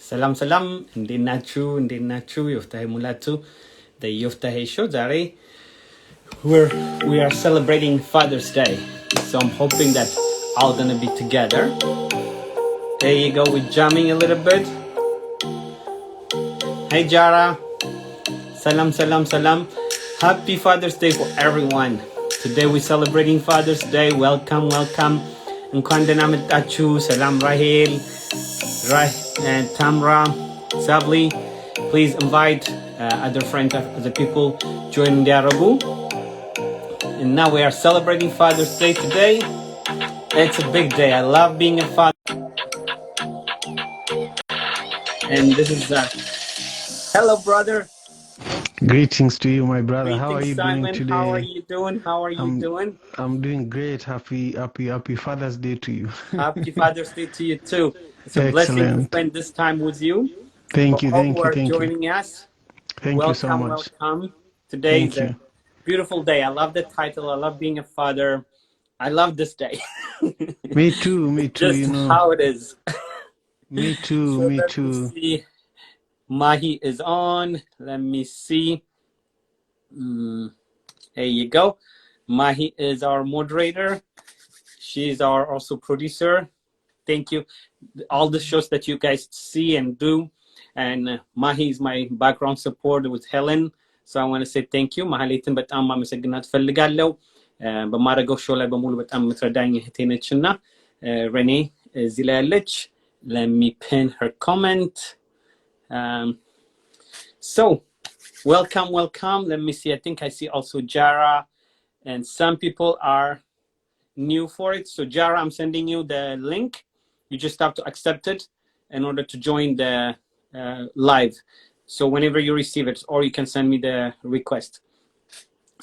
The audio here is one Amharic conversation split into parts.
ሰላም ሰላም እንዴት ናችሁ ዮፍታሄ ሙላቱ the Yoftahe show ዛሬ we are celebrating Father's Day, so I'm hoping that all gonna be together. There you go, we're jamming a little bit. Hey Jara, salam. Happy Father's Day for everyone. Today we're celebrating Father's Day. Welcome እንኳን ደህና መጣችሁ ሰላም ራሄል and Tamra, Sabli. Please invite other friends, other people joining the Arabu. And now we are celebrating Father's Day today. It's a big day. I love being a father. And this is hello, brother. Greetings to you, my brother. Greetings, how are you Simon. doing today? How are you doing? I'm doing great. Happy Father's Day to you. Happy Father's Day to you too. It's a blessing to spend this time with you. Thank you. Joining us. Thank you so much. Welcome. Today is a beautiful day. I love the title. I love being a father. I love this day. Me too. Just how it is. Me too. Let me see. Mahi is on. Let me see. There you go. Mahi is our moderator. She's our also producer. Thank you. All the shows that you guys see and do. And Mahi is my background support with Helen. So I want to say thank you. Mahalitin በጣም ማመሰግናት ፈልጋለሁ በማረገው ሾው ላይ በሙሉ በጣም የምትረዳኝ እህቴ ነችና ረኔ እዚህ ላይ ያለች. Let me pin her comment. So welcome. Let me see. I think I see also Jara, and some people are new for it. So Jara, I'm sending you the link. You just have to accept it in order to join the live. So whenever you receive it, or you can send me the request.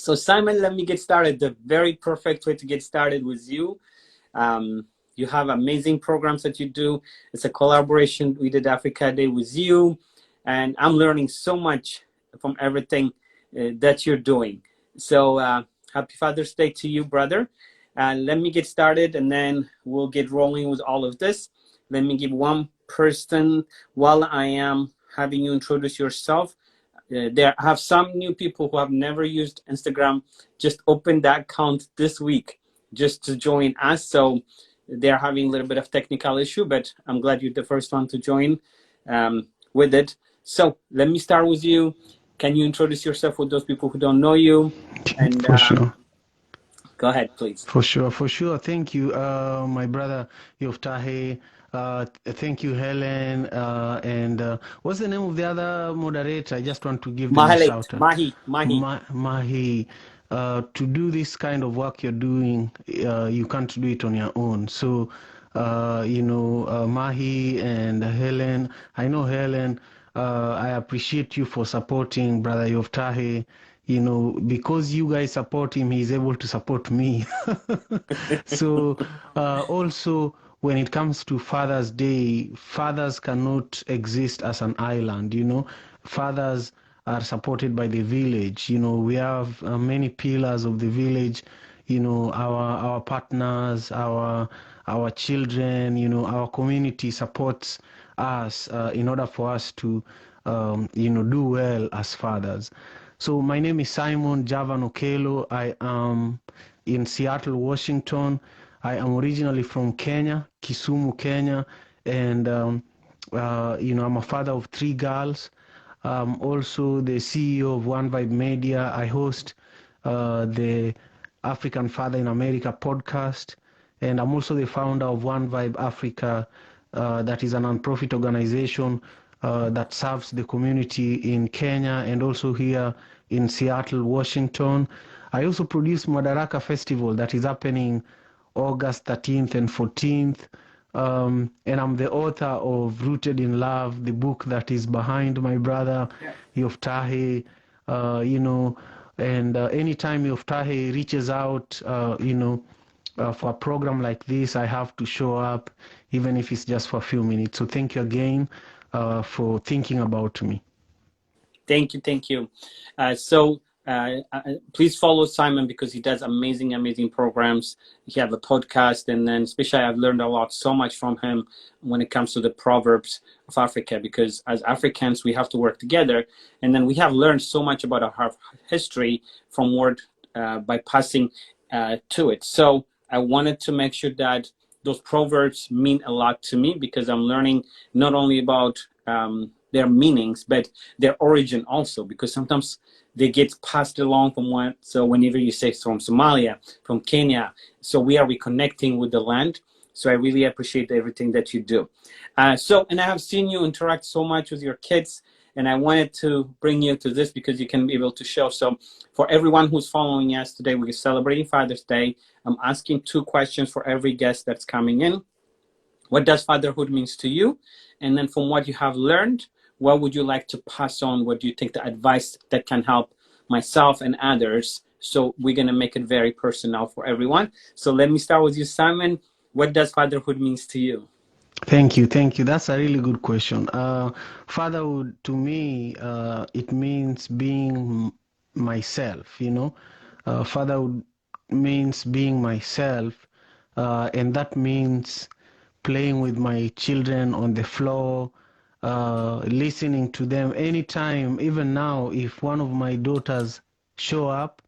So Simon, let me get started. The very perfect way to get started with you. You have amazing programs that you do. It's a collaboration. We did Africa Day with you, and I'm learning so much from everything that you're doing. So happy Father's Day to you, brother. Let me get started, and then we'll get rolling with all of this. Let me give one person while I am having you introduce yourself. There have some new people who have never used Instagram. Just open that account this week just to join us. So they're having a little bit of technical issue, but I'm glad you're the first one to join with it. So let me start with you. Can you introduce yourself with those people who don't know you? And for sure. Go ahead, please. For sure. Thank you, my brother Yoftahe. Thank you, Helen. And what's the name of the other moderator? I just want to give them a shout out. Mahi. To do this kind of work you're doing, you can't do it on your own. So, Mahi and Helen. I know Helen. I appreciate you for supporting brother Yoftahe. Because you guys support him, he's able to support me. So also, when it comes to Father's Day, fathers cannot exist as an island. Fathers are supported by the village. We have many pillars of the village. Our partners, our children. Our community supports us in order for us to do well as fathers. So my name is Simon Javan Okelo. I am in Seattle, Washington. I am originally from Kenya, Kisumu, Kenya. And, I'm a father of 3 girls. Also the CEO of One Vibe Media. I host the African Father in America podcast. And I'm also the founder of One Vibe Africa. That is a non-profit organization that serves the community in Kenya and also here in Seattle, Washington. I also produce Madaraka Festival that is happening August 13th and 14th. And I'm the author of Rooted in Love, the book that is behind my brother Yoftahe. And anytime Yoftahe reaches out, for a program like this, I have to show up, even if it's just for a few minutes. So thank you again for thinking about me. Thank you. So Please follow Simon because he does amazing programs. He have a podcast, and then especially I've learned a lot, so much from him when it comes to the proverbs of Africa, because as Africans we have to work together, and then we have learned so much about our history from word by passing to it. So I wanted to make sure that those proverbs mean a lot to me, because I'm learning not only about their meanings but their origin also, because sometimes they get passed along from one. So whenever you say from Somalia, from Kenya, so we are reconnecting with the land. So I really appreciate everything that you do. And I have seen you interact so much with your kids, and I wanted to bring you to this because you can be able to show. So for everyone who's following us today, we're celebrating Father's Day. I'm asking 2 questions for every guest that's coming in. What does fatherhood means to you? And then from what you have learned, what would you like to pass on? What do you think the advice that can help myself and others? So we're going to make it very personal for everyone. So let me start with you, Simon. What does fatherhood means to you? Thank you. That's a really good question. Fatherhood to me, it means being myself, Fatherhood means being myself, and that means playing with my children on the floor, listening to them anytime. Even now, if one of my daughters show up,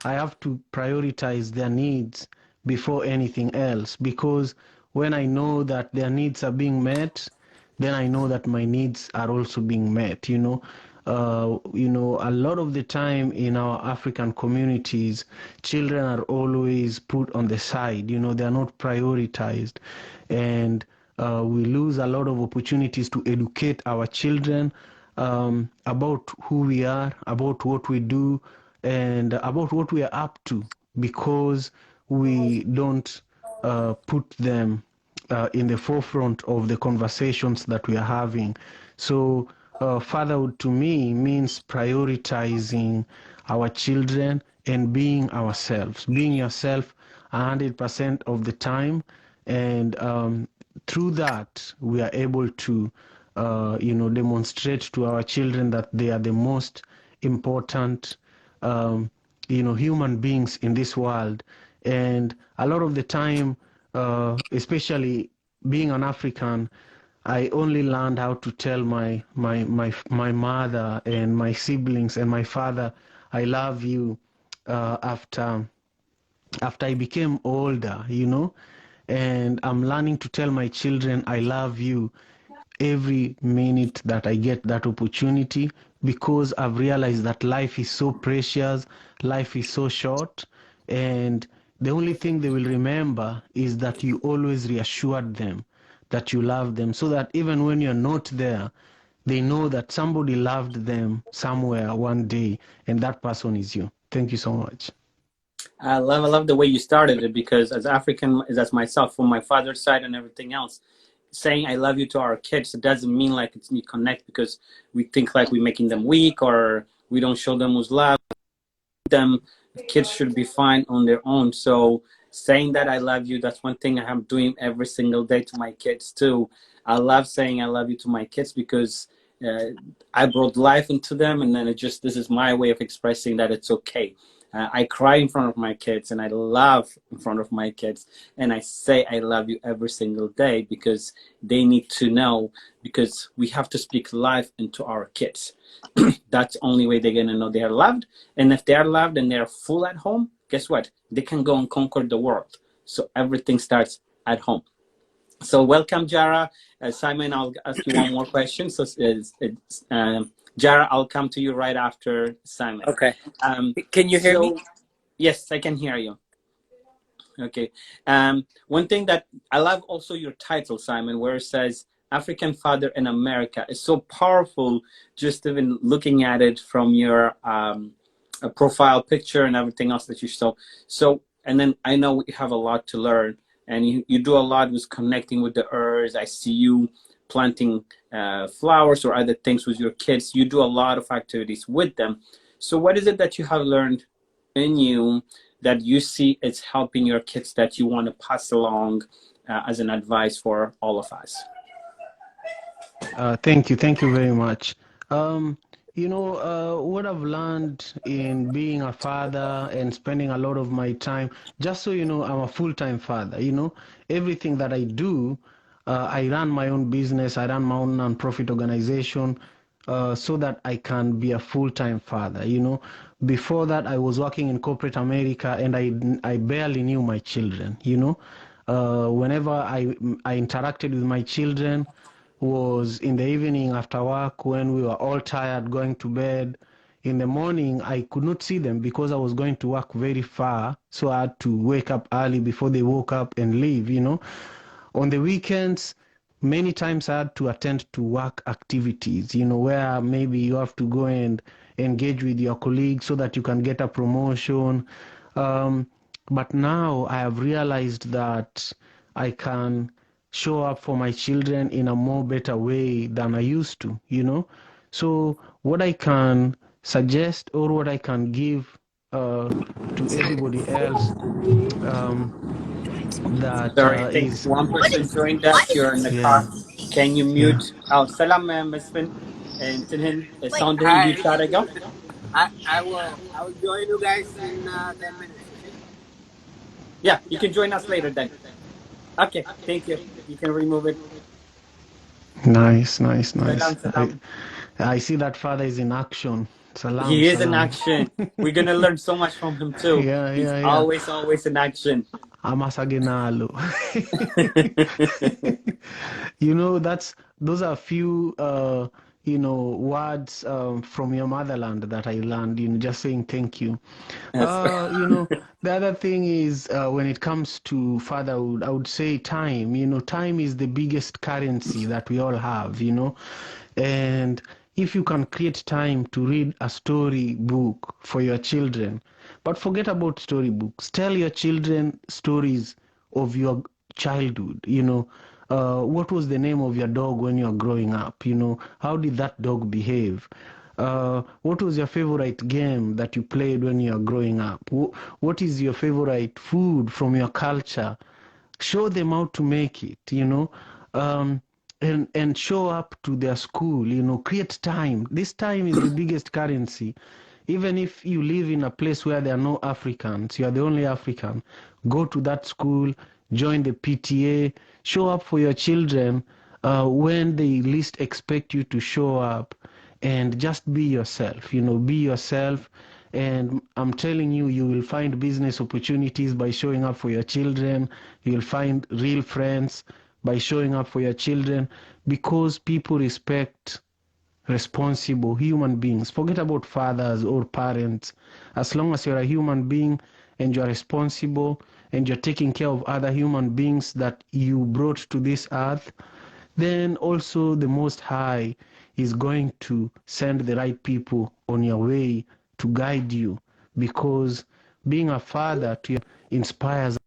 I have to prioritize their needs before anything else, because when I know that their needs are being met, then I know that my needs are also being met. A lot of the time in our African communities, children are always put on the side. They are not prioritized, and we lose a lot of opportunities to educate our children about who we are, about what we do, and about what we are up to, because we don't put them in the forefront of the conversations that we are having. So fatherhood to me means prioritizing our children and being ourselves, being yourself 100% of the time. And through that, we are able to, demonstrate to our children that they are the most important, human beings in this world. And a lot of the time, especially being an African, I only learned how to tell my mother and my siblings and my father, I love you, after I became older, and I'm learning to tell my children, I love you every minute that I get that opportunity, because I've realized that life is so precious, life is so short, and the only thing they will remember is that you always reassured them that you love them, so that even when you're not there, they know that somebody loved them somewhere one day, and that person is you. Thank you so much. I love the way you started it, because as African as myself, from my father's side and everything else, saying I love you to our kids, it doesn't mean like it's me connect, because we think like we're making them weak or we don't show them who's love them. Kids should be fine on their own. So saying that I love you, that's one thing I am doing every single day to my kids too. I love saying I love you to my kids, because I brought life into them, and then this is my way of expressing that it's okay. I cry in front of my kids, and I laugh in front of my kids, and I say I love you every single day, because they need to know, because we have to speak life into our kids. That's the only way they're going to know they are loved. And if they are loved and they're full at home, guess what? They can go and conquer the world. So everything starts at home. So welcome, Jara. Simon, I'll ask you one more question. So Jara, I'll come to you right after Simon. Okay. Can you hear me? Yes, I can hear you. Okay. One thing that I love also your title, Simon, where it says African Father in America. Is so powerful, just even looking at it from your profile picture and everything else that you show. So, and then I know we have a lot to learn, and you do a lot with connecting with the earth. I see you planting flowers or other things with your kids. You do a lot of activities with them. So what is it that you have learned in you that you see it's helping your kids that you want to pass along as an advice for all of us? Thank you very much. What I've learned in being a father and spending a lot of my time, just so you know, I'm a full-time father. Everything that I do, I run my own business, I run my own non-profit organization, so that I can be a full-time father. Before that, I was working in corporate America, and I barely knew my children. Whenever I interacted with my children was in the evening after work when we were all tired going to bed. In the morning, I could not see them because I was going to work very far. So I had to wake up early before they woke up and leave. On the weekends, many times I had to attend to work activities, where maybe you have to go and engage with your colleagues so that you can get a promotion. Um, but now I have realized that I can show up for my children in a more better way than I used to. So what I can suggest or what I can give to everybody else um, that Sorry, I think is, one person joined us. You're in the car. yeah, Can you yeah. mute? Oh, salam, Musfin. And Tinhin, sound you Hi. try to go? I will join you guys in 10 minutes. Okay. Yeah, you can join us later then. Okay, thank you. You can remove it. Nice, nice, Salam, nice. I, salam. I see that father is in action. Salam, He is in salam. action. We're gonna learn so much from him too. Yeah, He's yeah, yeah. always in action. Amasagenalo. Those are a few words from your motherland that I learned, just saying thank you. Yes. The other thing is when it comes to fatherhood, I would say time. Time is the biggest currency that we all have. And if you can create time to read a story book for your children, but forget about storybooks. Tell your children stories of your childhood. What was the name of your dog when you were growing up? How did that dog behave? What was your favorite game that you played when you were growing up? What is your favorite food from your culture? Show them how to make it. Um, and show up to their school. Create time. This time is the biggest currency. Even if you live in a place where there are no Africans, you are the only African, go to that school, join the PTA, show up for your children when they least expect you to show up, and just be yourself. Be yourself. And I'm telling you, you will find business opportunities by showing up for your children. You'll find real friends by showing up for your children, because people respect responsible human beings. Forget about fathers or parents. As long as you're a human being and you're responsible and you're taking care of other human beings that you brought to this earth, then also the Most High is going to send the right people on your way to guide you, because being a father to you inspires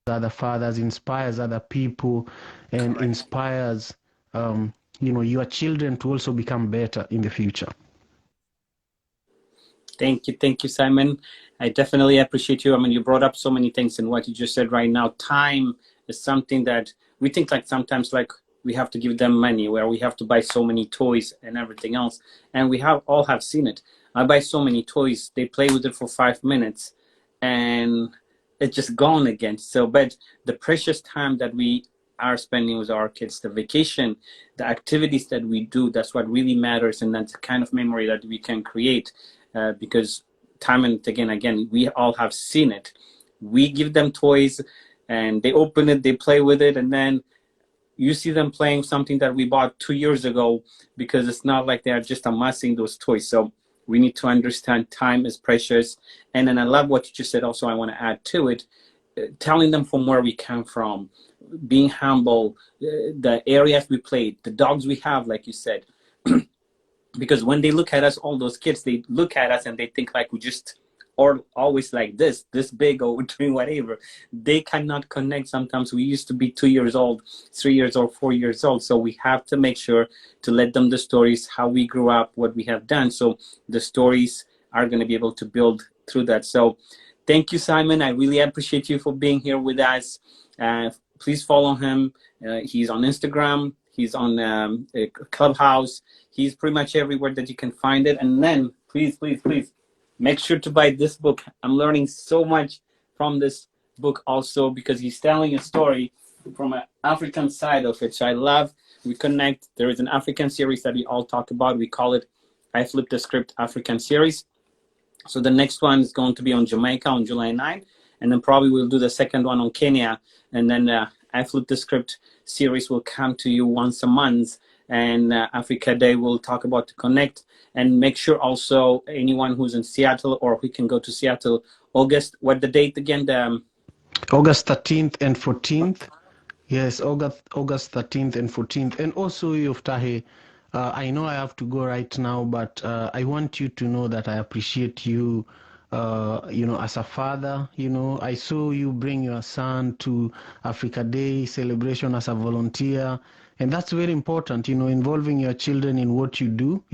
other fathers, inspires other people, and Correct. inspires your children to also become better in the future. Thank you, Simon. I definitely appreciate you. I mean, you brought up so many things in what you just said right now. Time is something that we think like sometimes like we have to give them money, where we have to buy so many toys and everything else. And we have all have seen it. I buy so many toys, they play with it for 5 minutes and it's just gone again. So, but the precious time that we are spending with our kids, the vacation, the activities that we do, that's what really matters. And that's the kind of memory that we can create. Because time and again, we all have seen it. We give them toys and they open it, they play with it, and then you see them playing something that we bought 2 years ago, because it's not like they're just amassing those toys. So we need to understand time is precious. And then I love what you just said also, I want to add to it, telling them from where we come from, being humble, the areas we played, the dogs we have, like you said. Because when they look at us, all those kids, they look at us and they think like we just or always like this big, or doing whatever. They cannot connect. Sometimes we used to be 2 years old, 3 years old, 4 years old. So we have to make sure to let them the stories, how we grew up, what we have done. So the stories are going to be able to build through that. So thank you, Simon. I really appreciate you for being here with us. Please follow him. He's on Instagram. He's on Clubhouse. He's pretty much everywhere that you can find it. And then please make sure to buy this book. I'm learning so much from this book also, because he's telling a story from an African side of it. So I love, we connect. There is an African series that we all talk about. We call it I Flipped the Script African series. So the next one is going to be on Jamaica on July 9. And then probably we'll do the second one on Kenya. And then I Flipped the Script series will come to you once a month. And Africa Day will talk about to connect. And make sure also anyone who's in Seattle or who can go to Seattle, August, what the date again? August 13th and 14th. Yes, August 13th and 14th. And also, Yoftahe, I know I have to go right now, but I want you to know that I appreciate you, as a father. I saw you bring your son to Africa Day celebration as a volunteer. And that's very important, involving your children in what you do,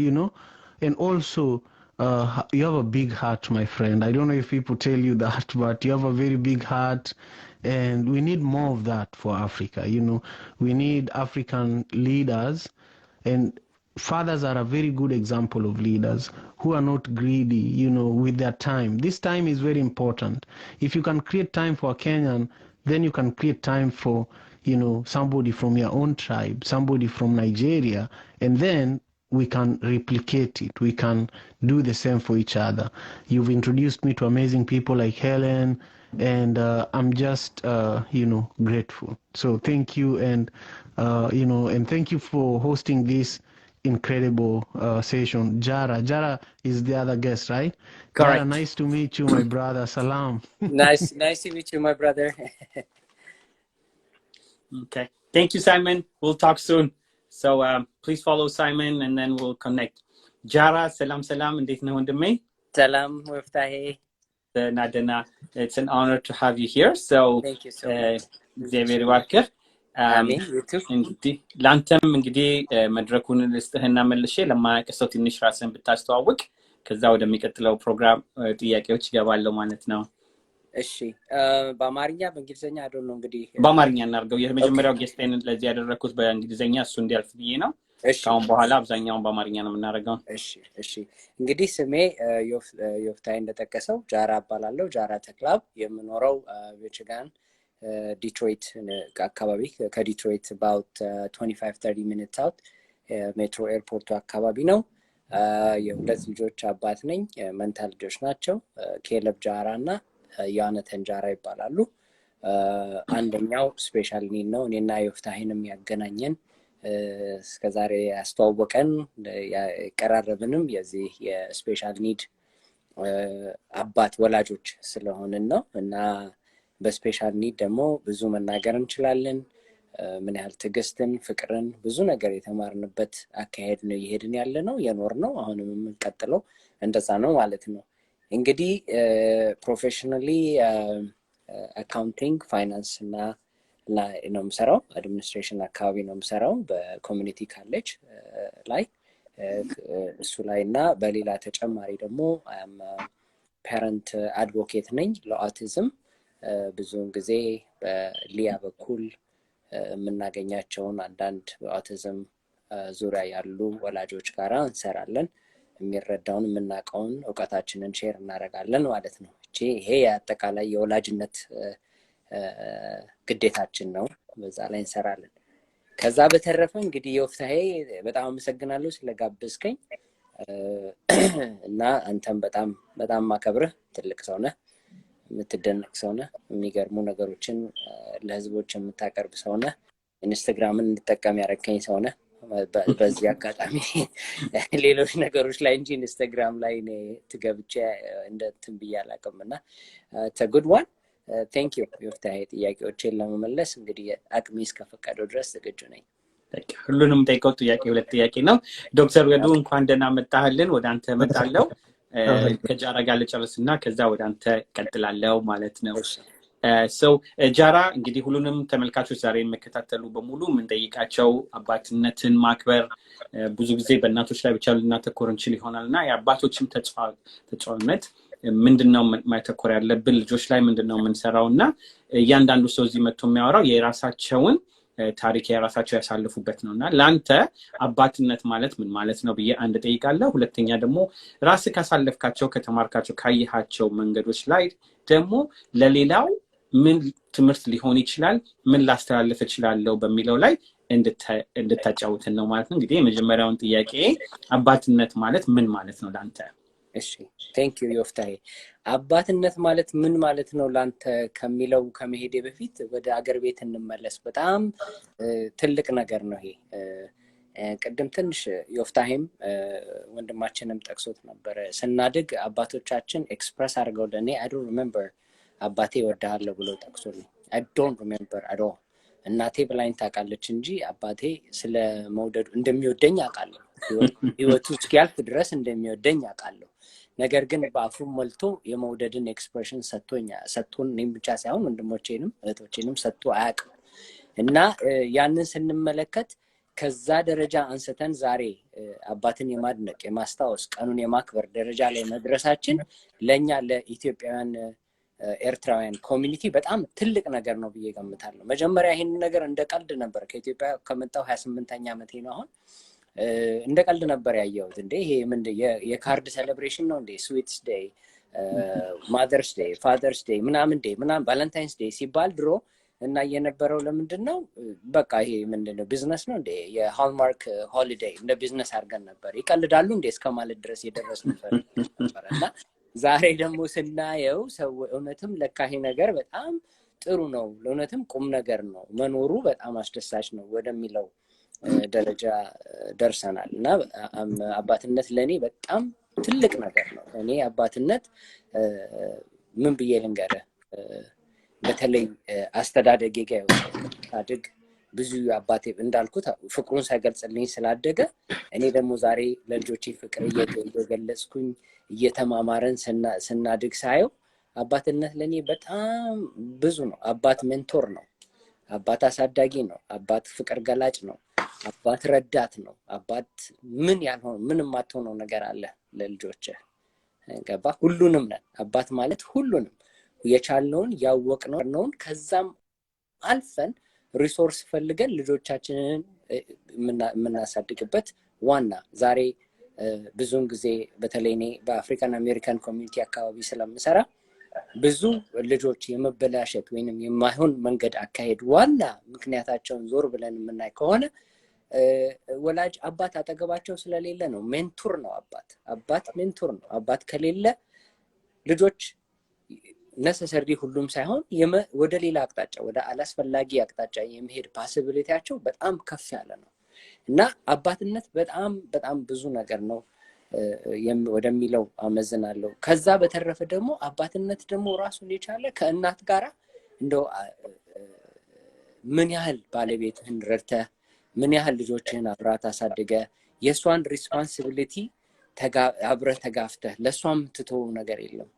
And also, you have a big heart, my friend. I don't know if people tell you that, but you have a very big heart. And we need more of that for Africa. We need African leaders, and fathers are a very good example of leaders who are not greedy, with their time. This time is very important. If you can create time for a Kenyan, then you can create time for, somebody from your own tribe, somebody from Nigeria, and then we can replicate it. We can do the same for each other. You've introduced me to amazing people like Helen, and I'm just, grateful. So thank you, and and thank you for hosting this incredible session. Jara is the other guest, right? Correct. Jara, nice to meet you, my brother. Salam. Nice to meet you, my brother. Okay. Thank you, Simon. We'll talk soon. So please follow Simon, and then we'll connect. Jara, salam. Indeed, no one to me. Salam, Yoftahe. Nadena, it's an honor to have you here. So thank you so much. Xavier Walker. Amin, you too. እንግዲህ ላንተም እንግዲህ መድረኩን ልስጥህና መልሼ ለማያውቅ ትንሽ ራስን ብታስተዋውቅ ከዛ ወደሚቀጥለው ፕሮግራም ጥያቄዎች ይገባለሁ ማለት ነው። እሺ በአማርኛ በእንግሊዘኛ አይደል ነው እንግዲህ በአማርኛ እናርገው። የመጀመሪያው ጌስቴን ለዚህ ያደረኩት በእንግሊዘኛ እሱ እንዲያልፍ ብዬ ነው። ካሁን በኋላ አብዛኛውን በአማርኛ ነው የምናደርገው። እሺ እንግዲህ ስሜ ዮፍታሄ እንደጠቀሰው ጃራ እባላለሁ። ጃራ ተክላብ የምኖረው ሚቺጋን ዲትሮይት አካባቢ ከዲትሮይት about 25-30 minutes out ሜትሮ ኤርፖርቱ አካባቢ ነው። የሁለት ልጆች አባት ነኝ። መንታ ልጆች ናቸው። ኬለብ ጃራ እና ያነተን ጃራ ይባላሉ። አንደኛው ስፔሻል ኒድ ነው። እኔና ዮፍታሄን የሚያገናኘን እስከዛሬ ያስተዋወቀን ያቀራረብንም የዚህ የስፔሻል ኒድ አባት ወላጆች ስለሆነን ነው። እና በስፔሻል ኒድ ደግሞ ብዙ መናገር እንችላለን። ምን ያህል ትዕግስትን፣ ፍቅርን፣ ብዙ ነገር የተማርንበት አካሄድ ነው እየሄድን ያለ ነው የኖር ነው። አሁንም የምንቀጥለው እንደዛ ነው ማለት ነው። እንግዲህ ፕሮፌሽናሊ አካውንቲንግ፣ ፋይናንስ እና ነው የምሰራው። አድሚኒስትሬሽን አካባቢ ነው የምሰራው በኮሚኒቲ ካሌጅ ላይ እሱ ላይ እና በሌላ ተጨማሪ ደግሞ ፓረንት አድቮኬት ነኝ ለኦቲዝም። ብዙውን ጊዜ በሊያ በኩል የምናገኛቸውን አንዳንድ በኦቲዝም ዙሪያ ያሉ ወላጆች ጋራ እንሰራለን። የሚረዳውን የምናውቀውን እውቀታችንን ሼር እናደርጋለን ማለት ነው። ይሄ የአጠቃላይ የወላጅነት ግዴታችን ነው። በዛ ላይ እንሰራለን። ከዛ በተረፈ እንግዲህ ዮፍታሄ በጣም አመሰግናለሁ ስለጋበዝከኝ እና አንተም በጣም ማከብርህ ትልቅ ሰው ነህ፣ የምትደነቅ ሰው ነህ፣ የሚገርሙ ነገሮችን ለህዝቦች የምታቀርብ ሰው ነህ፣ ኢንስታግራምን እንድጠቀም ያደረከኝ ሰው ነህ። በዚህ አጋጣሚ ሌሎች ነገሮች ላይ እንጂ ኢንስታግራም ላይ እኔ ትገብቼ እንደትን ብያላቀምና good one. Thank you ዮፍታሄ። ጥያቄዎችን ለመመለስ እንግዲህ አቅሜ እስከፈቀደው ድረስ ዝግጁ ነኝ። ሁሉንም ጠይቀው ጥያቄ ሁለት ጥያቄ ነው። ዶክተር ወዱ እንኳን ደህና መጣህልን። ወደ አንተ መጣለው ከጃራ ጋር ልጨርስና ከዛ ወደ አንተ ቀጥላለሁ ማለት ነው። So ጃራ እንግዲህ ሁሉንም ተመልካቾች ዛሬ የሚከታተሉ በሙሉ ምን ጠይቃቸው አባትነትን ማክበር ብዙ ጊዜ በእናቶች ላይ ብቻ ልናተኮር እንችል ይሆናልና የአባቶችም ተጫዋችነት ምንድነው ማተኮር ያለብን ልጆች ላይ ምንድነው የምንሰራውና እያንዳንዱ ሰው እዚህ መጥቶ የሚያወራው የራሳቸውን ታሪክ የራሳቸው ያሳልፉበት ነውና ላንተ አባትነት ማለት ምን ማለት ነው ብዬ አንድ ጠይቃለሁ ሁለተኛ ደግሞ ራስ ካሳለፍካቸው ከተማርካቸው ካየሃቸው መንገዶች ላይ ደግሞ ለሌላው ምን ትምህርት ሊሆን ይችላል ምን ላስተላልፍ እችላለሁ በሚለው ላይ እንድታጫውተን ነው ማለት ነው እንግዲህ የመጀመሪያውን ጥያቄ አባትነት ማለት ምን ማለት ነው ላንተ እሺ ቴንክ ዩ ዮፍታሄ አባትነት ማለት ምን ማለት ነው ላንተ ከሚለው ከመሄዴ በፊት ወደ አገር ቤት እንመለስ በጣም ትልቅ ነገር ነው ይሄ ቀደም ትንሽ ዮፍታሄም ወንድማችንም ጠቅሶት ነበር ስናድግ አባቶቻችን ኤክስፕረስ አድርገው ለኔ I don't remember አባቴ ወዳሃለ ብሎ ጠቅሶልኝ I don't remember at all እናቴ ብላኝ ታውቃለች እንጂ አባቴ ስለ መውደዱ እንደሚወደኝ አውቃለሁ ህይወቱ እስኪያልፍ ድረስ እንደሚወደኝ አውቃለሁ ነገር ግን በአፉ ሞልቶ የመውደድን ኤክስፕሬሽን ሰጥቶን እኔም ብቻ ሳይሆን ወንድሞቼንም እህቶቼንም ሰጥቶ አያውቅም እና ያንን ስንመለከት ከዛ ደረጃ አንስተን ዛሬ አባትን የማድነቅ የማስታወስ ቀኑን የማክበር ደረጃ ላይ መድረሳችን ለኛ ለኢትዮጵያውያን ኤርትራውያን ኮሚኒቲ በጣም ትልቅ ነገር ነው ብዬ ገምታለሁ መጀመሪያ ይሄን ነገር እንደቀልድ ነበር ከኢትዮጵያ ከመጣው 28ኛ ዓመቴ ነው አሁን እንደቀልድ ነበር ያየሁት እንዴ ይሄ ምን የካርድ ሴሌብሬሽን ነው እንዴ ስዊትስ ዴይ ማዘርስ ዴይ ፋዘርስ ዴይ ምናምን ዴይ ምናምን ቫለንታይንስ ዴይ ሲባል ድሮ እና የነበረው ለምንድነው በቃ ይሄ ምንድነው ቢዝነስ ነው እንዴ የሃልማርክ ሆሊዴይ እንደ ቢዝነስ አድርገን ነበር ይቀልዳሉ እንዴ እስከማለት ድረስ የደረስንበትና ዛሬ ደግሞ ስናየው ሰው እውነትም ለካ ይሄ ነገር በጣም ጥሩ ነው ለእውነትም ቁም ነገር ነው መኖሩ በጣም አስደሳች ነው ወደሚለው ደረጃ ደርሰናል እና አባትነት ለኔ በጣም ትልቅ ነገር ነው እኔ አባትነት ምን ብዬ ልንገርህ በተለይ አስተዳደጌ ጋር አድግ ብዙ አባቴ እንዳልኩት ፍቅሩን ሳይገልጽልኝ ስላደገ እኔ ደግሞ ዛሬ ለልጆቼ ፍቅር እየገለጽኩኝ እየተማማረን ስናድግ ሳየው አባትነት ለኔ በጣም ብዙ ነው አባት ሜንቶር ነው አባት አሳዳጊ ነው አባት ፍቅር ገላጭ ነው አባት ረዳት ነው አባት ምን ያልሆነ ምንም ማትሆነው ነገር አለ ለልጆች ገባ ሁሉንም ነን አባት ማለት ሁሉንም የቻልነውን ያወቅነውን ከዛም አልፈን ሪሶርስ ፈልገን ልጆቻችንን የምናሳድግበት ዋና ዛሬ ብዙን ጊዜ በተለይ እኔ በአፍሪካን አሜሪካን ኮሚኒቲ አካባቢ ስለምሰራ ብዙ ልጆች የመበላሸት ወይንም የማይሆን መንገድ አካሄድ ዋና ምክንያታቸውን ዞር ብለን የምናይ ከሆነ ወላጅ አባት አጠገባቸው ስለሌለ ነው ሜንቶር ነው አባት ሜንቶር ነው አባት ከሌለ ልጆች ነሰሰሪ ሁሉም ሳይሆን ወደ ሌላ አቅጣጫ ወደ አላስፈላጊ አቅጣጫ የመሄድ ፖሲቢሊቲያቸው በጣም ከፍ ያለ ነው እና አባትነት በጣም በጣም ብዙ ነገር ነው ወደሚለው አመዝናለሁ ከዛ በተረፈ ደግሞ አባትነት ደግሞ ራሱን የቻለ ከእናት ጋራ እንደው ምን ያህል ባለቤትህን ረድተህ ምን ያህል ልጆችህን አብራት አሳድገ የሷን ሪስፖንሲቢሊቲ አብረህ ተጋፍተህ ለሷም ትተው ነገር የለም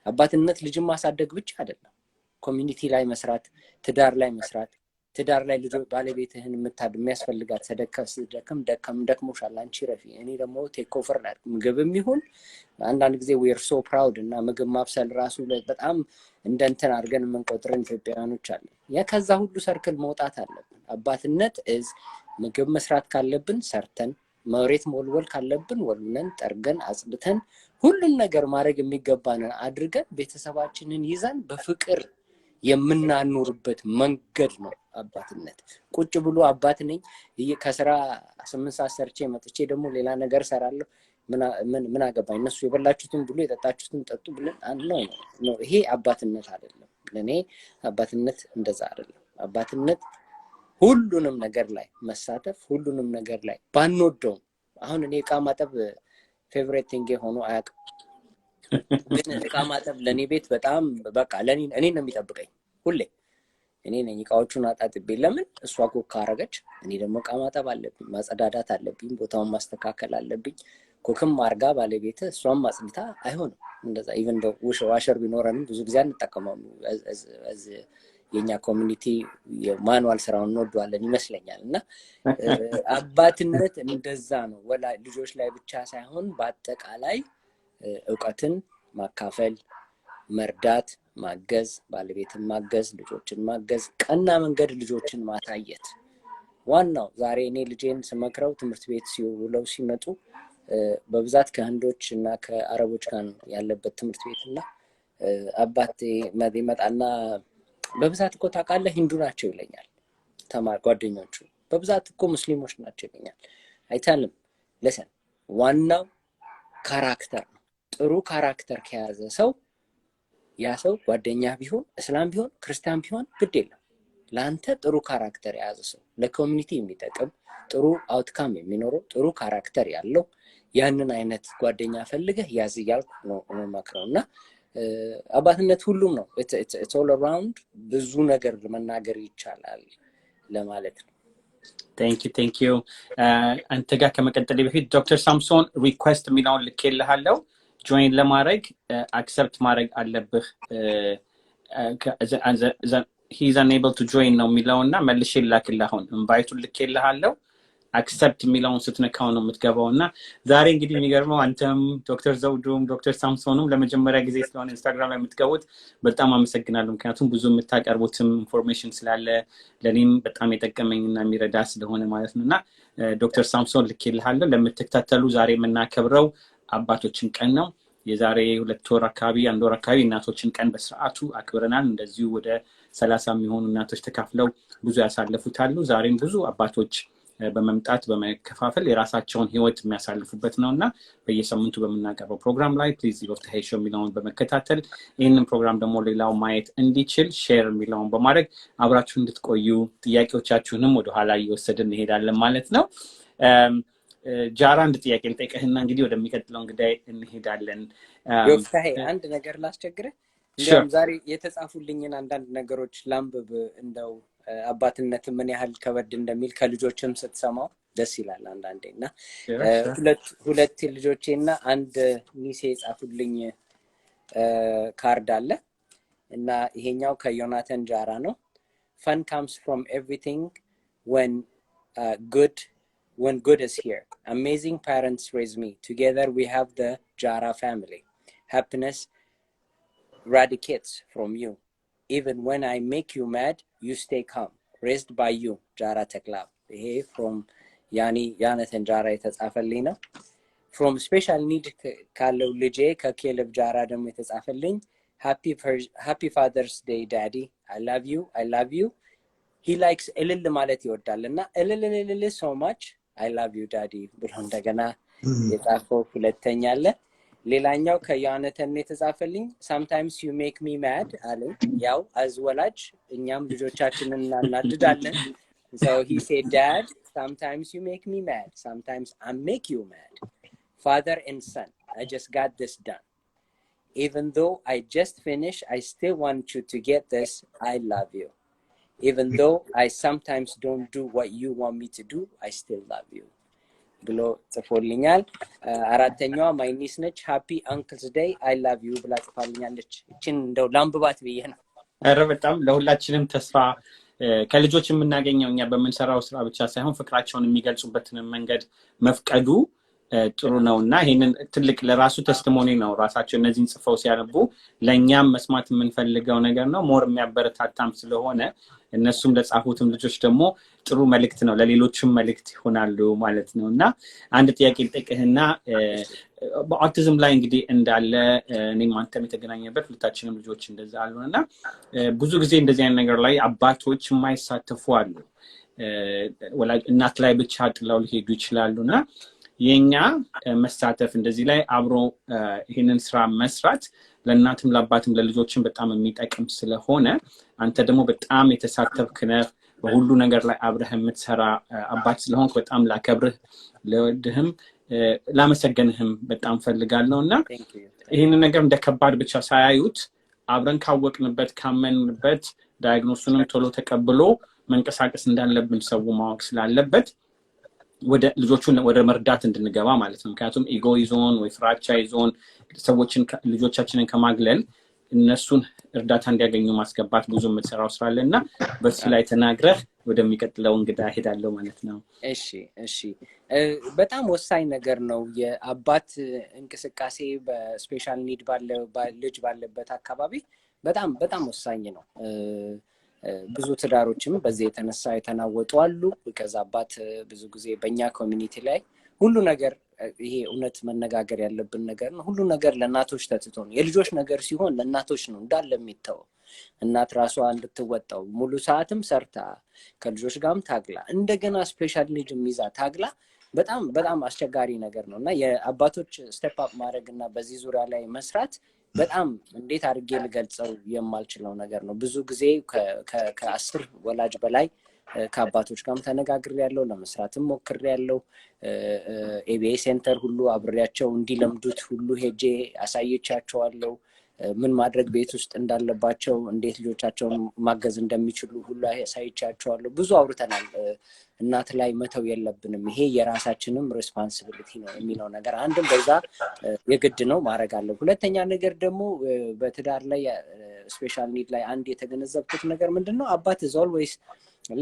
አባትነት ልጅን ማሳደግ ብቻ አይደለም ኮሚኒቲ ላይ መስራት ትዳር ላይ ልጆች ባለቤትህን የሚያስፈልጋት ደክሞሻል አንቺ ረፊ እኔ ደግሞ ቴክ ኦቨር ላይ ምግብም ይሁን አንዳንድ ጊዜ we are so proud እና ምግብ ማብሰል ራሱ በጣም እንደንተን አድርገን የምንቆጥረን ኢትዮጵያውያኖች አለ ያ ከዛ ሁሉ ሰርክል መውጣት አለብን አባትነት ምግብ መስራት ካለብን ሰርተን መሬት ሞልወል ካለብን ወልነን ጠርገን አጽድተን ሁሉን ነገር ማድረግ የሚገባንን አድርገን ቤተሰባችንን ይዘን በፍቅር የምናኖርበት መንገድ ነው አባትነት ቁጭ ብሎ አባት ነኝ ከስራ 8 ሰዓት ሰርቼ መጥቼ ደግሞ ሌላ ነገር ሰራለሁ ምን አገባኝ እነሱ የበላችሁትን ብሎ የጠጣችሁትን ጠጡ ብለን ነው ይሄ አባትነት አይደለም ለኔ አባትነት እንደዛ አይደለም አባትነት ሁሉንም ነገር ላይ መሳተፍ ሁሉንም ነገር ላይ ባንወደው አሁን እኔ ዕቃ ማጠብ ፌቨሪት ቲንግ ሆኖ አያውቅም ግን ዕቃ ማጠብ ለኔ ቤት በጣም በቃ ለኔ እኔ ነው የሚጠብቀኝ ሁሌ እኔ ነኝ ዕቃዎቹን አጣጥቤ ለምን እሷ ኮካ አረገች እኔ ደግሞ ዕቃ ማጠብ አለብኝ ማጸዳዳት አለብኝ ቦታውን ማስተካከል አለብኝ ኮክም ማርጋ ባለቤት እሷም ማጽድታ አይሆንም እንደዛ ኢቭን ዶ ዋሸር ቢኖረንም ብዙ ጊዜ አንጠቀመው የኛ ኮሚኒቲ የማኑዋል ስራውን እንወደዋለን ይመስለኛል እና አባትነት እንደዛ ነው ልጆች ላይ ብቻ ሳይሆን በአጠቃላይ ዕውቀትን ማካፈል መርዳት ማገዝ ባለቤትን ማገዝ ልጆችን ማገዝ ቀና መንገድ ልጆችን ማታየት ዋናው ዛሬ እኔ ልጄን ስመክረው ትምህርት ቤት ሲውለው ሲመጡ በብዛት ከህንዶች እና ከአረቦች ጋር ያለበት ትምህርት ቤትና አባቴ መጣና በብዛት እኮ ታውቃለህ ሂንዱ ናቸው ይለኛል ተማር ጓደኞቹ በብዛት እኮ ሙስሊሞች ናቸው ይለኛል አይታልም ለሰን ዋናው ካራክተር ነው ጥሩ ካራክተር ከያዘ ሰው ያ ሰው ጓደኛ ቢሆን እስላም ቢሆን ክርስቲያን ቢሆን ግድ የለም ላንተ ጥሩ ካራክተር የያዘ ሰው ለኮሚኒቲ የሚጠቅም ጥሩ አውትካም የሚኖረው ጥሩ ካራክተር ያለው ያንን አይነት ጓደኛ ፈልገህ ያዝ ይያልኩ ነው መክረውና አባትነት ሁሉም ነው it's all around ብዙ ነገር መናገር ይቻላል ለማለት ነው thank you አንተ ጋር ከመቀጠል በፊት ዶክተር ሳምሶን ሪኩዌስት ሚላውን ልኬልሃለሁ ጆይን ለማድረግ አክሰፕት ማድረግ አለብህ he is unable to join ነው ሚላውና መልሼ ላክልሃውን ኢንቫይቱን ልኬልሃለሁ accept ሚላውን ስትነካው ነው የምትገባውና ዛሬ እንግዲህ የሚገርመው አንተም ዶክተር ዘውዱም ዶክተር ሳምሶንም ለመጀመሪያ ጊዜ ስለሆነ ኢንስታግራም ላይ የምትገቡት በጣም አመሰግናለሁ ምክንያቱም ብዙ የምታቀርቡትም ኢንፎርሜሽን ስላለ ለኔም በጣም የጠቀመኝና የሚረዳ ስለሆነ ማለት ነውና ዶክተር ሳምሶን ልኬልሃለሁ ለምትከታተሉ ዛሬ የምናከብረው አባቶችን ቀን ነው የዛሬ 2 ወር አካባቢ 1 ወር አካባቢ እናቶችን ቀን በስርዓቱ አክብረናል እንደዚሁ ወደ 30 የሚሆኑ እናቶች ተካፍለው ብዙ ያሳለፉታሉ ዛሬም ብዙ አባቶች በመምጣት በመከፋፈል የራሳቸውን ህይወት የሚያሳልፉበት ነውና በየሳምንቱ በመናቀርበው ፕሮግራም ላይ ፕሊዝ Yoftahe show ሚላውን በመከታተል ይሄንን ፕሮግራም ደግሞ ሌላው ማየት እንዲችል ሼር ሚላውን በማድረግ አብራችሁ እንድትቆዩ ጥያቄዎቻችሁንም ወደ ኋላ እየወሰድን እንሄዳለን ማለት ነው ጃራ አንድ ጥያቄ ልጠይቅህና እንግዲህ ወደሚቀጥለው እንግዲህ እንሄዳለን Yoftahe አንድ ነገር ላስቸግርህ እንደም ዛሬ የተጻፉልኝን አንዳንድ ነገሮች ላምብብ እንደው አባትነት ምን ያህል ከበድ እንደሚል ከልጆችም ስትሰማው ደስ ይላል አንዳንዴና ሁለት ልጆቼና አንድ ሚሴ ጻፉልኝ ካርድ አለ እና ይሄኛው ከዮናታን ጃራ ነው fun comes from everything when good is here amazing parents raise me together we have the Jara family happiness radicates from you even when I make you mad you stay calm raised by you Jara Teklab hey from Jonathan Jara የተጻፈልኝ ነው from special need ካለው ልጄ ከኬለብ ጃራ ደግሞ የተጻፈልኝ happy father's day daddy I love you he likes እልል ማለት ይወዳልና እልል so much I love you daddy ብሎ እንደገና የጻፈው ሁለተኛ አለ ሌላኛው ከዮናታን የተጻፈልኝ sometimes you make me mad አለ ያው አዝወላጅ እኛም ልጆቻችንን እናናድዳለን so he said dad sometimes you make me mad sometimes I make you mad father and son I just got this done even though I just finished I still want you to get this I love you even though I sometimes don't do what you want me to do I still love you ብሎ ጽፎልኛል አራተኛዋ ማይ ኒስ ነች happy uncle's day I love you ብላ ጽፋልኛለች እቺን እንደው ላምብባት ብዬ ነው አረ በጣም ለሁላችንም ተስፋ ከልጆች የምናገኘው እኛ በመንሰራው ስራ ብቻ ሳይሆን ፍቅራቸውን የሚገልጹበትን መንገድ መፍቀዱ ጥሩ ነውና ይሄንን ትልቅ ለራሱ ተስቲሞኒ ነው ራሳቸው እነዚህን ጽፈው ሲያነቡ ለኛም መስማት የምንፈልገው ነገር ነው ሞር የሚያበረታታም ስለሆነ እነሱም ለጻፉትም ልጆች ደግሞ ጥሩ መልእክት ነው ለሌሎችም መልእክት ይሆናሉ ማለት ነውና አንድ ጥያቄ ልጠይቅህና በአውቲዝም ላይ እንግዲህ እንዳለ እኔም አንተም የተገናኘበት ሁለታችንም ልጆች እንደዛ አሉና ብዙ ጊዜ እንደዚህ አይነት ነገር ላይ አባቶች የማይሳተፉ አሉ ወላጅ እናት ላይ ብቻ ጥለው ሊሄዱ ይችላሉና የኛ መሳተፍ እንደዚህ ላይ አብሮ ይሄንን ስራ መስራት ለእናትም ለአባትም ለልጆችም በጣም የሚጠቅም ስለሆነ አንተ ደግሞ በጣም የተሳተፍክ ነህ በሁሉ ነገር ላይ አብረህ የምትሰራ አባት ስለሆንክ በጣም ላከብርህ ለወድህም ላመሰግንህም በጣም ፈልጋለሁና ይሄንን ነገር እንደከባድ ብቻ ሳያዩት አብረን ካወቅንበት ካመንንበት ዳያግኖሱንም ቶሎ ተቀብሎ መንቀሳቀስ እንዳለብን ሰው ማወቅ ስላለበት ወደ ልጆቹን ወደ መርዳት እንድንገባ ማለት ነው ምክንያቱም ኢጎይዞን ወይ ፍራቻ ይዞን ሰዎችን ልጆቻችንን ከማግለል እነሱን እርዳታ እንዲያገኙ ማስገባት ብዙ የምትሰራው ስራ አለና በሱ ላይ ተናግረህ ወደሚቀጥለው እንግዳ ሄዳለሁ ማለት ነው እሺ በጣም ወሳኝ ነገር ነው የአባት እንቅስቃሴ በስፔሻል ኒድ ልጅ ባለበት አካባቢ በጣም ወሳኝ ነው ብዙ ትዳሮችም በዚህ የተነሳ የተናወጡ አሉ ከዛ አባት ብዙ ጊዜ በእኛ ኮሚኒቲ ላይ ሁሉ ነገር ይሄ እውነት መነጋገር ያለብን ነገር ነው ሁሉ ነገር ለእናቶች ተትቶ ነው የልጆች ነገር ሲሆን ለእናቶች ነው እንዳለ የሚተው እናት ራሷ እንድትወጣው ሙሉ ሰዓትም ሰርታ ከልጆች ጋርም ታግላ እንደገና ስፔሻል ኒድ ሚዛ ታግላ በጣም አስቸጋሪ ነገር ነውና የአባቶች ስቴፕ አፕ ማድረግና በዚህ ዙሪያ ላይ መስራት በጣም እንዴት አድርጌ ልገልጸው የማልችለው ነገር ነው ብዙ ጊዜ ከ10 ወላጅ በላይ ከአባቶች ጋርም ተነጋግሬያለሁ ለመስራትም ሞክሬያለሁ ኤቢኤ ሴንተር ሁሉ አብሬያቸው እንዲለምዱት ሁሉ ሄጄ አሳየቻቸዋለሁ ምን ማድረግ ቤት ውስጥ እንዳለባቸው እንዴት ልጆቻቸውን ማገዝ እንደሚችሉ ሁሉ አሳየቻቸዋለሁ ብዙ አውርተናል እናት ላይ መተው የለብንም ይሄ የራሳችንም ሪስፖንሲቢሊቲ ነው የሚለው ነገር አንድም በዛ የግድ ነው ማድረግ አለ ሁለተኛ ነገር ደግሞ በትዳር ላይ ስፔሻል ኒድ ላይ አንድ የተገነዘብኩት ነገር ምንድነው አባት is always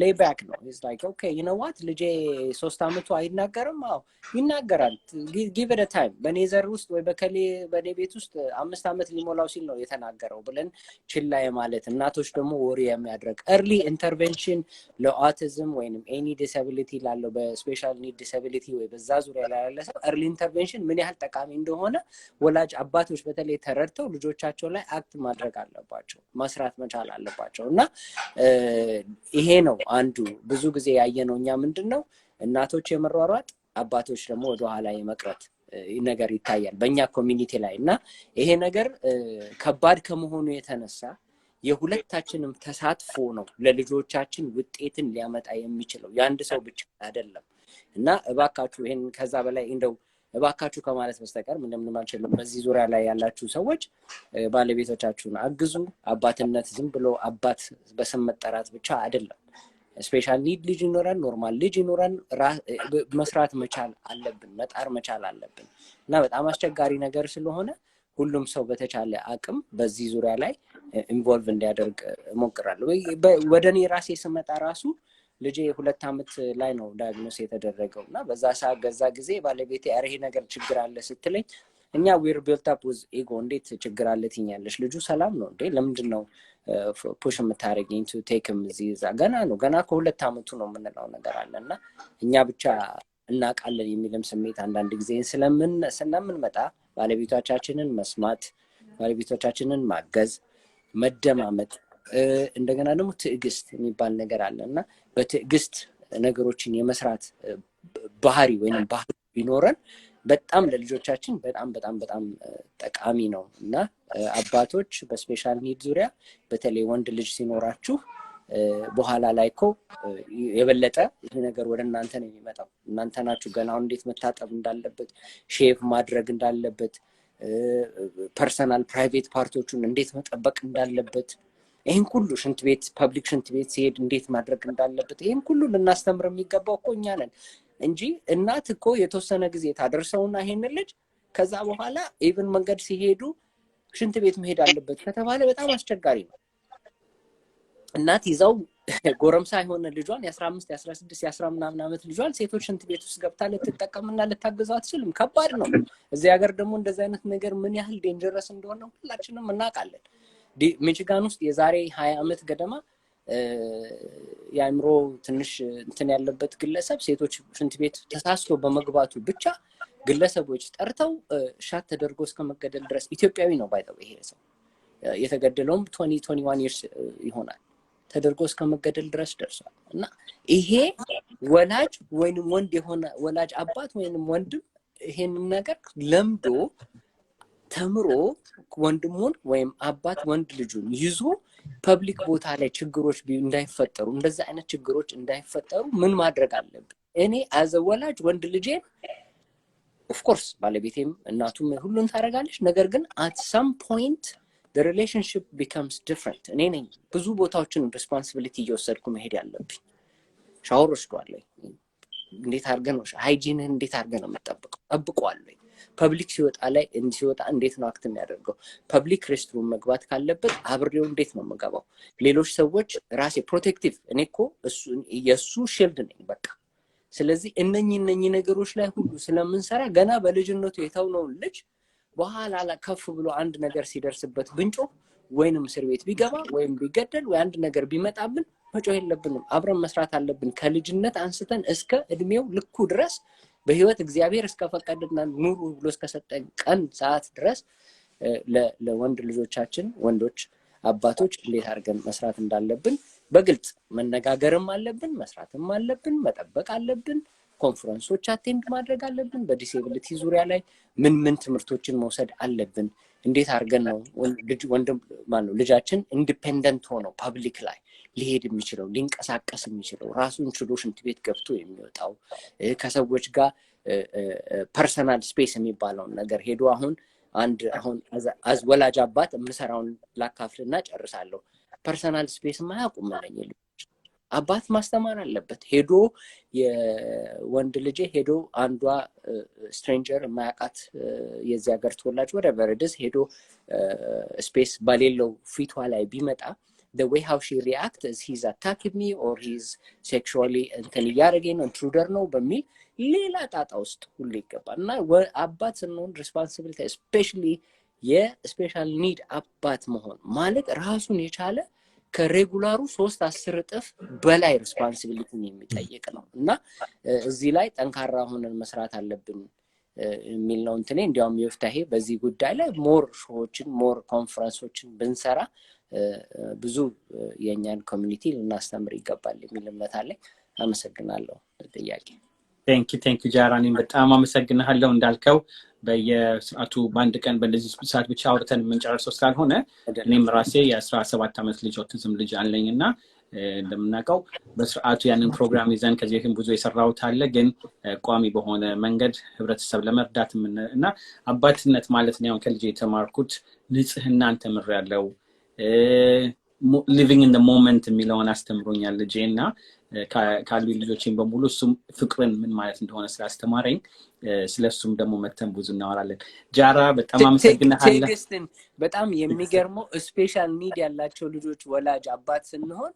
lay back ነው he's like okay you know what ልጄ 3 አመቱ አይናገርም አው ይናገራል give it a time በኔዘር ውስጥ ወይ በኔ ቤት ውስጥ 5 አመት ሊሞላው ሲል ነው የተናገረው ብለን ችላ ማለት እናቶች ደግሞ ወሬ የሚያደርግ early intervention ለኦቲዝም ወይንም any disability ላለው በስፔሻል ኒድ disability ወይ በዛ ዙሪያ ላይ ያለ ሰው early intervention ምን ያህል ጠቃሚ እንደሆነ ወላጅ አባቶች በተለይ ተረድተው ልጆቻቸው ላይ አክት ማድረግ አለባቸው መስራት መቻል አለባቸው እና ይሄ ነው አንዱ ብዙ ጊዜ ያየነውኛ ምንድነው እናቶች የመሯሯጥ አባቶች ደግሞ ወደ ኋላ የመቅረት ነገር ይታያል በእኛ ኮሚኒቲ ላይ እና ይሄ ነገር ከባድ ከመሆኑ የተነሳ የሁለታችንም ተሳትፎ ነው ለልጆቻችን ውጤትን ሊያመጣ የሚችለው ያንድ ሰው ብቻ አይደለም እና እባካችሁ ይሄን ከዛ በላይ እንደው እባካችሁ ከማለት በስተቀር ምንም ማንችልም በዚህ ዙሪያ ላይ ያላችሁ ሰዎች ባለቤቶቻችሁን አግዙ አባትነት ዝም ብሎ አባት በስም መጠራት ብቻ አይደለም ስፔሻል ኒድ ልጅ ይኖራል ኖርማል ልጅ ይኖራል መስራት መቻል አለብን መጣር መቻል አለብን እና በጣም አስቸጋሪ ነገር ስለሆነ ሁሉም ሰው በተቻለ አቅም በዚህ ዙሪያ ላይ ኢንቮልቭ እንዲያደርግ ሞክራለሁ ወደኔ ራሴ ስመጣ ራሱ ልጄ 2 አመት ላይ ነው ዳያግኖስ የተደረገውና በዛ ሰዓት ገዛ ጊዜ ባለቤቴ አሬ ነገር ችግር አለ ስትለኝ እኛ we're built up with ego እንዴት ችግር አለ ትኛለሽ ልጁ ሰላም ነው እንዴ ለምንድን ነው ፑሽ የምታረጊኝ to take him እዛ ገና ከ2 አመቱ ነው የምንለው ነገር አለና እኛ ብቻ እናቃለን የሚልም ስሜት አንዳንድ ጊዜ ስለምንመጣ ባለቤቶቻችንን መስማት ባለቤቶቻችንን ማገዝ መደማመጥ እንደገና ደግሞ ትዕግስት የሚባል ነገር አለና በትዕግስት ነገሮችን የመስራት ባህሪ ወይንም ባህሪ ቢኖረን በጣም ለልጆቻችን በጣም ጠቃሚ ነው እና አባቶች በስፔሻል ኒድ ዙሪያ በተለይ ወንድ ልጅ ሲኖራችሁ በኋላ ላይ እኮ የበለጠ ይሄ ነገር ወደ እናንተ ነው የሚመጣው እናንተ ናችሁ ገናው እንዴት መታጠብ እንዳለበት ሼቭ ማድረግ እንዳለበት ፐርሰናል ፕራይቬት ፓርቶቹን እንዴት መጠበቅ እንዳለበት ይሄን ሁሉ ሽንት ቤት ፐብሊክ ሽንት ቤት ሲሄድ እንዴት ማድረግ እንዳለበት ይሄን ሁሉ ልናስተምር የሚገባው እኮ እኛ ነን እንጂ እናት እኮ የተወሰነ ጊዜ ታደርሰውና ይሄን ልጅ ከዛ በኋላ ኢቭን መንገድ ሲሄዱ ሽንት ቤት መሄድ አለበት ከተባለ በጣም አስቸጋሪ ነው እናት ይዛው ጎረምሳ የሆነ ልጇን የ15 የ16 የ10 ምናምን አመት ልጇን ሴቶች ሽንት ቤት ውስጥ ገብታ ልትጠቀምና ልታገዛው አትችልም ከባድ ነው እዚህ ሀገር ደግሞ እንደዛ አይነት ነገር ምን ያህል ዴንጀረስ እንደሆነ ሁላችንም እናውቃለን ሚቺጋን ውስጥ የዛሬ 20 አመት ገደማ ያምሮ ትንሽ እንትን ያለበት ግለሰብ ሴቶች ሽንት ቤት ተሳስቶ በመግባቱ ብቻ ግለሰቦች ጠርተው ሻት ተደርጎ እስከመገደል ድረስ ኢትዮጵያዊ ነው ባይተው ይሄ ሰው የተገደለውም 21 years ይሆናል ተደርጎ እስከመገደል ድረስ ደርሷል እና ይሄ ወላጅ ወይንም ወንድ የሆነ ወላጅ አባት ወይንም ወንድም ይሄን ነገር ለምዶ ተምሮ ወንድሙን ወይም አባት ወንድ ልጁን ይዞ ፐብሊክ ቦታ ላይ ችግሮች እንዳይፈጠሩ እንደዛ አይነት ችግሮች እንዳይፈጠሩ ምን ማድረግ አለብን እኔ as a ወላጅ ወንድ ልጄ of course ባለቤቴም እናቱም ሁሉን ታረጋለች ነገር ግን at some point the relationship becomes different እኔ ነኝ ብዙ ቦታዎችን responsibility እየወሰድኩ መሄድ ያለብኝ ሻወር ወስዷለሁ እንዴት አድርገህ ነው ሃይጂን እንዴት አድርገህ ነው የምትጠብቀው ጠብቀዋለሁ ፐብሊክ ሲወጣ ላይ ሲወጣ እንዴት ነው አክት የሚያደርገው ፐብሊክ ሬስትሩም መግባት ካለበት አብሬው እንዴት ነው መገባው ሌሎች ሰዎች ራሴ ፕሮቴክቲቭ እኔኮ እሱ የሱ ሺልድ ነኝ በቃ ስለዚህ እነኚህ ነገሮች ላይ ሁሉ ስለምንሰራ ገና በልጅነቱ የተውነው ልጅ በኋላ ከፍ ብሎ አንድ ነገር ሲደርስበት ብንጮ ወይንም እስር ቤት ቢገባ ወይም ቢገደል ወይ አንድ ነገር ቢመጣብን መጮህ የለብንም አብረን መስራት አለብን ከልጅነት አንስተን እስከ እድሜው ልኩ ድረስ በህይወት እግዚአብሔር እስከፈቀደና ኑሩ ብሎ እስከሰጠን ቀን ሰዓት ድረስ ለወንድ ልጆቻችን ወንዶች አባቶች እንዴት አድርገን መስራት እንዳለብን በግልጽ መነጋገርም አለብን መስራትም አለብን መጠበቅ አለብን ኮንፈረንሶች አቴንድ ማድረግ አለብን በዲሴቢሊቲ ዙሪያ ላይ ምን ትምህርቶችን መውሰድ አለብን እንዴት አድርገን ነው ወንድም ማነው ልጃችን ኢንዲፔንደንት ሆኖ ፐብሊክ ላይ ሊሄድ የሚችለው ሊንቀሳቀስ የሚችለው ራሱን ችሎ ሽንት ቤት ገብቶ የሚወጣው ከሰዎች ጋር ፐርሰናል ስፔስ የሚባለው ነገር ሄዶ አሁን ወላጅ አባት የምሰራውን ላካፍልና ጨርሳለሁ ፐርሰናል ስፔስ ማያውቁም ማለት አባት ማስተማር አለበት ሄዶ የወንድ ልጅ ሄዶ አንዷ ስትሬንጀር ማያቃት የዚህ ሀገር ተወላጅ whatever it is ሄዶ ስፔስ ባሌለው ፊቷ ላይ ቢመጣ the way how she reacts is he's attacking me or he's sexually እንትን ያረገኝ ነው intruder ነው በሚል ሌላ ጣጣ ውስጥ ሁሉ ይገባልና አባት ነው responsibility especially የስፔሻል ኒድ አባት መሆን ማለት ራሱን የቻለ ከሬጉላሩ 3-10 እጥፍ በላይ ሪስፖንሲቢሊቲ የሚጠይቅ ነው እና እዚህ ላይ ጠንካራ ሆነን መስራት አለብን የሚል ነው እንትኔ እንዲያውም ይፍታሄ በዚህ ጉዳይ ላይ ሞር ሾዎችን ሞር ኮንፈረንሶችን ብንሰራ ብዙ የኛን ኮሚኒቲ ልናስተምር ይገባል የሚል እምነት አለኝ አመሰግናለሁ ጥያቄ Thank you ጃራኒን በጣም አመሰግናለሁ እንዳልከው በየሰዓቱ ባንድ ቀን በእንደዚህ ሰዓት ብቻ አውርተን የምንጨርሰው ስላልሆነ እኔም ራሴ የ17 ዓመት ልጅ ኦቲዝም ልጅ አለኝና እንደምናውቀው በስርዓቱ ያንን ፕሮግራም ይዘን ከዚህም ብዙ የሰራውት አለ ግን ቋሚ በሆነ መንገድ ህብረተሰብ ለመርዳት እና አባትነት ማለት ነው ከልጅ የተማርኩት ንጽህናን ተምሬያለሁ living in the moment የሚለውን አስተምሮኛል ልጄና ካሉ ልጆችን በሙሉ እሱም ፍቅርን ምን ማለት እንደሆነ ስላስተማረኝ ስለሱም ደግሞ መተን ብዙ እናወራለን ጃራ በጣም አመሰግናለሁ ቴግስትን በጣም የሚገርመው ስፔሻል ኒድ ያላቸው ልጆች ወላጅ አባት ስንሆን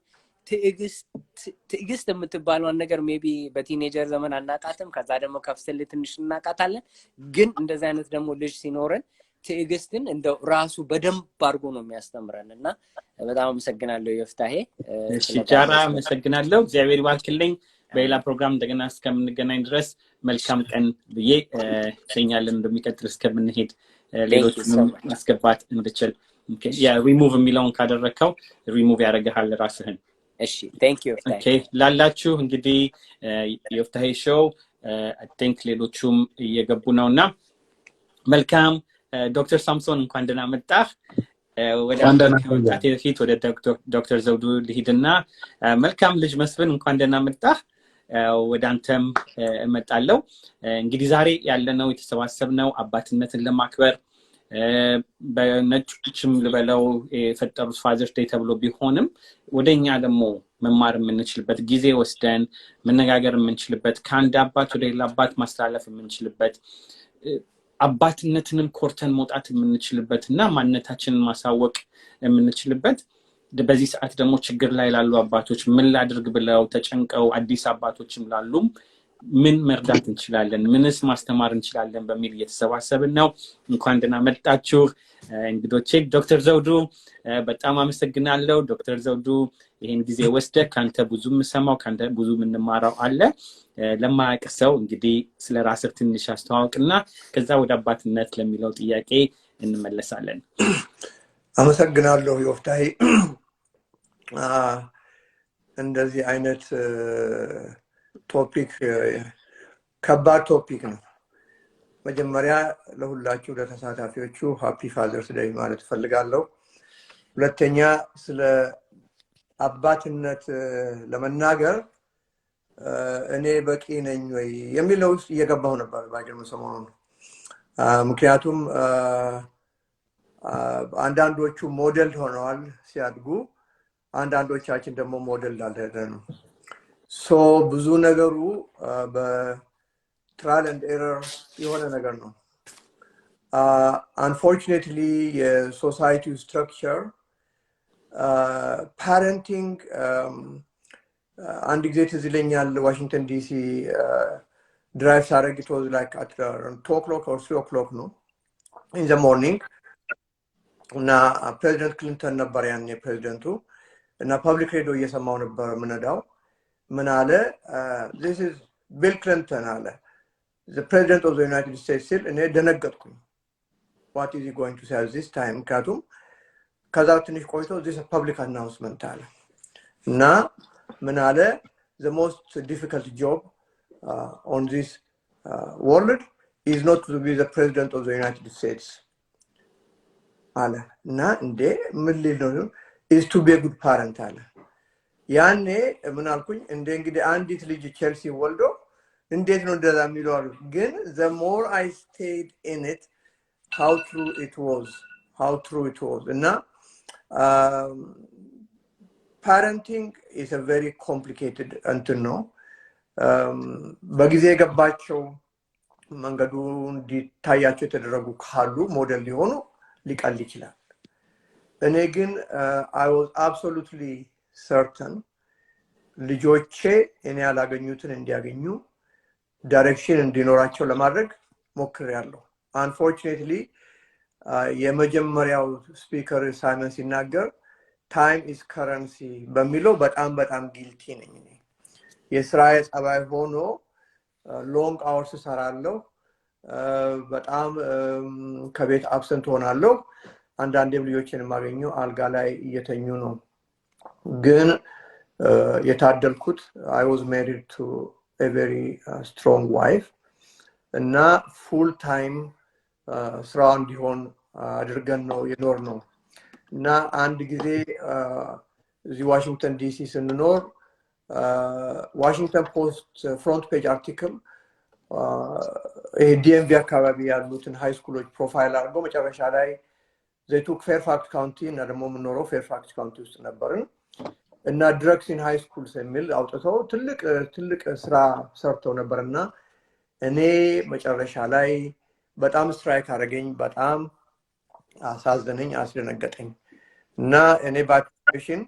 ቴግስት የምትባለው ነገር ሜቢ በቲኔጀር ዘመን አናቃተም ከዛ ደግሞ ከፍስል ትንሽ እናቃታለን ግን እንደዛ አይነት ደግሞ ልጅ ሲኖረን ቴግስትን እንደው ራሱ በደንብ አድርጎ ነው የሚያስተምረንና በጣም አመሰግናለሁ ይፍታሄ እሺ ጃራ አመሰግናለሁ እግዚአብሔር ይባርክልኝ በሌላ ፕሮግራም እንደገና እስከምንገናኝ ድረስ መልካም ቀን ብዬ ሸኛለን እንደሚቀጥል እስከምንሄድ ሌሎችንም ማስገባት እንድችል ያ ሪሙቭ የሚለውን ካደረከው ሪሙቭ ያደርጋል ራስህን እሺ thank you ኦኬ ላላችሁ እንግዲህ ይፍታሄ ሾው I think ሌሎቹም እየገቡ ነውና መልካም ዶክተር ሳምሶን እንኳን ደህና መጣህ ወደ አንተ ፊት ወደ ዶክተር ዘውዱ ልሂድና መልካም ልጅ መስፍን እንኳን ደህና መጣህ ወደ አንተም እመጣለሁ እንግዲህ ዛሬ ያለነው የተሰባሰብነው አባትነትን ለማክበር በነጭም ልበለው የፈጠሩት ፋዘርስ ዴይ ተብሎ ቢሆንም ወደኛ ደግሞ መማር የምንችልበት ጊዜ ወስደን መነጋገር የምንችልበት ከአንድ አባት ወደ ሌላ አባት ማስተላለፍ የምንችልበት አባትነትንም ኮርተን መውጣት የምንችልበትና ማንነታችንን ማሳወቅ የምንችልበት በዚህ ሰዓት ደግሞ ችግር ላይ ላሉ አባቶች ምን ላድርግ ብለው ተጨንቀው አዲስ አባቶችም ላሉም ምን መርዳት እንችላለን ምንስ ማስተማር እንችላለን በሚል እየተሰባሰብን ነው እንኳን ደህና መጣችሁ እንግዶቼ ዶክተር ዘውዱ በጣም አመሰግናለሁ ዶክተር ዘውዱ ይሄን ጊዜ ወስደ ካንተ ብዙ ምሰማው ካንተ ብዙ ምንማራው አለ ለማያውቅ ሰው እንግዲህ ስለ ራስህ ትንሽ አስተዋውቅና ከዛ ወደ አባትነት ለሚለው ጥያቄ እንመለሳለን አመሰግናለሁ ዮፍታሄ እንደዚህ አይነት ቶፒክ ከባድ ቶፒክ ነው መጀመሪያ ለሁላችሁ ለተሳታፊዎቹ ሃፒ ፋዘርስ ዴይ ማለት ፈልጋለሁ ሁለተኛ ስለ አባትነት ለመናገር እኔ በቂ ነኝ ወይ የሚለው እየገባው ነበር ባይገርም ሰሞኑን ምክንያቱም አንዳንዶቹ ሞዴል ሆነዋል ሲያድጉ አንዳንዶቻችን ደግሞ ሞዴል አልሆነን ሶ ብዙ ነገሩ በትራያል ኤንድ ኤረር የሆነ ነገር ነው unfortunately የሶሳይቲው ስትራክቸር parenting አንድ ጊዜ ትዝ ይለኛል ዋሽንግተን ዲሲ ድራይቭ ሳደርግ it was like at 2 o'clock or 3 o'clock no in the morning እና ፕሬዚደንት ክሊንተን ነበር ያኔ ፕሬዚደንቱ እና ፐብሊክ ሬዲዮ እየሰማው ነበር ምንዳው ምን አለ this is Bill Clinton አለ the president of the United States ሲል እኔ ደነገጥኩኝ what is he going to say at this time ምክንያቱም ከዛ ትንሽ ቆይቶ this is a public announcement አለ እና ምን አለ the most difficult job on this world is not to be the president of the United States አለ እና እንዴ ምን ሊለው is to be a good parent አለ ያኔ ምን አልኩኝ እንደ እንግዲህ አንዲት ልጅ ቼልሲ ወልዶ እንዴት ነው እንደዛ የሚለው ግን the more I stayed in it how true it was እና parenting is a very complicated እንትን ነው በጊዜ ገባቸው መንገዱ እንዲታያቸው የተደረጉ ካሉ ሞዴል ሊሆኑ ሊቀል ይችላል እኔ ግን I was absolutely certain ልጆቼ እኔ ያላገኙትን እንዲያገኙ ዳይሬክሽን እንዲኖራቸው ለማድረግ ሞክሬያለሁ unfortunately የመጀመሪያው ስፒከር ሳይመን ሲናገር time is currency በሚለው በጣም ጊልቲ ነኝ እኔ የስራዬ ጸባይ ሆኖ long hours ሰራለሁ በጣም ከቤት አብሰንት ሆናለሁ አንዳንዴም ልጆችን ማገኘው አልጋ ላይ እየተኙ ነው ግን የታደልኩት I was married to a very strong wife እና full time ስራ እንዲሆን አድርገን ነው የኖር ነው እና አንድ ጊዜ እዚህ ዋሽንግተን ዲሲ ስንኖር ዋሽንግተን ፖስት ፍሮንት ፔጅ አርቲክል ዲኤምቪ አካባቢ ያሉትን ሃይ ስኩሎች ፕሮፋይል አድርገው መጨረሻ ላይ they took Fairfax County እና ደግሞ ምንኖረው Fairfax County ውስጥ ነበርን እና drugs in high schools የሚል አውጥተው ትልቅ ስራ ሰርተው ነበርና እኔ መጨረሻ ላይ በጣም ስትራይክ አደረገኝ በጣም አሳዘነኝ አስደነገጠኝ እና እኔ ባፕሽን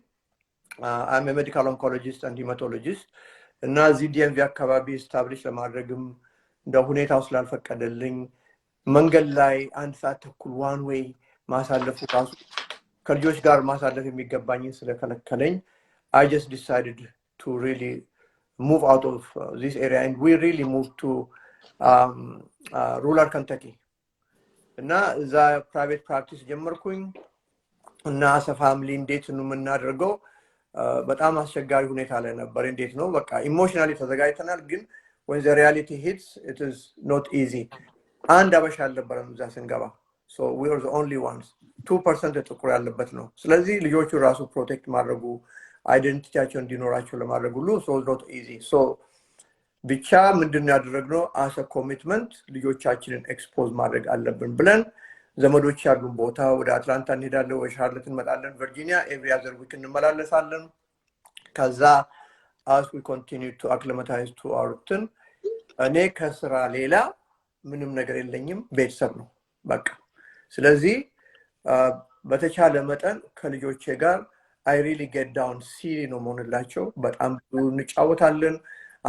I'm a medical oncologist and hematologist እና እዚህ ዲኤምቪ አካባቢ ስታብሊሽ ለማድረግም እንደ ሁኔታው ስላልፈቀደልኝ መንገድ ላይ አንድ ሰዓት ተኩል ዋን ዌይ ማሳለፉ ራሱ ከልጆች ጋር ማሳለፍ የሚገባኝን ስለከለከለኝ I just decided to really move out of this area and we really moved to rural Kentucky እና እዛ private practice ጀመርኩኝ እና as a family እንዴት ነው የምናደርገው በጣም አስቸጋሪ ሁኔታ ላይ ነበር እንዴት ነው በቃ ኢሞሽናሊ ተዘጋጅተናል ግን when the reality hits it is not easy አንድ አበሻ አልነበረም እዛ ስንገባ so we were the only ones 2% ጥቁር ያለበት ነው ስለዚህ ልጆቹ ራሱ ፕሮቴክት ማድረጉ አይደንቲቲያቸው እንዲኖራቸው ለማድረግ ሁሉ so not easy so ብቻ ምንድነው ያደረግነው as a commitment ልጆቻችንን ኤክስፖዝ ማድረግ አለብን ብለን ዘመዶች ያሉን ቦታ ወደ አትላንታ እንሄዳለን ወይ ሻርለት እንመጣለን ቨርጂኒያ every other week እንመላለሳለን ከዛ as we continue to acclimatize to our routine እኔ ከስራ ሌላ ምንም ነገር የለኝም ቤተሰብ ነው በቃ ስለዚህ በተቻለ መጠን ከልጆቼ ጋር I really get down serious ነው ሆነላቸው በጣም እንጫወታለን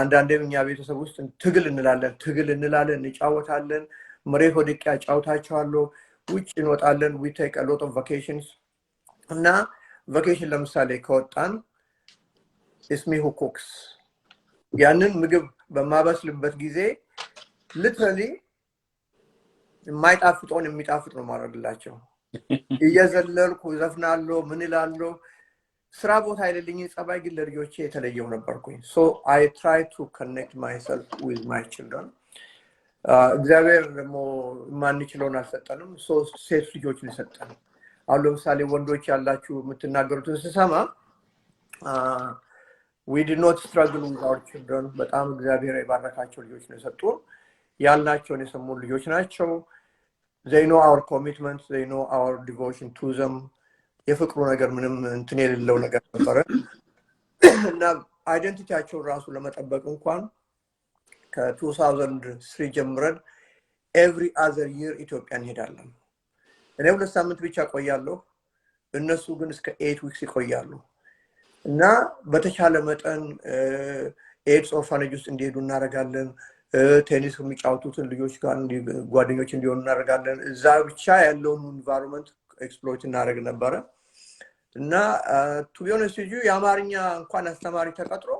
አንዳንዴም እኛ ቤተሰብ ውስጥ ትግል እንላለን እንጫወታለን መሬት ወድቄ አጫውታቸዋለሁ ውጭ እንወጣለን we take a lot of vacations እና vacation ለምሳሌ ከወጣን it's me who cooks ያንን ምግብ በማበስልበት ጊዜ literally የማይጣፍጠውን የሚጣፍጥ ነው ማድረግላቸው እየዘለልኩ ዘፍናለሁ ምን ይላልው ስራ ቦታ አይደለኝ ጸባይ ግን ለልጆቼ የተለየው ነበርኩኝ so I try to connect myself with my children እግዚአብሔር ደግሞ ማንችለውን አልሰጠንም so ሴት ልጆችን ሰጠን አሁን ለምሳሌ ወንዶች ያላችሁ የምትናገሩትን ስሰማ we did not struggle with our children በጣም እግዚአብሔር የባረካቸው ልጆች ነው ሰጡን ያልናቸው የሰሙ ልጆች ናቸው they know our commitments they know our devotion to them የፍቅሩ ነገር ምንም እንትን የሌለው ነገር ነበር እና አይደንቲቲያቸው ራሱ ለመጠበቅ እንኳን ከ2003 ጀምረን every other year ኢትዮጵያ እንሄዳለን እኔ 2 ሳምንት ብቻ ቆያለሁ እነሱ ግን እስከ 8 weeks ይቆያሉ እና በተቻለ መጠን ኤድስ ኦርፋኔጅ ውስጥ እንዲሄዱ እናደርጋለን ቴኒስ የሚጫወቱትን ልጆች ጋር ጓደኞች እንዲሆኑ እናደርጋለን እዛ ብቻ ያለውን ኢንቫይሮንመንት ኤክስፕሎይት እናደርግ ነበረ እና ቱ ቢ ኦነስት ዩ የአማርኛ እንኳን አስተማሪ ተቀጥሮ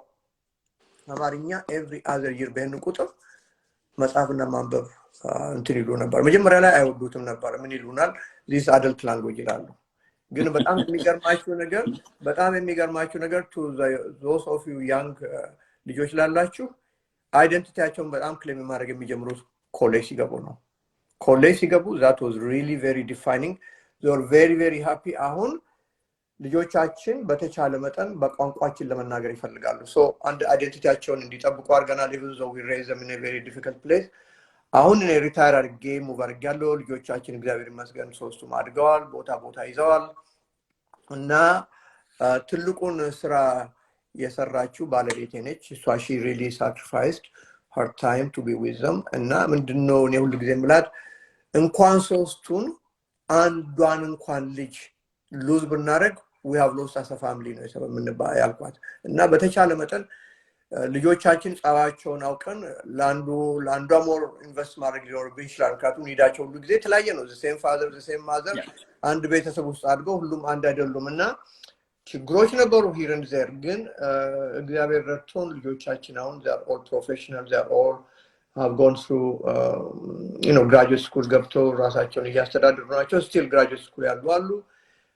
አማርኛ ኤቭሪ አዘር ይር በእን ቁጥር መጽሐፍና ማንበብ እንትን ይሉ ነበር መጀመሪያ ላይ አይወዱትም ነበር ምን ይሉናል this adult language ይላሉ ግን በጣም የሚገርማችሁ ነገር to those of you young ልጆች ላላችሁ አይደንቲቲያቸውን በጣም ክሌም ማድረግ የሚጀምሩት ኮሌጅ ሲገቡ ነው ኮሌጅ ሲገቡ that was really very defining they were very very happy አሁን ልጆቻችን በተቻለ መጠን በቋንቋችን ለመናገር ይፈልጋሉ so አንድ አይደንቲቲያቸውን እንዲጠብቁ አድርገናል even though we raise them in a very difficult place አሁን እኔ ሪታየር አድርጌ ሙቭ አድርጌያለሁ ልጆቻችን እግዚአብሔር ይመስገን ሶስቱም አድገዋል ቦታ ይዘዋል እና ትልቁን ስራ የሰራችው ባለቤቴ ነች እሷ she really sacrificed her time to be with them እና ምንድነው እኔ ሁሉ ጊዜ ምላት እንኳን ሶስቱን አንዷን እንኳን ልጅ ሉዝ ብናረግ we have lost as a family ነው የሰበምንባ ያልኳት እና በተቻለ መጠን ልጆቻችን ጻዋቸውን አውቀን ላንዷ ሞር ኢንቨስት ማድረግ ሊኖርብን ይችላል ምክንያቱም ኒዳቸው ሁሉ ጊዜ ተለያየ ነው the same father the same mother አንድ ቤተሰብ ውስጥ አድገው ሁሉም አንድ አይደሉም እና ችግሮች ነበሩ here and there ግን እግዚአብሔር ረድቶን ልጆቻችን አሁን they are all professionals they are all have gone through graduate school ገብተው ራሳቸውን እያስተዳደሩ ናቸው still graduate school ያሉ አሉ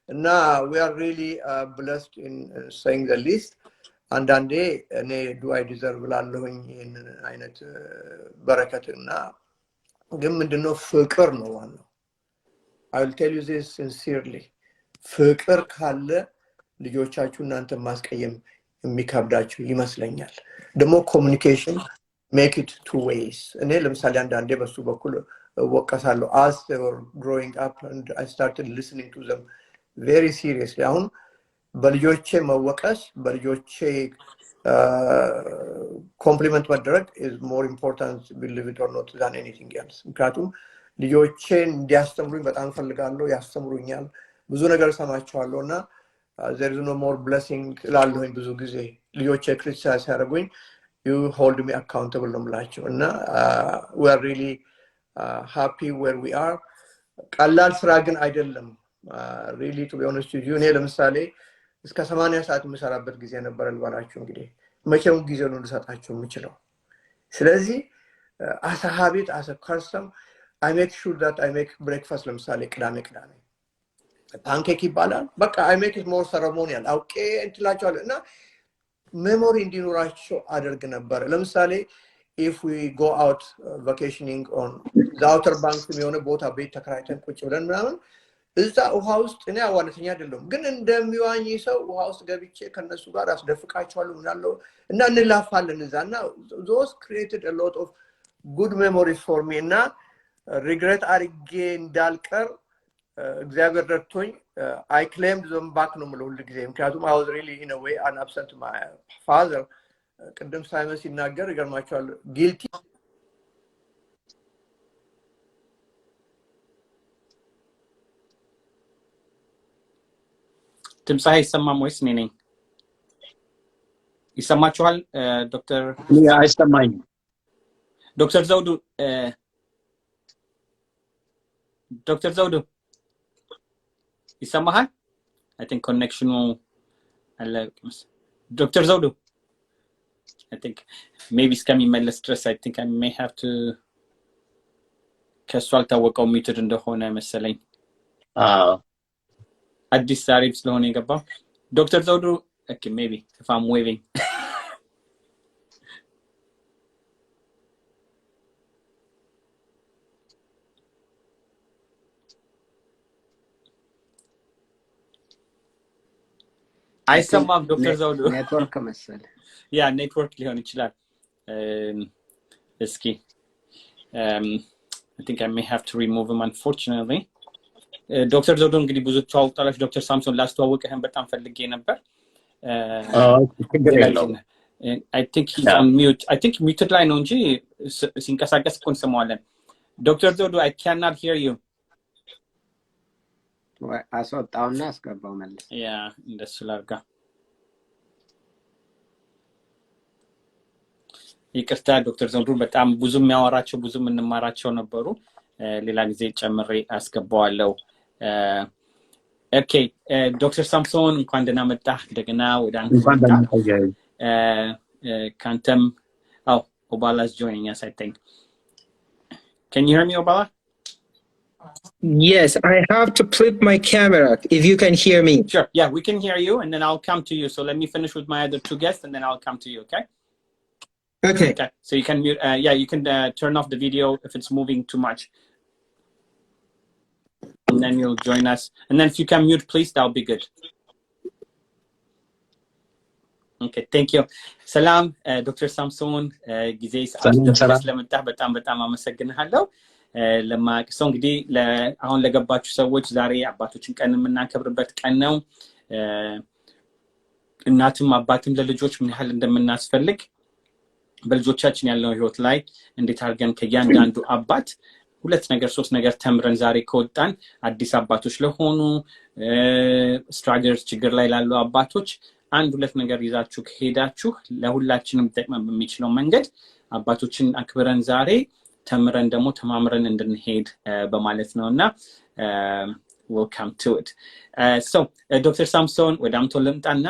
እና we are really blessed in saying the least አንዳንዴ እኔ do I deserve ላለሁኝ ይሄን አይነት በረከትና ግን ምንድነው ፍቅር ነው ዋናው I will tell you this sincerely ፍቅር ካለ ልጆቻችሁ እናንተ ማስቀየም የሚከብዳችሁ ይመስለኛል ደግሞ communication make it two ways እኔ ለምሳሌ አንዳንዴ በሱ በኩል ወቀሳለሁ as they were growing up and I started listening to them very seriously አሁን በልጆቼ መወቀስ በልጆቼ ኮምፕሊመንት ማድረግ is more important believe it or not than anything else ምክንያቱም ልጆቼን እንዲያስተምሩኝ በጣም ፈልጋለሁ ያስተምሩኛል ብዙ ነገር ሰማቸዋለሁና there is no more blessing ላለሁኝ ብዙ ጊዜ ልጆቼ ክሪቲሳይዝ ያደርጉኝ you hold me accountable ነው የምላቸው እና we are really happy where we are ቀላል ስራ ግን አይደለም really to be honest with you እኔ ለምሳሌ እስከ 80 ሰዓት መሰራበት ጊዜ ነበር ልባላችሁ እንግዲህ መቼም ጊዜው ነው ልሰጣችሁ የምችለው ስለዚህ as a habit as a custom I make sure that I make breakfast ለምሳሌ ቅዳሜ pancake ይባላል በቃ I make it more ceremonial አውቄ እንትላቸዋለሁ እና ሜሞሪ እንዲኖራቸው አደርግ ነበር ለምሳሌ if we go out vacationing on the outer banks የሚሆነ ቦታ ቤት ተከራይተን ቁጭ ብለን ምናምን እዛ ውሃ ውስጥ እኔ አዋለተኛ አይደለም ግን እንደሚዋኝ ሰው ውሃ ውስጥ ገብቼ ከነሱ ጋር አስደፍቃቸዋለሁ ምናለው እና እንላፋለን እዛና those created a lot of good memories for me እና regret አርጌ እንዳልቀር እግዚአብሔር ረድቶኝ I claimed them back ነው ምለው ሁሉ ጊዜ ምክንያቱም I was really in a way an absent my father ቅድም ሳይመን ሲናገር ይገርማችኋል guilty ትምሳይ ይሰማም ወይስ እኔ ነኝ ይሰማችኋል ዶክተር አይሰማኝ ዶክተር ዘውዱ ይሰማሃል I think connection አለ ዶክተር ዘውዱ I think maybe እስከሚመለስ ድረስ I think I may have to ከሷል ታወቀው ሚትድ እንደሆነ መሰለኝ አዲስ ዛሬም ስለሆነ የገባው ዶክተር ዘውዱ okay maybe if I'm waving አይሰማም ዶክተር ዘውዱ ኔትወርክ መሰለ ያ ኔትወርክ ሊሆን ይችላል እስኪ I think I may have to remove him unfortunately ዶክተር ዘውዱ እንግዲህ ብዙ ተዋውጣላችሁ ዶክተር ሳምሶን ላስተዋወቀህን በጣም ፈልጌ ነበር I think he's on mute I think muted ላይ ነው እንጂ ሲንቀሳቀስ እኮ እንሰማዋለን ዶክተር ዘውዱ I cannot hear you አስወጣውና አስገባው መልስ ያ እንደሱ ላርጋ ይቅርታ ዶክተር ዘውዱ በጣም ብዙ የሚያወራቸው ብዙ እንማራቸው ነበሩ ሌላ ጊዜ ጨምሬ አስገባዋለሁ Okay, Dr. Samson, እንኳን ደህና መጣህ እንደገና ወደ አንተ እንኳን ልምጣ። ደህና ቆያችሁ። ካንተም oh, Obala's joining us, I think. Can you hear me, Obala? Yes, I have to flip my camera if you can hear me. Sure, yeah, we can hear you, and then I'll come to you. So let me finish with my other two guests, and then I'll come to you, okay? Okay. Okay, so you can mute, yeah, you can turn off the video if it's moving too much. And then you'll join us. And then if you can mute, please, that'll be good. Okay, thank you. Salam, Dr. Samson. ጊዜ ሰዓት ደርሰህ ስለመጣህ በጣም አመሰግንሃለሁ። ለማቅሰው እንግዲህ አሁን ለገባችሁ ሰዎች ዛሬ አባቶችን ቀን የምናከብርበት ቀን ነው። እናትም አባትም ለልጆች ምን ያህል እንደምናስፈልግ በልጆቻችን ያለው ህይወት ላይ እንዴት አድርገን ከያንዳንዱ አባት ሁለት ነገር ሶስት ነገር ተምረን ዛሬ ከወጣን አዲስ አባቶች ለሆኑ ስትራግለርስ ችግር ላይ ላሉ አባቶች አንድ ሁለት ነገር ይዛችሁ ከሄዳችሁ ለሁላችንም ተጠቅመን በሚችለው መንገድ አባቶችን አክብረን ዛሬ ተምረን ደግሞ ተማምረን እንድንሄድ በማለት ነውና welcome to it. So Dr. Samson ወደ አንተ ልምጣና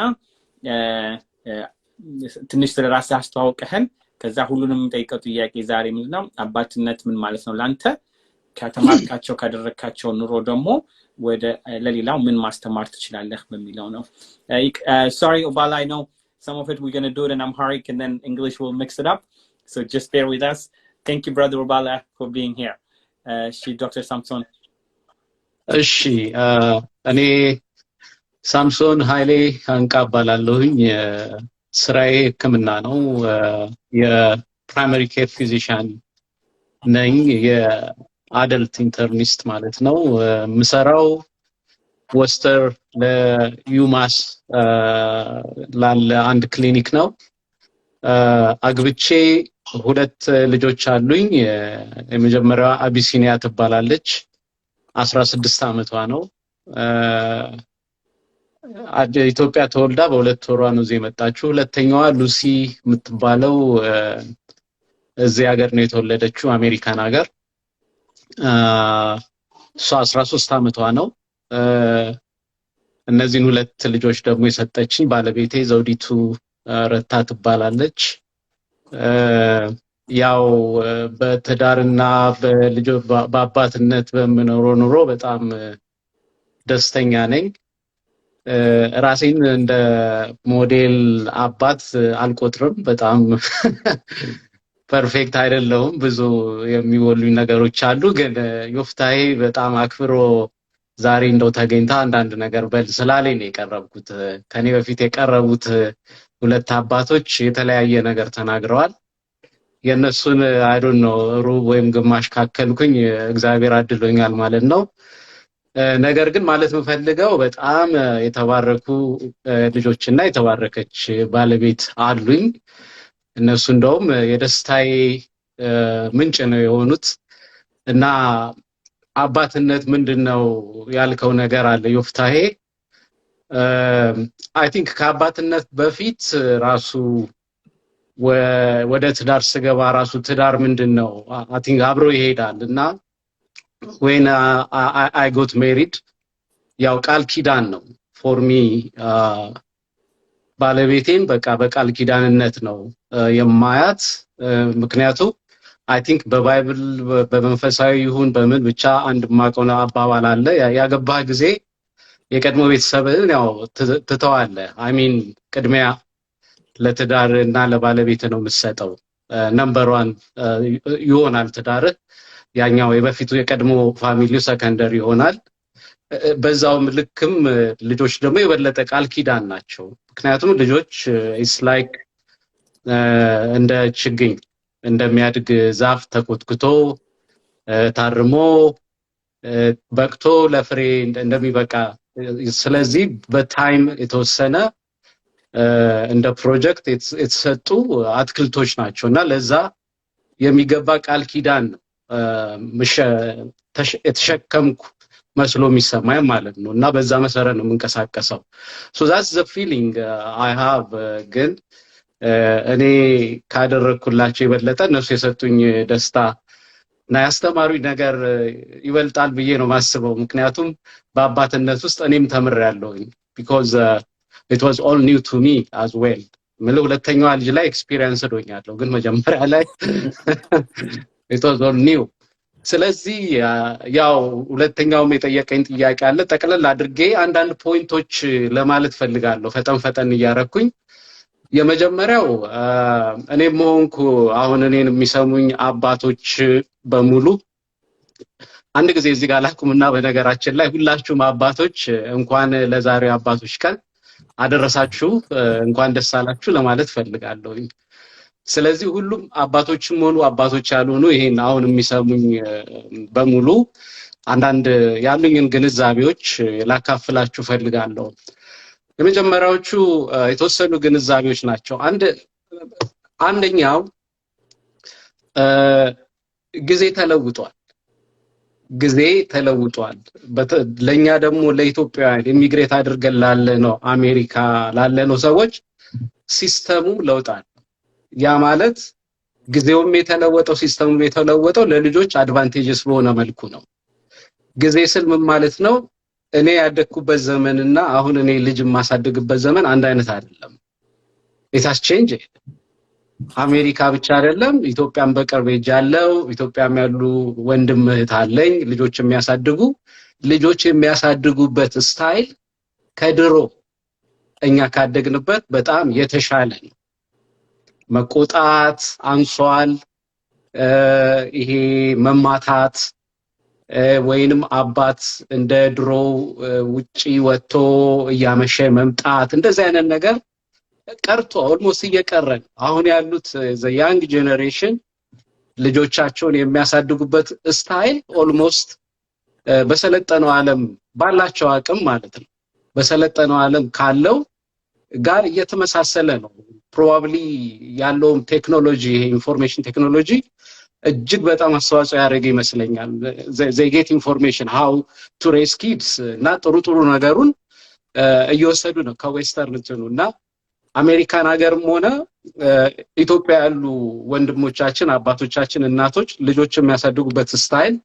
ትንሽ ስለራስህ አስተዋውቀህን ከዛ ሁሉንም ጠይቀው ጥያቄ ዛሬ ምንድነው አባትነት ምን ማለት ነው ላንተ ከተማርካቸው ካደረካቸው ኑሮ ደግሞ ወደ ለሌላው ምን ማስተማር ትችላለህ በሚለው ነው sorry Obala I know some of it we're going to do it in Amharic and then English will mix it up so just bear with us thank you brother Obala for being here she Dr. Samson እሺ እኔ ሳምሶን ኃይሌ አንቃባላለሁኝ ስራዬ ህክምና ነው የፕራይመሪ ኬር ፊዚሻን ነኝ የአደልት ኢንተርኒስት ማለት ነው ምሰራው ወስተር ለዩማስ ላለ አንድ ክሊኒክ ነው አግብቼ ሁለት ልጆች አሉኝ የመጀመሪያዋ አቢሲኒያ ትባላለች 16 አመቷ ነው ኢትዮጵያ ተወልዳ በሁለት ወሯ ነው እዚህ የመጣችው ሁለተኛዋ ሉሲ የምትባለው እዚህ ሀገር ነው የተወለደችው አሜሪካን ሀገር እሷ 13 አመቷ ነው እነዚህን ሁለት ልጆች ደግሞ የሰጠችኝ ባለቤቴ ዘውዲቱ ረታ ትባላለች ያው በትዳርና በልጆ በአባትነት በመኖር ኑሮ በጣም ደስተኛ ነኝ ራሴን እንደ ሞዴል አባት አልቆጥርም በጣም ፐርፌክት አይደለሁም ብዙ የሚወሉኝ ነገሮች አሉ ግን ዮፍታሄ በጣም አክብሮ ዛሬ እንደው ተገኝታ አንዳንድ ነገር በል ስላለኝ ነው የቀረብኩት ከኔ በፊት የቀረቡት ሁለት አባቶች የተለያየ ነገር ተናግረዋል የነሱን አይ ዶንት ኖ ሩብ ወይም ግማሽ ካከልኩኝ እግዚአብሔር አድሎኛል ማለት ነው ነገር ግን ማለት ምፈልገው በጣም የተባረኩ ልጆችና የተባረከች ባለቤት አሉኝ እነሱ እንደውም የደስታዬ ምንጭ ነው የሆኑት እና አባትነት ምንድነው ያልከው ነገር አለ ዮፍታሄ አይ ቲንክ ከአባትነት በፊት ራሱ ወደ ትዳር ስገባ ራሱ ትዳር ምንድነው አይ ቲንክ አብሮ ይሄዳልና when I got married ያው ቃል ኪዳን ነው for me ባለቤቴን በቃ በቃል ኪዳንነት ነው የማያት ምክንያቱም I think በባይብል በመንፈሳዊ ይሁን በምን ብቻ አንድ ማቆና አባባል አለ ያገባህ ጊዜ የቀድሞ ቤተሰብን ያው ትተዋለ I mean ቅድሚያ ለትዳር እና ለባለቤት ነው የምትሰጠው ነምበር 1 ይሆናል ትዳር ያኛው የበፊቱ የቀድሞ ፋሚሊው ሰከንደሪ ይሆናል በዛው ልክም ልጆች ደግሞ የበለጠ ቃል ኪዳን ናቸው ምክንያቱም ልጆች is like እንደ ችግኝ እንደሚያድግ ዛፍ ተኮትኩቶ ታርሞ በቅቶ ለፍሬ እንደሚበቃ ስለዚህ በታይም የተወሰነ እንደ ፕሮጀክት የተሰጡ አትክልቶች ናቸውና ለዛ የሚገባ ቃል ኪዳን የተሸከምኩ መስሎ የሚሰማኝ ማለት ነው እና በዛ መሰረት ነው የምንቀሳቀሰው so that's the feeling I have ግን እኔ ካደረኩላቸው የበለጠ እነሱ የሰጡኝ ደስታ እና ያስተማሩኝ ነገር ይበልጣል ብዬ ነው ማስበው ምክንያቱም በአባትነት ውስጥ እኔም ተምሬያለሁኝ because it was all new to me as well ምን ሁለተኛው ልጅ ላይ ኤክስፒሪየንስ ዶኛለሁ ግን መጀመሪያ ላይ it was all new ስለዚህ ያው ሁለተኛውም የጠየቀኝ ጥያቄ አለ ጠቅለል አድርጌ አንዳንድ ፖይንቶች ለማለት ፈልጋለሁ ፈጠን እያረኩኝ የመጀመሪያው እኔም ሆንኩ አሁን እኔን የሚሰሙኝ አባቶች በሙሉ አንድ ጊዜ እዚህ ጋር ላቁምና በነገራችን ላይ ሁላችሁም አባቶች እንኳን ለዛሬው አባቶች ቀን አደረሳችሁ እንኳን ደስ አላችሁ ለማለት ፈልጋለሁ ስለዚህ ሁሉም አባቶችም ሆኑ አባቶች ያልሆኑ ይሄን አሁን የሚሰሙኝ በሙሉ አንዳንድ ያሉኝን ግንዛቤዎች ላካፍላችሁ ፈልጋለሁ የመጀመሪያዎቹ የተወሰኑ ግንዛቤዎች ናቸው አንደኛው ጊዜ ተለውጧል ለኛ ደግሞ ለኢትዮጵያውያን ኢሚግሬት አድርገን ላለነው አሜሪካ ላለነው ሰዎች ሲስተሙ ለውጣል ያ ማለት ጊዜውም የተለወጠው ሲስተሙም የተለወጠው ለልጆች አድቫንቴጅስ በሆነ መልኩ ነው ጊዜ ስል ምን ማለት ነው እኔ ያደኩበት ዘመንና አሁን እኔ ልጅ ማሳደግበት ዘመን አንድ አይነት አይደለም it has changed አሜሪካ ብቻ አይደለም ኢትዮጵያም በቅርብ ሄጃለሁ ኢትዮጵያም ያሉ ወንድም እህት አለኝ ልጆች የሚያሳድጉበት ስታይል ከድሮ እኛ ካደግንበት በጣም የተሻለ ነው መቆጣት አንሷል ይሄ መማታት ወይንም አባት እንደ ድሮ ውጪ ወጥቶ ያመሸ መምጣት እንደዚህ አይነት ነገር ቀርቶ almost እየቀረን አሁን ያሉት the young generation ልጆቻቸውን የሚያሳድጉበት ስታይል almost በሰለጠነው ዓለም ባላቸው አቅም ማለት ነው በሰለጠነው ዓለም ካለው ጋር እየተመሳሰለ ነው probably ያለው ቴክኖሎጂ ኢንፎርሜሽን ቴክኖሎጂ እጅግ በጣም አስተዋጽኦ ያደረገ ይመስለኛል they get information how to raise kids እና ጥሩ ነገሩን እየወሰዱ ነው ከዌስተርን እንትኑና አሜሪካን ሀገርም ሆነ ኢትዮጵያ ያሉ ወንድሞቻችን አባቶቻችን እናቶች ልጆች የሚያሳድጉበት ስታይል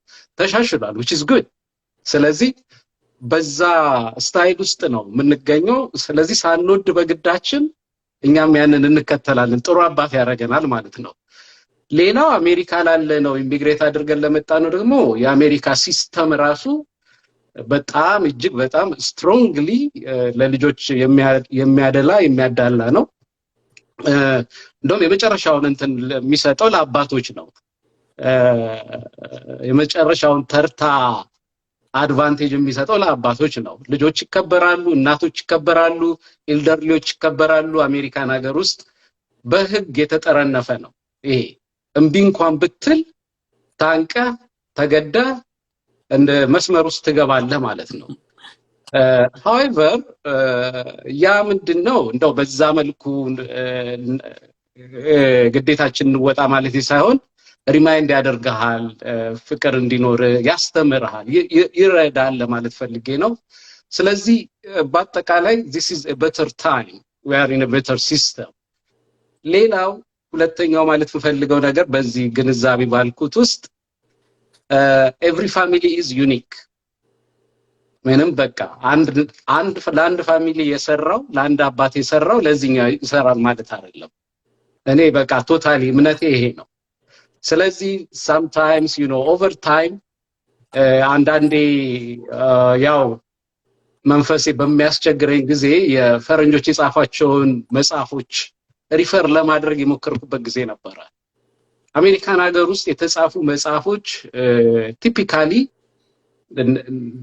ተሻሽሏል which is good ስለዚህ በዛ ስታይል ውስጥ ነው የምንገኘው ስለዚህ ሳንወድ በግዳችን እኛም ያንን እንከተላለን ጥሩ አባት ያደርገናል ማለት ነው ሌላው አሜሪካ ላለ ነው ኢሚግሬት አድርገን ለመጣ ነው ደግሞ የአሜሪካ ሲስተም ራሱ በጣም እጅግ በጣም ስትሮንግሊ ለልጆች የሚያዳላ ነው እንደውም የመጨረሻውን እንትን የሚሰጠው ለአባቶች ነው የመጨረሻውን ተርታ አድቫንቴጅ የሚሰጠው ለአባቶች ነው ልጆች ይከበራሉ እናቶች ይከበራሉ ኤልደርሊዎች ይከበራሉ አሜሪካን ሀገር ውስጥ በህግ የተጠረነፈ ነው ይሄ እምቢ እንኳን ብትል ታንቀ ተገዳ እንደ መስመር ውስጥ ትገባለህ ማለት ነው however ያ ምንድነው እንደው በዛ መልኩ ግዴታችንን ወጣ ማለት ሳይሆን ሪማይንድ ያደርጋል ፍቅር እንዲኖር ያስተምራል ይረዳል ለማለት ፈልጌ ነው ስለዚህ በአጠቃላይ this is a better time we are in a better system ሌላው ሁለተኛው ማለት የምፈልገው ነገር በዚህ ግንዛቤ ባልኩት ውስጥ every family is unique ምንም በቃ ለአንድ ፋሚሊ የሰራው ለአንድ አባት የሰራው ለዚህኛው ይሰራል ማለት አይደለም እኔ በቃ ቶታሊ እምነቴ ይሄ ነው ስለዚህ sometimes you know over time አንዳንዴ ያው መንፈሴ በሚያስቸግረኝ ጊዜ የፈረንጆች የጻፋቸውን መጽሐፎች ሪፈር ለማድረግ የሞከርኩበት ጊዜ ነበር አሜሪካን ሀገር ውስጥ የተጻፉ መጽሐፎች ቲፒካሊ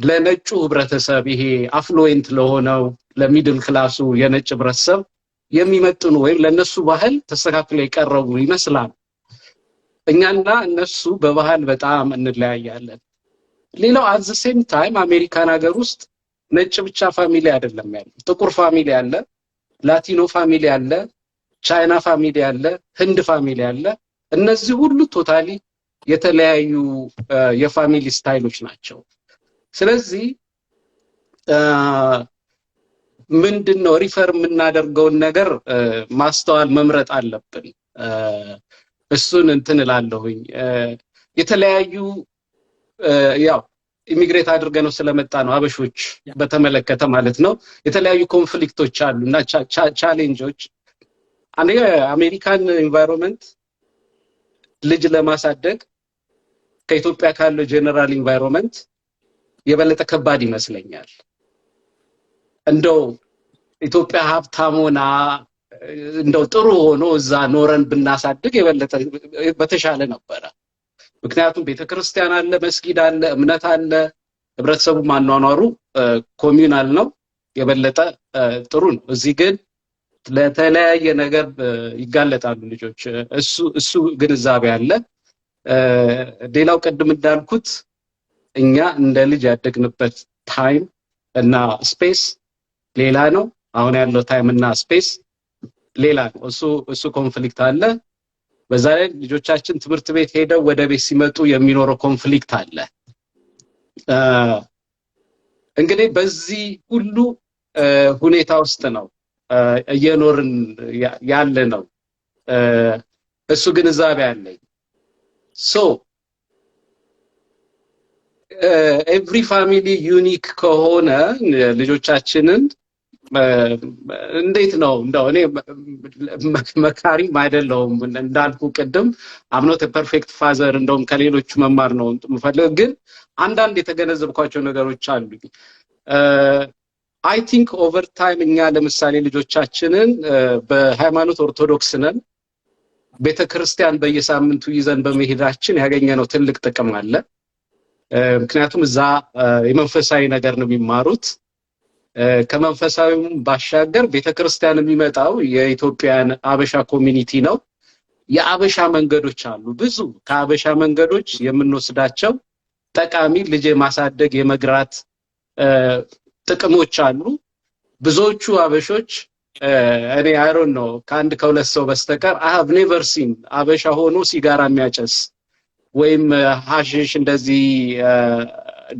ለነጩ ህብረተሰብ ይሄ አፍሉዌንት ለሆነው ለሚድል ክላሱ የነጭ ህብረተሰብ የሚመጥኑ ወይም ለነሱ ባህል ተስተካክለው የቀረቡ ይመስላል እኛና እነሱ በባህል በጣም እንለያያለን ሌላው at the same time አሜሪካን ሀገር ውስጥ ነጭ ብቻ ፋሚሊ አይደለም ያለው ጥቁር ፋሚሊ አለ ላቲኖ ፋሚሊ አለ ቻይና ፋሚሊ አለ ህንድ ፋሚሊ አለ እነዚህ ሁሉ ቶታሊ የተለያዩ የፋሚሊ ስታይሎች ናቸው ስለዚህ ምንድነው ሪፈር የምናደርገው ነገር ማስተዋል መምረጥ አለብን እሱን እንትን እላለሁኝ የተለያዩ ያው ኢሚግሬት አድርገን ነው ስለመጣ ነው አበሾች በተመለከተ ማለት ነው የተለያዩ ኮንፍሊክቶች አሉና ቻሌንጆች አንዴ አሜሪካን ኢንቫይሮንመንት ልጅ ለማሳደግ ከኢትዮጵያ ካለው ጀነራል ኢንቫይሮንመንት የበለጠ ከባድ ይመስለኛል እንደው ኢትዮጵያ ሀብታሞና እንደው ጥሩ ሆኖ እዛ ኖረን ብናሳድግ የበለጠ በተሻለ ነበር ምክንያቱም ቤተክርስቲያን አለ መስጊድ አለ እምነት አለ ህብረተሰቡ ማኗኗሩ ኮሚዩናል ነው የበለጠ ጥሩ ነው እዚህ ግን ለተለያየ ነገር ይጋለጣሉ ልጆች እሱ ግንዛቤ አለ ሌላው ቀድም እንዳልኩት እኛ እንደ ልጅ ያደግንበት ታይም እና ስፔስ ሌላ ነው አሁን ያለው ታይም እና ስፔስ ሌላ ነው እሱ ኮንፍሊክት አለ በዛ ላይ ልጆቻችን ትምህርት ቤት ሄደው ወደ ቤት ሲመጡ የሚኖረው ኮንፍሊክት አለ እንግዲህ በዚህ ሁሉ ሁኔታ ውስጥ ነው እየኖርን ያለ ነው እሱ ግንዛቤ አለኝ so every family unique ከሆነ ልጆቻችንን እንዴት ነው እንደው እኔ መካሪም አይደለሁም እንዳልኩ ቀደም I'm not a perfect father እንደውም ከሌሎቹ መማር ነው የምፈልገው ግን አንዳንድ የተገነዘብኳቸው ነገሮች አሉ I think over time እኛ ለምሳሌ ልጆቻችንን በሃይማኖት ኦርቶዶክስ ነን ቤተክርስቲያን በየሳምንቱ ይዘን በመሄዳችን ያገኘነው ትልቅ ጥቅም አለ ምክንያቱም እዛ የመንፈሳዊ ነገር ነው የሚማሩት ከመንፈሳዊም ባሻገር ቤተክርስቲያን የሚመጣው የኢትዮጵያን አበሻ ኮሚኒቲ ነው የአበሻ መንገዶች አሉ ብዙ ከአበሻ መንገዶች የምንወስዳቸው ጠቃሚ ልጅ ማሳደግ የመግራት ጥቅሞች አሉ ብዙዎቹ አበሾች እኔ I don't know ካንድ ከሁለት ሰው በስተቀር I have never seen አበሻ ሆኖ ሲጋራ የሚያጨስ ወይም ሃሽሽ እንደዚህ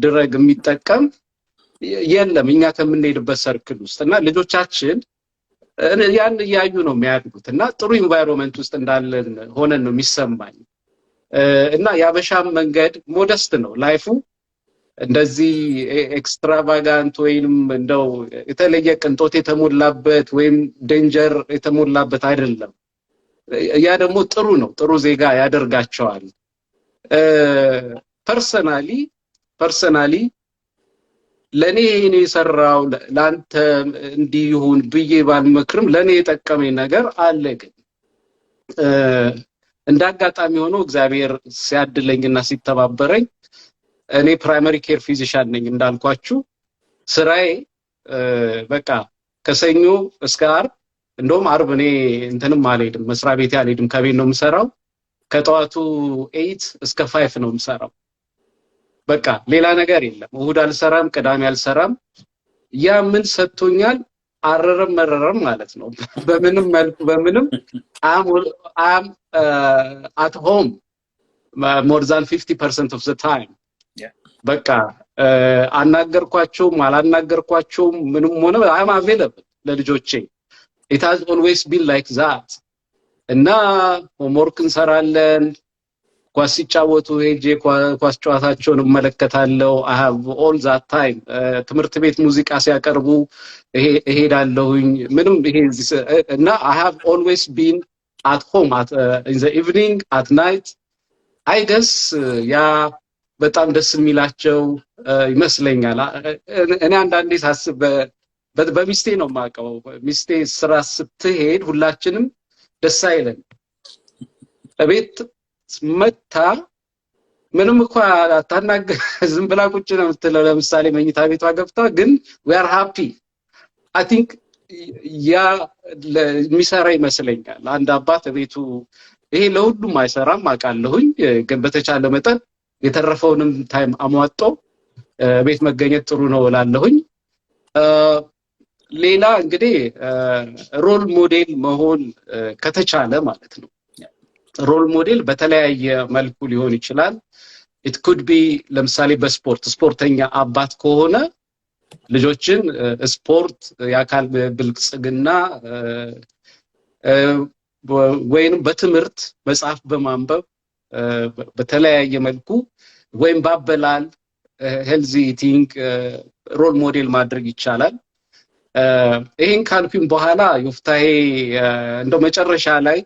ድረግ የሚጠቀም የለም እኛ ከምንሄድበት ሰርክል ውስጥና ልጆቻችን ያን ያዩ ነው የሚያድጉትና ጥሩ ኢንቫይሮንመንት ውስጥ እንዳለን ሆነን ነው የሚሰማኝ እና ያበሻ መንገድ ሞደስት ነው ላይፉ እንደዚህ ኤክስትራቫጋንት ወይንም እንደው የተለየ ቅንጦት የተሞላበት ወይም ዴንጀር የተሞላበት አይደለም ያ ደግሞ ጥሩ ዜጋ ያደርጋቸዋል ፐርሰናሊ ለኔ እኔ ሰራው ላንተ እንዲሁን ብዬ ባልመክርም ለኔ የጠቀመኝ ነገር አለ ግን እንዳጋጣሚ ሆኖ እግዚአብሔር ሲያድለኝና ሲተባበረኝ እኔ ፕራይመሪ ኬር ፊዚሻን ነኝ እንዳልኳችሁ ስራዬ በቃ ከሰኞ እስከ ዓርብ እንደውም ዓርብ እኔ እንትንም አልሄድም መስሪያ ቤት አልሄድም ከቤት ነው የምሰራው ከጠዋቱ 8 እስከ 5 ነው የምሰራው በቃ ሌላ ነገር የለም እሁድ አልሰራም ቅዳሜ አልሰራም ያ ምን ሰጥቶኛል አረረም መረረም ማለት ነው በምንም I'm at home more than 50% of the time በቃ አናገርኳቸው ማላናገርኳቸው ምንም ሆነ I'm available ለልጆቼ it has always been like that እና ሆምወርክ እንሰራለን ኳስ ሲጫወቱ ሄጄ ኳስ ጨዋታቸውን እመለከታለሁ I have all that time ትምህርት ቤት ሙዚቃ ሲያቀርቡ እሄዳለሁኝ ምንም ይሄ እና I have always been at home in the evening at night I guess ያ በጣም ደስ የሚላቸው ይመስለኛል እኔ አንዳንዴ ሳስብ በሚስቴ ነው ማቀው ሚስቴ ስራ ስትሄድ ሁላችንም ደስ አይለን ቤት መታ ምንም እንኳን አታናገ ዝም ብላ ቁጭ ነው የምትለው ለምሳሌ መኝታ ቤቷ ገብታ ግን we are happy I think ያ ለሚሰራ ይመስለኛል አንድ አባት ቤቱ ይሄ ለሁሉም አይሰራም አቃለሁኝ ግን በተቻለ መጠን የተረፈውንም ታይም አሟጦ ቤት መገኘት ጥሩ ነው እላለሁኝ ሌላ እንግዲህ ሮል ሞዴል መሆን ከተቻለ ማለት ነው ሮል ሞዴል በተለያየ መልኩ ሊሆን ይችላል it could be ለምሳሌ ስፖርተኛ አባት ከሆነ ልጆችን ስፖርት ያካል ብልጽግና ወይንም በትምህርት መጽሐፍ በማንበብ በተለያየ መልኩ ወይም ባበላል ሄልዚ ኢቲንግ ሮል ሞዴል ማድረግ ይቻላል። ይሄን ካልኩኝ በኋላ ዮፍታሄ እንደው መጨረሻ ላይ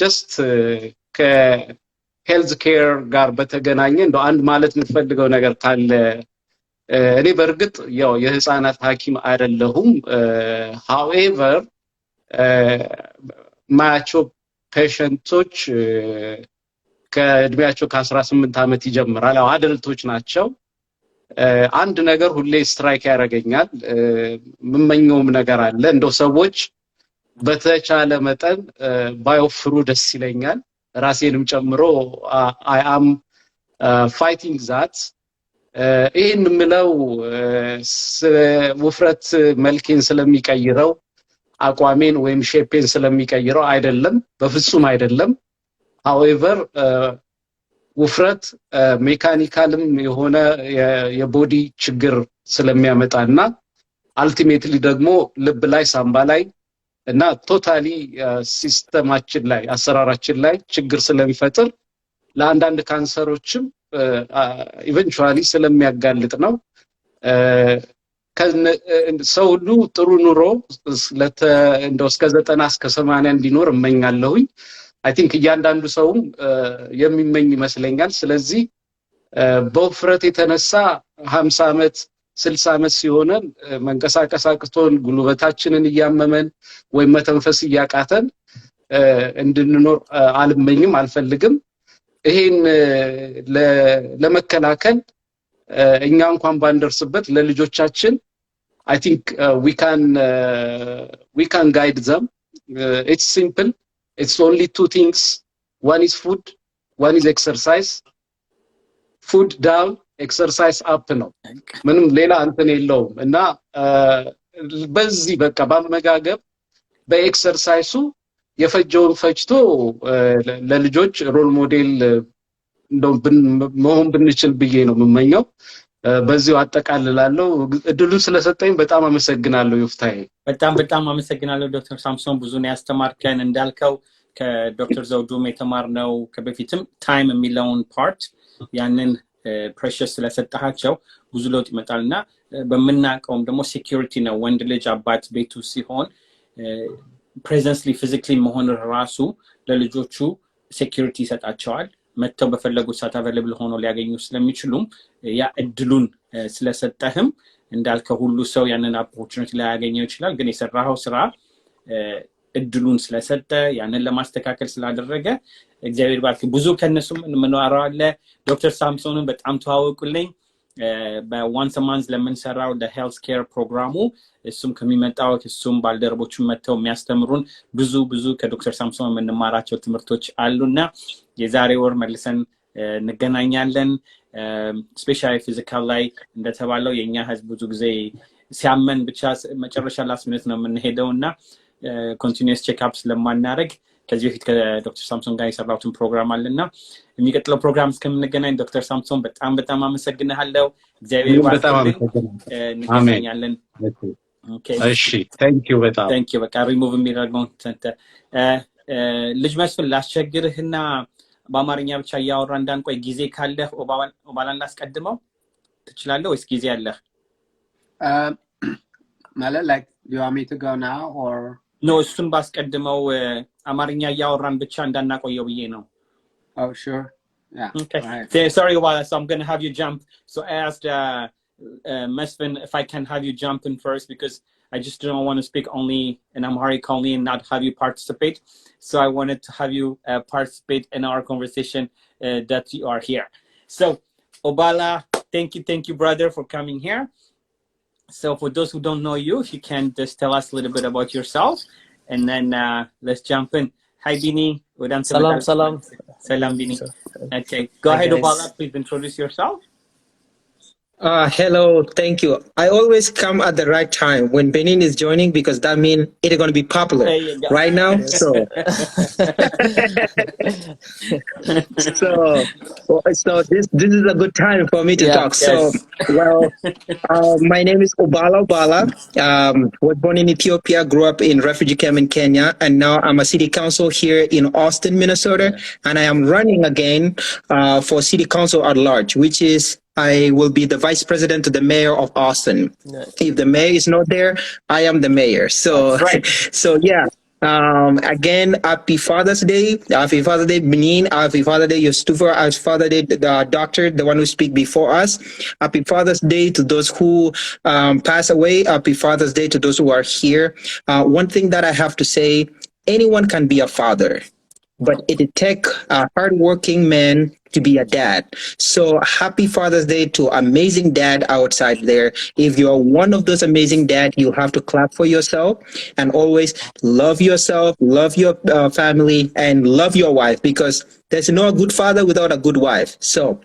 ጀስት ከሄልዝ ኬር ጋር በተገናኘ እንደው አንድ ማለት የምትፈልገው ነገር ካለ? እኔ በእርግጥ ያው የህፃናት ሐኪም አይደለሁም። however ማያቸው ፔሸንቶች ከእድሜያቸው ከ18 ዓመት ይጀምራል። ያው አደልቶች ናቸው። አንድ ነገር ሁሌ ስትራይክ ያደርገኛል። የምመኘውም ነገር አለ። እንደው ሰዎች በተቻለ መጠን ባይወፍሩ ደስ ይለኛል። ራሴንም ጨምሮ I am fighting that ይሄን ምለው ውፍረት መልኬን ስለሚቀይረው አቋሜን ወይም ሼፔን ስለሚቀይረው አይደለም፣ በፍጹም አይደለም። however ውፍረት ሜካኒካልም የሆነ የቦዲ ችግር ስለሚያመጣና አልቲሜትሊ ደግሞ ልብ ላይ ሳምባ ላይ እና ቶታሊ ሲስተማችን ላይ አሰራራችን ላይ ችግር ስለሚፈጥር ለአንዳንድ ካንሰሮችም ኢቨንቹዋሊ ስለሚያጋልጥ ነው። ሰው ሁሉ ጥሩ ኑሮ እንደው እስከ 90 እስከ 80 እንዲኖር እመኛለሁኝ። አይ ቲንክ እያንዳንዱ ሰውም የሚመኝ ይመስለኛል። ስለዚህ በውፍረት የተነሳ 50 ዓመት 60 ዓመት ሲሆነን መንቀሳቀስ አቅቶን ጉልበታችንን እያመመን ወይም መተንፈስ እያቃተን እንድንኖር አልመኝም፣ አልፈልግም። ይሄን ለመከላከል እኛ እንኳን ባንደርስበት ለልጆቻችን I think we can guide them. It's simple. It's only two things. One is food, one is exercise. Food down, exercise up ነው። ምንም ሌላ እንትን የለውም እና በዚህ በቃ ባመጋገብ በኤክሰርሳይሱ የፈጀውን ፈጅቶ ለልጆች ሮል ሞዴል እንደው መሆን ብንችል ብዬ ነው የምመኘው። በዚሁ አጠቃልላለሁ። እድሉን ስለሰጠኝ በጣም አመሰግናለሁ ዮፍታሄ። በጣም አመሰግናለሁ ዶክተር ሳምሶን። ብዙ ነው ያስተማርከን። እንዳልከው ከዶክተር ዘውዱም የተማርነው ከበፊትም ታይም የሚለውን ፓርት ያንን ፕሬሸስ ስለሰጣቸው ብዙ ለውጥ ይመጣልና በመናቀውም ደግሞ ሴኩሪቲ ነው። ወንድ ልጅ አባት ቤቱ ሲሆን ፕሬዘንስሊ ፊዚካሊ መሆን ራሱ ለልጆቹ ሴኩሪቲ ይሰጣቸዋል። መተው በፈለጉት ሰዓት አቬለብል ሆኖ ሊያገኙ ስለሚችሉም ያ እድሉን ስለሰጠህም እንዳልከው ሁሉ ሰው ያንን ኦፖርቹኒቲ ላይ ያገኘው ይችላል። ግን የሰራኸው ስራ እድሉን ስለሰጠ ያንን ለማስተካከል ስላደረገ እግዚአብሔር ባርክ። ብዙ ከነሱም ምንዋራው አለ። ዶክተር ሳምሶንን በጣም ተዋወቁልኝ። በዋንስ ማንዝ ለምንሰራው ለሄልዝ ኬር ፕሮግራሙ እሱም ከሚመጣው እሱም ባልደረቦቹም መተው የሚያስተምሩን ብዙ ከዶክተር ሳምሶን የምንማራቸው ትምህርቶች አሉና የዛሬ ወር መልሰን እንገናኛለን። ስፔሻሊ ፊዚካል ላይ እንደተባለው የኛ ህዝብ ብዙ ጊዜ ሲያመን ብቻ መጨረሻ ላስት ሚኒት ነው የምንሄደውና ኮንቲኒዩስ ቼክአፕ ስለማናደርግ ከዚህ በፊት ከዶክተር ሳምሶን ጋር የሰራሁትን ፕሮግራም አለና የሚቀጥለው ፕሮግራም እስከምንገናኝ ዶክተር ሳምሶን በጣም አመሰግናለሁ። እግዚአብሔር ይባርክ። እንገናኛለን። እሺ ታንክ ዩ በጣም ታንክ ዩ። በቃ ሪሙቭ የሚደረገውን ልጅ መስፍን ላስቸግርህና በአማርኛ ብቻ እያወራ እንዳንቆይ ጊዜ ካለህ ኦባላን ላስቀድመው ትችላለህ ወይስ ጊዜ አለህ? ማለት like do you want me to go now or no እሱን ባስቀድመው አማርኛ እያወራን ብቻ እንዳናቆየው ብዬ ነው። Oh sure. Yeah. Okay. Sorry Obala, so I'm going to have you jump. So I asked Mesfin if I can have you jump in first because I just don't want to speak only in Amharic only and not have you participate. So I wanted to have you participate in our conversation that you are here. So Obala, thank you brother for coming here. So for those who don't know you, if you can just tell us a little bit about yourself and then let's jump in. Hi Bini. Salam Bini. Okay, go ahead Obala, please introduce yourself. Hello, thank you. I always come at the right time when Benin is joining because that means it's going to be popular There you go. right now. Yes. So this is a good time for me to Yeah. talk. So, Yes. well, my name is Obala. Was born in Ethiopia, grew up in refugee camp in Kenya, and now I'm a city council here in Austin, Minnesota, Yeah. and I am running again for city council at large, which is I will be the vice president to the mayor of Austin. Nice. If the mayor is not there, I am the mayor. So, That's right. so yeah. Again, happy Father's Day. Happy Father's Day, Benin. Happy Father's Day, Yostufa. Happy Father's Day, the doctor, the one who speak before us. Happy Father's Day to those who pass away. Happy Father's Day to those who are here. One thing that I have to say, anyone can be a father, but it takes a hardworking man to be a dad. So happy Father's Day to amazing dad outside there. If you're one of those amazing dad, you have to clap for yourself and always love yourself, love your family, and love your wife because there's no good father without a good wife. So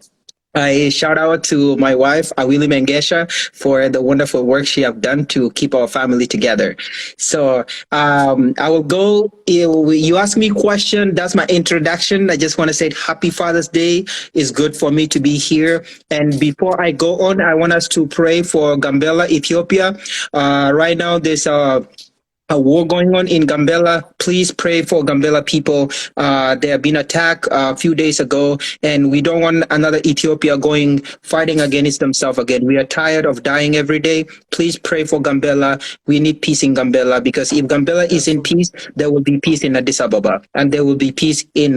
I shout out to my wife, Awili Mengesha, for the wonderful work she have done to keep our family together. So I will go. You ask me a question. That's my introduction. I just want to say Happy Father's Day. It's good for me to be here. And before I go on, I want us to pray for Gambela, Ethiopia. Right now, there's a war going on in Gambela. Please pray for Gambela people. They have been attacked a few days ago, and we don't want another Ethiopia fighting against themselves again. We are tired of dying every day. Please pray for Gambela. We need peace in Gambela because if Gambela is in peace, there will be peace in Addis Ababa, and there will be peace in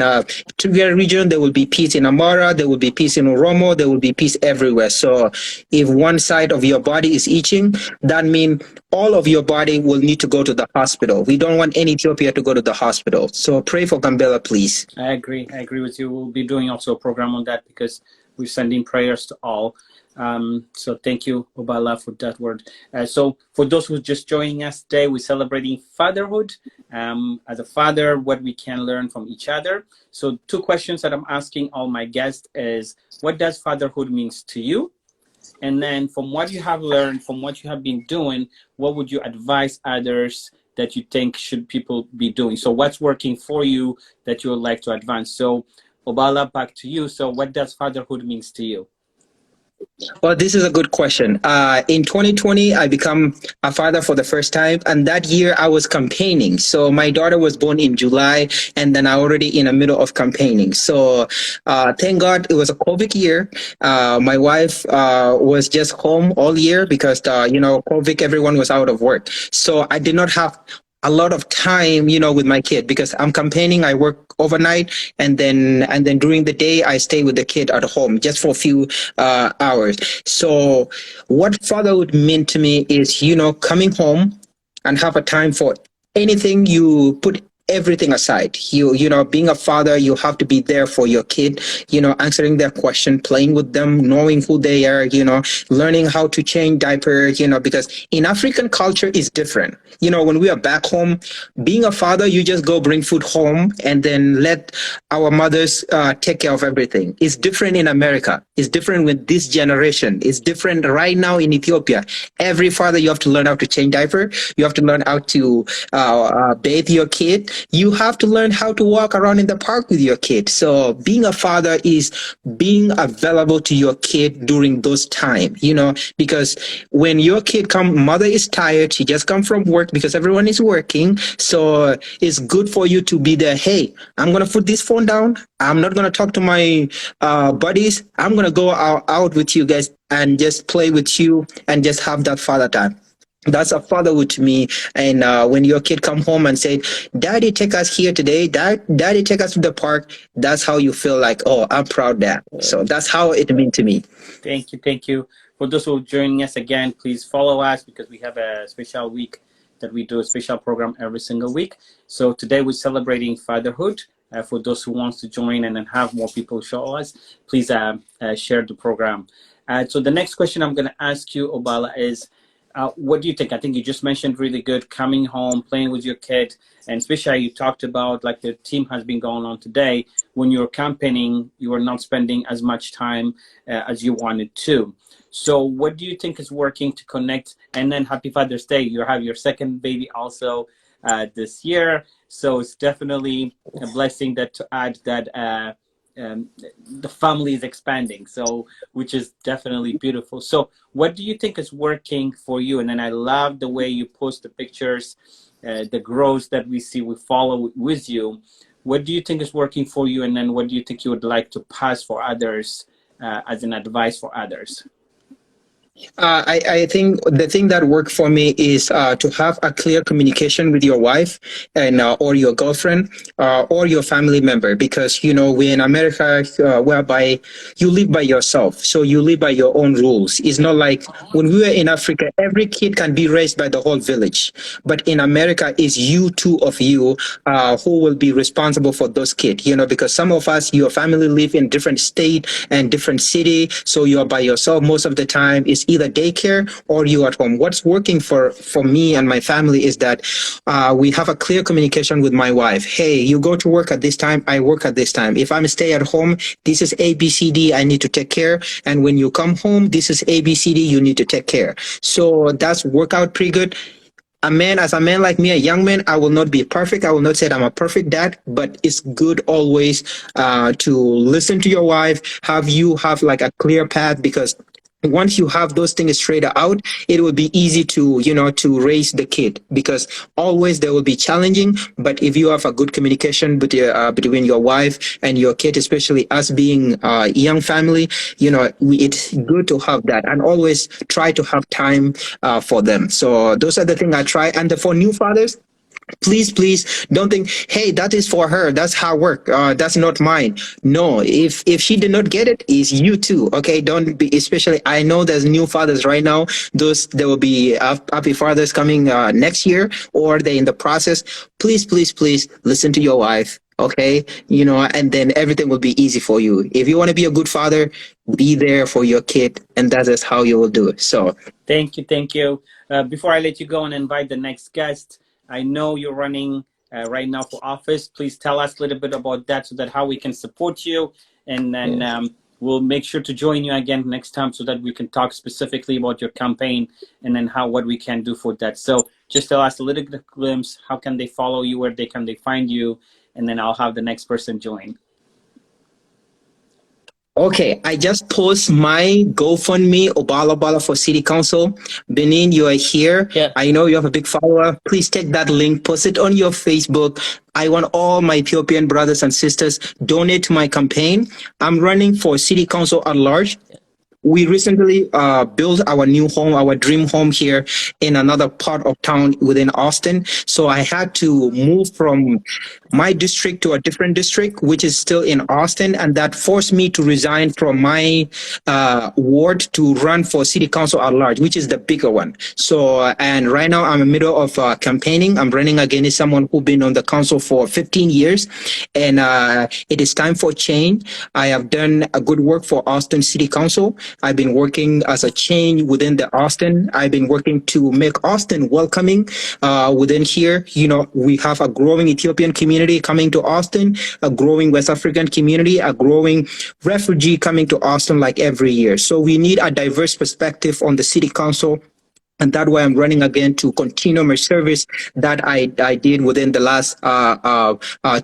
Tigray region. There will be peace in Amara. There will be peace in Oromo. There will be peace everywhere. So if one side of your body is itching, that means all of your body will need to go to the hospital. We don't want any Ethiopia to go to the hospital. So pray for Gambela, please. I agree. I agree with you. We'll be doing also a program on that because we're sending prayers to all. So thank you, Obala, for that word. So for those who are just joining us today, we're celebrating fatherhood. As a father, what we can learn from each other. So 2 questions that I'm asking all my guests is, what does fatherhood means to you? And then from what you have learned, from what you have been doing, what would you advise others that you think should people be doing? So what's working for you that you would like to advance? So Obala, back to you. So what does fatherhood means to you? Well, this is a good question. In 2020, I become a father for the first time, and that year I was campaigning. So my daughter was born in July, and then I already in the middle of campaigning. So thank God it was a COVID year. My wife was just home all year because COVID, everyone was out of work. So I did not have a lot of time, with my kid because I'm campaigning. I work overnight, and then during the day I stay with the kid at home just for a few hours. So what fatherhood meant to me is, coming home and have a time for anything. You put everything aside. Being a father, you have to be there for your kid, answering their question, playing with them, knowing who they are, learning how to change diaper, because in African culture is different. When we are back home, being a father, you just go bring food home and then let our mothers take care of everything. It's different in America. It's different with this generation. It's different right now in Ethiopia. Every father, you have to learn how to change diaper. You have to learn how to bathe your kid. You have to learn how to walk around in the park with your kid. So being a father is being available to your kid during those times, because when your kid mother is tired, she just come from work because everyone is working. So it's good for you to be there. Hey, I'm going to put this phone down. I'm not going to talk to my buddies. I'm going to go out with you guys and just play with you and just have that father time. That's a fatherhood to me. And when your kid come home and say, "Daddy, take us here today. Daddy, take us to the park," that's how you feel like, oh, I'm proud dad. So that's how it meant to me. Thank you. Thank you. For those who are joining us again, please follow us because we have a special week that we do a special program every single week. So today we're celebrating fatherhood. For those who wants to join and then have more people show us, please share the program. So the next question I'm going to ask you, Obala, is what do you think? I think you just mentioned really good, coming home, playing with your kid, and especially you talked about like the team has been going on today. When you're campaigning, you are not spending as much time as you wanted to. So what do you think is working to connect? And then Happy Father's Day. You have your second baby also this year. So it's definitely a blessing that to add that the family is expanding, so which is definitely beautiful. So what do you think is working for you? And then I love the way you post the pictures, the growth that we see, we follow with you. What do you think is working for you? And then what do you think you would like to pass for others as an advice for others? I think the thing that worked for me is to have a clear communication with your wife and or your girlfriend or your family member, because we're in America whereby you live by yourself, so you live by your own rules. It's not like when we were in Africa, every kid can be raised by the whole village, but in America, it's you, two of you, who will be responsible for those kids. Because some of us, your family live in different state and different city, so you are by yourself most of the time. It's either daycare or you at home. What's working for me and my family is that we have a clear communication with my wife. Hey, you go to work at this time, I work at this time. If I'm stay at home, this is ABCD I need to take care. And when you come home, this is ABCD you need to take care. So that's worked out pretty good. As a man like me, a young man, I will not be perfect. I will not say that I'm a perfect dad, but it's good always to listen to your wife, have like a clear path, because once you have those things straight out, it will be easy to raise the kid, because always there will be challenging. But if you have a good communication between your wife and your kid, especially us being a young family, it's good to have that, and always try to have time for them. So those are the things I try. And for new fathers, please don't think, hey, that is for her, that's her work, that's not mine. No, if she did not get it, it's you too. Okay, don't be, especially I know there's new fathers right now, there will be happy fathers coming next year, or they're in the process. Please listen to your wife. Okay, and then everything will be easy for you. If you want to be a good father, be there for your kid, and that is how you will do it. So thank you. Before I let you go and invite the next guest, I know you're running right now for office. Please tell us a little bit about that, so that how we can support you, and then we'll make sure to join you again next time, so that we can talk specifically about your campaign, and then what we can do for that. So just tell us a little bit of glimpse. How can they follow you? Where can they find you? And then I'll have the next person join. Okay, I just post my GoFundMe, Obala for City Council. Benin, you are here. Yeah. I know you have a big follower. Please take that link, post it on your Facebook. I want all my Ethiopian brothers and sisters donate to my campaign. I'm running for City Council at large. We recently built our new home, our dream home here in another part of town within Austin. So I had to move from my district to a different district, which is still in Austin. And that forced me to resign from my ward to run for city council at large, which is the bigger one. So, and right now I'm in the middle of campaigning. I'm running against someone who's been on the council for 15 years. And it is time for change. I have done a good work for Austin City Council. I've been working as a change within the Austin. I've been working to make Austin welcoming within here. We have a growing Ethiopian community coming to Austin, a growing West African community, a growing refugee coming to Austin like every year. So we need a diverse perspective on the city council. And that's why I'm running again to continue my service that I did within the last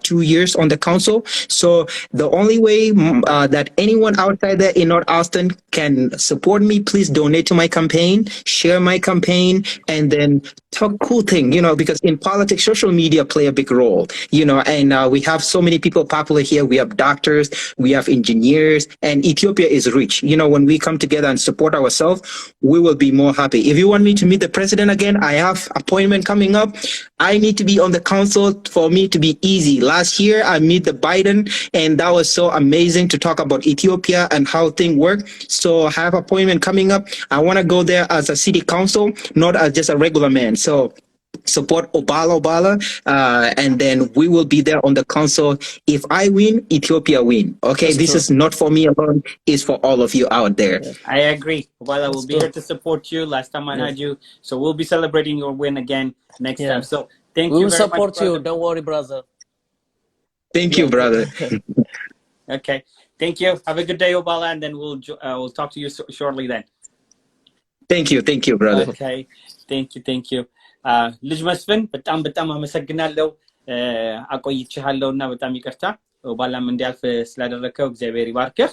2 years on the council. So the only way that anyone outside there in North Austin can support me, please donate to my campaign, share my campaign, and then talk cool thing, because in politics, social media play a big role, and we have so many people popular here. We have doctors, we have engineers, and Ethiopia is rich. When we come together and support ourselves, we will be more happy. If you want me to meet the president again, I have appointment coming up. I need to be on the council for me to be easy. Last year, I met the Biden, and that was so amazing to talk about Ethiopia and how things work. So I have appointment coming up. I want to go there as a city council, not as just a regular man. So support Obala, and then we will be there on the council. If I win, Ethiopia win. Okay, That's this true. is not for me alone; it's for all of you out there. I agree. Well, I will be here to support you. Last time I had you, so we'll be celebrating your win again next time. So thank We you will very support much, you. brother. Don't worry, brother. Thank you, brother. Okay, thank you. Have a good day, Obala, and then we'll talk to you shortly then. Thank you, brother. Okay, thank you. ልጅ መስፍን በጣም አመሰግናለሁ። አቆይቼሃለሁና በጣም ይቅርታ። ኦባላም እንዲያልፍ ስላደረከው እግዚአብሔር ይባርክህ።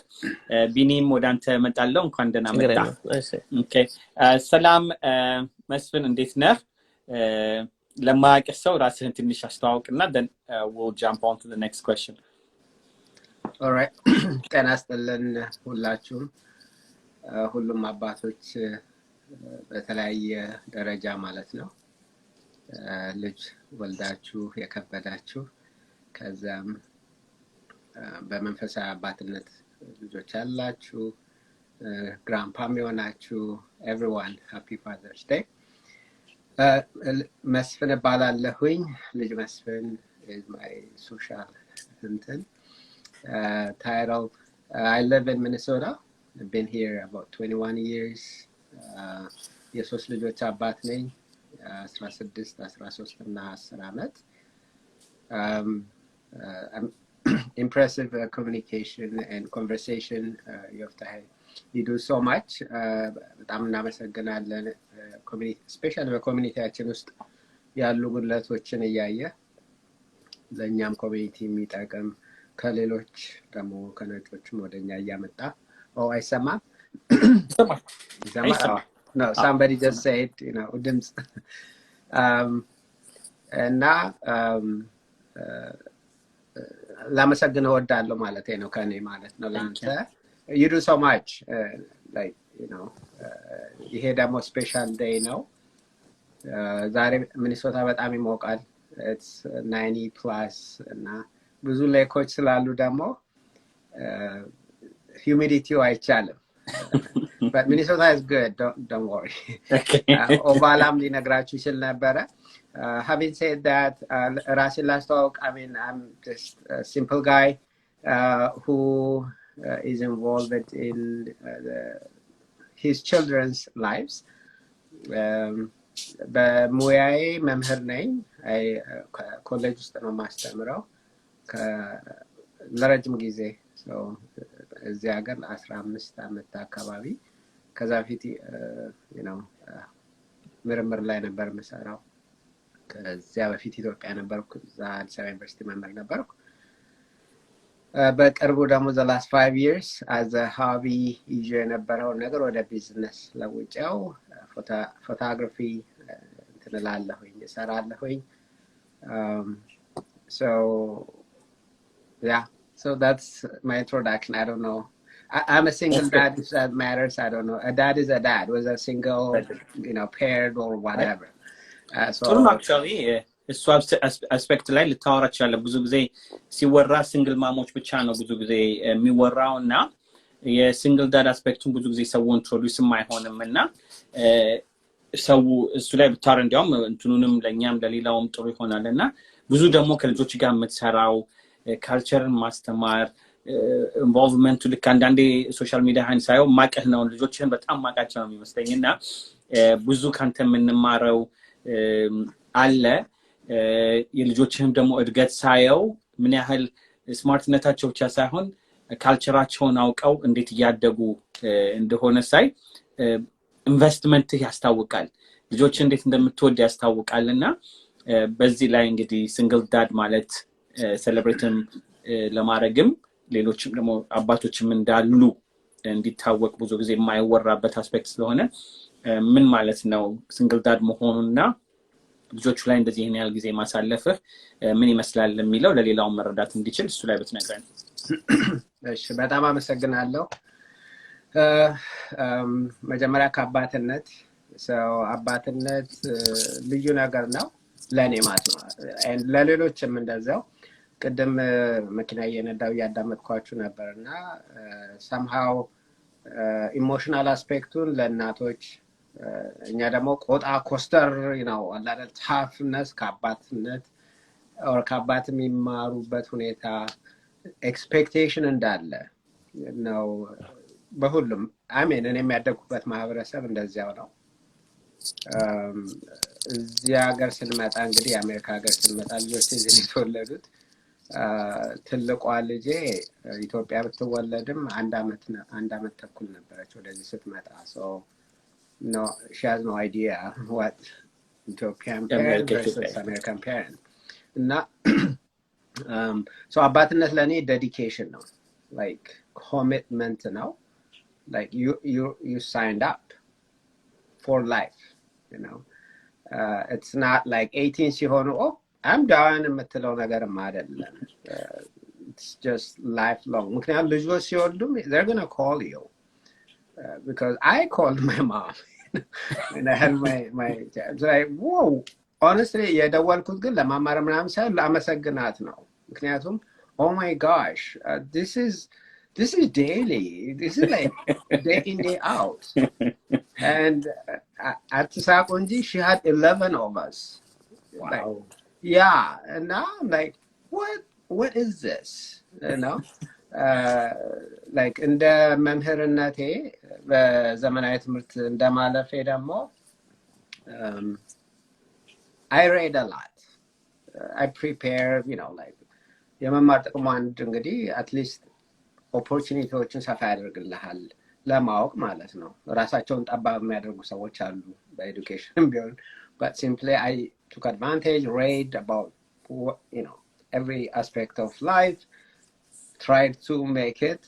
ቢኒም ወደ አንተ መጣለሁ። እንኳን ደህና መጣ። ኦኬ ሰላም መስፍን እንዴት ነህ? ለማያውቅ ሰው ራስህን ትንሽ አስተዋውቅና then we'll jump on to the next question. All right. ጤና ይስጥልን ሁላችሁም ሁሉም አባቶች በተለያየ ደረጃ ማለት ነው ልጅ ወልዳችሁ የከበዳችሁ ከዛም በመንፈሳዊ አባትነት ልጆች ያላችሁ ግራምፓም የሆናችሁ everyone happy Father's Day. መስፍን እባላለሁኝ ልጅ መስፍን is my social title. I live in Minnesota. I've been here about 21 years. የሶስት ልጆች አባት ነኝ 16 13 እና 10 አመት impressive communication and conversation Yoftahe. You do so much. በጣም እናመሰግናለን community especially በኮሚኒቲያችን ውስጥ ያሉ ጉድለቶችን እያየ ለኛም ኮሚኒቲ የሚጠቅም ከሌሎች ደግሞ ከነጮችም ወደኛ እያመጣ አይሰማም no somebody just said ድምጽ እና ላመሰግነው እወዳለሁ ማለት ነው ከኔ ማለት ነው ላንተ you do so much like ይሄ ደግሞ ስፔሻል ዴይ ነው ዛሬ ሚኒሶታ በጣም ይሞቃል it's 90 plus እና ብዙ ሌኮች ስላሉ ደግሞ humidity አይቻልም but Minnesota is good don't worry okay ኦባላም ሊነግራችሁ ይችል ነበረ having said that ራሴን ላስተዋውቅ I mean I'm just a simple guy who is involved in his children's lives በሙያዬ መምህር ነኝ ኮሌጅ ውስጥ ነው ማስተምረው ለረጅም ጊዜ so እዚህ ሀገር 15 አመት አካባቢ ከዛ በፊት ምርምር ላይ ነበር መሰራው ከዚያ በፊት ኢትዮጵያ ነበርኩ እዛ አዲስ አበባ ዩኒቨርሲቲ መምህር ነበርኩ በቅርቡ ደግሞ the last 5 years as a hobby ይዤ የነበረው ነገር ወደ ቢዝነስ ለውጬው photography እንትላለሁኝ እሰራለሁኝ so yeah so that's my introduction I don't know I'm a single dad if that matters I don't know a dad is a dad was a single paired or whatever so actually እሱ አስፔክት ላይ ልታወራች ያለ ብዙ ጊዜ ሲወራ ሲንግል ማሞች ብቻ ነው ብዙ ጊዜ የሚወራውና የሲንግል ዳድ አስፔክቱን ብዙ ጊዜ ሰው ኢንትሮዲዩስ ማይሆንምና ሰው እሱ ላይ ብታረ እንዲያውም እንትኑንም ለኛም ለሌላውም ጥሩ ይሆናልና ብዙ ደግሞ ከልጆች ጋር የምትሰራው ካልቸርን ማስተማር ኢንቮልቭመንቱ ልክ አንዳንዴ ሶሻል ሚዲያ ሃን ሳይው ማቀህ ነው ልጆችን በጣም ማቃቸው ነው የሚመስለኝና ብዙ ካንተ የምንማረው አለ የልጆችህም ደግሞ እድገት ሳይው ምን ያህል ስማርትነታቸው ብቻ ሳይሆን ካልቸራቸውን አውቀው እንዴት ያደጉ እንደሆነ ሳይ ኢንቨስትመንት ያስታውቃል ልጆችን እንዴት እንደምትወድ ያስታውቃልና በዚህ ላይ እንግዲህ ሲንግል ዳድ ማለት ሴሌብሬትም ለማረግም ሌሎችም ደግሞ አባቶችም እንዳሉ እንዲታወቅ ብዙ ጊዜ የማይወራበት አስፔክት ስለሆነ ምን ማለት ነው ሲንግል ዳድ መሆኑና ልጆቹ ላይ እንደዚህ ይሄን ያህል ጊዜ ማሳለፍህ ምን ይመስላል የሚለው ለሌላው መረዳት እንዲችል እሱ ላይ በትነግረን እሺ በጣም አመሰግናለሁ መጀመሪያ ከአባትነት አባትነት ልዩ ነገር ነው ለኔ ማለት ነው ለሌሎችም እንደዛው ቅድም መኪና እየነዳው ያዳመጥኳችሁ ነበርና somehow ኢሞሽናል አስፔክቱን ለእናቶች እኛ ደግሞ ቆጣ ኮስተር ነው አላለ ታፍነስ ከአባትነት or ከአባት የሚማሩበት ሁኔታ ኤክስፔክቴሽን እንዳለ ነው በሁሉም አሜን እኔ የሚያደግኩበት ማህበረሰብ እንደዚያው ነው እዚህ ሀገር ስንመጣ እንግዲህ የአሜሪካ ሀገር ስንመጣ ልጆች እዚህ የተወለዱት ትልቋ ልጄ ኢትዮጵያ ብትወለድም አንድ አመት ተኩል ነበረች ወደዚህ ስትመጣ so no she has no idea what Ethiopian parent versus American parent እና so አባትነት ለኔ dedication ነው like commitment ነው like you signed up for life you know it's not like 18 ሲሆኑ oh I'm done የምትለው ነገርም አይደለም it's just lifelong ምክንያቱም ልጆች ሲወልዱም they're going to call you because I called my mom and I had my it's like whoa honestly የደወልኩት ግን ለማማር ምናምን ሳይሆን ለአመሰግናት ነው ምክንያቱም oh my gosh this is daily this is like day in day out and at Sakonji she had 11 of us wow like, yeah and now I'm like what is this you know like in the መምህርነቴ በዘመናዊ ትምህርት እንደማለፌ ደግሞ I read a lot I prepare you know like የመማር ጥቅሙ አንድ እንግዲህ at least ኦፖርቹኒቲዎችን ሰፋ ያደርግልሃል ለማወቅ ማለት ነው ራሳቸውን ጠባብ የሚያደርጉ ሰዎች አሉ በኤዱኬሽን ቢሆን but simply I took advantage read about you know every aspect of life tried to make it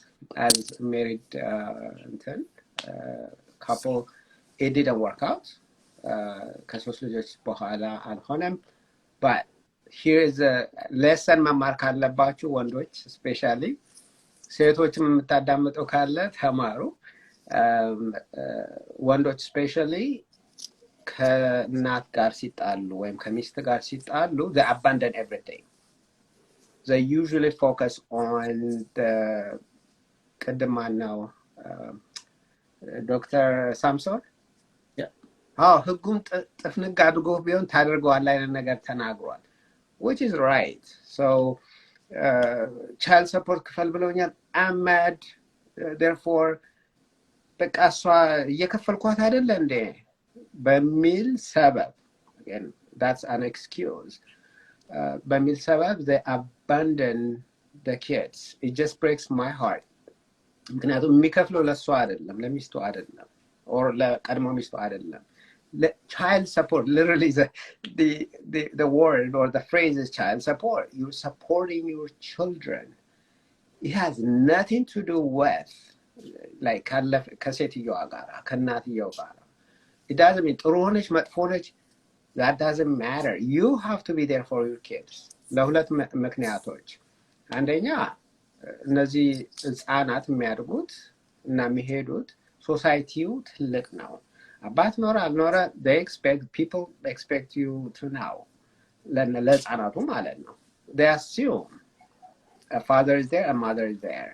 as married couple it didn't work out ከሶስት ልጆች በኋላ አልሆነም but here is a lesson መማር ካለባችሁ ወንዶች especially ሴቶችም የምታዳምጡ ካለ ተማሩ ወንዶች especially ከእናት ጋር ሲጣሉ ወይም ከሚስት ጋር ሲጣሉ they abandon everything they usually focus on the ቅድማን ነው ዶክተር ሳምሶን ህጉም ጥፍንግ አድርጎ ቢሆን ታደርገዋለህ አይነት ነገር ተናግሯል which is right so child support ክፈል ብለውኛል I'm mad therefore በቃ እሷ እየከፈልኳት አይደለ እንዴ በሚል ሰበብ again that's an excuse በሚል ሰበብ they abandon the kids it just breaks my heart ምክንያቱም የሚከፍለው ለሷ አይደለም ለሚስቱ አይደለም or ለቀድሞ ሚስቱ አይደለም child support literally the word or the phrase is child support you're supporting your children it has nothing to do with like ከሴትየዋ ጋር ከእናትየው ጋር it doesn't mean ጥሩ ሆነች መጥፎ ሆነች that doesn't matter you have to be there for your kids ለሁለት ምክንያቶች አንደኛ እነዚህ ህፃናት የሚያድጉት እና የሚሄዱት ሶሳይቲው ትልቅ ነው አባት ኖረ አልኖረ they expect you to know ለህፃናቱ ማለት ነው they assume a father is there a mother is there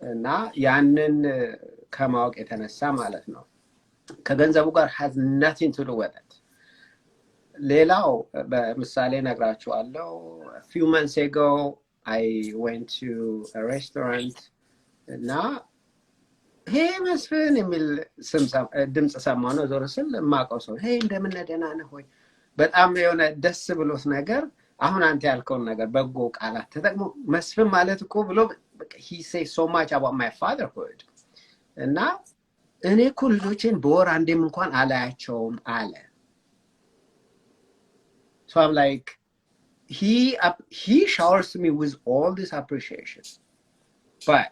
እና ያንን ከማወቅ የተነሳ ማለት ነው ከገንዘቡ ጋር has nothing to do with it ሌላው በምሳሌ ነግራችኋለሁ a few months ago I went to a restaurant እና hey መስፍን የሚል ድምጽ ሰማሁ ነው ዞር ስል ማቀው ሰው hey እንደምን ደህና ነህ ሆይ በጣም የሆነ ደስ ብሎት ነገር አሁን አንተ ያልከውን ነገር በጎ ቃላት ተጠቅሞ መስፍን ማለት እኮ ብሎ he says so much about my fatherhood እና እኔ እኮ ልጆቼን በወር አንዴም እንኳን አላያቸውም አለ so I'm like he showers me with all this appreciation but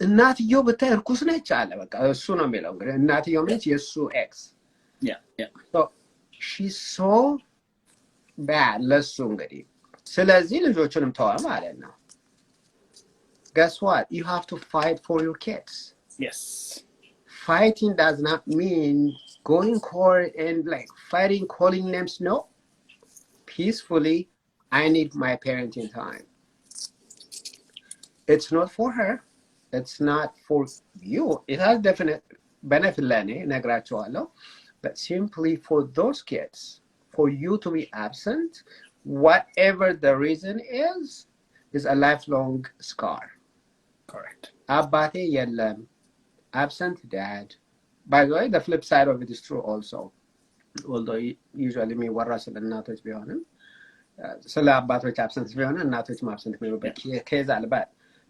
እናትየው በታይ እርኩስ ነች አለ በቃ እሱ ነው የሚለው እንግዲህ እናትየው ነች የሱ ኤክስ yeah so she's so bad ለሱ እንግዲህ ስለዚህ ልጆቹንም ተዋ ማለት ነው guess what you have to fight for your kids yes fighting does not mean going court and like fighting calling names no peacefully I need my parenting time it's not for her it's not for you it has benefit ለእኔ እነግራቸዋለሁ. But simply for those kids, for you to be absent, whatever the reason is a lifelong scar. Correct. አባቴ የለም, absent dad. By the way, the flip side of it is true also. Although usually የሚወራ ስለ እናቶች ቢሆንም ስለ አባቶች absent ቢሆንም እናቶችም absent የሚሆኑበት ኬዝ አለ. But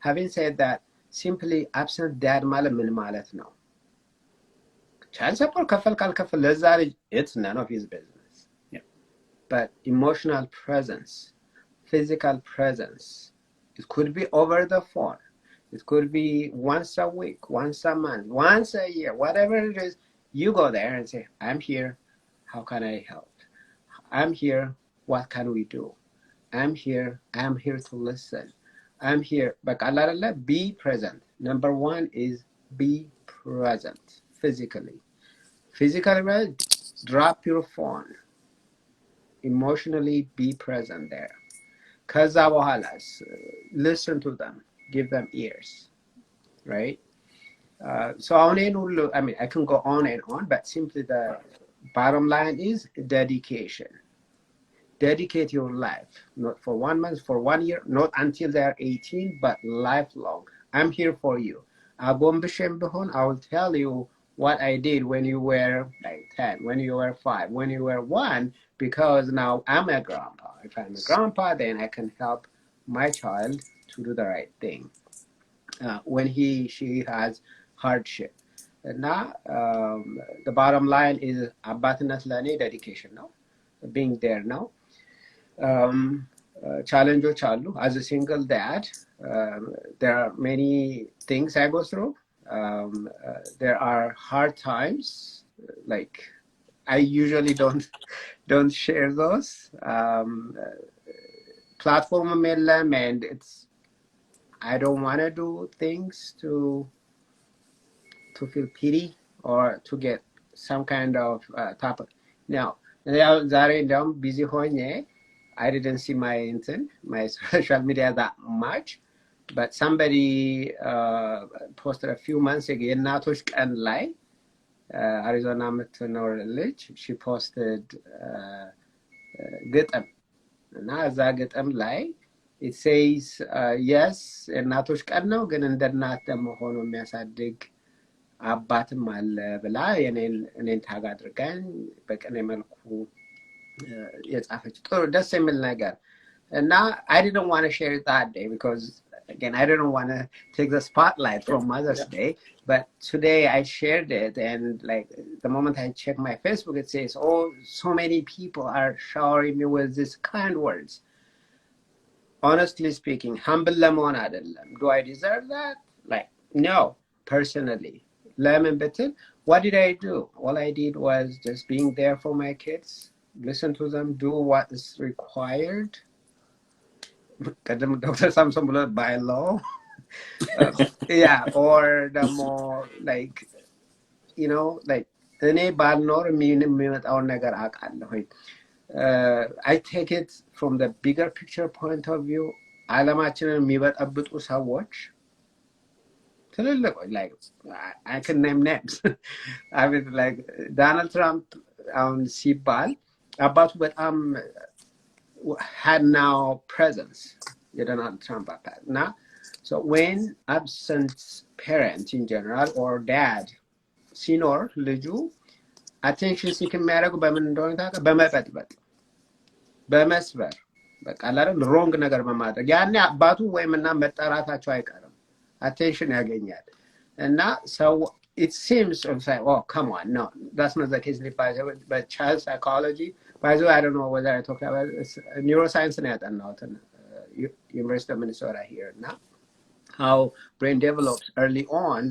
having said that, simply absent dad ማለት ምን ማለት ነው? Child support ከፈል ካልከፈል ለዛ ልጅ it's none of his business. Yeah. But emotional presence, physical presence, it could be over the phone. It could be once a week, once a month, once a year, whatever it is. You go there and say, I'm here. How can I help? I'm here. What can we do? I'm here. I'm here to listen. I'm here. But be present. Number one is be present physically. Physically, right? Drop your phone. Emotionally be present there. ከዛ በኋላስ listen to them. Give them ears, right? So I mean, I can go on and on, but simply the bottom line is dedication. Dedicate your life, not for 1 month, for 1 year, not until they're 18, but lifelong. I'm here for you. I will tell you what I did when you were like 10, when you were 5, when you were 1, because now I'm a grandpa. If I'm a grandpa, then I can help my child to do the right thing when she has hardship. Now, the bottom line is abatnas lane dedication now, being there now. Challenges chalu. As a single dad, there are many things I go through. There are hard times. Like I usually don't share those. Platform and it's I don't want to do things to feel pity or to get some kind of topic. Now, busy I didn't see my social media that much, but somebody posted a few months ago. እናቶች ቀን ላይ አሪዞና የምትኖር ልጅ she posted ግጥም እና እዛ ግጥም ላይ it says yes እናቶች ቀን ነው ግን እንደ እናት ደግሞ ሆኖ የሚያሳድግ አባትም አለ ብላ እኔን ታግ አድርጋኝ በቀኔ መልኩ የጻፈች ጥሩ ደስ የሚል ነገር እና I didn't want to share it that day because again I didn't want to take the spotlight from Mother's Day, but today I shared it and like the moment I check my Facebook it says oh so many people are showering me with these kind words. Honestly speaking, humble lemon adellam. Do I deserve that? Like, no, personally. Lemon better. What did I do? All I did was just being there for my kids, listen to them, do what is required. Dr. Samson by law. Yeah, or the more like, you know, like, I take it from the bigger picture point of view. ዓለማችንን የሚበጠብጡ ሰዎች ትልልቅ like I can name names. I mean like Donald Trump አሁን ሲባል አባቱ በጣም had now presence የዶናልድ ትራምፕ አባት እና so when absent parent in general or dad ሲኖር ልጁ attention seek የሚያደርጉ በምን እንደሆነ ታውቃለህ? በመበጥበጥ በመስበር በቃ አይደል ሮንግ ነገር በማድረግ ያኔ አባቱ ወይምና መጠራታቸው አይቀርም attention ያገኛል እና so it seems like oh come on no that's not the case but child psychology by the way I don't know whether I talked about neuroscience and ያጠናሁት University of Minnesota here now how brain develops early on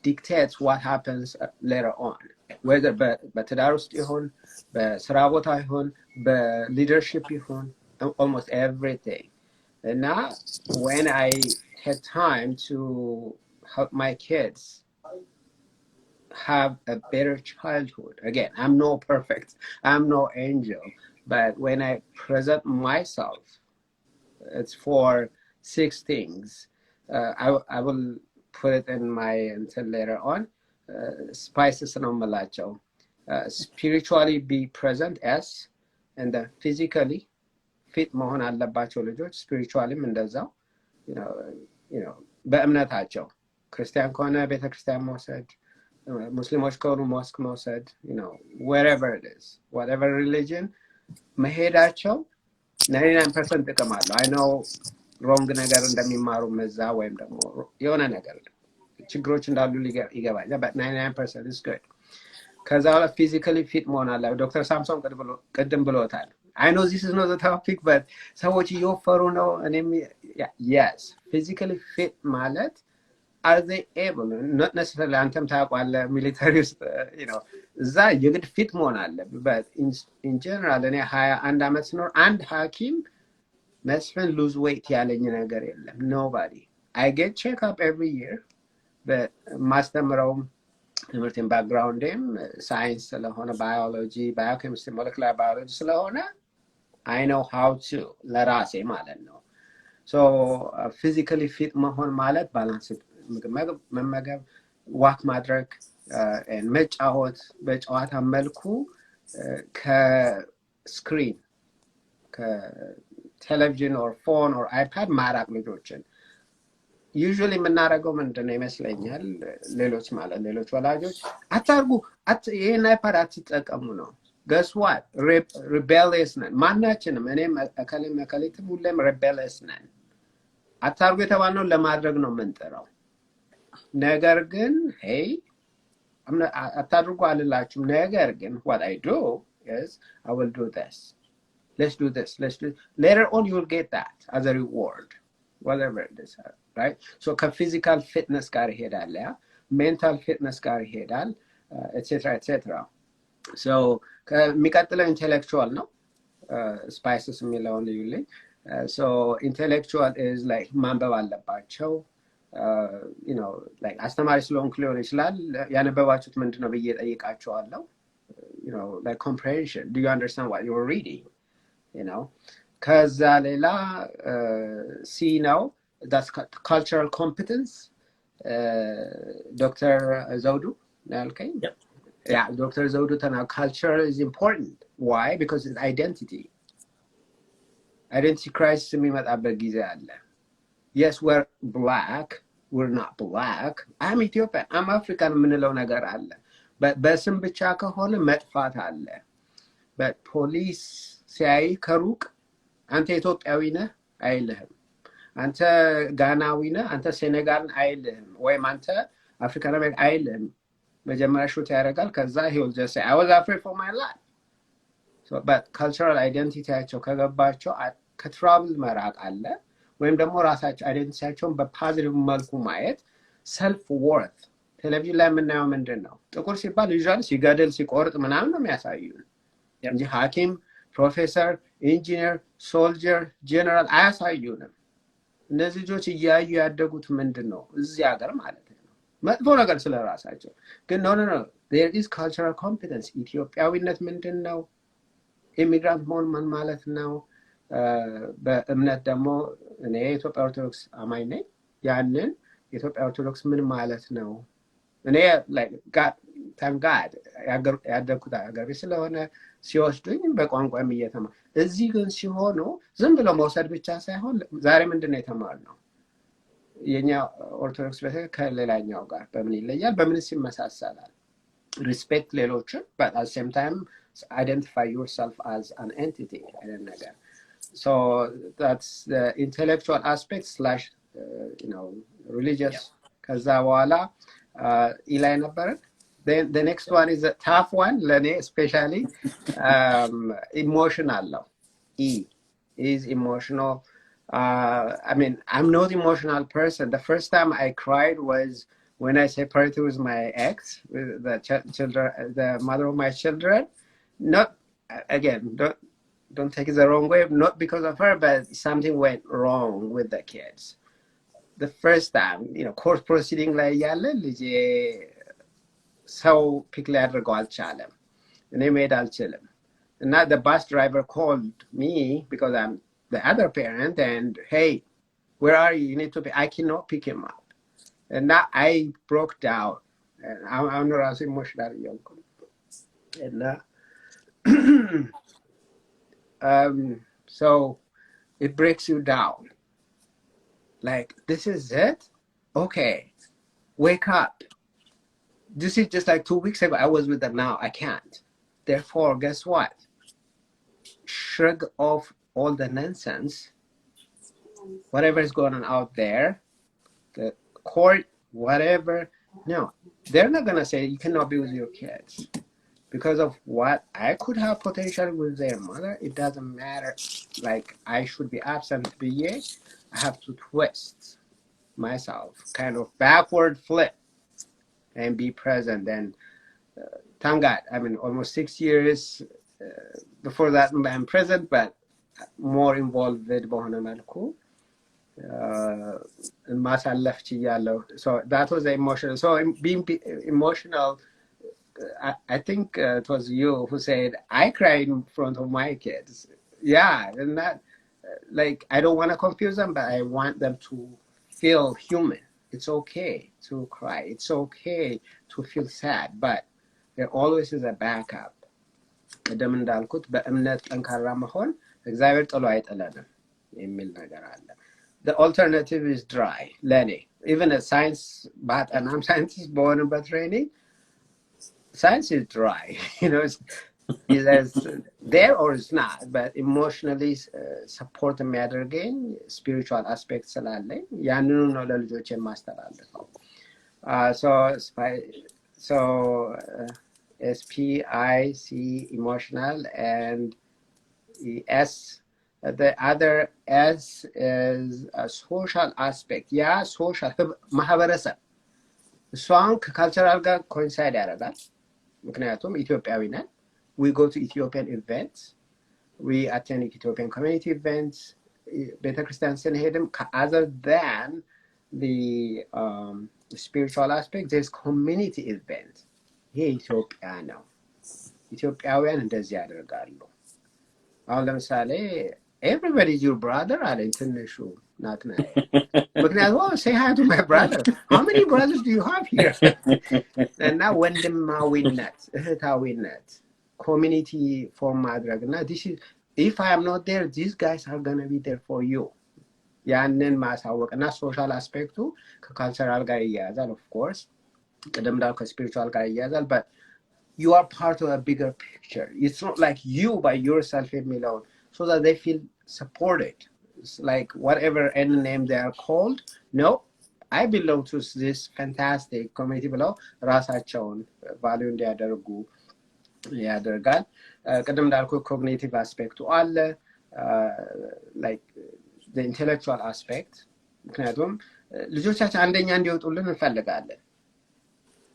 dictates what happens later on whether በትዳር ውስጥ ይሁን በስራ ቦታ ይሁን በleadership ይሁን almost everything and now when I had time to help my kids have a better childhood again I'm no perfect I'm no angel but when I present myself it's for 6 things I will put it in my until later on spices ነው የምላቸው spiritually be present as and then physically fit መሆን አለባቸው ልጆች spirituallyም እንደዛው you know በእምነታቸው ክርስቲያን ከሆነ ቤተክርስቲያን መውሰድ ሙስሊሞች ከሆኑ ሞስክ መውሰድ wherever it is whatever religion መሄዳቸው 99% ጥቅም አለው I know wrong ነገር እንደሚማሩ መዛ ወይም ደግሞ የሆነ ነገር ችግሮች እንዳሉ ይገባኛል but 99% is good ከዛ በኋላ physically fit መሆን አለ ዶክተር ሳምሶን ቅድም ብሎታል I know this is not the topic but ሰዎች እየወፈሩ ነው እኔም yes physically fit ማለት are they able not necessarily አንተም ታውቃለህ ሚሊተሪ ውስጥ እዛ የግድ ፊት መሆን አለ but in general እኔ 21 ዓመት ስኖር አንድ ሐኪም መስፍን lose weight ያለኝ ነገር የለም nobody I get check up every year but ማስተምረው ትምህርቴን ባክግራውንዴም ሳይንስ ስለሆነ biology biochemistry molecular biology ስለሆነ I know how to ለራሴ ማለት ነው so physically fit መሆን ማለት balance መመገብ ዋክ ማድረግ መጫወት በጨዋታ መልኩ ከስክሪን ከቴሌቪዥን or phone or iPad ማራቅ ልጆችን usually የምናደርገው ምንድነው ይመስለኛል ሌሎች ወላጆች አታርጉ ይሄን iPad አትጠቀሙ ነው guess what rebellious ነን ማናችንም እኔም አካሊትም ሁሌም rebellious ነን አታርጉ የተባልነው ለማድረግ ነው የምንጠራው ነገር ግን hey አታድርጉ አልላችሁም ነገር ግን what I do is I will do this let's do this later on you will get that as a reward whatever it is right so physical fitness ጋር ይሄዳል mental fitness ጋር ይሄዳል etc so የሚቀጥለው intellectual ነው spices የሚለውን ልዩልኝ so intellectual is like ማንበብ አለባቸው like አስተማሪ ስለሆንኩ ሊሆን ይችላል ያነበባችሁት ምንድነው ብዬ ጠይቃቸዋለሁ like comprehension do you understand what you're reading ከዛ ሌላ C ነው that's cultural competence Dr. Zaudu okay yeah Dr. Zaudu tana culture is important why because it's identity crisis የሚመጣበት ጊዜ አለ yes we're black we're not black I'm Ethiopian I'm African ምንለው ነገር አለ በስም ብቻ ከሆነ መጥፋት አለ but police ሲያይ ከሩቅ አንተ ኢትዮጵያዊ ነህ አይልህም አንተ ጋናዊ ነህ አንተ ሴኔጋል አይልህም ወይም አንተ አፍሪካን አሜሪካን አይልህም መጀመሪያ ሹት ያደርጋል ከዛ he will just say I was afraid for my life so but cultural identity ያቸው ከገባቸው ከትራቭል መራቅ አለ ወይም ደግሞ ራሳቸው አይደንቲቲያቸውን በፖዚቲቭ መልኩ ማየት self worth ቴሌቪዥን ላይ የምናየው ምንድነው ጥቁር ሲባል ዩዥዋሊ ሲገድል ሲቆርጥ ምናምን ነው የሚያሳዩን እንጂ ሐኪም ፕሮፌሰር ኢንጂነር ሶልጀር ጀነራል አያሳዩንም እነዚህ ልጆች እያዩ ያደጉት ምንድነው እዚህ ሀገር ማለት ነው መጥፎ ነገር ስለራሳቸው ግን no there is cultural competence ኢትዮጵያዊነት ምንድነው ኢሚግራንት መሆን ማለት ነው በእምነት ደግሞ እኔ ኢትዮጵያ ኦርቶዶክስ አማኝ ነኝ ያንን ኢትዮጵያ ኦርቶዶክስ ምን ማለት ነው እኔ like thank God ያደግኩት ሀገር ስለሆነ ሲወስዱኝ በቋንቋም እየተማርኩ እዚህ ግን ሲሆኑ ዝም ብሎ መውሰድ ብቻ ሳይሆን ዛሬ ምንድነው የተማርነው የኛ ኦርቶዶክስ ከሌላኛው ጋር በምን ይለያል በምን ይመሳሰላል respect ሌሎችን but at the same time identify yourself as an entity አይደል ነገር so that's the intellectual aspect / religious ከዛ በኋላ ኢላይ ነበር then the next one is a tough one ለኔ especially emotional E is emotional I mean I'm not emotional person the first time I cried was when I separated with my ex with the mother of my children not again don't take it the wrong way not because of her but something went wrong with the kids the first time court proceeding ላይ ያለ ልጅ ሰው ፒክ ላይ አድርገው አልቻለም እኔ መሄድ አልችልም እና the bus driver called me because I'm the other parent and hey where are you need to be I cannot pick him up and now I broke down አሁን ራሱ ኢሞሽናል እየሆንኩ ነው እና so it breaks you down. Like, this is it? Okay, wake up. This is just like 2 weeks ago. I was with them, now I can't. Therefore, guess what? Shrug off all the nonsense, whatever is going on out there, the court, whatever. No, they're not going to say you cannot be with your kids. Because of what I could have potential with their mother, it doesn't matter. Like, I should be absent, but yet I have to twist myself, kind of backward flip, and be present. And thank God, I mean, almost 6 years before that I'm present, but more involved with Bohana Malku. So that was emotional. So being emotional, I think it was you who said, I cry in front of my kids. Yeah, and that, like, I don't want to confuse them, but I want them to feel human. It's okay to cry. It's okay to feel sad, but there always is a backup. ቅድም እንዳልኩት በእምነት ጠንካራ መሆን እግዚአብሔር ጥሎ አይጥለንም የሚል ነገር አለ። The alternative is dry. ለኔ even a science ባጠናም ሳይንቲስት በሆንበት training, science is dry. You know, it's either there or it's not. But emotionally support የሚያደርገኝ spiritual aspect ስላለኝ ያንኑ ነው ለልጆቼ የማስተላልፈው። So SPIC, emotional, and the S, the other S is a social aspect. Yeah, social. ማህበረሰብ እሷን ከካልቸራል ጋር ኮንሳይድ ያደርጋል። ምክንያቱም ኢትዮጵያዊ ነን። We go to Ethiopian events. We attend Ethiopian community events. ቤተክርስቲያን ስንሄድም other than the spiritual aspect, there's community event. ይሄ ኢትዮጵያ ነው። ኢትዮጵያውያን እንደዚህ ያደርጋሉ። አሁን ለምሳሌ everybody is your brother አለኝ ትንሹ ናትናኤል። ምክንያቱም say hi to my brother. How many brothers do you have here? እና ወንድማዊነት፣ እህታዊነት ኮሚኒቲ ፎርም ማድረግ እና this is, if I am not there, these guys are going to be there for you. ያንን ማሳወቅ እና ሶሻል አስፔክቱ ከካልቸራል ጋር ይያያዛል of course. ቅድም እንዳልኩ ከስፒሪቹዋል ጋር ይያያዛል, but you are part of a bigger picture. It's not like you by yourself የሚለውን, so that they feel supported. It's like whatever any name they are called, no, I belong to this fantastic community ብለው ራሳቸውን ቫልዩ እንዲያደርጉ ያደርጋል። ቅድም እንዳልኩ ኮግኒቲቭ አስፔክቱ አለ፣ like the intellectual aspect። ምክንያቱም ልጆቻችን አንደኛ እንዲወጡልን እንፈልጋለን።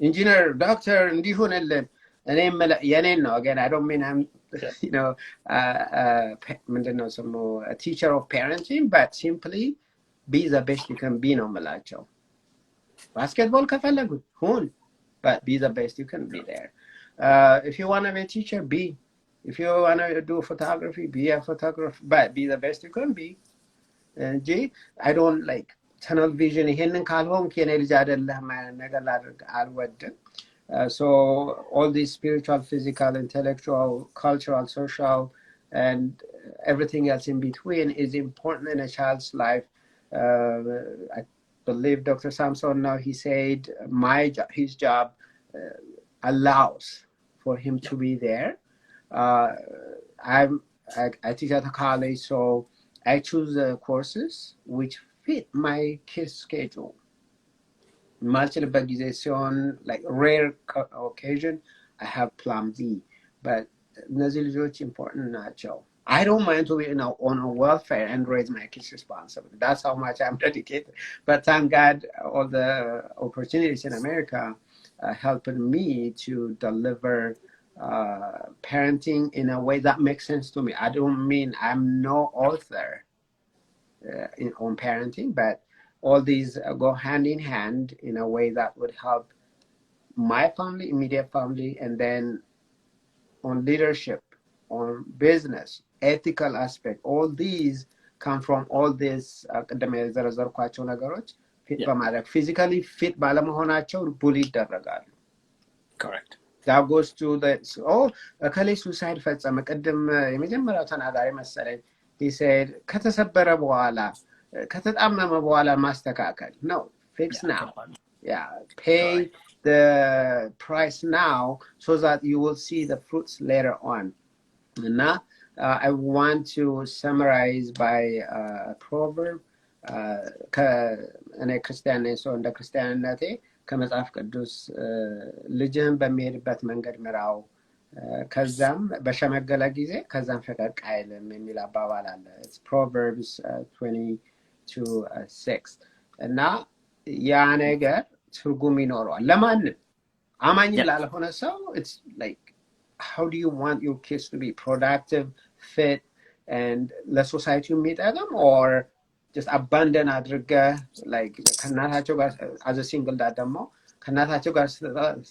ኢንጂነር ዶክተር እንዲሆንልን እኔ የኔን ነው again I don't mean I'm you know ምንድነው ስሙ a teacher of parenting, but simply be the best you can be ነው የምላቸው። ባስኬትቦል ከፈለጉ ሁን, but be the best you can be there. If you want to be a teacher, be. If you want to do photography, be a photographer, but be the best you can be. And I don't like tunnel vision. ይሄንን ካልሆንክ የኔ ልጅ አይደለህም ነገር ላድርግ አልወድም። So all these spiritual, physical, intellectual, cultural, social, and everything else in between is important in a child's life. I believe Dr. Samson now, he said his job allows for him to be there. I teach at a college, so I choose courses which fit my kids' schedule. Multiple gizacion, like rare occasion, I have plan B. But these are important nacho. I don't mind to be on a welfare and raise my kids responsibly. That's how much I'm dedicated. But thank God, all the opportunities in America helping me to deliver parenting in a way that makes sense to me. I don't mean I'm no author on parenting, but all these go hand in hand in a way that would help my family, immediate family, and then on leadership, on business, ethical aspect. All these come from all this ነገሮች ፊት በማድረግ ፊዚካሊ ፊት ባለመሆናቸው ቡሊ ይደረጋሉ። correct. That goes to the ከላይ suicide ፈጸመ ቅድም የመጀመሪያው ተናጋሪ መሰለኝ he said ከተሰበረ በኋላ ከተጣመመ በኋላ ማስተካከል no fix now pay the price now so that you will see the fruits later on and now I want to summarize by a proverb እኔ ክርስቲያን ነኝ ሰው እንደ ክርስቲያንነቴ ከመጽሐፍ ቅዱስ ልጅህን በሚሄድበት መንገድ ምራው ከዛም በሸመገለ ጊዜ ከዛም ፈቀቅ አይልም የሚል አባባል አለ it's Proverbs 22:6 እና ያ ነገር ትርጉም ይኖረዋል ለማንም አማኝ ላልሆነ ሰው it's like how do you want your kids to be productive fit and the society የሚጠቅም or just abandon adrga like ከናታቸው ጋር as a single dad ደግሞ ከናታቸው ጋር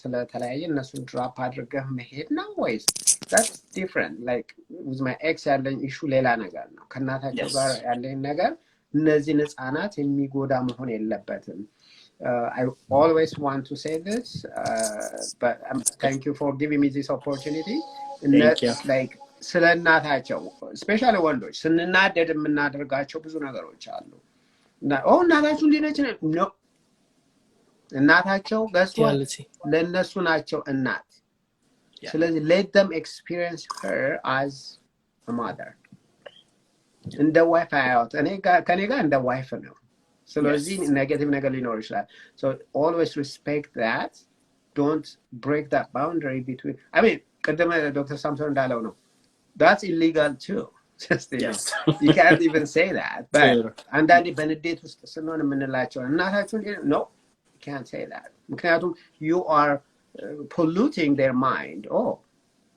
ስለተለያየ እነሱን drop አድርገህ መሄድ ነው ወይስ that's different like with my ex ያለኝ issue ሌላ ነገር ነው ከናታቸው ጋር ያለኝ ነገር እነዚህ ህፃናት የሚጎዳ መሆን የለበትም I always want to say this but thank you for giving me this opportunity like ስለናታቸው ስፔሻሊ ወንዶች ስንናደድ የምናደርጋቸው ብዙ ነገሮች አሉ እና እናታችሁ እንዴት ነው እናታቸው ገስቷል ለነሱ ናቸው እናት ስለዚህ let them experience her as a mother እንደ ዋይፍ አያውት ከኔ ጋር እንደ ዋይፍ ነው ስለዚህ ኔጌቲቭ ነገር ሊኖር ይችላል so always respect that don't break that boundary between I mean ቅድም ዶክተር ሳምሶን እንዳለው ነው that's illegal too just you can't even say that but አንዳንዴ በንዴት ውስጥ ስንሆን የምንላቸው እናታችሁ no you can't say that ምክንያቱም you are polluting their mind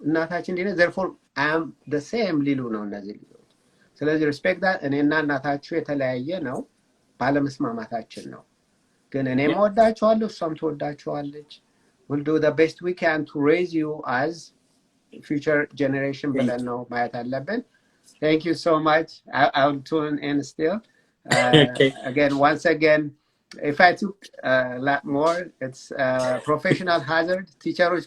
እናታችን እንዴ therefore I am the same ሊሉ ነው እነዚህ ልጆች ስለዚህ respect that እኔና እናታችሁ የተለያየ ነው ባለመስማማታችን ነው ግን እኔ ወዳችኋለሁ እሷም ትወዳችኋለች we'll do the best we can to raise you as future generation ብለን ነው ማየት አለብን thank you so much I'll tune in still again once again if I took a lot more it's professional hazard teachers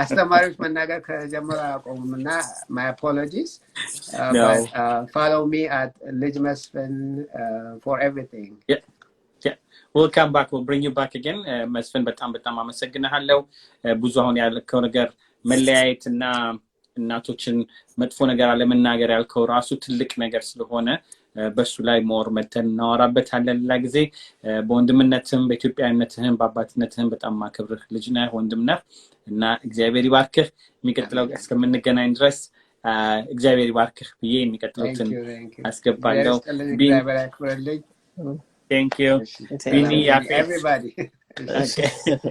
አስተማሪዎች መናገር ከጀመረ አቆምና my apologies but follow me at ልጅ መስፍን for everything we'll come back we'll bring you back again መስፍን በጣም አመሰግናለሁ ብዙ አሁን ያልከው ነገር መለያየትና እናቶችን መጥፎ ነገር አለመናገር ያልከው ራሱ ትልቅ ነገር ስለሆነ በሱ ላይ ሞር መተን እናወራበታለን ለጊዜ በወንድምነትም በኢትዮጵያዊነትም በአባትነትም በጣም ማከብርህ ልጅ ነህ ወንድም ነህ እና እግዚአብሔር ይባርክህ የሚቀጥለው እስከምንገናኝ ድረስ እግዚአብሔር ይባርክህ ብዬ የሚቀጥሉትን አስገባለሁ thank you Bini everybody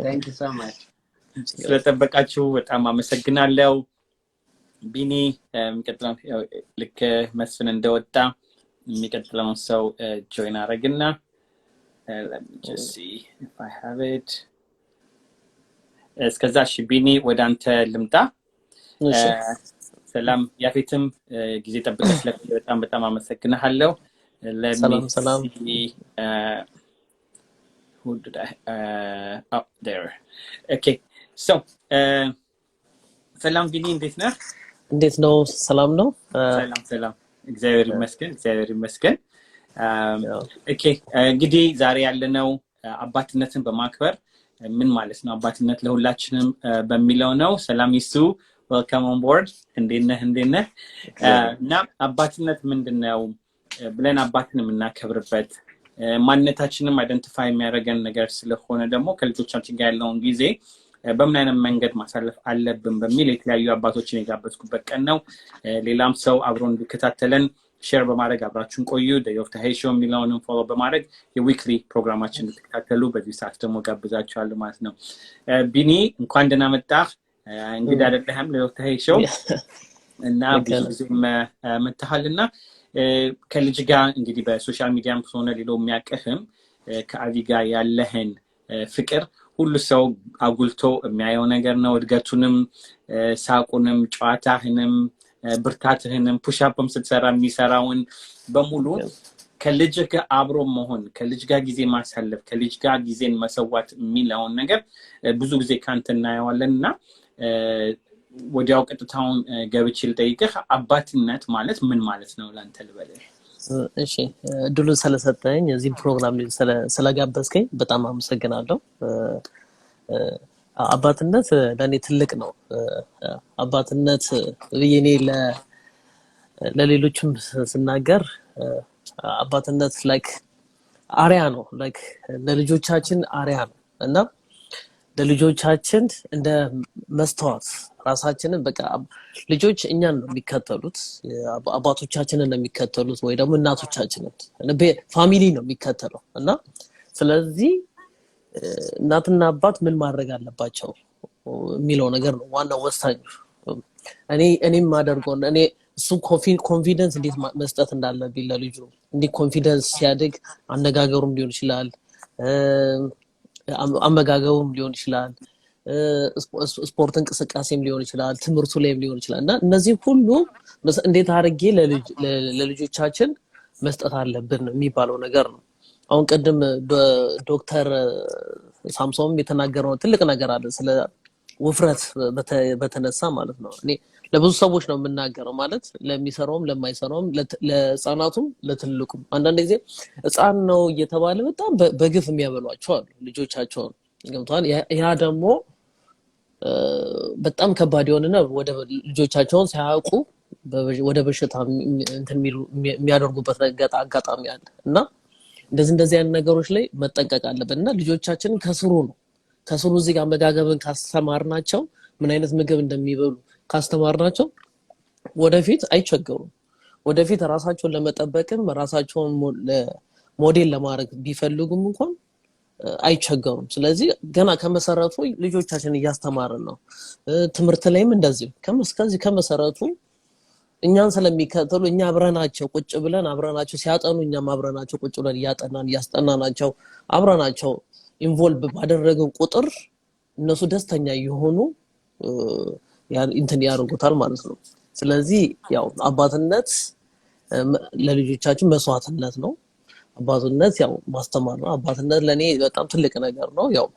thank you so much ስለተበቃችሁ በጣም አመሰግናለሁ ቢኒ የሚቀጥለው ልክ መስፍን እንደወጣ የሚቀጥለው ሰው join አረግና let me just see if I have it እስከዛ ቢኒ ወደ አንተ ልምጣ ሰላም ያፊትም ጊዜ ጠብቀህ በጣም አመሰግናለሁ ሰላም who did I up there okay so ሰላም ቢኒ እንዴት ነው ሰላም ነው ሰላም እግዚአብሔር ይመስገን ኦኬ እንግዲህ ዛሬ ያለነው አባትነትን በማክበር ምን ማለት ነው አባትነት ለሁላችንም በሚለው ነው ሰላም ይሱ welcome on board እንዴት ነህ እና አባትነት ምንድነው ብለን አባትን የምናከብርበት ማንነታችንን አይደንቲፋይ የሚያደርገን ነገር ስለሆነ ደግሞ ከልጆቻችን ጋር ያለውን ጊዜ በምን አይነት መንገድ ማሳለፍ አለብን በሚል የተለያዩ አባቶችን የጋበዝኩበት ቀን ነው ሌላም ሰው አብሮን እንዲከታተለን ሼር በማድረግ አብራችሁን ቆዩ Yoftahe show የሚለውን ፎሎ በማድረግ የዊክሊ ፕሮግራማችን እንድትከታተሉ በዚህ ሰዓት ደግሞ ጋብዛችኋለሁ ማለት ነው ቢኒ እንኳን ደህና መጣህ እንግዲህ አይደለም Yoftahe show እና ብዙም መተሃልና ከልጅ ጋር እንግዲህ በሶሻል ሚዲያም ሆነ ሌላው የሚያቀህም ከአቢ ጋር ያለህን ፍቅር ሁሉ ሰው አጉልቶ የሚያየው ነገር ነው እድገቱንም ሳቁንም ጨዋታህንም ብርታትህንም ፑሽ አፕም ስትሰራ የሚሰራውን በሙሉ ከልጅ ጋር አብሮ መሆን ከልጅ ጋር ጊዜ ማሳለፍ ከልጅ ጋር ጊዜን መሰዋት የሚለውን ነገር ብዙ ጊዜ ካንተ እናየዋለንና ወዲያው ቀጥታውን ገብቼ ልጠይቅህ አባትነት ማለት ምን ማለት ነው ላንተ ልበልህ? እሺ ድሉን ስለሰጠኝ እዚህ ፕሮግራም ስለጋበዝከኝ በጣም አመሰግናለሁ። አባትነት ለኔ ትልቅ ነው። አባትነት የኔ ለሌሎችም ስናገር አባትነት ላይክ አሪያ ነው ላይክ ለልጆቻችን አሪያ ነው እና ለልጆቻችን እንደ መስተዋት ራሳችንን በቃ ልጆች እኛን ነው የሚከተሉት አባቶቻችንን ነው የሚከተሉት ወይ ደግሞ እናቶቻችንን ፋሚሊ ነው የሚከተለው እና ስለዚህ እናትና አባት ምን ማድረግ አለባቸው የሚለው ነገር ነው ዋናው ወሳኝ። እኔም ማደርገው እኔ እሱ ኮንፊደንስ እንዴት መስጠት እንዳለብኝ ለልጁ እንዴት ኮንፊደንስ ሲያድግ አነጋገሩም ሊሆን ይችላል አመጋገቡም ሊሆን ይችላል ስፖርት እንቅስቃሴም ሊሆን ይችላል ትምህርቱ ላይም ሊሆን ይችላል እና እነዚህ ሁሉ እንዴት አድርጌ ለልጆቻችን መስጠት አለብን የሚባለው ነገር ነው። አሁን ቀደም በዶክተር ሳምሶን የተናገረው ትልቅ ነገር አለ ስለ ውፍረት በተነሳ ማለት ነው። እኔ ለብዙ ሰዎች ነው የምናገረው ማለት ለሚሰራውም ለማይሰራውም ለህፃናቱም ለትልቁም አንዳንድ ጊዜ ህፃን ነው እየተባለ በጣም በግፍ የሚያበሏቸው አሉ ልጆቻቸውን ገብቷል። ያ ደግሞ በጣም ከባድ የሆነና ወደ ልጆቻቸውን ሳያውቁ ወደ በሽታ እንትን የሚያደርጉበት አጋጣሚ አለ እና እንደዚህ አይነት ነገሮች ላይ መጠንቀቅ አለብን እና ልጆቻችንን ከስሩ እዚህ ጋር አመጋገብን ካስተማርናቸው ምን አይነት ምግብ እንደሚበሉ ካስተማርናቸው ወደፊት አይቸገሩም። ወደፊት ራሳቸውን ለመጠበቅም ራሳቸውን ሞዴል ለማድረግ ቢፈልጉም እንኳን አይቸገሩም። ስለዚህ ገና ከመሰረቱ ልጆቻችንን እያስተማርን ነው። ትምህርት ላይም እንደዚህ ከመሰረቱ እኛን ስለሚከተሉ እኛ አብረናቸው ቁጭ ብለን አብረናቸው ሲያጠኑ እኛም አብረናቸው ቁጭ ብለን እያስጠናናቸው አብረናቸው ኢንቮልቭ ባደረገው ቁጥር እነሱ ደስተኛ የሆኑ እንትን ያደርጉታል ማለት ነው። ስለዚህ ያው አባትነት ለልጆቻችን መስዋዕትነት ነው። አባትነት ያው ማስተማር ነው። አባትነት ለኔ በጣም ትልቅ ነገር ነው። ያው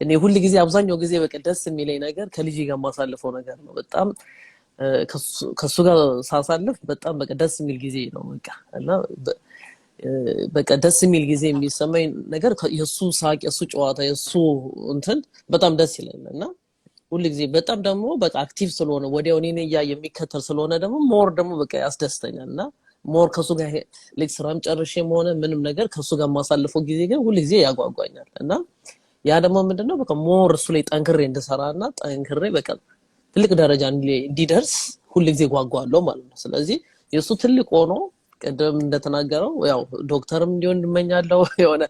እኔ ሁሉ ጊዜ አብዛኛው ጊዜ በቃ ደስ የሚለኝ ነገር ከልጅ ጋር ማሳለፈው ነገር ነው። በጣም ከሱ ጋር ሳሳልፍ በጣም በቃ ደስ የሚል ጊዜ ነው በቃ እና በቃ ደስ የሚል ጊዜ የሚሰማኝ ነገር የሱ ሳቅ የሱ ጨዋታ የሱ እንትን በጣም ደስ ይለኛል እና ሁሉ ጊዜ በጣም ደግሞ በቃ አክቲቭ ስለሆነ ወዲያው እኔን የሚከተል ስለሆነ ደግሞ ሞር ደግሞ በቃ ያስደስተኛል እና ሞር ከሱ ጋር ስራም ጨርሼም ሆነ ምንም ነገር ከሱ ጋር ማሳልፈው ጊዜ ግን ሁሉ ጊዜ ያጓጓኛል እና ያ ደግሞ ምንድነው በቃ ሞር እሱ ላይ ጠንክሬ እንድሰራና ጠንክሬ በቃ ትልቅ ደረጃ እንዲደርስ ሁሉ ጊዜ ጓጓለሁ ማለት ነው። ስለዚህ የሱ ትልቅ ሆኖ ቀደም እንደተናገረው ያው ዶክተርም እንዲሆን እንመኛለሁ የሆነ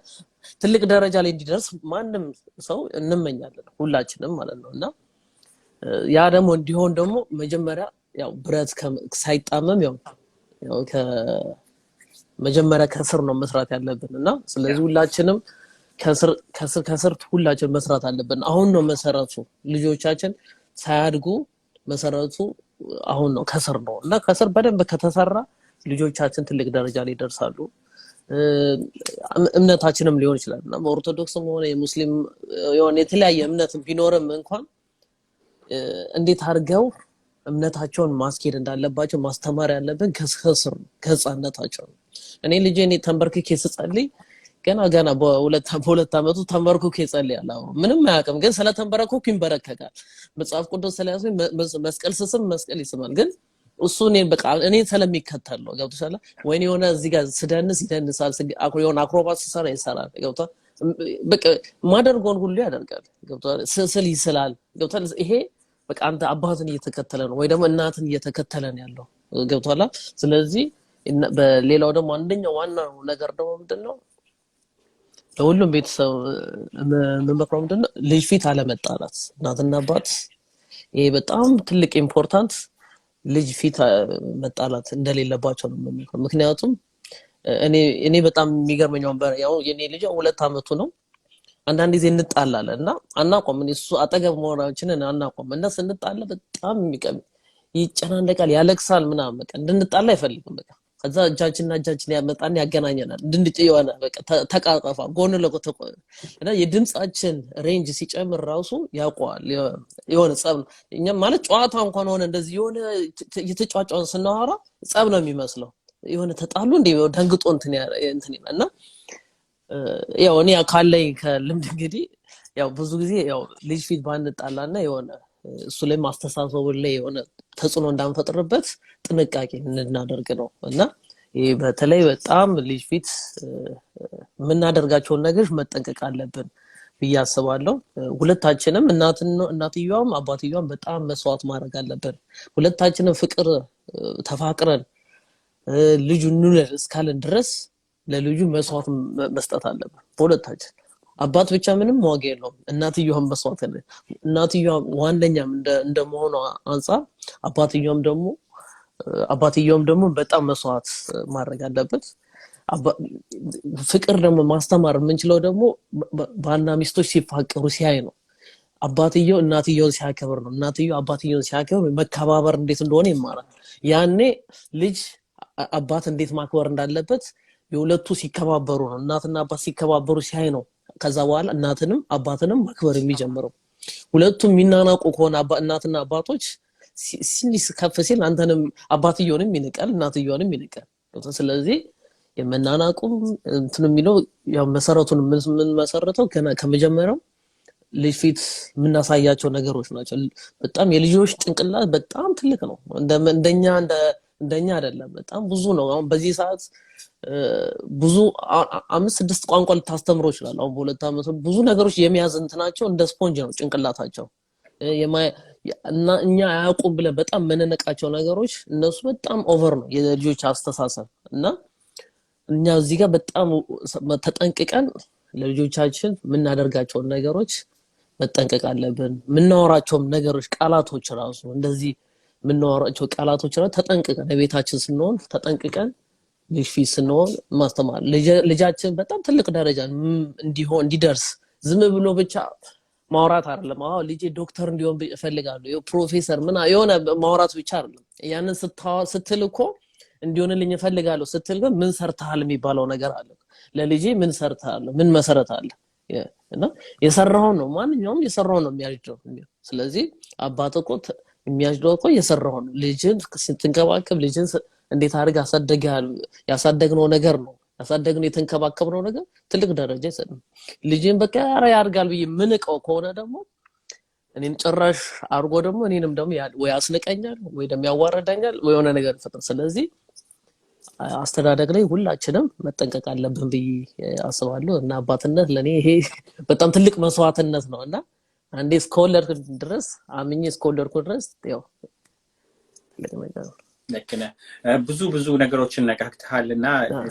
ትልቅ ደረጃ ላይ እንዲደርስ ማንንም ሰው እንመኛለን ሁላችንም ማለት ነው እና ያ ደግሞ እንዲሆን ደግሞ መጀመሪያ ያው ብረት ሳይጣመም ያው መጀመሪያ ከስር ነው መስራት ያለብን እና ስለዚህ ሁላችንም ከስር ሁላችንም መስራት አለብን። አሁን ነው መሰረቱ ልጆቻችን ሳያድጉ መሰረቱ አሁን ነው ከስር ነው እና ከስር በደንብ ከተሰራ ልጆቻችን ትልቅ ደረጃ ላይ ይደርሳሉ። እምነታችንም ሊሆን ይችላል እና በኦርቶዶክስም ሆነ የሙስሊም የሆነ የተለያየ እምነት ቢኖርም እንኳን እንዴት አድርገው እምነታቸውን ማስኬድ እንዳለባቸው ማስተማር ያለብን ከስር ከህፃንነታቸው። እኔ ልጄን ተንበርክኬ ስጸልይ ገና በሁለት አመቱ ተንበርክኬ ይጸልያል። ምንም አያውቅም ግን ስለተንበረከኩ ይንበረከካል። መጽሐፍ ቅዱስ ስለያዘኝ መስቀል ስስም መስቀል ይስማል ግን እሱ እኔ ስለሚከተል ነው ገብቶሻል። ወይኔ የሆነ እዚህ ጋር ስደንስ ይደንሳል የሆነ አክሮባት ሲሰራ ይሰራል ገብቶሃል። በቃ ማደርገውን ሁሉ ያደርጋል ገብቶሃል። ስል ይስላል ገብቶሃል። ይሄ በቃ አንተ አባትን እየተከተለ ነው ወይ ደግሞ እናትን እየተከተለ ነው ያለው ገብቶሃል። ስለዚህ በሌላው ደግሞ አንደኛው ዋናው ነገር ደግሞ ምንድነው ለሁሉም ቤተሰብ መመክረው ምንድነው ልጅ ፊት አለመጣላት እናትና አባት ይሄ በጣም ትልቅ ኢምፖርታንት ልጅ ፊት መጣላት እንደሌለባቸው ነው የምመክረው። ምክንያቱም እኔ በጣም የሚገርመኝ ያው የኔ ልጅ 2 አመቱ ነው። አንዳንድ ጊዜ እንጣላለን እና አናቆም እሱ አጠገብ መሆናችንን አናቆም እና ስንጣላ በጣም ይጨናነቃል ያለቅሳል ምናምን በቃ እንድንጣላ አይፈልግም። በቃ ከዛ እጃችን ያመጣን ያገናኘናል እንድንጨየዋና በቃ ተቃቀፋ ጎን ለጎን እና የድምጻችን ሬንጅ ሲጨምር ራሱ ያቋል የሆነ ጸብ እኛ ማለት ጨዋታ እንኳን ሆነ እንደዚህ የሆነ የተጫጫውን ስናወራ ጸብ ነው የሚመስለው የሆነ ተጣሉ እንደ ደንግጦ እንትን እና ያው እኔ ካለኝ ከልምድ እንግዲህ ያው ብዙ ጊዜ ያው ልጅ ፊት ባንጣላና የሆነ እሱ ላይ ማስተሳሰቡ ላይ የሆነ ተጽዕኖ እንዳንፈጥርበት ጥንቃቄ እናደርግ ነው እና ይሄ በተለይ በጣም ልጅ ፊት የምናደርጋቸውን ነገሮች መጠንቀቅ አለብን ብዬ አስባለሁ ሁለታችንም እናትየዋም አባትየዋም በጣም መስዋዕት ማድረግ አለብን ሁለታችንም ፍቅር ተፋቅረን ልጁን እንውለድ እስካለን ድረስ ለልጁ መስዋዕት መስጠት አለብን ሁለታችን አባት ብቻ ምንም ዋጋ የለውም እናትየዋም መስዋዕት ነው እናትየዋም ዋንደኛም እንደመሆኑ አንፃር አባትየውም ደግሞ በጣም መስዋዕት ማድረግ አለበት ፍቅር ደግሞ ማስተማር የምንችለው ደግሞ ባልና ሚስቶች ሲፋቀሩ ሲያይ ነው አባትየው እናትየውን ሲያከብር ነው እናትየው አባትየውን ሲያከብር መከባበር እንዴት እንደሆነ ይማራል ያኔ ልጅ አባት እንዴት ማክበር እንዳለበት የሁለቱ ሲከባበሩ ነው እናትና አባት ሲከባበሩ ሲያይ ነው ከዛ በኋላ እናትንም አባትንም ማክበር የሚጀምረው ሁለቱም የሚናናቁ ከሆነ እናትና አባቶች ሲኒስ ከፍ ሲል አንተንም አባትየውንም ይንቃል እናትየውንም ይንቃል ስለዚህ የመናናቁ እንትን የሚለው ያው መሰረቱን ምን መሰረተው ከመጀመሪያው ልጅ ፊት የምናሳያቸው ነገሮች ናቸው በጣም የልጆች ጭንቅላት በጣም ትልቅ ነው እንደኛ አይደለም በጣም ብዙ ነው አሁን በዚህ ሰዓት ብዙ 5-6 ቋንቋ ልታስተምረው ይችላል አሁን በሁለት ዓመት ብዙ ነገሮች የሚያዝ እንትናቸው እንደ ስፖንጅ ነው ጭንቅላታቸው እና እኛ አያውቁም ብለን በጣም መነነቃቸው ነገሮች እነሱ በጣም ኦቨር ነው የልጆች አስተሳሰብ እና እኛ እዚህ ጋር በጣም ተጠንቅቀን ለልጆቻችን የምናደርጋቸው ነገሮች መጠንቀቅ አለብን ምናወራቸው ነገሮች ቃላቶች ራሱ እንደዚህ ምናወራቸው ቃላቶች ራሱ ተጠንቅቀን ለቤታችን ስንሆን ተጠንቅቀን ልጅ ፊት ስንሆን ማስተማር ልጃችን በጣም ትልቅ ደረጃ እንዲደርስ ዝም ብሎ ብቻ ማውራት አይደለም ልጄ ዶክተር እንዲሆን እፈልጋለሁ ፕሮፌሰር የሆነ ማውራት ብቻ አይደለም ያንን ስትልኮ እንዲሆንልኝ እፈልጋለሁ ስትል ግን ምን ሰርተሃል የሚባለው ነገር አለ ለልጄ ምን ሰርተሃል ምን መሰረት አለ እና የሰራው ነው ማንኛውም የሰራው ነው የሚያጅደው ስለዚህ አባትኮ የሚያጅደው እኮ የሰራው ነው ልጅን ስትንከባከብ ልጅን እንዴት አድርግ ያሳደግነው ነገር ነው ያሳደግነው የተንከባከብነው ነገር ትልቅ ደረጃ ይሰጣል ልጅን በቃ ያርጋል ብዬ ምንቀው ከሆነ ደግሞ እኔን ጭራሽ አርጎ ደግሞ እኔንም ደግሞ ወይ ያስነቀኛል ወይ ደግሞ ያዋረዳኛል ወይ የሆነ ነገር ይፈጥራል ስለዚህ አስተዳደግ ላይ ሁላችንም መጠንቀቅ አለብን ብዬ አስባለሁ እና አባትነት ለኔ ይሄ በጣም ትልቅ መስዋዕትነት ነውና አንዴ ስኮለር ድረስ አምኜ ስኮለር ድረስ ያው ትልቅ ነገር ነው ለከነ ብዙ ነገሮችን ነካክተሃልና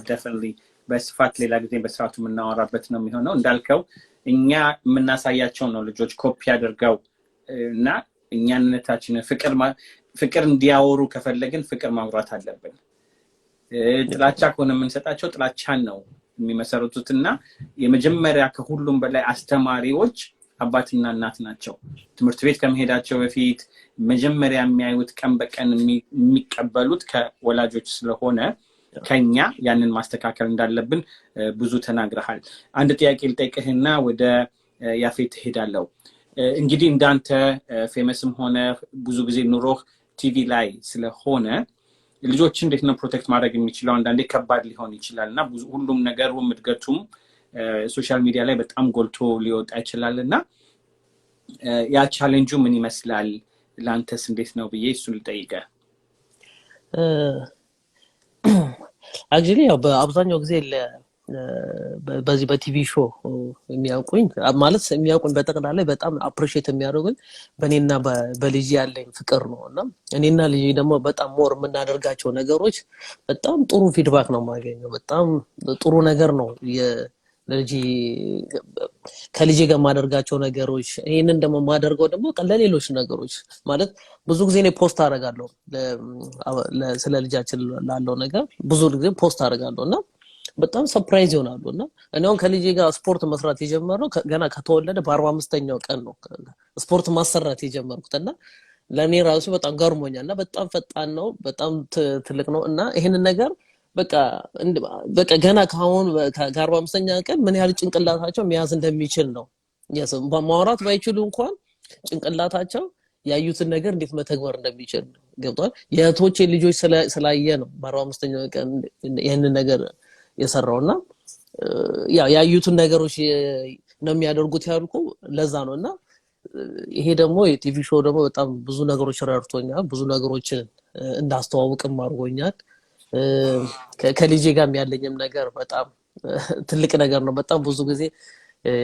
definitely በስፋት ሌላ ጊዜ በስራቱ የምናወራበት ነው የሚሆነው እንዳልከው እኛ የምናሳያቸው ነው ልጆች ኮፒ አድርገው እና እኛነታችንን ፍቅር እንዲያወሩ ከፈለግን ፍቅር ማውራት አለብን ጥላቻ ከሆነ የምንሰጣቸው ጥላቻን ነው የሚመሰረቱትና የመጀመሪያ ከሁሉም በላይ አስተማሪዎች አባትና እናት ናቸው ትምህርት ቤት ከመሄዳቸው በፊት መጀመሪያ የሚያዩት ቀን በቀን የሚቀበሉት ከወላጆች ስለሆነ ከኛ ያንን ማስተካከል እንዳለብን ብዙ ተናግረሃል አንድ ጥያቄ ልጠይቅህና ወደ ያፌት ሄዳለው እንግዲህ እንዳንተ ፌመስም ሆነ ብዙ ጊዜ ኑሮህ ቲቪ ላይ ስለሆነ ልጆች እንዴት ነው ፕሮቴክት ማድረግ የሚችለው አንዳንዴ ከባድ ሊሆን ይችላልና ሁሉም ነገር እድገቱም ሶሻል ሚዲያ ላይ በጣም ጎልቶ ሊወጣ ይችላልና ያ ቻሌንጁ ምን ይመስላል ላንተስ እንዴት ነው ብዬ እሱን ልጠይቅህ actually ያው በአብዛኛው ጊዜ በዚህ በቲቪ ሾው የሚያውቁኝ ማለት የሚያውቁኝ በጠቅላላ በጣም አፕሪሺየት የሚያደርጉኝ በኔና በልጅ ያለኝ ፍቅር ነውና እኔና ልጅ ደግሞ በጣም ሞር የምናደርጋቸው ነገሮች በጣም ጥሩ ፊድባክ ነው ማገኘው በጣም ጥሩ ነገር ነው ለልጅ ከልጅ ጋር ማደርጋቸው ነገሮች ይሄንን ደግሞ ማደርገው ደግሞ ለሌሎች ነገሮች ማለት ብዙ ጊዜ እኔ ፖስት አደርጋለሁ ስለ ልጃችን ላለው ነገር ብዙ ጊዜ ፖስት አደርጋለሁና በጣም ሰርፕራይዝ ይሆናሉና እኔው ከልጄ ጋር ስፖርት መስራት የጀመረው ገና ከተወለደ በ45ኛው ቀን ነው ስፖርት ማሰራት የጀመርኩትና ለኔ ራሱ በጣም ገርሞኛልና በጣም ፈጣን ነው በጣም ትልቅ ነው እና ይሄንን ነገር በቃ ገና ካሁን ከ45ኛ ቀን ምን ያህል ጭንቅላታቸው መያዝ እንደሚችል ነው ማውራት ባይችሉ እንኳን ጭንቅላታቸው ያዩትን ነገር እንዴት መተግበር እንደሚችል ገብቷል የእህቶቼ ልጆች ስላየ ነው በ45ኛው ቀን ይሄንን ነገር የሰራውና ያዩትን ነገሮች ነው የሚያደርጉት ያልኩ ለዛ ነውና ይሄ ደግሞ የቲቪ ሾው ደግሞ በጣም ብዙ ነገሮች ረድቶኛል ብዙ ነገሮችን እንዳስተዋውቅም አድርጎኛል ከልጄ ጋር ያለኝም ነገር በጣም ትልቅ ነገር ነው በጣም ብዙ ጊዜ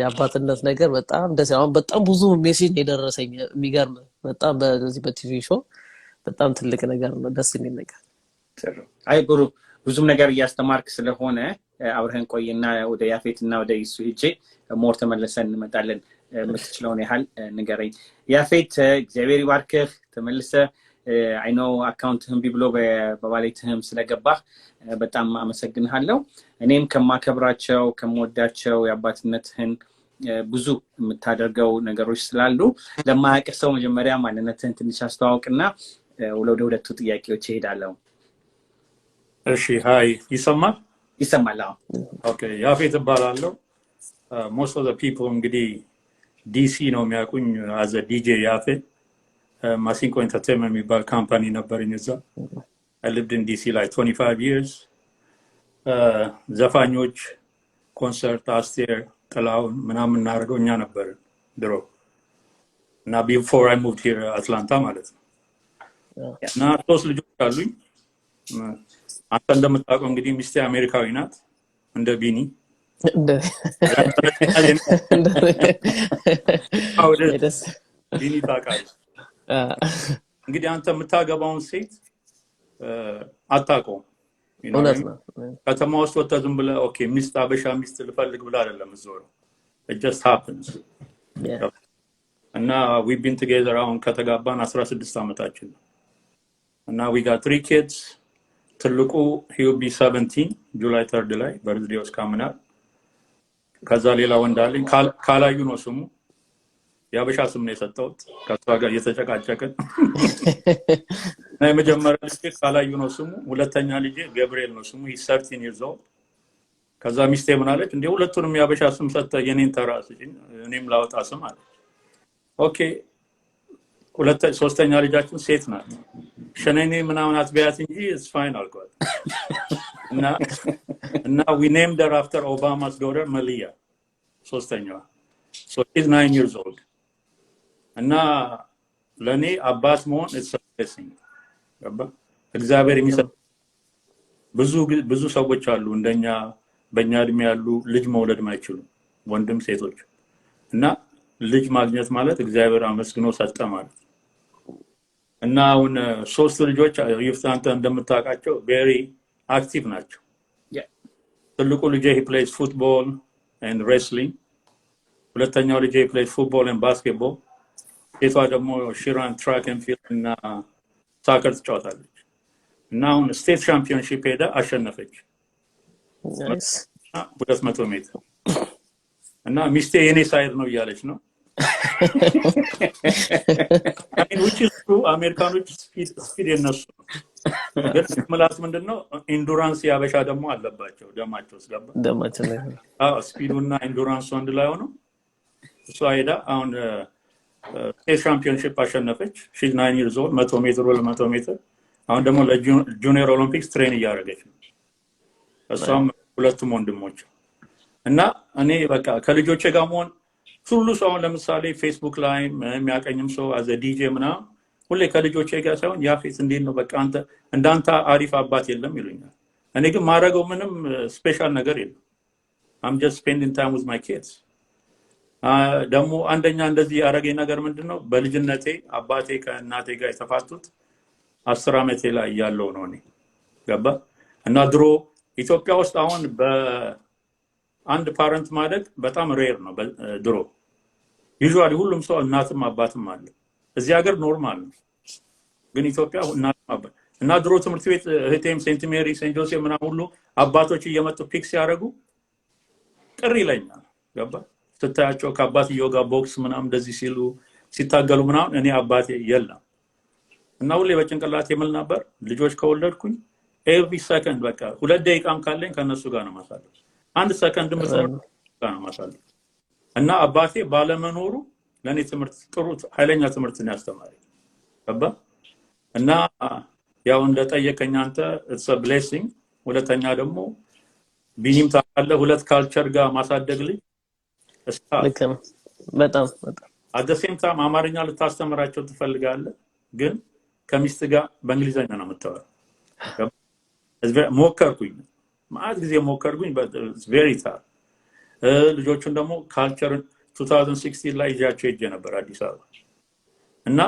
የአባትነት ነገር በጣም ደስ ያው በጣም ብዙ ሜሴጅ የደረሰኝ የሚገርም በጣም በዚህ በቲቪ ሾው በጣም ትልቅ ነገር ነው ደስ የሚል ነገር አይ ብሩ ብዙም ነገር ያስተማርክ ስለሆነ አብረን ቆይና ወደ ያፌትና ወደ ይሱ ሂጄ ሞር ተመለሰን እንመጣለን የምትችለውን ያህል ንገረኝ ያፌት እግዚአብሔር ይባርክህ ተመልሰ I know አካውንትህም ቢብሎ በባለቤትህም ስለገባህ በጣም አመሰግንሃለሁ እኔም ከማከብራቸው ከመወዳቸው የአባትነትህን ብዙ የምታደርገው ነገሮች ስላሉ ለማያውቅ ሰው መጀመሪያ ማንነትህን ትንሽ አስተዋውቅና ወደ ሁለቱ ጥያቄዎች እሄዳለሁ እሺ ሃይ ይሰማል ኦኬ ያፌት እባላለሁ most of the people እንግዲህ ዲሲ ነው የሚያውቁኝ as a DJ ያፌት Masinko Entertainment የሚባል ካምፓኒ ነበርኝ እዛ I lived in DC like 25 years ዘፋኞች ኮንሰርት አስቴር ጥላውን ምናምን እናደርገው እኛ ነበር ድሮ እና before I moved here አትላንታ ማለት ነው እና ሶስት ልጆች አሉኝ አንተ እንደምታውቀው እንግዲህ ሚስቴ አሜሪካዊ ናት እንደ ቢኒ ቢኒ ታውቃለህ እንግዲህ አንተ የምታገባውን ሴት አታውቀውም ከተማ ውስጥ ወጣ ዝም ብለህ ኦኬ ሚስት አበሻ ሚስት ልፈልግ ብለህ አይደለም ዞሮ it just happens እና we've been together አሁን ከተጋባን 16 አመታችን ነው እና we got 3 kids ትልቁ he will be 17 July 3rd ላይ birthday was coming up ከዛ ሌላ ወንድ አለኝ ካላዩ ነው ስሙ ያበሻ ስም ነው የሰጠሁት ከሷ ጋር እየተጨቃጨቅን መጀመሪያ ልጅ ካላዩ ነው ስሙ ሁለተኛ ልጅ ገብርኤል ነው ስሙ he's 13 years old ከዛ ሚስቴ ምን አለች እንዴ ሁለቱንም ያበሻ ስም ሰጠ የኔን ተራስኝ እኔም ላውጣ ስም አለ ኦኬ ሶስተኛ ልጃችን ሴት ናት ሸነኔ ምናምን አትበያት እንጂ it's fine አልኳት እና we named her after Obama's daughter Malia ሶስተኛዋ so she's 9 years old እና ለኔ አባት መሆን it's a blessing እግዚአብሔር የሚሰጥ ብዙ ሰዎች አሉ እንደኛ በእኛ እድሜ ያሉ ልጅ መውለድ ማይችሉ ወንድም ሴቶች እና ልጅ ማግኘት ማለት እግዚአብሔር አመስግኖ ሰጠ ማለት እና አሁን ሶስት ልጆች ይፍታንተ እንደምታውቃቸው very active ናቸው ትልቁ ልጅ he plays football and wrestling ሁለተኛው ልጅ he plays football and basketball ሴቷ ደግሞ ሽራን ትራክ ኤንድ ፊልድ እና ሳከር ትጫወታለች እና አሁን ስቴት ቻምፒዮንሺፕ ሄዳ አሸነፈች 200 ሜትር እና ሚስቴ የኔ ሳይድ ነው እያለች ነው I mean which is true አሜሪካኖች ስፒድ የነሱ ግን ማለት ምንድነው ኢንዱራንስ ያበሻ ደግሞ አለባቸው ደማቸው ስለባ ደማቸው ስፒዱና ኢንዱራንስ አንድ ላይ ሆኖ እሷ ሄዳ አሁን ስቴት ቻምፒዮንሺፕ አሸነፈች she's 9 years old 100 ሜትር ወለ 100 ሜትር አሁን ደግሞ ለጁኒየር ኦሎምፒክስ ትሬን እያደረገች ነው እሷም ሁለቱም ወንድሞች እና እኔ በቃ ከልጆቼ ጋር መሆን ሁሉ ሰው ለምሳሌ ፌስቡክ ላይ የሚያቀኝም ሰው as a DJ ምናምን ሁሌ ከልጆቼ ጋር ሳይሆን ያፌት እንዴት ነው በቃ አንተ እንዳንተ አሪፍ አባት የለም ይሉኛል እኔ ግን ማረገው ምንም ስፔሻል ነገር የለም I'm just spending time with my kids ደግሞ አንደኛ እንደዚህ ያረገኝ ነገር ምንድነው በልጅነቴ አባቴ ከእናቴ ጋር የተፋቱት 10 አመቴ ላይ ያለው ነው እኔ ገባ እና ድሮ ኢትዮጵያ ውስጥ አሁን በአንድ ፓረንት ማደግ በጣም ሬር ነው ድሮ ዩዥዋሊ ሁሉም ሰው እናትም አባትም አለ እዚህ ሀገር ኖርማል ነው ግን ኢትዮጵያ እናትም አባት እና ድሮ ትምህርት ቤት እህቴም ሴንት ሜሪ ሴንት ጆሴፍ ምናምን ሁሉ አባቶች እየመጡ ፒክስ ያደርጉ ቅር ይለኛል ገባ ስታያቸው ከአባትየው ጋር ቦክስ ምናምን እንደዚህ ሲሉ ሲታገሉ ምናምን እኔ አባቴ የለም እና ሁሌ በጭንቅላቴ ምን ነበር ልጆች ከወለድኩኝ every second በቃ 2 ደቂቃም ካለኝ ከነሱ ጋር ነው ማሳለፍ 1 ሰከንድ ምትኖር ጋር ነው ማሳለፍ እና አባቴ ባለመኖሩ ለኔ ትምህርት ጥሩ ኃይለኛ ትምህርት ነው ያስተማረኝ ገባ እና ያው እንደጠየቀኝ አንተ it's a blessing ሁለተኛ ደግሞ ቢኒም ታለ ሁለት ካልቸር ጋር ማሳደግ ልጅ በጣም at the same time አማርኛ ልታስተምራቸው ትፈልጋለህ ግን ከሚስት ጋር በእንግሊዘኛ ነው የምታወራው ሞከርኩኝ ማለት ጊዜ ሞከርኩኝ but it's very tough ልጆቹን ደግሞ ካልቸር 2016 ላይ ይዣቸው ሄጄ ነበር አዲስ አበባ እና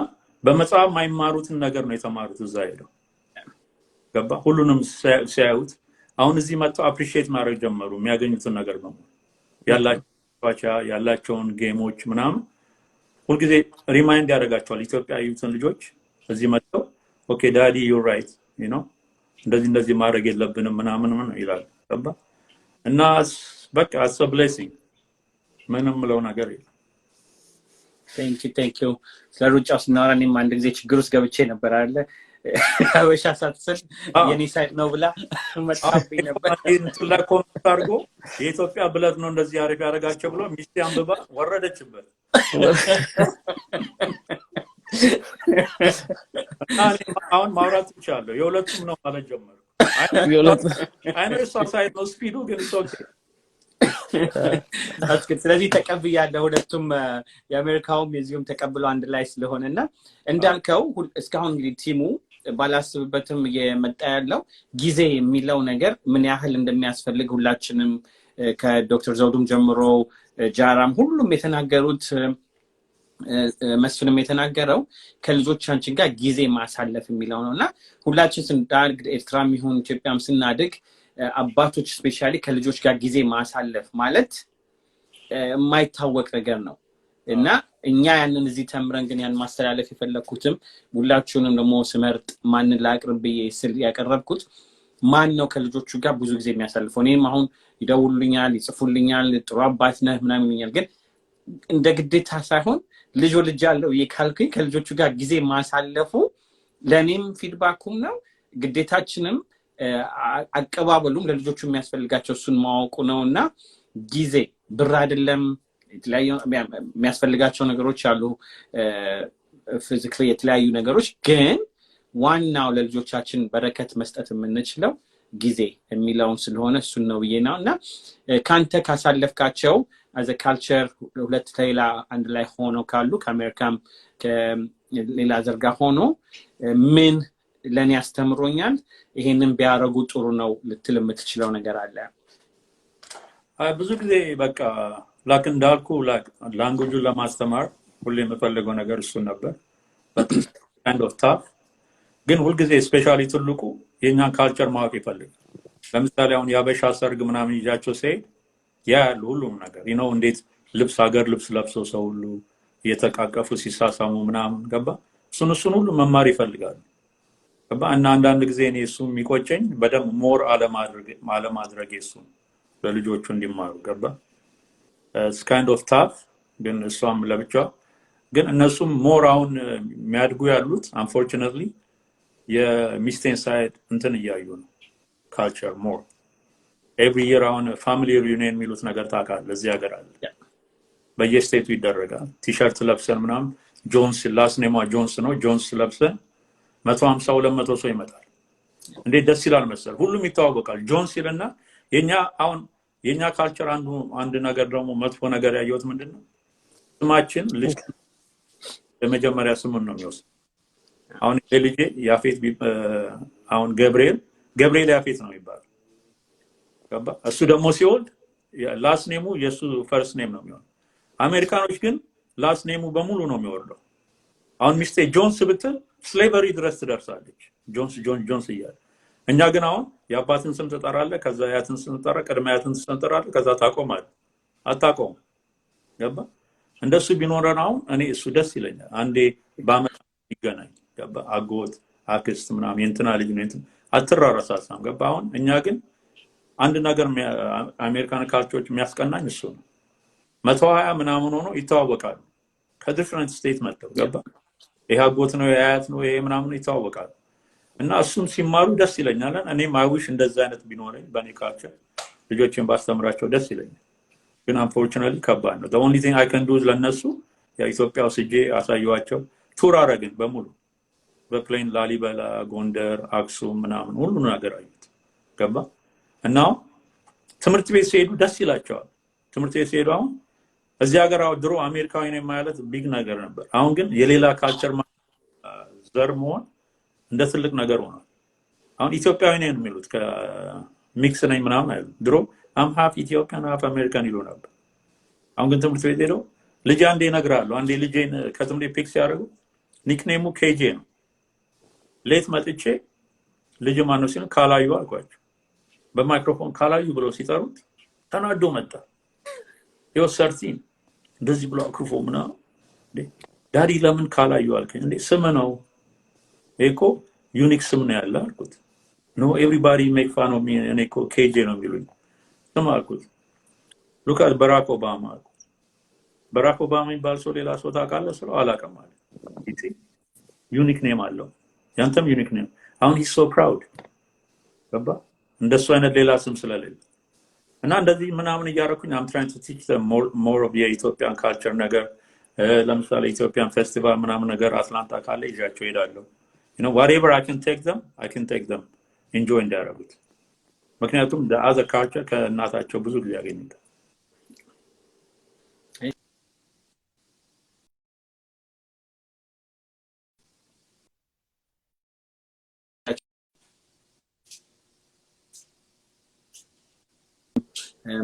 በመጽሐፍ ማይማሩትን ነገር ነው የተማሩት እዛ ሄደው ገባ ሁሉንም ሲያዩት አሁን እዚህ መጥተው አፕሪሺየት ማድረግ ጀመሩ የሚያገኙትን ነገር ነው ያላቸውን ጌሞች ምናምን ሁልጊዜ ሪማይንድ ያደርጋቸዋል ኢትዮጵያ ያዩትን ልጆች እዚህ መጥተው ኦኬ ዳዲ ዩ ራይት you know እንደዚህ ማድረግ የለብንም ምናምን ይላል ገባ እና በቃ it's a blessing ምንም ለው ነገር የለም thank you ስለሩጫው ስናወራ እኔም አንድ ጊዜ ችግር ውስጥ ገብቼ ነበር አይደለ አበሻ ሳትሰል የኔ ሳይት ነው ብላ መጣብኝ ነበር እንትን ላይ ኮሜንት አድርጎ የኢትዮጵያ ብለድ ነው እንደዚህ ያደርጋቸው ብሎ ሚስቴ አንብባ ወረደችበት አሁን ማውራት ይቻላል የሁለቱም ነው ማለት ጀመረ አይ ነው ሳይት ነው ስፒዱ ግን ሶኬ አስከት ስለዚህ ተቀብያለሁ ሁለቱም የአሜሪካውም የዚሁም ተቀብለው አንድ ላይ ስለሆነና እንዳልከው እስካሁን እንግዲህ ቲሙ ባላስብበትም የመጣ ያለው ጊዜ የሚለው ነገር ምን ያህል እንደሚያስፈልግ ሁላችንም ከዶክተር ዘውዱም ጀምሮ ጃራም ሁሉም የተናገሩት መስፍንም የተናገረው ከልጆቻችን ጋር ጊዜ ማሳለፍ የሚለው ነውና ሁላችን ስንዳርግ ኤርትራም ይሁን ኢትዮጵያም ስናድግ አባቶች ስፔሻሊ ከልጆች ጋር ጊዜ ማሳለፍ ማለት የማይታወቅ ነገር ነው እና እኛ ያንን እዚህ ተምረን ግን ያን ማስተላለፍ የፈለኩትም ሁላችሁንም ደግሞ ስመርጥ ማንን ላቅርብዬ ስል ያቀረብኩት ማን ነው ከልጆቹ ጋር ብዙ ጊዜ የሚያሳልፈው እኔም አሁን ይደውሉልኛል ይጽፉልኛል ጥሩ አባት ነህ ምናምን ይኛል ግን እንደ ግዴታ ሳይሆን ልጅ ወልጃለሁ ይካልኩኝ ከልጆቹ ጋር ጊዜ ማሳለፉ ለኔም ፊድባኩም ነው ግዴታችንም አቀባበሉም ለልጆቹ የሚያስፈልጋቸው እሱን ማወቁ ነውና ጊዜ ብር አይደለም የተለያዩ የሚያስፈልጋቸው ነገሮች አሉ ፊዚካሊ የተለያዩ ነገሮች ግን ዋናው ለልጆቻችን በረከት መስጠት የምንችለው ጊዜ የሚለውን ስለሆነ እሱን ነው ብዬናውና ካንተ ካሳለፍካቸው as a culture ሁለት ሌላ አንድ ላይ ሆኖ ካሉ ከአሜሪካም ከሌላ ዘርጋ ሆኖ ምን ለኔ ያስተምሮኛል ይሄንን ቢያረጉ ጥሩ ነው ልትል የምትችለው ነገር አለ ብዙ ጊዜ በቃ ላክ እንዳልኩ ላንጉጁን ለማስተማር ሁሌ የምፈልገው ነገር እሱ ነበር but kind of tough ግን ሁሉ ጊዜ ስፔሻሊ ትልቁ የኛን ካልቸር ማወቅ ይፈልጋል ለምሳሌ አሁን ያበሻ ሰርግ ምናምን ይጃቸው ሲሄድ ያሉ ሁሉም ነገር እንዴት ልብስ ሀገር ልብስ ለብሰው ሰው ሁሉ እየተቃቀፉ ሲሳሳሙ ምናምን ገባ እሱን ሁሉ መማር ይፈልጋል ገባ እና አንዳንድ ጊዜ እኔ እሱ የሚቆጨኝ በደም ሞር አለማድረግ እሱ ለልጆቹ እንዲማሩ ገባ it's kind of tough ግን እሷም ለብቻ ግን እነሱም ሞር አሁን የሚያድጉ ያሉት unfortunately የሚስቴን ሳይድ እንትን እያዩ ነው culture more every year on family reunion የሚሉት ነገር ታውቃለህ እዚህ ሀገር አለ በየስቴቱ ይደረጋል ቲሸርት ለብሰን ምናምን ጆንስ ላስት ኔማ ጆንስ ነው ጆንስ ለብሰን 150 200 ሰው ይመጣል እንዴት ደስ ይላል መሰል ሁሉም ይተዋወቃል ጆንስ ይልና የኛ ካልቸር አንድ ነገር ደግሞ መጥፎ ነገር ያየሁት ምንድነው ስማችን ልጅ በመጀመሪያ ስሙን ነው የሚወስድ አሁን ልጄ ያፌት አሁን ገብርኤል ያፌት ነው የሚባለው ገባ እሱ ደግሞ ሲወልድ ላስት ኔሙ የሱ ፈርስት ኔም ነው የሚሆነው አሜሪካኖች ግን ላስት ኔሙ በሙሉ ነው የሚወርደው አሁን ሚስቴ ጆንስ ብትል ስሌቨሪ ድረስ ትደርሳለች ጆንስ ይያል እኛ ግን አሁን የአባትን ስም ተጠራለህ ከዛ ያትን ስም ተጠራ ቀድማ ያትን ስም ተጠራለህ ከዛ ታቆማለህ አታቆም ገባ እንደሱ ቢኖረን አሁን እኔ እሱ ደስ ይለኛል አንዴ ባመት ይገናኝ ገባ አጎት አክስት ምናምን የእንትና ልጅ ነው እንትን አትራራሳሳም ገባ አሁን እኛ ግን አንድ ነገር አሜሪካን ካልቸሮች የሚያስቀናኝ እሱ ነው 120 ምናምን ሆኖ ይተዋወቃሉ ከዲፈረንት ስቴት መጥተው ገባ ይሄ አጎት ነው ያያት ነው ይሄ ምናምን ይተዋወቃሉ እና እሱም ሲማሩ ደስ ይለኛል እኔም አይዊሽ እንደዛ አይነት ቢኖረኝ በኔ ካልቸር ልጆችን ባስተምራቸው ደስ ይለኛል ግን unfortunately ከባድ ነው the only thing I can do is ለነሱ የኢትዮጵያ ወስጄ አሳየዋቸው ቱር አረግን በሙሉ በፕሌን ላሊበላ ጎንደር አክሱም ምናምን ሁሉ ነገር አዩት ገባ እና ትምህርት ቤት ሲሄዱ ደስ ይላቸዋል ትምህርት ቤት ሲሄዱ አሁን እዚህ ሀገር ድሮ አሜሪካዊ ነኝ ማለት ቢግ ነገር ነበር አሁን ግን የሌላ ካልቸር ዘር መሆን እንደ ትልቅ ነገር ሆኗል አሁን ኢትዮጵያዊ ነኝ የሚሉት ከሚክስ ነኝ ምናምን አይደል ድሮ I'm half Ethiopian half American ይሉ ነበር አሁን ግን ትምህርት ቤት ሄደው ልጅ አንዴ ይነግራሉ አንዴ ልጄን ከትምህርት ፒክስ ያደርጉ ኒክኔሙ KJ ነው ሌት መጥቼ ልጅ ማን ነው ሲል ካላዩ አልኳቸው በማይክሮፎን ካላዩ ብለው ሲጠሩት ተናዶ መጣ ይው ሰርቲን እንደዚህ ብሎ አክሩፎ ምናምን ዳዲ ለምን ካላዩ አልከኝ እንዴ ስም ነው ኤኮ ዩኒክ ስም ነው ያለ አልኩት no everybody make fun of me and ኤኮ KJ ነው የሚሉኝ ስም አልኩት look at Barack Obama Barack Obama የሚባል ሰው ሌላ ሰው ታውቃለህ ስለው አላውቅም አለ ዩኒክ ኔም አለው ያንተም ዩኒክ ኔም አሁን he's so proud ገባ እንደሱ አይነት ሌላ ስም ስለሌለ እና እንደዚህ ምናምን እያረኩኝ I'm trying to teach them more of የኢትዮጵያን ካልቸር ነገር ለምሳሌ ኢትዮጵያን ፌስቲቫል ምናምን ነገር አትላንታ ካለ ይዣቸው ሄዳለሁ you know whatever I can take them enjoy እንዳያረጉት ምክንያቱም the other culture ከእናታቸው ብዙ ጊዜ ያገኙታል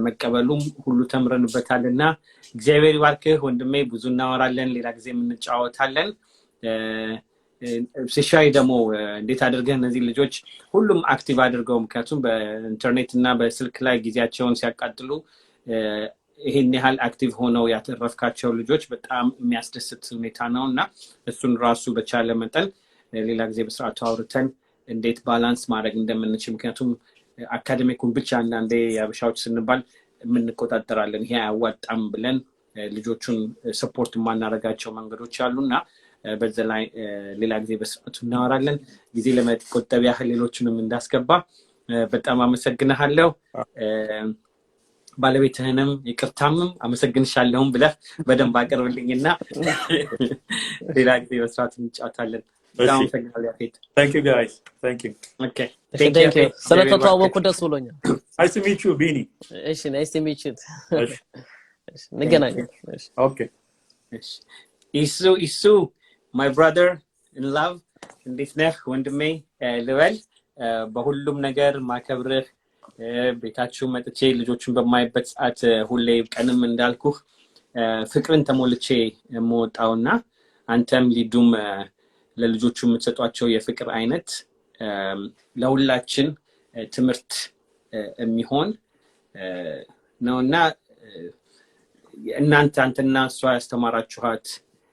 መቀበሉም ሁሉ ተምረንበታልና እግዚአብሔር ይባርክህ ወንድሜ ብዙ እናወራለን ሌላ ጊዜ እንጫወታለን ሲሻይ ደግሞ እንዴት አድርገህ እነዚህ ልጆች ሁሉም አክቲቭ አድርገው ምክንያቱም በኢንተርኔት እና በስልክ ላይ ጊዜያቸውን ሲያቃጥሉ ይሄን ያህል አክቲቭ ሆነው ያተረፍካቸው ልጆች በጣም የሚያስደስት ሁኔታ ነውና እሱን ራሱ በቻለ መጠን ሌላ ጊዜ በስርዓቱ አውርተን እንዴት ባላንስ ማድረግ እንደምንችል ምክንያቱም አካዳሚኩን ብቻ አንዳንዴ ያበሻዎች ስንባል የምንቆጣጠራለን ይሄ አያዋጣም ብለን ልጆቹን ሰፖርት ማናረጋቸው መንገዶች አሉና በዛ ላይ ሌላ ጊዜ በስርዓቱ እናወራለን ጊዜ ለመቆጠብ ያህል ሌሎችንም እንዳስገባ በጣም አመሰግናለሁ ባለቤትህንም ይቅርታምም አመሰግንሻለሁም ብለህ በደንብ አቀርብልኝና ሌላ ጊዜ በስርዓቱ እንጫወታለን Thank you guys. Thank you. Okay. Thank you. ስለተተዋወቁ ደስ ብሎኛል Nice to meet you, Bini. እሺ nice to meet you. እንገናኝ Okay. Isu my brother in love እንዴት ነህ ወንድሜ ልበል በሁሉም ነገር ማከብርህ ቤታችሁ መጥቼ ልጆችን በማይበት ሰዓት ሁሌ ቀንም እንዳልኩህ ፍቅርን ተሞልቼ የምወጣውና አንተም ሊዱም ለልጆቹ የምትሰጧቸው የፍቅር አይነት ለሁላችን ትምህርት የሚሆን ነውና አንተና እሷ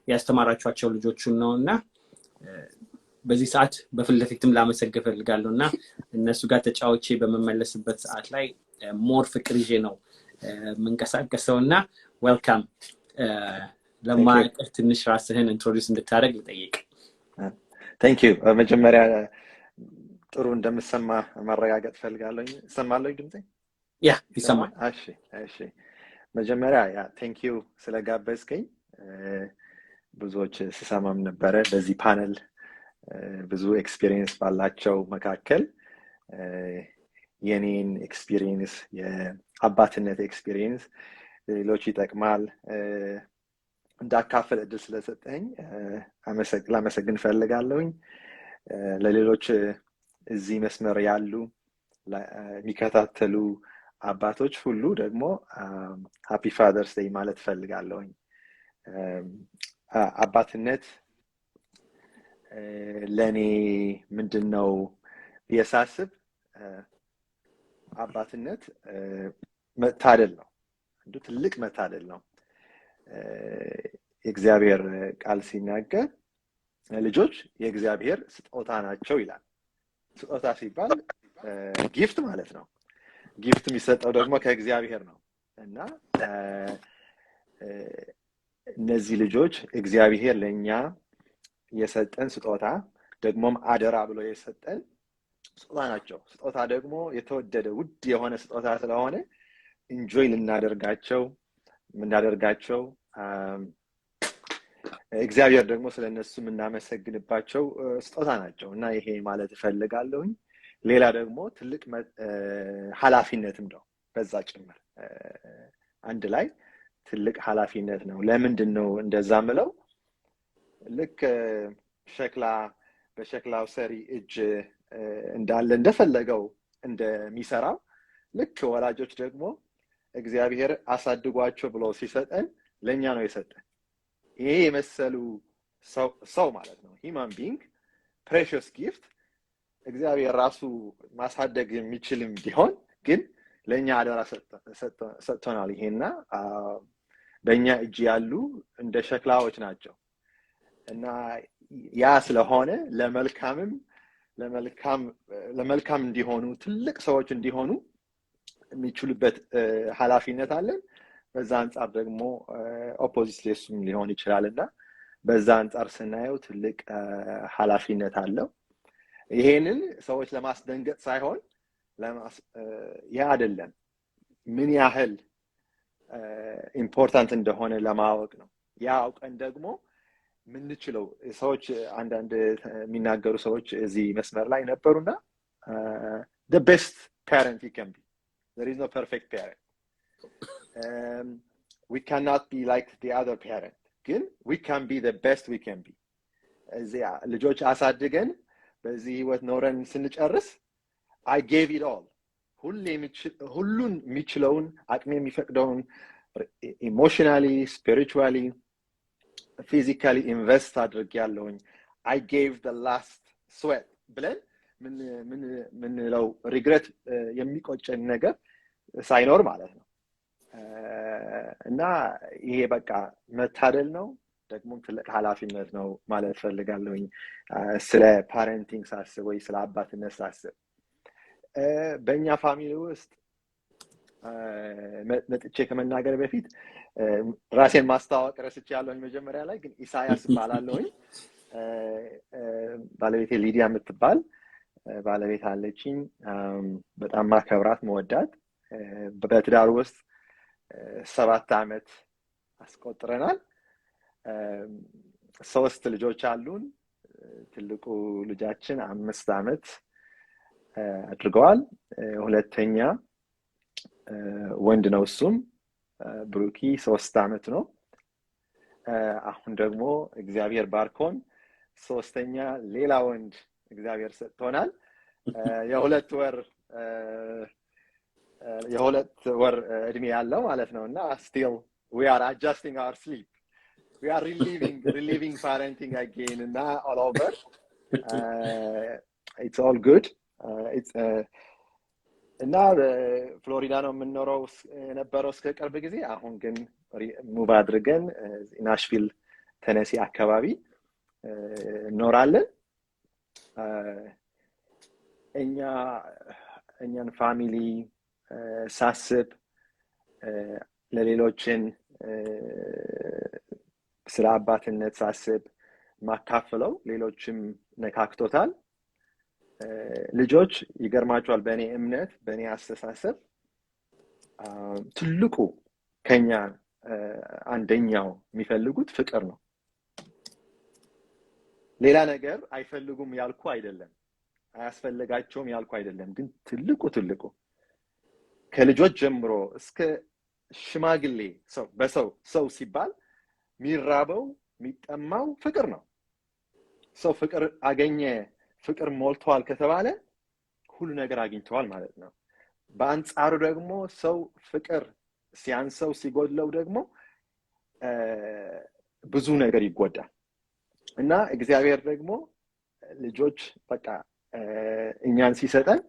ያስተማራችኋቸው ልጆቹን ነውና በዚህ ሰዓት በፍለፊትም ላመሰግን ፈልጋለሁና እነሱ ጋር ተጫውቼ በመመለስበት ሰዓት ላይ ሞር ፍቅር ይዤ ነው መንቀሳቀሰውና ዌልካም ለማይቀር ትንሽ ራስህን ኢንትሮዲዩስ እንድታደርግ ልጠይቅ Thank you. መጀመሪያ ጥሩ እንደምሰማ ማረጋገጥ ፈልጋለሁ ሰማለሁ ድምጼ ያ ይሰማል እሺ መጀመሪያ thank you ስለጋበዝከኝ ብዙዎች ስሰማም ነበር በዚህ ፓነል ብዙ ኤክስፒሪየንስ ባላቸው መካከል የኔን ኤክስፒሪየንስ የአባትነት ኤክስፒሪየንስ ሌሎች ይጠቅማል እንዳካፈል እድል ስለሰጠኝ ላመሰግን ፈልጋለሁኝ ለሌሎች እዚህ መስመር ያሉ የሚከታተሉ አባቶች ሁሉ ደግሞ ሃፒ ፋዘርስ ዴይ ማለት ፈልጋለሁኝ አባትነት ለኔ ምንድነው የሳስብ አባትነት መታደል ነው እንዴ ትልቅ መታደል ነው እግዚአብሔር ቃል ሲናገር ልጆች የእግዚአብሔር ስጦታ ናቸው ይላል ስጦታ ሲባል ጊፍት ማለት ነው ጊፍት የሚሰጠው ደግሞ ከእግዚአብሔር ነው እና እነዚህ ልጆች እግዚአብሔር ለኛ የሰጠን ስጦታ ደግሞም አደራ ብሎ የሰጠን ስጦታ ናቸው። ስጦታ ደግሞ የተወደደ ውድ የሆነ ስጦታ ስለሆነ ኢንጆይ ልናደርጋቸው እግዚአብሔር ደግሞ ስለነሱ የምናመሰግንባቸው ስጦታ ናቸው እና ይሄ ማለት እፈልጋለሁኝ። ሌላ ደግሞ ትልቅ ኃላፊነትም ነው በዛ ጭምር አንድ ላይ ትልቅ ኃላፊነት ነው። ለምንድን ነው እንደዛ ምለው? ልክ በሸክላው ሰሪ እጅ እንዳለ እንደፈለገው እንደሚሰራው ልክ ወላጆች ደግሞ እግዚአብሔር አሳድጓቸው ብሎ ሲሰጠን ለኛ ነው የሰጠን። ይሄ የመሰሉ ሰው ማለት ነው human being precious gift እግዚአብሔር ራሱ ማሳደግ የሚችልም ቢሆን ግን ለኛ አደራ ሰጥቶናል። ይሄና በእኛ እጅ ያሉ እንደ ሸክላዎች ናቸው እና ያ ስለሆነ ለመልካም እንዲሆኑ ትልቅ ሰዎች እንዲሆኑ የሚችሉበት ኃላፊነት አለን። በዛ አንጻር ደግሞ ኦፖዚት ሌሱም ሊሆን ይችላልና በዛ አንጻር ስናየው ትልቅ ኃላፊነት አለው። ይሄንን ሰዎች ለማስደንገጥ ሳይሆን ያ አይደለም ምን ያህል ኢምፖርታንት እንደሆነ ለማወቅ ነው። ያ አውቀን ደግሞ ምንችለው ሰዎች አንዳንድ የሚናገሩ ሰዎች እዚህ መስመር ላይ ነበሩና the best parent you can be. There is no perfect parent. We cannot be like the other parent. ግን we can be the best we can be. እዚያ ልጆች አሳድገን በዚህ ህይወት ኖረን ስንጨርስ I gave it all. ሁሉን የሚችለውን አቅሜ የሚፈቅደውን emotionally, spiritually, physically invest አድርጌያለሁኝ. I gave the last sweat ብለን ምንለው ሪግሬት የሚቆጨን ነገር ሳይኖር ማለት ነው እና ይሄ በቃ መታደል ነው ደግሞ ትልቅ ኃላፊነት ነው ማለት ፈልጋለሁኝ። ስለ ፓረንቲንግ ሳስብ ወይ ስለ አባትነት ሳስብ በእኛ ፋሚሊ ውስጥ መጥቼ ከመናገር በፊት ራሴን ማስተዋወቅ ረስቻለሁኝ መጀመሪያ ላይ። ግን ኢሳያስ እባላለሁኝ። ባለቤቴ ሊዲያ የምትባል ባለቤት አለችኝ። በጣም ማከብራት መወዳት። በትዳር ውስጥ 7 ዓመት አስቆጥረናል። 3 ልጆች አሉን። ትልቁ ልጃችን 5 ዓመት አድርገዋል። ሁለተኛ ወንድ ነው፣ እሱም ብሩኪ 3 ዓመት ነው። አሁን ደግሞ እግዚአብሔር ባርኮን 3ኛ ሌላ ወንድ እግዚአብሔር ሰጥቶናል። የሁለት ወር እድሜ ያለው ማለት ነው እና still we are adjusting our sleep. We are relieving parenting again and all over. It's all good. እና ፍሎሪዳ ነው የምንኖረው የነበረው እስከ ቅርብ ጊዜ። አሁን ግን ሙቭ አድርገን ናሽቪል ቴነሲ አካባቢ እንኖራለን። እኛን ፋሚሊ ሳስብ ለሌሎችን ስለ አባትነት ሳስብ ማካፍለው ሌሎችም ነካክቶታል። ልጆች ይገርማቸዋል። በእኔ እምነት በእኔ አስተሳሰብ ትልቁ ከኛ አንደኛው የሚፈልጉት ፍቅር ነው። ሌላ ነገር አይፈልጉም ያልኩ አይደለም፣ አያስፈልጋቸውም ያልኩ አይደለም። ግን ትልቁ ከልጆች ጀምሮ እስከ ሽማግሌ ሰው ሲባል የሚራበው የሚጠማው ፍቅር ነው። ሰው ፍቅር አገኘ፣ ፍቅር ሞልቷል ከተባለ ሁሉ ነገር አግኝተዋል ማለት ነው። በአንጻሩ ደግሞ ሰው ፍቅር ሲያንሰው ሲጎድለው ደግሞ ብዙ ነገር ይጎዳል እና እግዚአብሔር ደግሞ ልጆች በቃ እኛን ሲሰጠን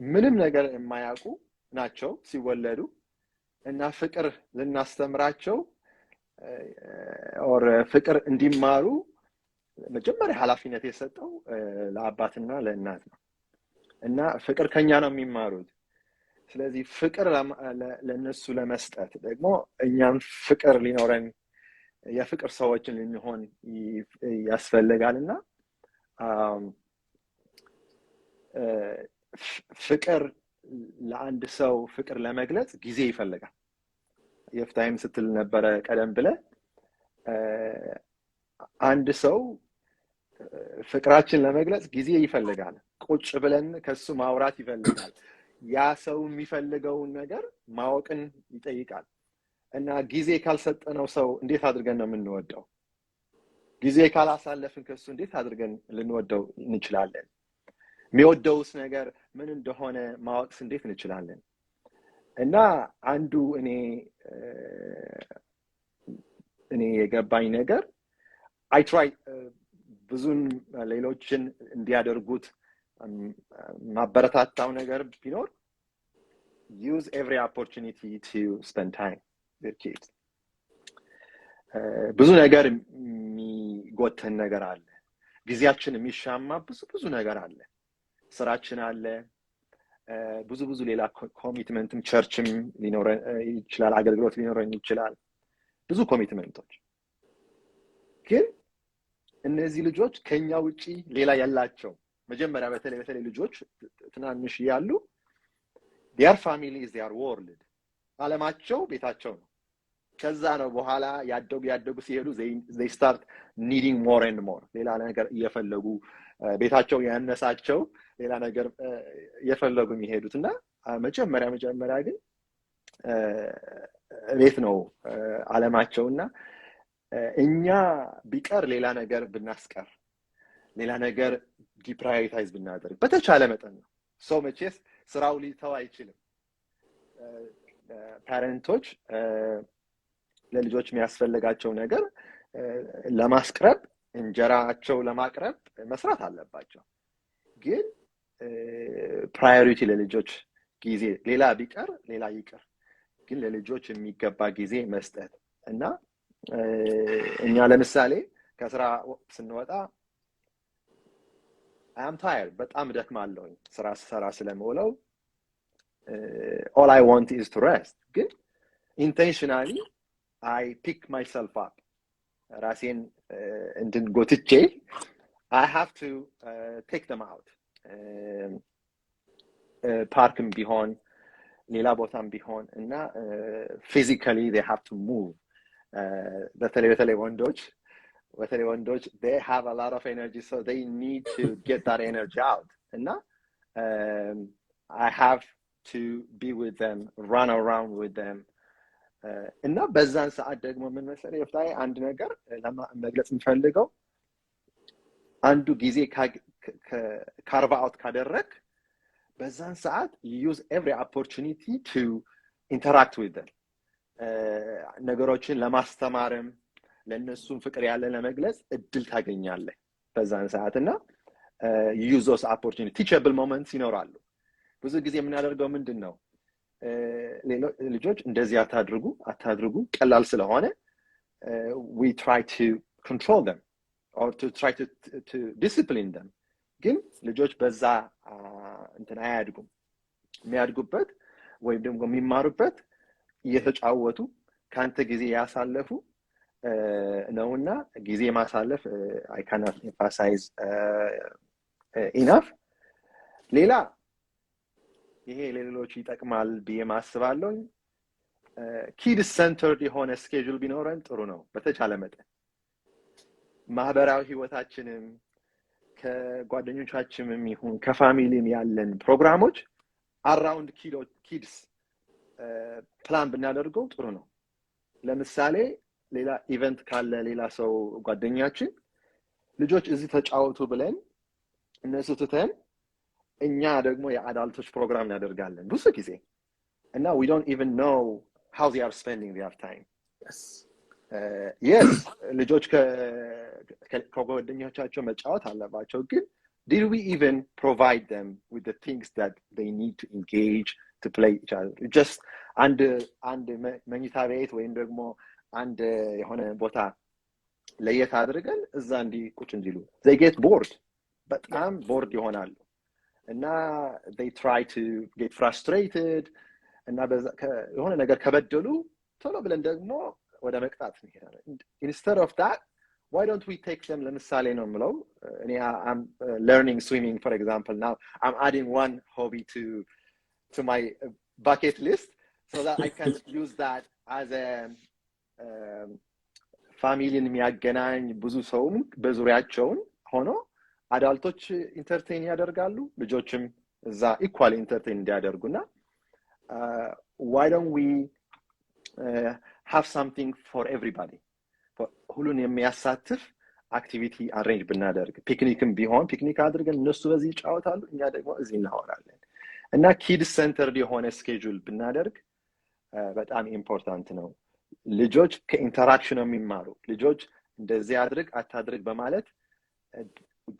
ምንም ነገር የማያውቁ ናቸው ሲወለዱ እና ፍቅር ልናስተምራቸው ኦር ፍቅር እንዲማሩ መጀመሪያ ኃላፊነት የሰጠው ለአባትና ለእናት ነው እና ፍቅር ከኛ ነው የሚማሩት። ስለዚህ ፍቅር ለነሱ ለመስጠት ደግሞ እኛም ፍቅር ሊኖረን የፍቅር ሰዎችን ልንሆን ያስፈልጋልና ፍቅር ለአንድ ሰው ፍቅር ለመግለጽ ጊዜ ይፈልጋል። የፍታይም ስትል ነበረ ቀደም ብለ አንድ ሰው ፍቅራችን ለመግለጽ ጊዜ ይፈልጋል። ቁጭ ብለን ከሱ ማውራት ይፈልጋል። ያ ሰው የሚፈልገውን ነገር ማወቅን ይጠይቃል። እና ጊዜ ካልሰጠነው ሰው እንዴት አድርገን ነው የምንወደው? ጊዜ ካላሳለፍን ከሱ እንዴት አድርገን ልንወደው እንችላለን? የሚወደውስ ነገር ምን እንደሆነ ማወቅስ እንዴት እንችላለን? እና አንዱ እኔ የገባኝ ነገር I try ብዙን ሌሎችን እንዲያደርጉት ማበረታታው ነገር ቢኖር use every opportunity to spend time with kids. ብዙ ነገር የሚጎተን ነገር አለ። ጊዜያችን የሚሻማ ብዙ ነገር አለ። ስራችን አለ። ብዙ ሌላ ኮሚትመንትም ቸርችም ሊኖረን ይችላል፣ አገልግሎት ሊኖረን ይችላል። ብዙ ኮሚትመንቶች ግን እነዚህ ልጆች ከኛ ውጪ ሌላ ያላቸው መጀመሪያ በተለይ ልጆች ትናንሽ ያሉ their family is their world ዓለማቸው ቤታቸው ነው። ከዛ ነው በኋላ ያደጉ ሲሄዱ they start needing more and more ሌላ ነገር እየፈለጉ ቤታቸው ያነሳቸው ሌላ ነገር እየፈለጉ የሚሄዱትና መጀመሪያ ግን ቤት ነው ዓለማቸውና እኛ ቢቀር ሌላ ነገር ብናስቀር ሌላ ነገር ዲፕራዮሪታይዝ ብናደርግ በተቻለ መጠን ነው። ሰው መቼስ ስራው ሊተው አይችልም። ፓረንቶች ለልጆች የሚያስፈልጋቸው ነገር ለማስቀረብ እንጀራቸው ለማቅረብ መስራት አለባቸው። ግን ፕራዮሪቲ ለልጆች ጊዜ ሌላ ቢቀር ሌላ ይቀር ግን ለልጆች የሚገባ ጊዜ መስጠት እና እኛ ለምሳሌ ከስራ ስንወጣ I am tired በጣም ደክማለሁ ስራ ስለምውለው all I want is to rest ግን intentionally I pick myself up ራሴን እንድንጎትቼ I have to take them out ፓርክም ቢሆን ሌላ ቦታም ቢሆን እና physically they have to move በተለይ ወንዶች they have a lot of energy so they need to get that energy out and I have to be with them run around with them እና በዛን ሰዓት ደግሞ ምን መሰለኝ ይፍታይ አንድ ነገር ለመግለጽ እንፈልገው አንዱ ጊዜ ካርቭ አውት ካደረክ በዛን ሰዓት you use every opportunity to interact with them ነገሮችን ለማስተማርም ለነሱም ፍቅር ያለ ለመግለጽ እድል ታገኛለህ በዛን ሰዓትና use those opportunity teachable moments ይኖራሉ። ብዙ ጊዜ የምናደርገው ምንድነው ልጆች እንደዚህ አታድርጉ ቀላል ስለሆነ we try to control them or to try to discipline them ግን ልጆች በዛ እንትን አያድጉም። የሚያድጉበት ወይም ደግሞ የሚማሩበት እየተጫወቱ ካንተ ጊዜ ያሳለፉ ነውና ጊዜ ማሳለፍ I cannot emphasize enough ሌላ ይሄ ለሌሎች ይጠቅማል ብዬ ማስባለሁ kids centered የሆነ schedule ቢኖረን ጥሩ ነው። በተቻለ መጠን ማህበራዊ ህይወታችንም ከጓደኞቻችንም ይሁን ከፋሚሊም ያለን ፕሮግራሞች around kids ፕላን ብናደርገው ጥሩ ነው። ለምሳሌ ሌላ ኢቨንት ካለ ሌላ ሰው ጓደኛችን ልጆች እዚህ ተጫወቱ ብለን እነሱ ትተን እኛ ደግሞ የአዳልቶች ፕሮግራም እናደርጋለን ብዙ ጊዜ እና we don't even know how they are spending their time. Yes ልጆች ከጓደኞቻቸው መጫወት አለባቸው ግን did we even provide them with the things that they need to engage to play each other? Just and መኝታ ቤት ወይም ደግሞ አንድ የሆነ ቦታ ለየት አድርገን እዛ ቁጭ እንዲሉ they get bored በጣም bored ይሆናሉ እና they try to get frustrated እና የሆነ ነገር ከበደሉ ቶሎ ብለን ደግሞ ወደ መቅጣት እንሄዳለን። Instead of that, why don't we take them ለምሳሌ ነው የምለው እኔ I'm learning swimming for example now. I'm adding one hobby to my bucket list so that I can use that as a ፋሚሊን የሚያገናኝ ብዙ ሰውም በዙሪያቸውን ሆኖ አዳልቶች ኢንተርቴይን ያደርጋሉ ልጆችም እዛ ኢኳሊ ኢንተርቴይን እንዲያደርጉና why don't we have something for everybody ሁሉን የሚያሳትፍ አክቲቪቲ አሬንጅ ብናደርግ ፒክኒክም ቢሆን ፒክኒክ አድርገን እነሱ በዚህ ይጫወታሉ እኛ ደግሞ እዚህ እናወራለን እና ኪድስ ሴንተርድ የሆነ ስኬጁል ብናደርግ በጣም ኢምፖርታንት ነው ልጆች ከኢንተራክሽን የሚማሩ ልጆች እንደዚህ አድርግ አታድርግ በማለት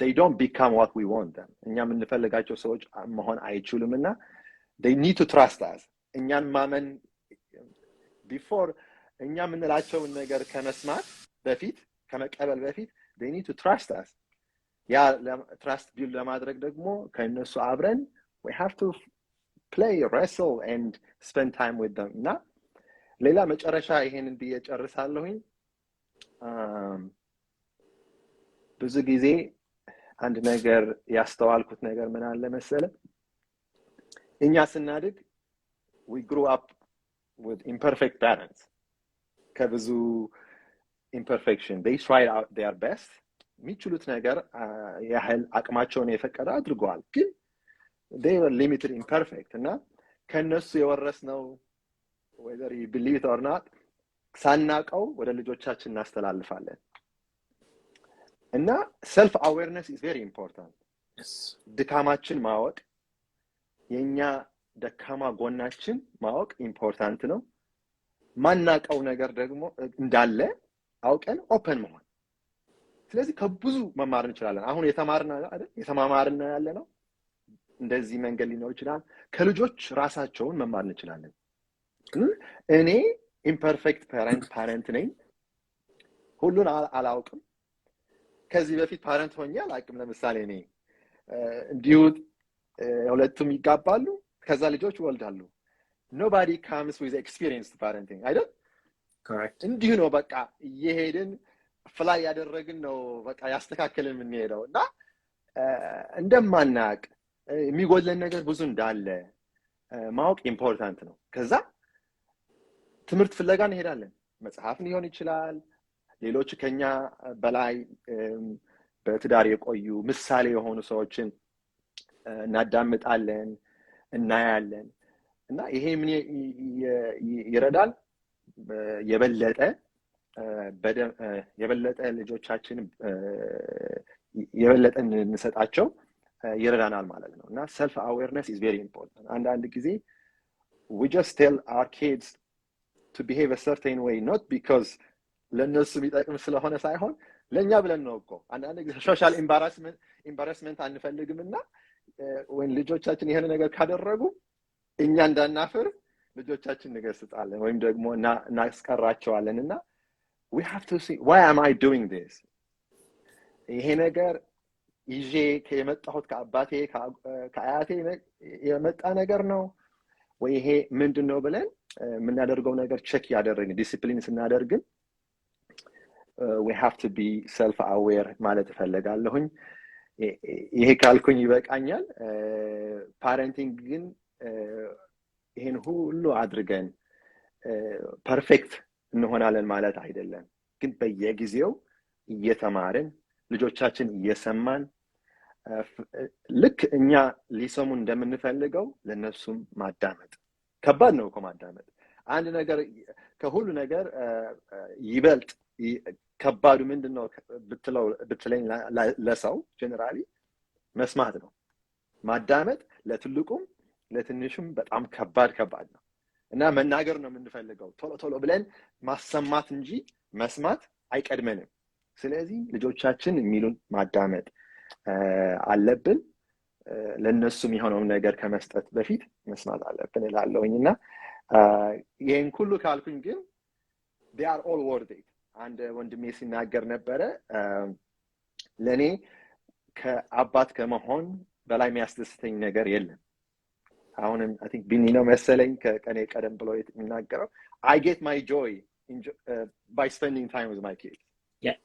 they don't become what we want them እኛ የምንፈልጋቸው ሰዎች መሆን አይችሉምና they need to trust us እኛን ማመን before እኛ የምንላቸውን ነገር ከመስማት በፊት ከመቀበል በፊት they need to trust us ያ trust build ለማድረግ ደግሞ ከነሱ አብረን we have to play wrestle and spend time with them እና ሌላ መጨረሻ ይሄን እንዲየ ጨርሳለሁኝ ብዙ ጊዜ አንድ ነገር ያስተዋልኩት ነገር ምን አለ መሰለ እኛ ስናድግ we grew up with imperfect parents ከብዙ imperfection they tried out their best የሚችሉት ነገር ያህል አቅማቸውን የፈቀደ አድርገዋል ግን they were limited imperfect እና ከነሱ የወረስነው whether you believe it or not ሳናቀው ወደ ልጆቻችን እናስተላልፋለን እና self awareness is very important ድካማችን ማወቅ የኛ ደካማ ጎናችን ማወቅ ኢምፖርታንት ነው ማናቀው ነገር ደግሞ እንዳለ አውቀን ኦፕን መሆን ስለዚህ ከብዙ መማር እንችላለን አሁን የተማማርና ያለ ነው እንደዚህ መንገድ ሊኖር ይችላል ከልጆች ራሳቸውን መማር እንችላለን እኔ ኢምፐርፌክት ፓረንት ነኝ ሁሉን አላውቅም ከዚህ በፊት ፓረንት ሆኜ አላውቅም ለምሳሌ እኔ እንዲሁ ሁለቱም ይጋባሉ ከዛ ልጆች ይወልዳሉ nobody comes with experienced parenting አይደል correct እንዲሁ ነው በቃ እየሄድን ፍላይ ያደረግን ነው በቃ ያስተካከልን የምንሄደውና እንደማናቅ የሚጎለን ነገር ብዙ እንዳለ ማወቅ ኢምፖርታንት ነው ከዛ ትምህርት ፍለጋ እንሄዳለን መጽሐፍ ሊሆን ይችላል ሌሎች ከኛ በላይ በትዳር የቆዩ ምሳሌ የሆኑ ሰዎችን እናዳምጣለን እናያለን እና ይሄ ምን ይረዳል የበለጠ ልጆቻችን የበለጠ እንሰጣቸው ይረዳናል ማለት ነው እና self awareness is very important አንዳንድ ጊዜ we just tell our kids to behave a certain way not because ለነሱ ቢጠቅም ስለሆነ ሳይሆን ለኛ ብለን ነው እኮ አንዳንድ ጊዜ ሶሻል embarrassment አንፈልግምና when ልጆቻችን ይሄን ነገር ካደረጉ እኛ እንዳናፍር ልጆቻችን ንገስጣለን ወይም ደግሞ እናስቀራቸዋለንና we have to see why am I doing this ይሄ ነገር ይዤ ከመጣሁት ከአባቴ ከአያቴ የመጣ ነገር ነው ወይ ይሄ ምንድነው ብለን የምናደርገው ነገር ቼክ ያደረግን ዲሲፕሊን ስናደርግን we have to be self aware ማለት ፈልጋለሁኝ ይሄ ካልኩኝ ይበቃኛል ፓረንቲንግ ግን ይሄን ሁሉ አድርገን ፐርፌክት እንሆናለን ማለት አይደለም ግን በየጊዜው እየተማርን ልጆቻችን እየሰማን ልክ እኛ ሊሰሙ እንደምንፈልገው ለነሱም ማዳመጥ ከባድ ነው ማዳመጥ አንድ ነገር ከሁሉ ነገር ይበልጥ ከባዱ ምንድነው ብትለኝ ለሰው ጀነራሊ መስማት ነው ማዳመጥ ለትልቁም ለትንሹም በጣም ከባድ ነው እና መናገር ነው የምንፈልገው ቶሎ ብለን ማሰማት እንጂ መስማት አይቀድመንም ስለዚህ ልጆቻችን የሚሉን ማዳመጥ አለብን ለነሱ የሚሆነው ነገር ከመስጠት በፊት መስማት አለብን እላለሁኝና ይሄን ሁሉ ካልኩኝ ግን they are all worth it አንድ ወንድሜ ሲናገር ነበረ ለኔ ከአባት ከመሆን በላይ የሚያስደስተኝ ነገር የለም አሁንም I think ቢኒ ነው መሰለኝ ከቀኔ ቀደም ብሎ የሚናገረው I get my joy by spending time with my kids. Yeah.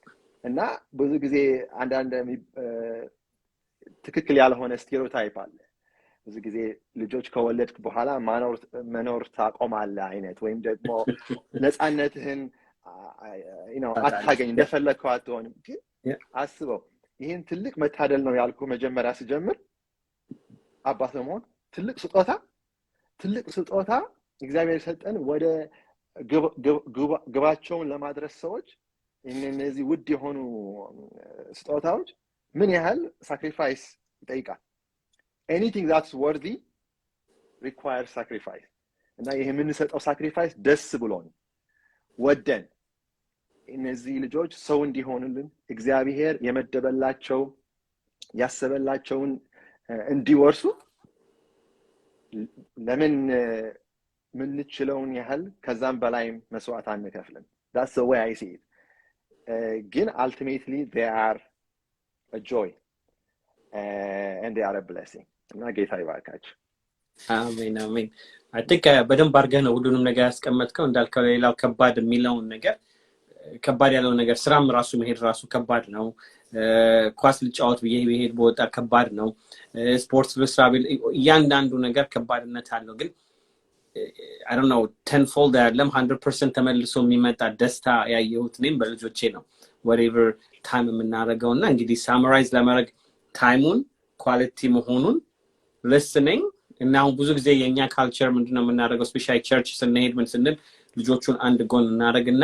እና ብዙ ጊዜ አንዳንድ ትክክል ያልሆነ ስቴሪዮታይፕ አለ። ብዙ ጊዜ ልጆች ከወለድክ በኋላ መኖር ታቆማለህ አይነት ወይም ደግሞ ነፃነትህን አታገኝ እንደፈለግከው አትሆንም። ግን አስበው ይህን ትልቅ መታደል ነው ያልኩ መጀመሪያ ስጀምር አባት መሆን ትልቅ ስጦታ እግዚአብሔር ሰጠን ወደ ግባቸውን ለማድረስ ሰዎች እነዚህ ውድ የሆኑ ስጦታዎች ምን ያህል ሳክሪፋይስ ይጠይቃል። anything that's worthy requires sacrifice እና ይሄ የምንሰጠው ሳክሪፋይስ ደስ ብሎን ወደን እነዚህ ልጆች ሰው እንዲሆኑልን እግዚአብሔር የመደበላቸው ያሰበላቸውን እንዲወርሱ ለምን ምንችለውን ያህል ከዛም በላይ መስዋዕት አንከፍልም። that's the way I see it. ግን ultimately they are a joy and they are a blessing. እና ጌታ ይባርካችሁ። አሜን አሜን። I think በደንብ አድርገህ ነው ሁሉንም ነገር ያስቀመጥከው። እንዳልከው ሌላው ከባድ የሚለውን ነገር ከባድ ያለው ነገር ስራም ራሱ መሄድ ራሱ ከባድ ነው። ኳስ ልጫወት ብሄድ በወጣ ከባድ ነው። ስፖርት ልስራ ብል እያንዳንዱ ነገር ከባድነት አለው። ግን I don't know 10-fold አይደለም 100% ተመልሶ የሚመጣ ደስታ ያየሁት እኔም በልጆቼ ነው። whatever time የምናደርገውና እንግዲህ ሳመራይዝ ለማድረግ ታይሙን ኳሊቲ መሆኑን listening እና አሁን ብዙ ጊዜ የኛ ካልቸር ምንድነው የምናደርገው ስፔሻሊ ቸርች ስንሄድ ምን ስንል ልጆቹን አንድ ጎን እናደርግና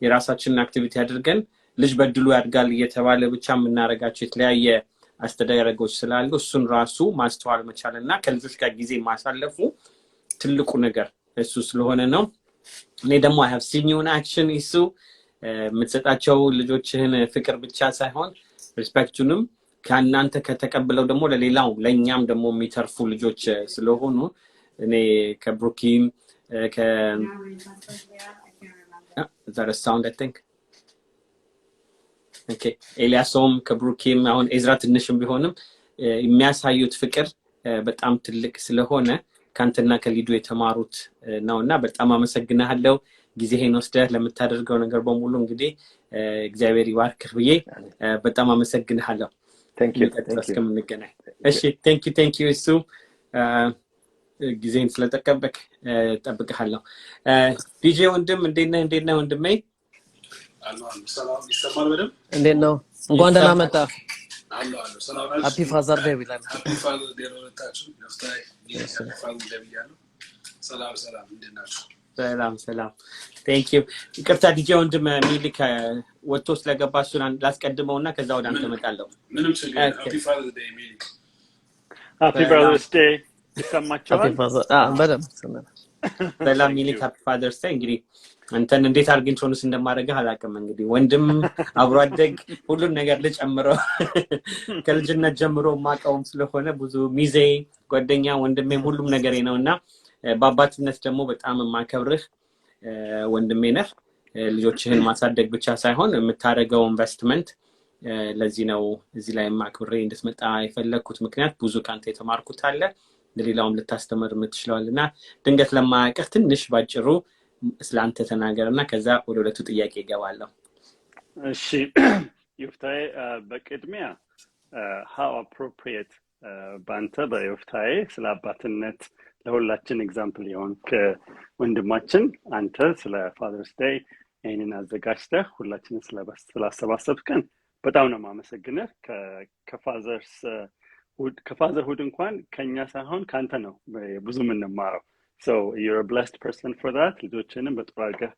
የራሳችንን አክቲቪቲ አድርገን ልጅ በድሉ ያድጋል እየተባለ ብቻ የምናደርጋቸው የተለያየ አስተዳደሮች ስላሉ እሱን ራሱ ማስተዋል መቻልና ከልጆች ጋር ጊዜ ማሳለፉ ትልቁ ነገር እሱ ስለሆነ ነው። እኔ ደግሞ I have seen you in action እሱ የምትሰጣቸው ልጆችህን ፍቅር ብቻ ሳይሆን ሪስፔክቱንም ከእናንተ ከተቀበለው ደግሞ ለሌላው ለኛም ደግሞ የሚተርፉ ልጆች ስለሆኑ እኔ ከብሩኪም is that a sound I think okay ኤልያሶም ከብሩኪም አሁን ኤዝራ ትንሽም ቢሆንም የሚያሳዩት ፍቅር በጣም ትልቅ ስለሆነ ካንተና ከሊዱ የተማሩት ነውና በጣም አመሰግናለሁ። ጊዜህን ወስደህ ለምታደርገው ነገር በሙሉ እንግዲህ እግዚአብሔር ይባርክህ ብዬ በጣም አመሰግናለሁ። thank you እሺ thank you እሱ ጊዜን ስለተቀበልክ ጠብቀሃለሁ። ዲጄ ወንድም እንዴት ነህ ወንድሜ? ሰላም ይሰማል በደምብ? እንዴት ነው? እንኳን ደህና መጣ። ሰላም ሃፒ ፋዘር ዴይ ብለን ሃፒ ፋዘር ዴይ ለሁላችሁ። Yoftahe ሃፒ ፋዘር ዴይ ብያለሁ። ሰላም እንዴት ናችሁ? ሰላም thank you። ይቅርታ ዲጄ ወንድም ሚልክ ወጥቶ ስለገባ እሱን ላስቀድመውና ከዛ ወደ አንተ እመጣለሁ። ምንም ችግር የለም። ሃፒ ፋዘር ዴይ ሚልክ። ሃፒ ብራዘርስ ዴይ ይሰማችኋል? ሃፒ ፋዘር በደምብ ሰላም ሚልክ ሃፒ ፋዘርስ ዴይ። እንግዲህ አንተን እንዴት አድርገን ኢንትሮዱስ እንደማደርግህ አላውቅም። እንግዲህ ወንድም አብሮ አደግ ሁሉን ነገር ልጨምረው ከልጅነት ጀምሮ ማቀውም ስለሆነ ብዙ ሚዜ ጓደኛ ወንድሜም ሁሉም ነገሬ ነውና በአባትነት ደግሞ በጣም ማከብርህ ወንድሜ ነህ። ልጆችህን ማሳደግ ብቻ ሳይሆን የምታደርገው ኢንቨስትመንት ለዚህ ነው እዚህ ላይ ማክብሬ እንድትመጣ የፈለኩት። ምክንያት ብዙ ካንተ የተማርኩት አለ ለሌላውም ልታስተምር የምትችለውና ድንገት ለማያውቅህ ትንሽ ባጭሩ ስላንተ ተናገርና ከዛ ወደ ሁለቱ ጥያቄ ይገባለሁ። እሺ ዮፍታሄ በቅድሚያ how appropriate ባንተ በዮፍታሄ ስለ አባትነት ለሁላችን ኤግዛምፕል የሆንክ ወንድማችን አንተ ስለ ፋዘርስ ዴይ ይሄንን አዘጋጅተህ ሁላችንን ስላሰባሰብከን በጣም ነው የማመሰግነው። ከፋዘርሁድ እንኳን ከኛ ሳይሆን ካንተ ነው ብዙ የምንማረው። so you're a blessed person for that። ልጆችንም በጥሩ አድርገህ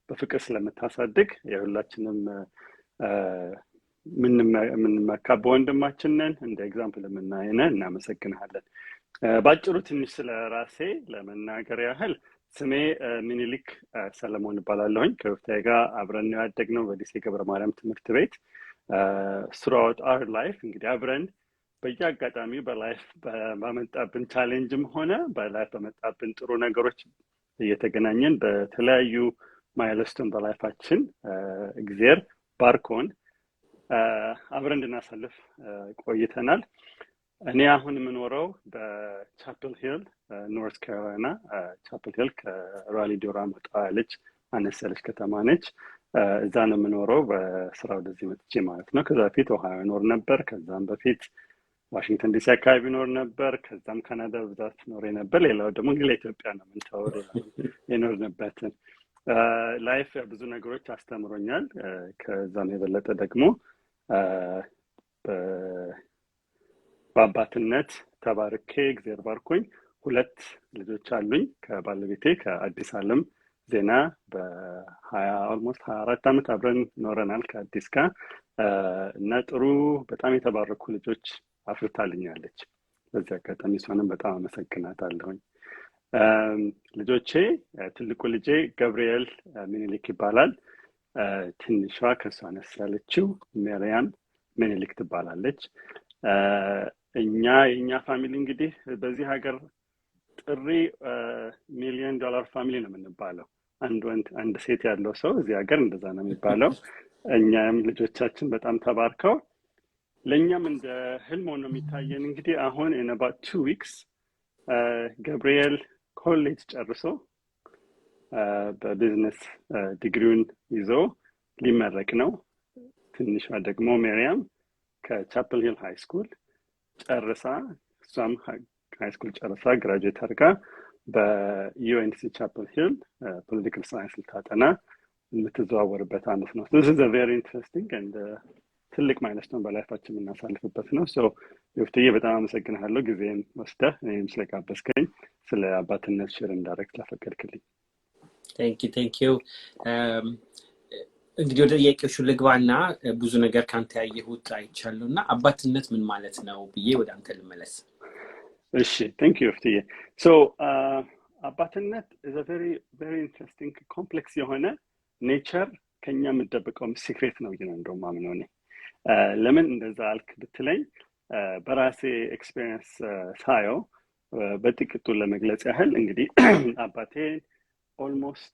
በፍቅር ስለምታሳድግ የሁላችንም ምንመካ በወንድማችን ነን እንደ ኤግዛምፕል የምናየን እናመሰግናለን። ባጭሩ ትንሽ ስለ ራሴ ለመናገር ያህል ስሜ ሚኒሊክ ሰለሞን እባላለሁኝ። ከዮፍታሄ ጋር አብረን ነው ያደግነው በዲሴ ገብረ ማርያም ትምህርት ቤት። throughout our life እንግዲህ አብረን በየአጋጣሚው በላይፍ በመጣብን ቻሌንጅም ሆነ በላይፍ በመጣብን ጥሩ ነገሮች እየተገናኘን በተለያዩ ማይልስቶን በላይፋችን እግዚአብሔር ባርኮን አብረን እንድናሳልፍ ቆይተናል። እኔ አሁን የምኖረው በቻፕል ሂል ኖርት ካሮላይና ቻፕል ሂል ከራሊ ዱራም ወጣ ያለች አነሰለች ከተማ ነች። እዛ ነው የምኖረው በስራ ወደዚህ መጥቼ ማለት ነው። ከዛ በፊት ኦሃዮ ኖር ነበር። ከዛም በፊት ዋሽንግተን ዲሲ አካባቢ ኖር ነበር። ከዛም ካናዳ ብዛት ኖር ነበር። ሌላው ደግሞ እንግዲህ ለኢትዮጵያ ነው የምንተው የኖርንበትን ላይፍ ብዙ ነገሮች አስተምሮኛል። ከዛም የበለጠ ደግሞ በአባትነት ተባርኬ እግዚአብሔር ባርኮኝ 2 ልጆች አሉኝ ከባለቤቴ ከአዲስ ዓለም ዜና ኦልሞስት 24 ዓመት አብረን ኖረናል ከአዲስ ጋር እና ጥሩ በጣም የተባረኩ ልጆች አፍርታልኛለች። በዚህ አጋጣሚ እሷንም በጣም አመሰግናታለሁኝ። ልጆቼ ትልቁ ልጄ ገብርኤል ምኒልክ ይባላል። ትንሿ ከሷ አነስ ያለችው ማርያም ምኒልክ ትባላለች። የኛ ፋሚሊ እንግዲህ በዚህ ሀገር ጥሪ $1 ሚሊዮን ፋሚሊ ነው የምንባለው። አንድ ሴት ያለው ሰው እዚህ ሀገር እንደዛ ነው የሚባለው። እኛም ልጆቻችን በጣም ተባርከው ለኛም እንደ ህልም ሆኖ የሚታየን እንግዲህ አሁን in about 2 weeks ገብርኤል ኮሌጅ ጨርሶ በቢዝነስ ዲግሪውን ይዞ ሊመረቅ ነው። ትንሿ ደግሞ ማርያም ከቻፕል ሂል ሃይ ስኩል ጨርሳ እሷም ሃይ ስኩል ጨርሳ ግራጁዌት አድርጋ በዩኤንሲ ቻፕል ሂል ፖለቲካል ሳይንስ ልታጠና የምትዘዋወርበት አመት ነው። this is a very interesting and ትልቅ ማይልስቶን በላይፋችን የምናሳልፍበት ነው። ዮፍታሄ በጣም አመሰግናለሁ ጊዜን ወስደህ እኔም ስለጋበዝከኝ ስለ አባትነት ሼር እንዳደረግ ስለፈቀድክልኝ። ቴንክ ዩ እንግዲህ ወደ ጥያቄዎቹ ልግባና ብዙ ነገር ካንተ ያየሁት አይቻለሁና አባትነት ምን ማለት ነው ብዬ ወደ አንተ ልመለስ። እሺ ቴንክ ዩ ዮፍታሄ። አባትነት is a very very interesting complex የሆነ ኔቸር ከኛ የምደብቀው ሲክሬት ነው እንደውም ማምነው ነኝ። ለምን እንደዛ አልክ ብትለኝ በራሴ ኤክስፒሪየንስ ሳየው በጥቂቱ ለመግለጽ ያህል እንግዲህ አባቴ ኦልሞስት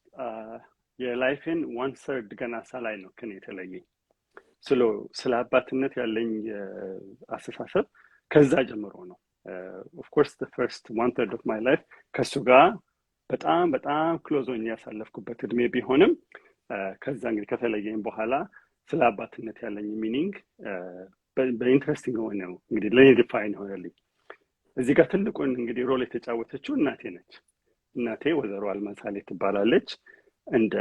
የላይፌን 1/3 ገና ሳላይ ነው ከኔ የተለየኝ። ስለ አባትነት ያለኝ አስተሳሰብ ከዛ ጀምሮ ነው። of course the first 1/3 of my life ከሱ ጋር በጣም ክሎዝ ሆኜ ያሳለፍኩበት እድሜ ቢሆንም ከዛ እንግዲህ ከተለየኝ በኋላ ስለ አባትነት ያለኝ ሚኒንግ በኢንትረስቲንግ ሆነው እንግዲህ ለኔ ዲፋይን ሆነልኝ። እዚህ ጋር ትልቁን እንግዲህ ሮል የተጫወተችው እናቴ ነች። እናቴ ወይዘሮ አልማሳሌ ትባላለች። እንደ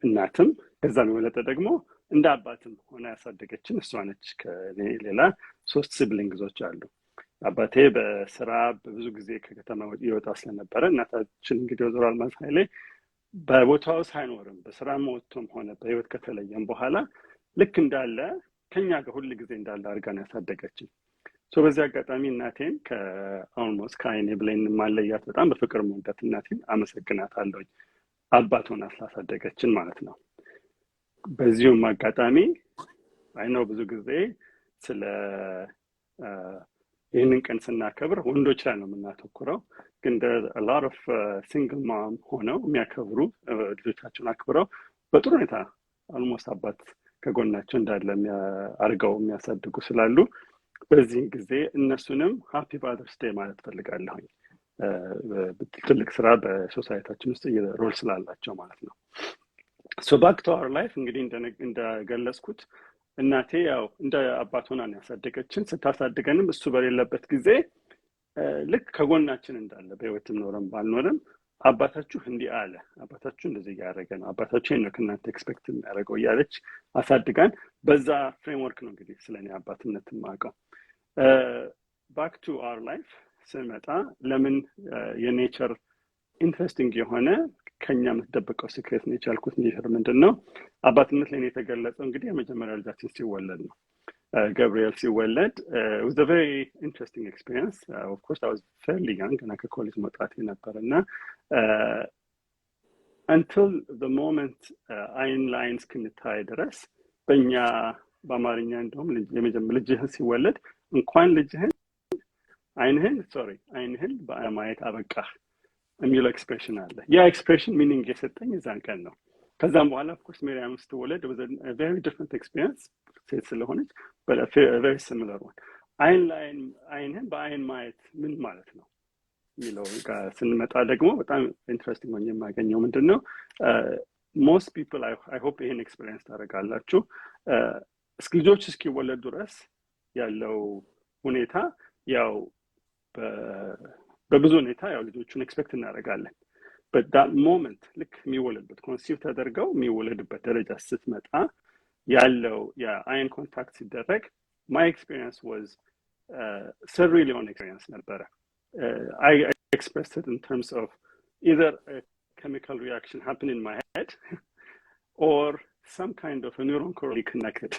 እናትም ከዛም የበለጠ ደግሞ እንደ አባትም ሆና ያሳደገችን እሷ ነች። ከኔ ሌላ 3 ሲብሊንግዞች አሉ። አባቴ በስራ በብዙ ጊዜ ከከተማ ይወጣ ስለነበረ እናታችን እንግዲህ ወይዘሮ አልማሳሌ በቦታው ሳይኖርም በስራ ወጥቶም ሆነ በህይወት ከተለየም በኋላ ልክ እንዳለ ከኛ ጋር ሁሉ ጊዜ እንዳለ አድርጋን ያሳደገችን። በዚህ አጋጣሚ እናቴን ከኦልሞስት ከአይኔ ብሌን ማለያት በጣም በፍቅር መውደት እናቴን አመሰግናታለሁ። አባት ሆና ስላሳደገችን ማለት ነው። በዚሁም አጋጣሚ አይነው ብዙ ጊዜ ስለ ይህንን ቀን ስናከብር ወንዶች ላይ ነው የምናተኩረው፣ ግን a lot of single mom ሆነው የሚያከብሩ ልጆቻቸውን አክብረው በጥሩ ሁኔታ ኦልሞስት አባት ከጎናቸው እንዳለ አድርገው የሚያሳድጉ ስላሉ በዚህ ጊዜ እነሱንም ሃፒ ፋዘርስ ዴይ ማለት ፈልጋለሁኝ። ትልቅ ስራ በሶሳይቲያችን ውስጥ ሮል ስላላቸው ማለት ነው። ባክ ቱ አወር ላይፍ እንግዲህ እንደገለጽኩት እናቴ ያው እንደ አባት ሆና ነው ያሳደገችን። ስታሳድገንም እሱ በሌለበት ጊዜ ልክ ከጎናችን እንዳለ በህይወትም ኖረም ባልኖረም አባታችሁ እንዲህ አለ፣ አባታችሁ እንደዚህ እያደረገ ነው፣ አባታችሁ ይሄን ነው ከእናንተ ኤክስፔክት የሚያደርገው እያለች አሳድጋን። በዛ ፍሬምወርክ ነው እንግዲህ ስለኔ አባትነት የማውቀው። ባክ ቱ አወር ላይፍ ስመጣ ለምን የኔቸር ኢንትረስቲንግ የሆነ ከኛ የምትደብቀው ሲክሬት ነው የቻልኩት ኔቸር ምንድን ነው? አባትነት ላይ የተገለጸው እንግዲህ የመጀመሪያ ልጃችን ሲወለድ ነው። ገብርኤል ሲወለድ was a very interesting experience. Of course I was fairly young እና ከኮሌጅ መውጣት ነበር እና until the moment አይን ላይን እስክንታይ ድረስ በእኛ በአማርኛ እንደውም የመጀመሪያ ልጅህን ሲወለድ እንኳን ልጅህን አይንህን በማየት አበቃህ የሚለው ኤክስፕሬሽን አለ። ያ ኤክስፕሬሽን ሚኒንግ የሰጠኝ እዛን ቀን ነው። ከዛም በኋላ ኦፍኮርስ ማርያም ስትወለድ was a very different experience ሴት ስለሆነች but a very similar one። አይንህን በአይን ማየት ምን ማለት ነው? የሚለው ጋር ስንመጣ ደግሞ በጣም ኢንትረስቲንግ ሆኜ የማገኘው ምንድነው most people I hope ይሄን ኤክስፒሪየንስ ታደርጋላችሁ እስኪ ልጆች እስኪወለዱ ድረስ ያለው ሁኔታ ያው በብዙ ሁኔታ ያው ልጆቹን ኤክስፔክት እናደርጋለን but that moment ልክ የሚወለድበት ኮንሲቭ ተደርገው የሚወለድበት ደረጃ ስትመጣ ያለው የአይን ኮንታክት ሲደረግ my experience was surreal experience ነበረ I expressed it in terms of either a chemical reaction happening in my head or some kind of a neuron correlate connected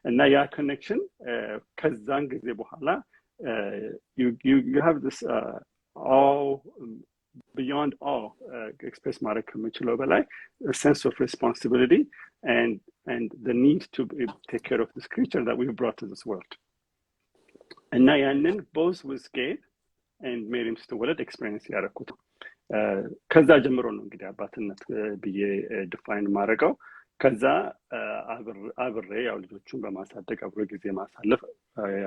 and now your connection ከዛን ጊዜ በኋላ you have this all beyond all express ማድረግ ከምችለው በላይ a sense of responsibility and the need to take care of this creature that we've brought to this world and now ያንን both with Gabe and ሜሪም ስትወለድ ኤክስፒሪየንስ ያደረኩት ከዛ ጀምሮ ነው እንግዲህ አባትነት ብዬ ዲፋይን ማድረገው ከዛ አብሬ ያው ልጆቹን በማሳደግ አብሮ ጊዜ ማሳለፍ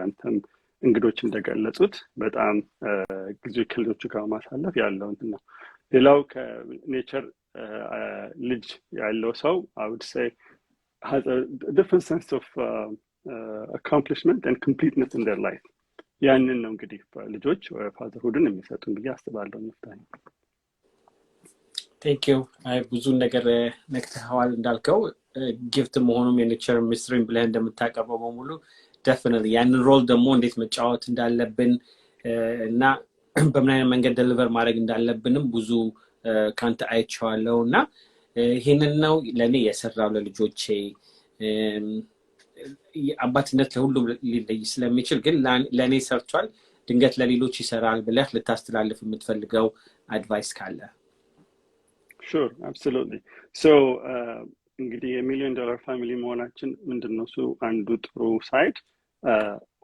አንተም እንግዶች እንደገለጹት በጣም ጊዜ ከልጆቹ ጋር ማሳለፍ ያለው እንትን ነው ሌላው ከኔቸር ልጅ ያለው ሰው I would say has a different sense of accomplishment and completeness in their life ያንን ነው እንግዲህ ልጆች ፋዘርሁድን የሚሰጡን ብዬ አስባለሁ ይፍታኝ Thank you. ብዙ ነገር ነክተዋል እንዳልከው ጊፍት መሆኑም የኔቸር ሚስትሪም ብለህ እንደምታቀርበው በሙሉ definitely ያንን ሮል ደግሞ እንዴት መጫወት እንዳለብን እና በምን አይነት መንገድ ዴሊቨር ማድረግ እንዳለብንም ብዙ ካንተ አይቻለውና ይሄንን ነው ለኔ የሰራው ለልጆቼ አባትነት ለሁሉም ሊለይ ስለሚችል ግን ለኔ ሰርቷል ድንገት ለሌሎች ይሰራል ብለህ ልታስተላልፍ የምትፈልገው አድቫይስ ካለ Sure, absolutely. So, እንግዲህ $1 million ፋሚሊ መሆናችን ምንድነው እሱ አንዱ ጥሩ ሳይድ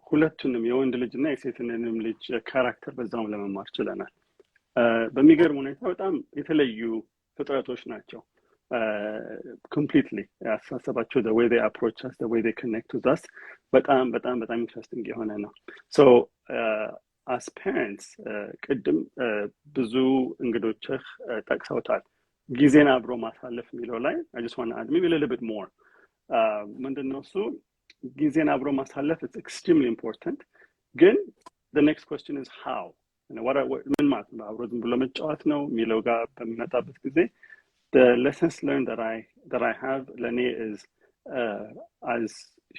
ሁለቱንም የወንድ ልጅና የሴትንም ልጅ ካራክተር በዛው ለመማር ችለናል በሚገርም ሁኔታ በጣም የተለዩ ፍጥረቶች ናቸው completely አስተሳሰባቸው the way they approach us the way they connect with us በጣም interesting የሆነ ነው so as parents ቅድም ብዙ እንግዶችህ ጠቅሰውታል ጊዜን አብሮ ማሳለፍ የሚለው ላይ I just want to add maybe a little bit more ምንድነው እሱ ጊዜን አብሮ ማሳለፍ it's extremely important ግን the next question is how ምን ማለት ነው አብሮ ዝም ብሎ መጫወት ነው የሚለው ጋር በሚመጣበት ጊዜ the lessons learned that I have ለኔ is as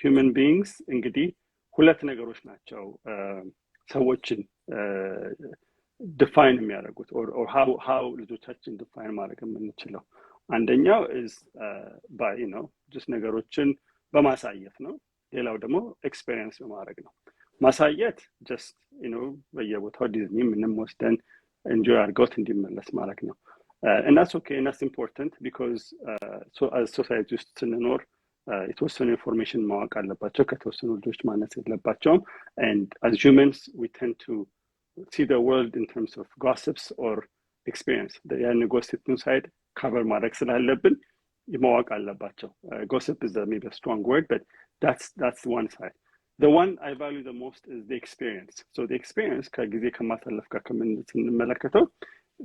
human beings እንግዲህ ሁለት ነገሮች ናቸው ሰዎችን define የሚያደርጉት or how ልጆቻችን define ማድረግ የምንችለው አንደኛው is by just ነገሮችን በማሳየት ነው ሌላው ደግሞ ኤክስፒሪየንስ በማድረግ ነው ማሳየት just በየቦታው ዲዝኒ ምንም ወስደን enjoy አድርገውት እንዲመለስ ማድረግ ነው and that's okay and that's important because so as society ውስጥ ስንኖር የተወሰኑ ኢንፎርሜሽን ማወቅ አለባቸው ከተወሰኑ ልጆች ማነስ የለባቸውም and as humans we tend to see the world in terms of gossips or experience ያን gossip side cover ማድረግ ስላለብን ማወቅ አለባቸው gossip is maybe a strong word but that's one side the one I value the most is the experience so the experience ከጊዜ ከማሳለፍ ጋር ስንመለከተው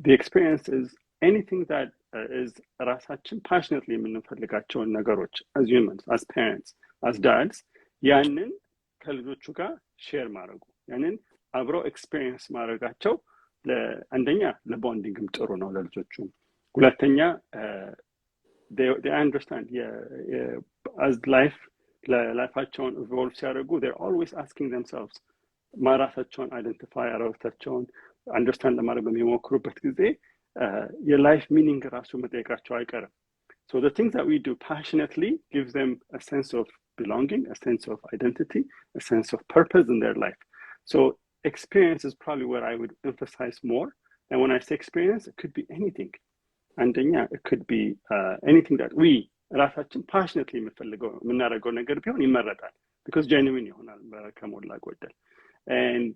the experience is anything that is ራሳችን passionately የምንፈልጋቸውን ነገሮች as humans as parents as dads ያንን ከልጆቹ ጋር ሼር ማድረጉ ያንን አብሮ ኤክስፒሪየንስ ማድረጋቸው ለአንደኛ ለቦንዲንግም ጥሩ ነው ለልጆቹ ሁለተኛ they understand as ላይፋቸውን ኢቮልቭ ሲያደርጉ they're always asking themselves ማራሳቸውን አይደንቲፋይ አረውታቸውን አንደርስታንድ ለማድረግ በሚሞክሩበት ጊዜ የላይፍ ሚኒንግ ራሱ መጠየቃቸው አይቀርም so the things that we do passionately gives them a sense of belonging a sense of identity a sense of purpose in their life so experience is probably where I would emphasize more and when I say experience it could be anything and then it could be anything that we ራሳችን passionately የምናደርገው ነገር ቢሆን ይመረጣል because genuine ይሆናል ከሞላ ጎደል and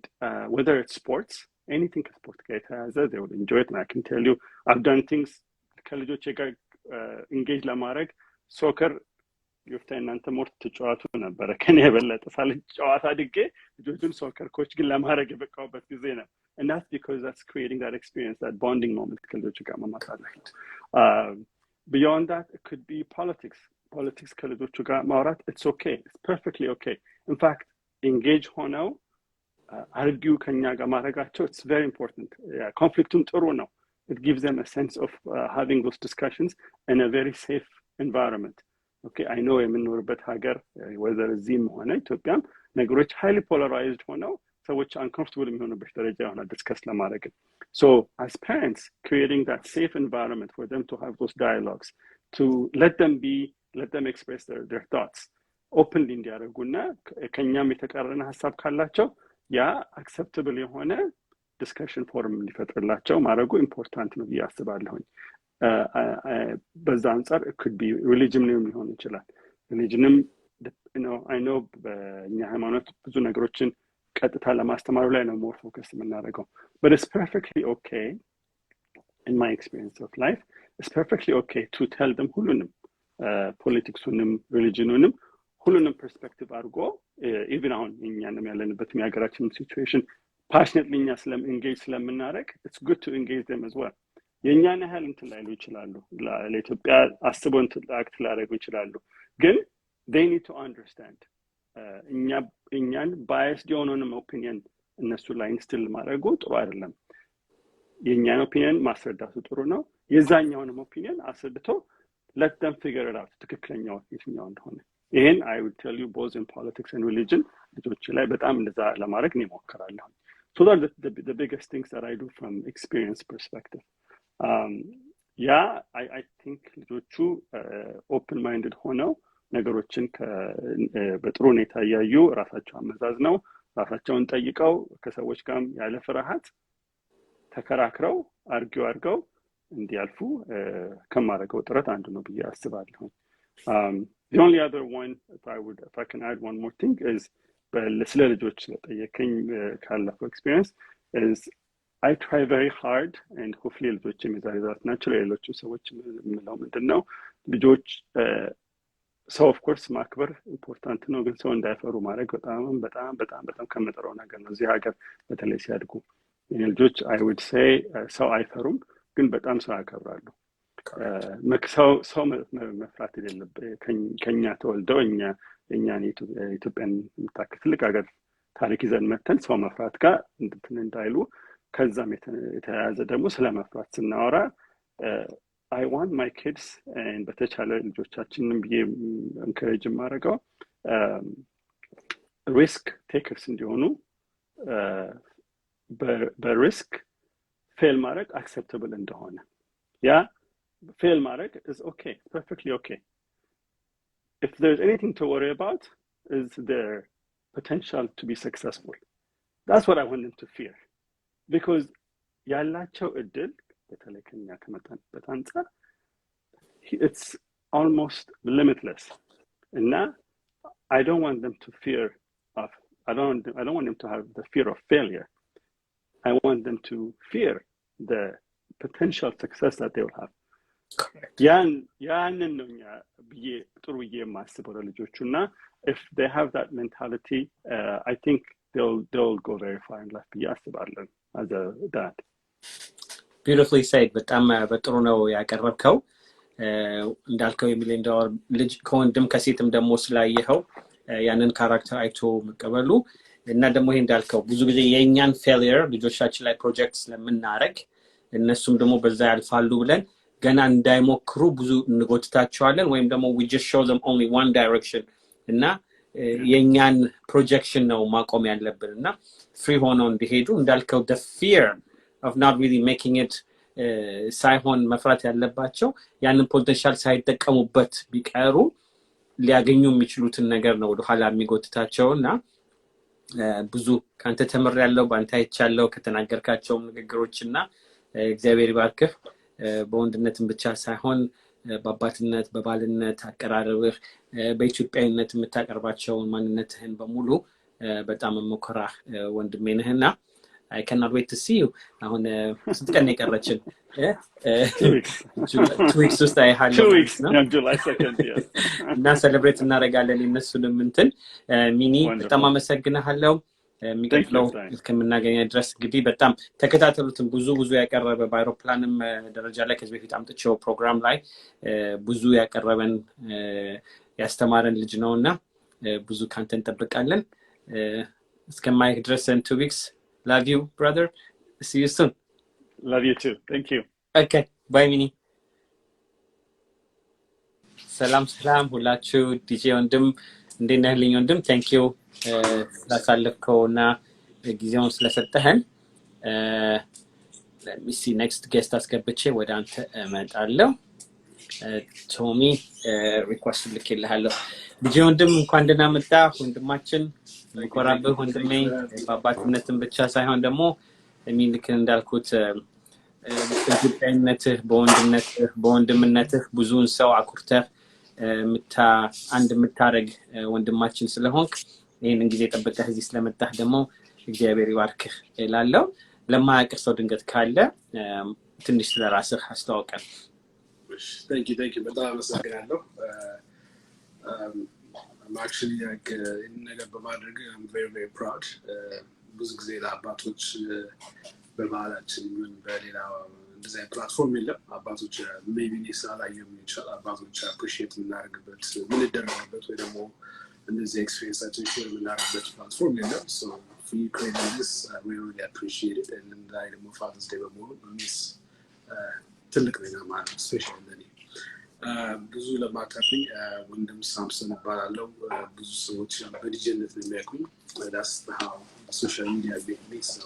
whether it's sports anything sport ጋር የተያዘ they will enjoy it and I can tell you I've done things ከልጆቼ ጋር engage ለማድረግ soccer Yoftahe እናንተ ሞር ተጫዋቱ ነበር ከኔ የበለጠ ሳልጫወት አድጌ ልጆቹን ሶከር ኮች ግን ለማድረግ የበቃውበት ጊዜ ነው And that's because that's creating that experience, that bonding moment. Beyond that, it could be politics. Politics, it's okay. It's perfectly okay. In fact, engage hono, argue it's very important. Conflict no. It gives them a sense of having those discussions in a very safe environment. Okay, I know የምንኖርበት ሀገር whether እዚህም ሆነ ኢትዮጵያም ነገሮች highly polarized ሆነው ሰዎች uncomfortable የሚሆኑበት ደረጃ ይሆናል discuss ለማድረግ. So as parents, creating that safe environment for them to have those dialogues, to let them express their thoughts openly እንዲያደርጉና ከኛም የተቀረነ ሐሳብ ካላቸው ያ acceptable የሆነ discussion forum እንዲፈጥርላቸው ማድረጉ important ነው ብዬ አስባለሁኝ። በዛ አንፃር it could be religion ሊሆን ይችላል። religionም I know በእኛ ሃይማኖት ብዙ ነገሮችን ቀጥታ ለማስተማሩ ላይ ነው more focus የምናደርገው. But it's perfectly okay, in my experience of life, it's perfectly okay to tell them ሁሉንም ፖለቲክሱንም religionንም ሁሉንም perspective አድርጎ even አሁን እኛንም ያለንበት የሀገራችን situation passionately engage ስለምናደርግ it's good to engage them as well. የኛን ያህል እንትን ላይሉ ይችላሉ ለኢትዮጵያ አስበው እንትን አክት ላደርጉ ይችላሉ ግን they need to understand እኛን biased የሆነውን opinion እነሱ ላይ instill ማድረጉ ጥሩ አይደለም። የኛን opinion ማስረዳቱ ጥሩ ነው። የዛኛውንም opinion አስረድቶ let them figure it out ትክክለኛው የትኛው እንደሆነ። ይሄን I would tell you both in politics and religion ልጆች ላይ በጣም እንደዛ ለማድረግ ነው ሞክራለሁ። So that's the biggest things that I do from experience perspective. I think ልጆቹ open minded ሆነው ነገሮችን በጥሩ ሁኔታ ያዩ ራሳቸው አመዛዝነው ራሳቸውን ጠይቀው ከሰዎች ጋር ያለ ፍርሃት ተከራክረው አርገው እንዲያልፉ ከማረገው ጥረት አንዱ ነው ብዬ አስባለሁ። The only other one, if I can add one more thing, is ስለ ልጆች ስለጠየቀኝ ካለፈው experience is I try very hard and hopefully ልጆች የሚዛዛት ናቸው ሌሎች ሰዎች ምንለው ምንድነው ልጆች ሰው of course ማክበር ኢምፖርታንት ነው ግን ሰው እንዳይፈሩ ማድረግ በጣም ከመጠረው ነገር ነው። እዚህ ሀገር በተለይ ሲያድጉ ልጆች I would say ሰው አይፈሩም ግን በጣም ሰው ያከብራሉ። ሰው መፍራት የለበት ከኛ ተወልደው እኛን ኢትዮጵያን የምታክል ትልቅ ሀገር ታሪክ ይዘን መተን ሰው መፍራት ጋር እንትን እንዳይሉ ከዛም የተያያዘ ደግሞ ስለመፍራት ስናወራ I want my kids and በተቻለ ልጆቻችንን ብዬ encourage ማድረገው risk takers እንዲሆኑ በሪስክ ፌል ማድረግ acceptable እንደሆነ ያ fail ማድረግ is okay, perfectly okay. If there's anything to worry about is their potential to be successful. That's what I want them to fear. Because ያላቸው እድል በተለይ ከኛ ከመጣንበት አንፃር it's almost limitless. And I don't want them to fear of I don't want them to have the fear of failure. I want them to fear the potential success that they will have. Correct. ያንን ነው ብዬ ጥሩ ብዬ የማስበው ልጆቹና if they have that mentality I think they'll go very far in life ብዬ አስባለሁ as a dad. Beautifully said. በጣም በጥሩ ነው ያቀረብከው እንዳልከው የሚሊዮን ዶላር ልጅ ከወንድም ከሴትም ደግሞ ስላየኸው ያንን ካራክተር አይቶ መቀበሉ እና ደግሞ ይሄ እንዳልከው ብዙ ጊዜ የኛን ፌሊየር ልጆቻችን ላይ ፕሮጀክት ስለምናረግ እነሱም ደግሞ በዛ ያልፋሉ ብለን ገና እንዳይሞክሩ ብዙ እንጎትታቸዋለን ወይም ደግሞ we just show them only one direction እና የኛን ፕሮጀክሽን ነው ማቆም ያለብንና ፍሪ ሆነው እንዲሄዱ እንዳልከው the fear of not really making it ሳይሆን መፍራት ያለባቸው ያንን ፖቴንሻል ሳይጠቀሙበት ቢቀሩ ሊያገኙ የሚችሉትን ነገር ነው ወደ ኋላ የሚጎትታቸውና ብዙ ካንተ ተመረያለው ባንተ አይቻለው ከተናገርካቸው ንግግሮችና እግዚአብሔር ይባርክህ በወንድነትም ብቻ ሳይሆን በአባትነት በባልነት አቀራረብህ በኢትዮጵያዊነት የምታቀርባቸው ማንነትህን በሙሉ በጣም መኮራህ ወንድሜ ነህና I cannot wait to see you. አሁን ስትቀን የቀረችን 2 weeks ውስጥ አይሃለሁ 2 weeks ነው July 2nd እና ሴሌብሬት እናደርጋለን እነሱንም እንትን ሚኒ በጣም አመሰግናለሁ የሚቀጥለው እስከምናገኝ ድረስ እንግዲህ በጣም ተከታተሉትን ብዙ ያቀረበ በአውሮፕላንም ደረጃ ላይ ከዚህ በፊት አምጥቼው ፕሮግራም ላይ ብዙ ያቀረበን ያስተማረን ልጅ ነውና ብዙ ካንተ እንጠብቃለን እስከማይክ ድረስ in 2 weeks love you brother see you soon love you too thank you okay bye mini ሰላም ሁላችሁ ዲጄ ወንድም እንደነህልኝ ወንድም thank you ስላሳለፍከውና ጊዜውን ስለሰጠህን let me see next guest አስገብቼ ወደ አንተ እመጣለሁ ቶሚ ሪኳስት ልክልሃለሁ ዲጄ ወንድም እንኳን ደህና መጣ ወንድማችን እንኮራበህ ወንድሜ በአባትነትም ብቻ ሳይሆን ደግሞ ልክ እንዳልኩት በኢትዮጵያዊነትህ በወንድምነትህ ብዙውን ሰው አኩርተህ አንድ የምታረግ ወንድማችን ስለሆንክ ይሄንን ጊዜ ጠብቀህ እዚህ ስለመጣህ ደግሞ እግዚአብሔር ይባርክህ እላለሁ ለማያውቅ ሰው ድንገት ካለ ትንሽ ስለራስህ አስተዋውቀን thank you በጣም አመሰግናለሁ I'm actually like ነገር በማድረግ I'm very proud ብዙ ጊዜ ለአባቶች በባህላችን ምን በሌላ እንደዚህ ፕላትፎርም የለም አባቶች maybe ስላላየም ይችላል አባቶች appreciate የምናደርግበት የምንደረግበት ወይ ደግሞ እንደዚህ ኤክስፒሪየንሳችን ሼር የምናደርግበት ፕላትፎርም የለም so for you creating this we really appreciate it and then I ደግሞ Father's Day በመሆኑ ሚስ ትልቅ ነገር ማለት ነው ስፔሻሊ ለኔ ብዙ ለማካፈል ወንድም ሳምሰን ይባላል ብዙ ሰዎች በዲጂነት ነው የሚያውቁኝ that's how social media made me so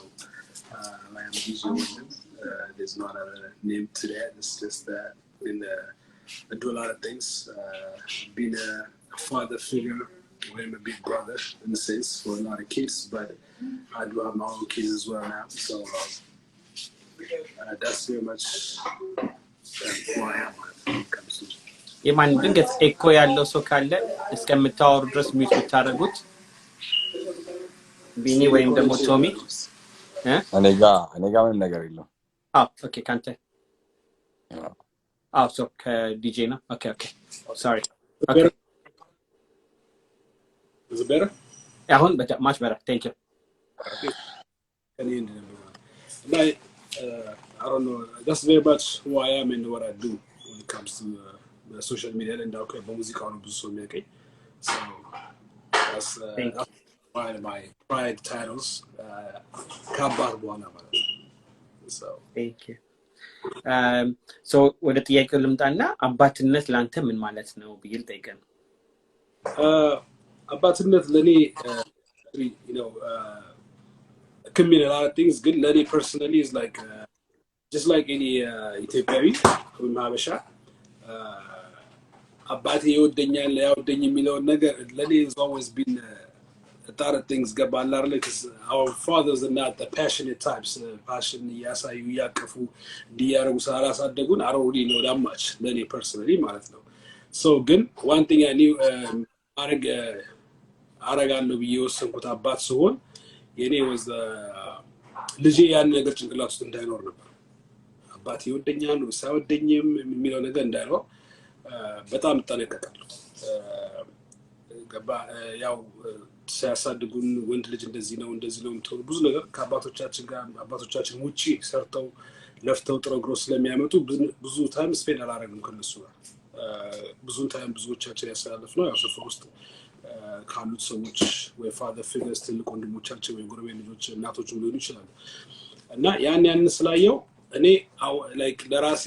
I am DJ wondem there's not a name to that it's just that I do a lot of things being a father figure I'm a big brother in a sense for a lot of kids but I do have my own kids as well now so that's very much who I am የማን ድንገት ኤኮ ያለው ሰው ካለ እስከምታወሩ ድረስ ሚት ብታረጉት ቢኒ ወይም ደግሞ ቶሚ እኔጋ ምንም ነገር የለም ኦኬ ካንተ so ከዲጄ ነው okay sorry okay is it better አሁን much better thank you I don't know that's very much who I am and what I do when it comes to social media and okay በሙዚቃው ነው ብዙ ሰው የሚያውቀኝ so that's one of my pride titles ከባድ በኋላ ማለት ነው so thank you so ወደ ጥያቄው ልምጣና አባትነት ላንተ ምን ማለት ነው ብዬ ልጠይቀን አባትነት ለኔ you know can mean a lot of things good ለኔ personally is like just like any ኢትዮጵያዊ ወይም ሀበሻ አባቴ ይወደኛል ያወደኝ የሚለው ነገር ለኔ has always been a lot of things ገባል አይደል cuz our fathers are not the passionate types passion ያሳዩ ያቀፉ ዲያረጉ ሳላሳደጉን I don't really know that much ለኔ personally ማለት ነው so ግን one thing I knew አረጋለሁ ብዬ ወሰንኩት አባት ሲሆን የኔ was ልጄ ያን ነገር ጭንቅላት ውስጥ እንዳይኖር ነበር አባቴ ይወደኛል ነው ሳይወደኝም የሚለው ነገር እንዳይኖር በጣም ተጠነቀቃለሁ ገባ ያው ሲያሳድጉን ወንድ ልጅ እንደዚህ ነው እንተው ብዙ ነገር ከአባቶቻችን ጋር አባቶቻችን ውጪ ሰርተው ለፍተው ጥረግሮ ስለሚያመጡ ብዙ ታይም ስፔንድ አላረግም ከነሱ ጋር ብዙ ታይም ብዙዎቻችን ያሳለፍነው ያው ሰፈር ውስጥ ካሉት ሰዎች ወይ ፋዘር ፊገርስ ትልቅ ወንድሞቻችን ወይ ጎረቤት ልጆች እናቶችም ሊሆኑ ይችላሉ እና ያን ስላየው እኔ ላይክ ለራሴ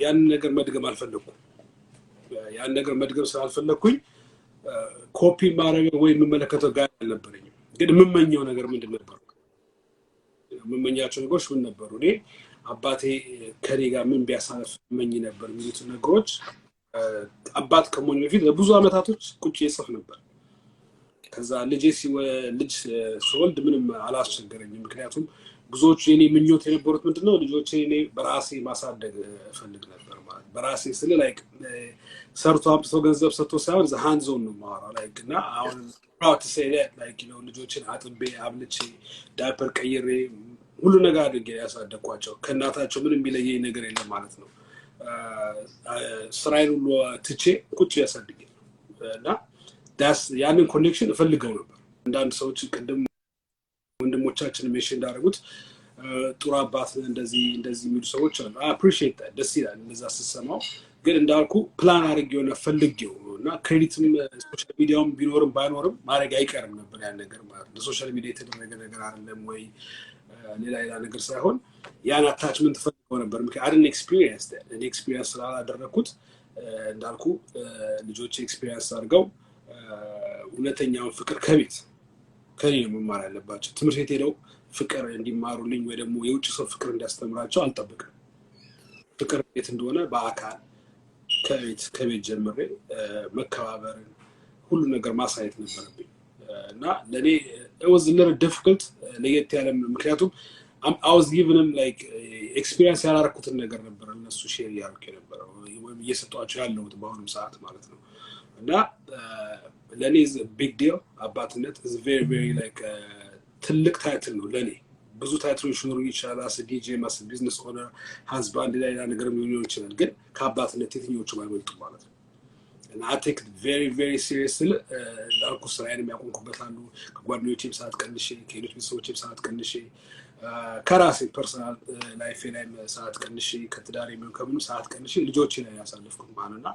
ያን ነገር መድገም አልፈለኩም ያን ነገር መድገም ስላልፈለኩኝ ኮፒ ማድረግ ወይ የምመለከተው ጋር አልነበረኝም ግን የምመኘው ነገር ምንድን ነበር የምመኛቸው ነገሮች ምን ነበሩ እኔ አባቴ ከኔ ጋር ምን ቢያሳልፍ መኝ ነበር የሚሉት ነገሮች አባት ከመሆኑ በፊት ለብዙ አመታቶች ቁጭ ይጽፍ ነበር ከዛ ልጅ ሲወልድ ምንም አላስቸገረኝም ምክንያቱም ብዙዎች የኔ ምኞት የነበሩት ምንድነው ልጆቼ እኔ በራሴ ማሳደግ ፈልግ ነበር ማለት በራሴ ስለ ላይክ ሰርቶ አምጥቶ ገንዘብ ሰጥቶ ሳይሆን the hands on ነው ማለት like እና አሁን proud to say that like you know ልጆችን አጥቤ አብልቼ ዳይፐር ቀይሬ ሁሉ ነገር አድርጌ ያሳደግኳቸው ከናታቸው ምንም ቢለየኝ ነገር የለም ማለት ነው ስራዬን ሁሉ ትቼ ቁጭ ያሳድጌ እና that's ያንን ኮኔክሽን እፈልገው ነበር አንዳንድ ሰዎች ቅድም ወንድሞቻችን ሜንሽን እንዳደረጉት ጥሩ አባት እንደዚህ የሚሉ ሰዎች አሉ I appreciate that ደስ ይላል እንደዛ ስሰማው ግን እንዳልኩ ፕላን አድርጌው እና ፈልጌው እና ክሬዲትም ሶሻል ሚዲያውም ቢኖርም ባይኖርም ማድረግ አይቀርም ነበር ያን ነገር ማለት ነው ሶሻል ሚዲያ የተደረገ ነገር አይደለም ወይ ሌላ ነገር ሳይሆን ያን አታችመንት ፈልገው ነበር ምክንያቱም I didn't experience that እኔ ኤክስፒሪየንስ ስላላደረኩት እንዳልኩ ልጆች ኤክስፒሪየንስ አድርገው እውነተኛው ፍቅር ከቤት ከኔ መማር አለባቸው ትምህርት ቤት ሄደው ፍቅር እንዲማሩልኝ ወይ ደግሞ የውጭ ሰው ፍቅር እንዲያስተምራቸው አልጠብቅም ፍቅር ቤት እንደሆነ በአካል ከቤት ጀምሬ መከባበርን ሁሉ ነገር ማሳየት ነበርብኝ እና ለኔ it was a little difficult ለየት ያለ ምክንያቱም I was given them like experience ያላረኩትን ነገር ነበር እነሱ ሼር ያርኩ የነበረው ወይ እየሰጧቸው ያለው በአሁኑ ሰዓት ማለት ነው እና ለኔ is a big deal አባትነት is very very like ትልቅ ታይትል ነው ለኔ ብዙ ታይትሎች ኖሩ ይችላል as a DJ as a business owner husband ላይ ነገር ሊሆን ይችላል ግን ከአባትነት የትኞቹ ባይበልጡ ማለት ነው and I take it very very seriously ላልኩ ስራዬን የሚያቆምኩበት አንዱ ከጓደኞቼም ሰዓት ቀንሼ ከሌሎች ሰዎችም ሰዓት ቀንሼ ከራሴ ፐርሰናል ላይፍ ላይ ሰዓት ቀንሼ ከትዳሬ ከምኑ ሰዓት ቀንሼ ልጆቼ ላይ ያሳለፍኩት ማለትና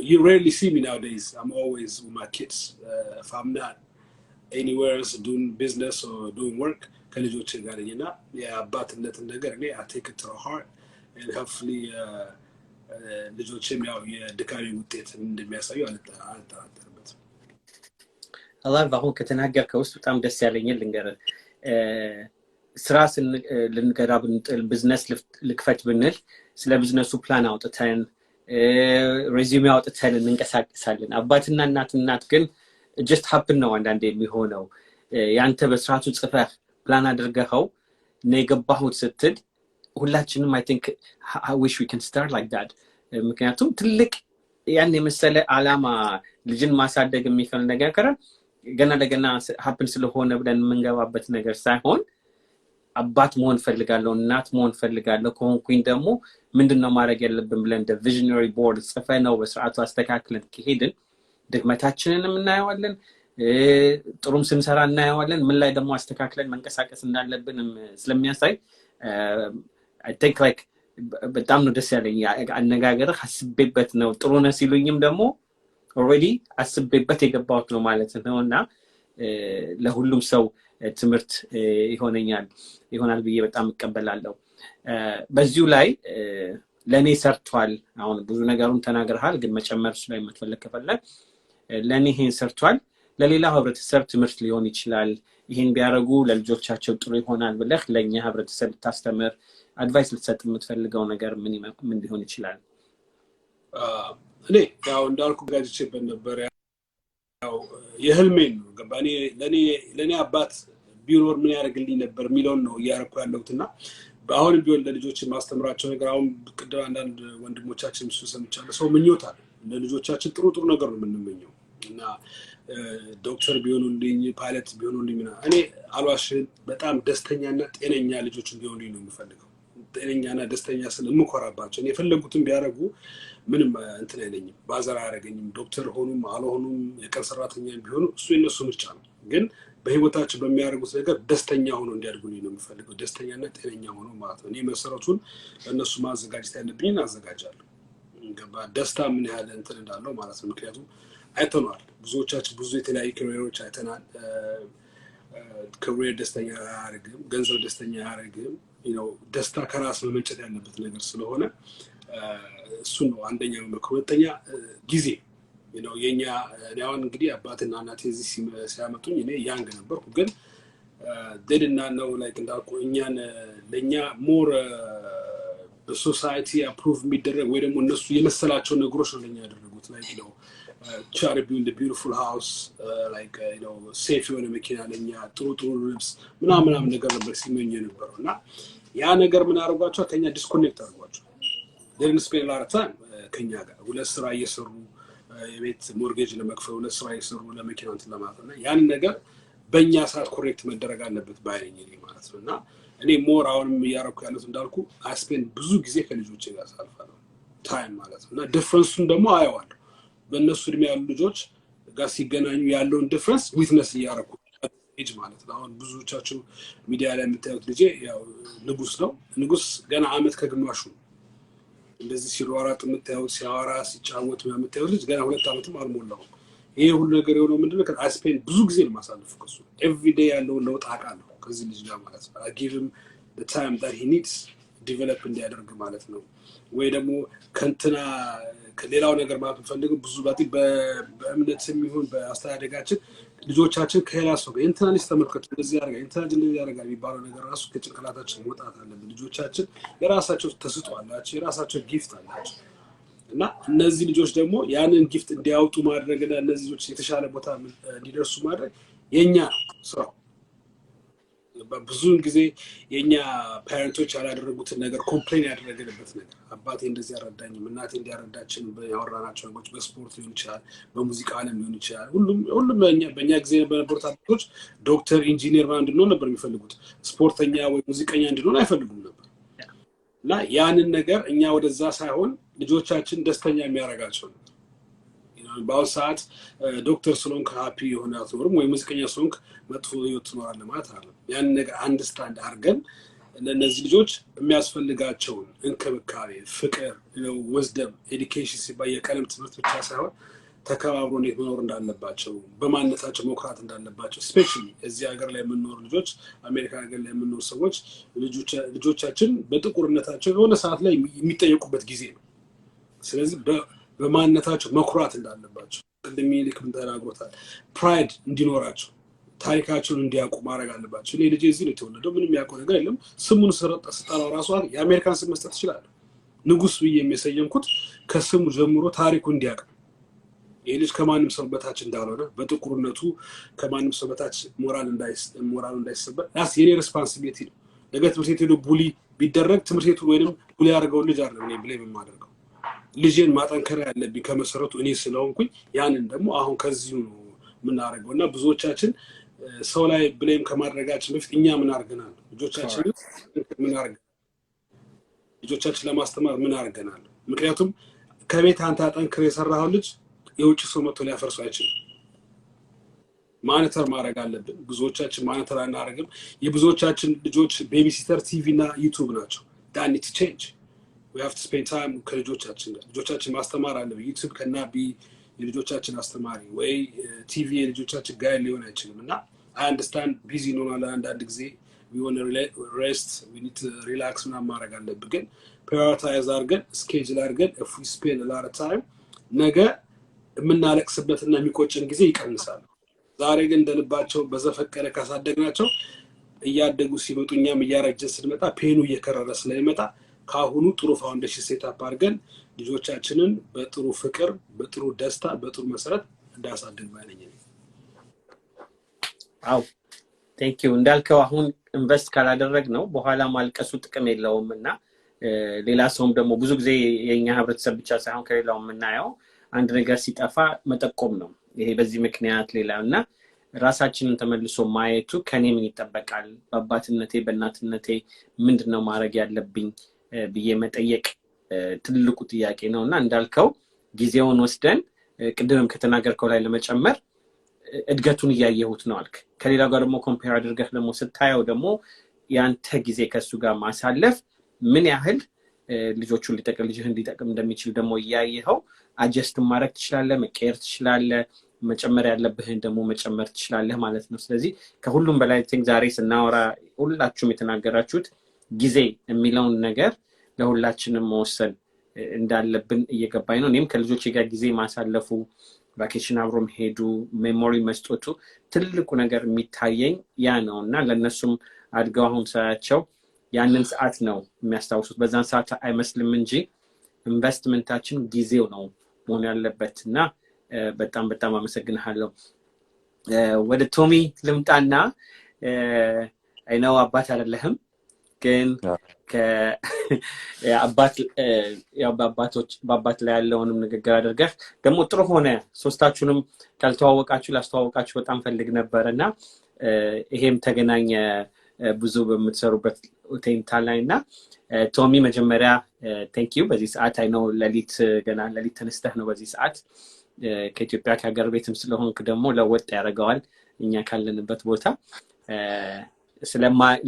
you rarely see me nowadays I'm always with my kids if I'm not anywhere else doing business or doing work ከልጆቼ ጋር ነኝና የአባትነት ነገር እኔ I take it to heart and hopefully ልጆቼም ያው የድካሜ ውጤት እንደሚያሳዩ አልጠራጠርበት አላህ አሁን ከተናገርከው ውስጥ በጣም ደስ ያለኝ ልንገር ስራ ልንገራ ብንጥል ቢዝነስ ልክፈት ብንል ስለ ቢዝነሱ ፕላን አውጥተን ሬዚዩሜ አውጥተን እንንቀሳቀሳለን አባትና እናት ግን just happen ነው አንዳንዴ የሚሆነው ያንተ በስራቱ ጽፈህ ፕላን አድርገኸው ነው የገባሁት ስትል ሁላችንም I think I wish we can start like that ምክንያቱም ትልቅ ያን የመሰለ አላማ ልጅን ማሳደግ የሚፈልግ ነገር ከረ ገና ለገና happen ስለሆነ ብለን መንገባበት ነገር ሳይሆን አባት መሆን ፈልጋለሁ እናት መሆን ፈልጋለሁ ኮንኩኝ ደግሞ ምንድነው ማድረግ ያለብን ብለን the visionary board ጽፈነው በስርዓቱ አስተካክለን ከሄድን ድክመታችንንም እናየዋለን ጥሩም ስንሰራ እናየዋለን ምን ላይ ደግሞ አስተካክለን መንቀሳቀስ እንዳለብንም ስለሚያሳይ I think like በጣም ነው ደስ ያለኝ አነጋገርህ አስቤበት ነው ጥሩ ነው ሲሉኝም ደግሞ already አስቤበት የገባሁት ነው ማለት ነውና ለሁሉም ሰው ትምህርት ይሆናል ብዬ በጣም እቀበላለሁ በዚሁ ላይ ለኔ ሰርቷል አሁን ብዙ ነገሩን ተናግረሃል ግን መጨመር ላይ የምትፈልግ ከፈለክ ለኔ ይሄን ሰርቷል ለሌላ ህብረተሰብ ትምህርት ሊሆን ይችላል ይሄን ቢያረጉ ለልጆቻቸው ጥሩ ይሆናል ብለህ ለኛ ህብረተሰብ ታስተምር አድቫይስ ልትሰጥ የምትፈልገው ነገር ምን ሊሆን ይችላል እኔ ያው እንዳልኩ ጋጅቼበት ነበር ያው የህልሜን ነው ገባኔ ለኔ አባት ቢኖር ምን ያደርግልኝ ነበር ሚሊዮን ነው ያረኩ ያለውትና አሁን ቢሆን ለልጆች ማስተምራቸው ነገር አሁን ቅድም አንዳንድ ወንድሞቻችን ሰምቻለሁ ሰው ምኞታል ለልጆቻችን ጥሩ ነገር ነው የምንመኘው እና ዶክተር ቢሆኑልኝ ፓይለት ቢሆኑልኝ እኔ አልዋሽን በጣም ደስተኛና ጤነኛ ልጆች እንዲሆኑልኝ ነው የምፈልገው ጤነኛና ደስተኛ ስለምኮራባቸው እኔ የፈለጉትን ቢያረጉ ምንም እንትን አይለኝም ባዛር አያረገኝም ዶክተር ሆኑም አልሆኑም የቀን ሰራተኛ ቢሆኑ እሱ የነሱ ምርጫ ነው ግን በህይወታቸው በሚያደርጉት ነገር ደስተኛ ሆኖ እንዲያድጉልኝ ነው የምፈልገው ደስተኛና ጤነኛ ሆኖ ማለት ነው እኔ መሰረቱን ለነሱ ማዘጋጀት ያለብኝን አዘጋጃለሁ ገባ ደስታ ምን ያህል እንትን እንዳለው ማለት ነው ምክንያቱም አይተናል ብዙዎቻችን ብዙ የተለያዩ ካሪየሮች አይተናል ካሪየር ደስተኛ ያደርግም ገንዘብ ደስተኛ ያደርግም ደስታ ከራስ መመንጨት ያለበት ነገር ስለሆነ እሱ ነው አንደኛው ሁለተኛ ጊዜ የኛ ያውን እንግዲህ አባትና እናቴ እዚህ ሲያመጡኝ እኔ ያንግ ነበርኩ ግን ደድና ነው like እንዳልኩ ለኛ ሞር በሶሳይቲ አፕሩቭ የሚደረግ ወይ ደግሞ እነሱ የመሰላቸው ነገሮች ነው ለኛ ያደረጉት like try to build a beautiful house like safe የሆነ መኪና ለኛ ጥሩ ልብስ ምናምን ነገር ነበር ሲመኝ የነበረውና ያ ነገር ምን አርጓቸው ከኛ ዲስኮኔክት አርጓቸው didn't spend a lot of time ከኛ ጋር ሁለት ስራ እየሰሩ የቤት ሞርጌጅ ለመክፈል ሁለት ስራ እየሰሩ ለመኪናው እንትን ለማጥና ያን ነገር በእኛ ሰዓት ኮሬክት መደረግ አለበት ባይነኝ ማለት ነውና እኔ ሞር አሁንም ያረኩ ያለው እንዳልኩ I spend ብዙ ጊዜ ከልጆቼ ጋር ሳልፋለሁ ታይም ማለት ነውና ዲፈረንሱን ደግሞ አየዋለሁ በእነሱ እድሜ ያሉ ልጆች ጋር ሲገናኙ ያለውን ዲፈረንስ ዊትነስ ያረኩ ኤጅ ማለት ነው አሁን ብዙዎቻችሁ ሚዲያ ላይ የምታዩት ልጅ ያው ንጉስ ነው ንጉስ ገና አመት ከግማሹ እንደዚህ ሲሯሯጥ የምታዩት ሲያወራ ሲጫወት የምታዩት ልጅ ገና 2 አመትም አልሞላው ይሄ ሁሉ ነገር የሆነው ምንድነው ከአስፔን ብዙ ጊዜ ማሳለፍ ከሱ ኤቭሪ ዴይ ያለው ለውጥ አቃለሁ ከዚህ ልጅ ጋር ማለት ነው I give him the time that he needs develop እንዲያደርግ ማለት ነው ወይ ደግሞ ከንትና ከሌላው ነገር ማለት ፈልገው ብዙ ባቲ በእምነትም ይሁን በአስተዳደጋችን ልጆቻችን ከሌላ ሰው ጋር ኢንተርኔት ተመልከቱ እንደዚህ ያደርጋል ኢንተርኔት እንደዚህ ያደርጋል የሚባለው ነገር ራሱ ከጭንቅላታችን መውጣት አለበት ልጆቻችን የራሳቸው ተሰጥኦ አላቸው የራሳቸው ጊፍት አላቸው እና እነዚህ ልጆች ደግሞ ያንን ጊፍት እንዲያውጡ ማድረግና እነዚህ ልጆች የተሻለ ቦታ እንዲደርሱ ማድረግ የኛ ስራው ብዙ ጊዜ የኛ ፓረንቶች ያላደረጉትን ነገር ኮምፕሌን ያደረገንበት ነገር አባቴ እንደዚህ ያረዳኝ እናቴ እንዲያረዳችን ያወራናቸው ነገሮች በስፖርት ሊሆን ይችላል በሙዚቃ ዓለም ሊሆን ይችላል ሁሉም በእኛ ጊዜ በነበሩት አባቶች ዶክተር ኢንጂነር ማን እንድንሆን ነበር የሚፈልጉት ስፖርተኛ ወይ ሙዚቀኛ እንድንሆን አይፈልጉም ነበር እና ያንን ነገር እኛ ወደዛ ሳይሆን ልጆቻችን ደስተኛ የሚያረጋቸው ነው ባው ሰዓት ዶክተር ስለሆንክ ሃፒ የሆነ አትኖርም ወይ ሙዚቀኛ ስለሆንክ መጥፎ ህይወት ትኖራለህ ማለት አይደለም ያን ነገር አንደርስታንድ አድርገን ለነዚህ ልጆች የሚያስፈልጋቸውን እንክብካቤ ፍቅር wisdom education ሲባል የቀለም ትምህርት ብቻ ሳይሆን ተከባብሮ እንዴት መኖር እንዳለባቸው በማንነታቸው መኩራት እንዳለባቸው ስፔሻሊ እዚህ ሀገር ላይ የምንኖር ልጆች አሜሪካ ሀገር ላይ የምንኖር ሰዎች ልጆቻችን በጥቁርነታቸው የሆነ ሰዓት ላይ የሚጠየቁበት ጊዜ ነው ስለዚህ በማንነታቸው መኩራት እንዳለባቸው እንደሚልክ ተናግሮታል ፕራይድ እንዲኖራቸው ታሪካቸውን እንዲያውቁ ማድረግ አለባቸው እኔ ልጄ እዚህ ነው የተወለደው ምንም ያውቀው ነገር የለም ስሙን ስጠራው ራሱ የአሜሪካን ስም መስጠት ይችላል ንጉስ ብዬ የሚሰየምኩት ከስሙ ጀምሮ ታሪኩ እንዲያውቅ ይሄ ልጅ ከማንም ሰው በታች እንዳልሆነ በጥቁርነቱ ከማንም ሰው በታች ሞራል እንዳይሰበር ያስ የኔ ሪስፖንሲቢሊቲ ነው ነገ ትምህርት ቤት ሄዶ ቡሊ ቢደረግ ትምህርት ቤቱ ወይንም ቡሊ ያደርገው ልጅ አይደለም እኔ ብሌም የማደርገው ልጄን ማጠንከር ያለብኝ ከመሰረቱ እኔ ስለሆንኩኝ ያንን ደግሞ አሁን ከዚህ ነው ምናረጋውና ብዙዎቻችን ሰው ላይ ብሌም ከማድረጋችን በፊት እኛ ምን አርገናል ልጆቻችን ለማስተማር ምን አርገናል ምክንያቱም ከቤት አንተ አጠንክር የሰራው ልጅ የውጭ ሰው መጥቶ ሊያፈርሰው አይችልም ማኒተር ማድረግ አለብን ብዙዎቻችን ማኒተር አናረግም የብዙዎቻችን ልጆች ቤቢሲተር ቲቪ እና ዩቲዩብ ናቸው that need to change we have to spend time ከልጆቻችን ጋር ልጆቻችን ማስተማር አለብን ዩቲዩብ ከናቢ የልጆቻችን አስተማሪ ወይ ቲቪ የልጆቻችን ጋር ሊሆን አይችልም እና I understand busy ነው አንዳንድ ጊዜ we want to rest we need to relax እና ማድረግ አለብን ግን prioritize አድርገን schedule አድርገን if we spend a lot of time ነገ የምናለቅስበትና የሚቆጭን ጊዜ ይቀንሳል ዛሬ ግን እንደልባቸው በዘፈቀደ ካሳደግናቸው እያደጉ ሲመጡ እኛም እያረጀን ስንመጣ ፔኑ እየከረረ ስለሚመጣ ካሁኑ ጥሩ ፋውንዴሽን ሴትአፕ አድርገን ልጆቻችንን በጥሩ ፍቅር በጥሩ ደስታ በጥሩ መሰረት እንዳሳድግ ባይነኝ አው ቴንክ ዩ እንዳልከው አሁን ኢንቨስት ካላደረግ ነው በኋላ ማልቀሱ ጥቅም የለውምና ሌላ ሰውም ደግሞ ብዙ ጊዜ የኛ ህብረተሰብ ብቻ ሳይሆን ከሌላው የምናየው አንድ ነገር ሲጠፋ መጠቆም ነው ይሄ በዚህ ምክንያት ሌላውና ራሳችንን ተመልሶ ማየቱ ከኔ ምን ይጠበቃል በአባትነቴ በእናትነቴ ምንድነው ማድረግ ያለብኝ ብዬ መጠየቅ ትልቁ ጥያቄ ነውና እንዳልከው ጊዜውን ወስደን ቅድምም ከተናገርከው ላይ ለመጨመር እድገቱን ያያየሁት ነው አልክ ከሌላው ጋር ደግሞ ኮምፔር አድርገህ ደግሞ ስታየው ደግሞ ያንተ ጊዜ ከሱ ጋር ማሳለፍ ምን ያህል ልጆቹን ልጅህን ሊጠቅም እንደሚችል ደግሞ ያያየኸው አጀስት ማድረግ ትችላለህ መቀየር ትችላለህ መጨመር ያለብህን ደግሞ መጨመር ትችላለህ ማለት ነው ስለዚህ ከሁሉም በላይ ቲንክ ዛሬ ስናወራ ሁላችሁም የተናገራችሁት ጊዜ የሚለውን ነገር ለሁላችንም መወሰን እንዳለብን እየገባኝ ነው እኔም ከልጆቼ ጋር ጊዜ ማሳለፉ ቫኬሽን አብሮም ሄዱ ሜሞሪ መስጠቱ ትልቁ ነገር የሚታየኝ ያ ነውና ለነሱም አድገው አሁን ሳያቸው ያንን ሰዓት ነው የሚያስታውሱት በዛን ሰዓት አይመስልም እንጂ ኢንቨስትመንታችን ጊዜው ነው መሆን ያለበትና በጣም አመሰግናለሁ ወደ ቶሚ ልምጣና አይ ነው አባት አይደለህም ግን በአባት ላይ ያለውንም ንግግር አድርገህ ደግሞ ጥሩ ሆነ ሶስታችሁንም ካልተዋወቃችሁ ላስተዋወቃችሁ በጣም ፈልግ ነበርና ይሄም ተገናኘ ብዙ በምትሰሩበት ቴንታ ላይና ቶሚ መጀመሪያ ቴንክ ዩ በዚህ ሰዓት አይ ነው ለሊት ተነስተህ ነው በዚህ ሰዓት ከኢትዮጵያ ከሀገር ቤትም ስለሆንክ ደግሞ ለወጥ ያደርገዋል እኛ ካለንበት ቦታ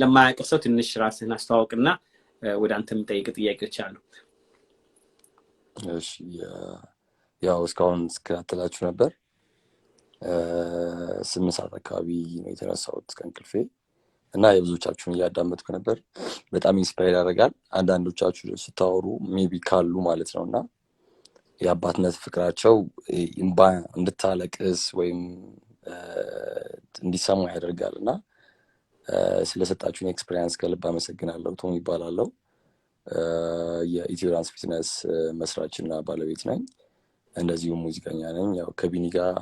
ለማያውቅ ሰው ትንሽ ራስህን አስተዋውቅና ወደ አንተ የምጠይቅ ጥያቄዎች አሉ። እሺ ያው እስካሁን ስከታተላችሁ ነበር። 8 ሰዓት አካባቢ ነው የተነሳሁት ከእንቅልፌ እና የብዙዎቻችሁን እያዳመጥኩ ነበር። በጣም ኢንስፓየር ያደርጋል። አንዳንዶቻችሁ ስታወሩ ሜቢ ካሉ ማለት ነውና የአባትነት ፍቅራቸው እንባ እንድታለቅስ ወይም እንዲሰማ ያደርጋልና ስለሰጣችሁኝ ኤክስፒሪየንስ ከልብ አመሰግናለሁ። ቶም ይባላለሁ። የኢትዮ ዳንስ ፊትነስ መስራችና ባለቤት ነኝ። እንደዚሁም ሙዚቀኛ ነኝ። ያው ከቢኒ ጋር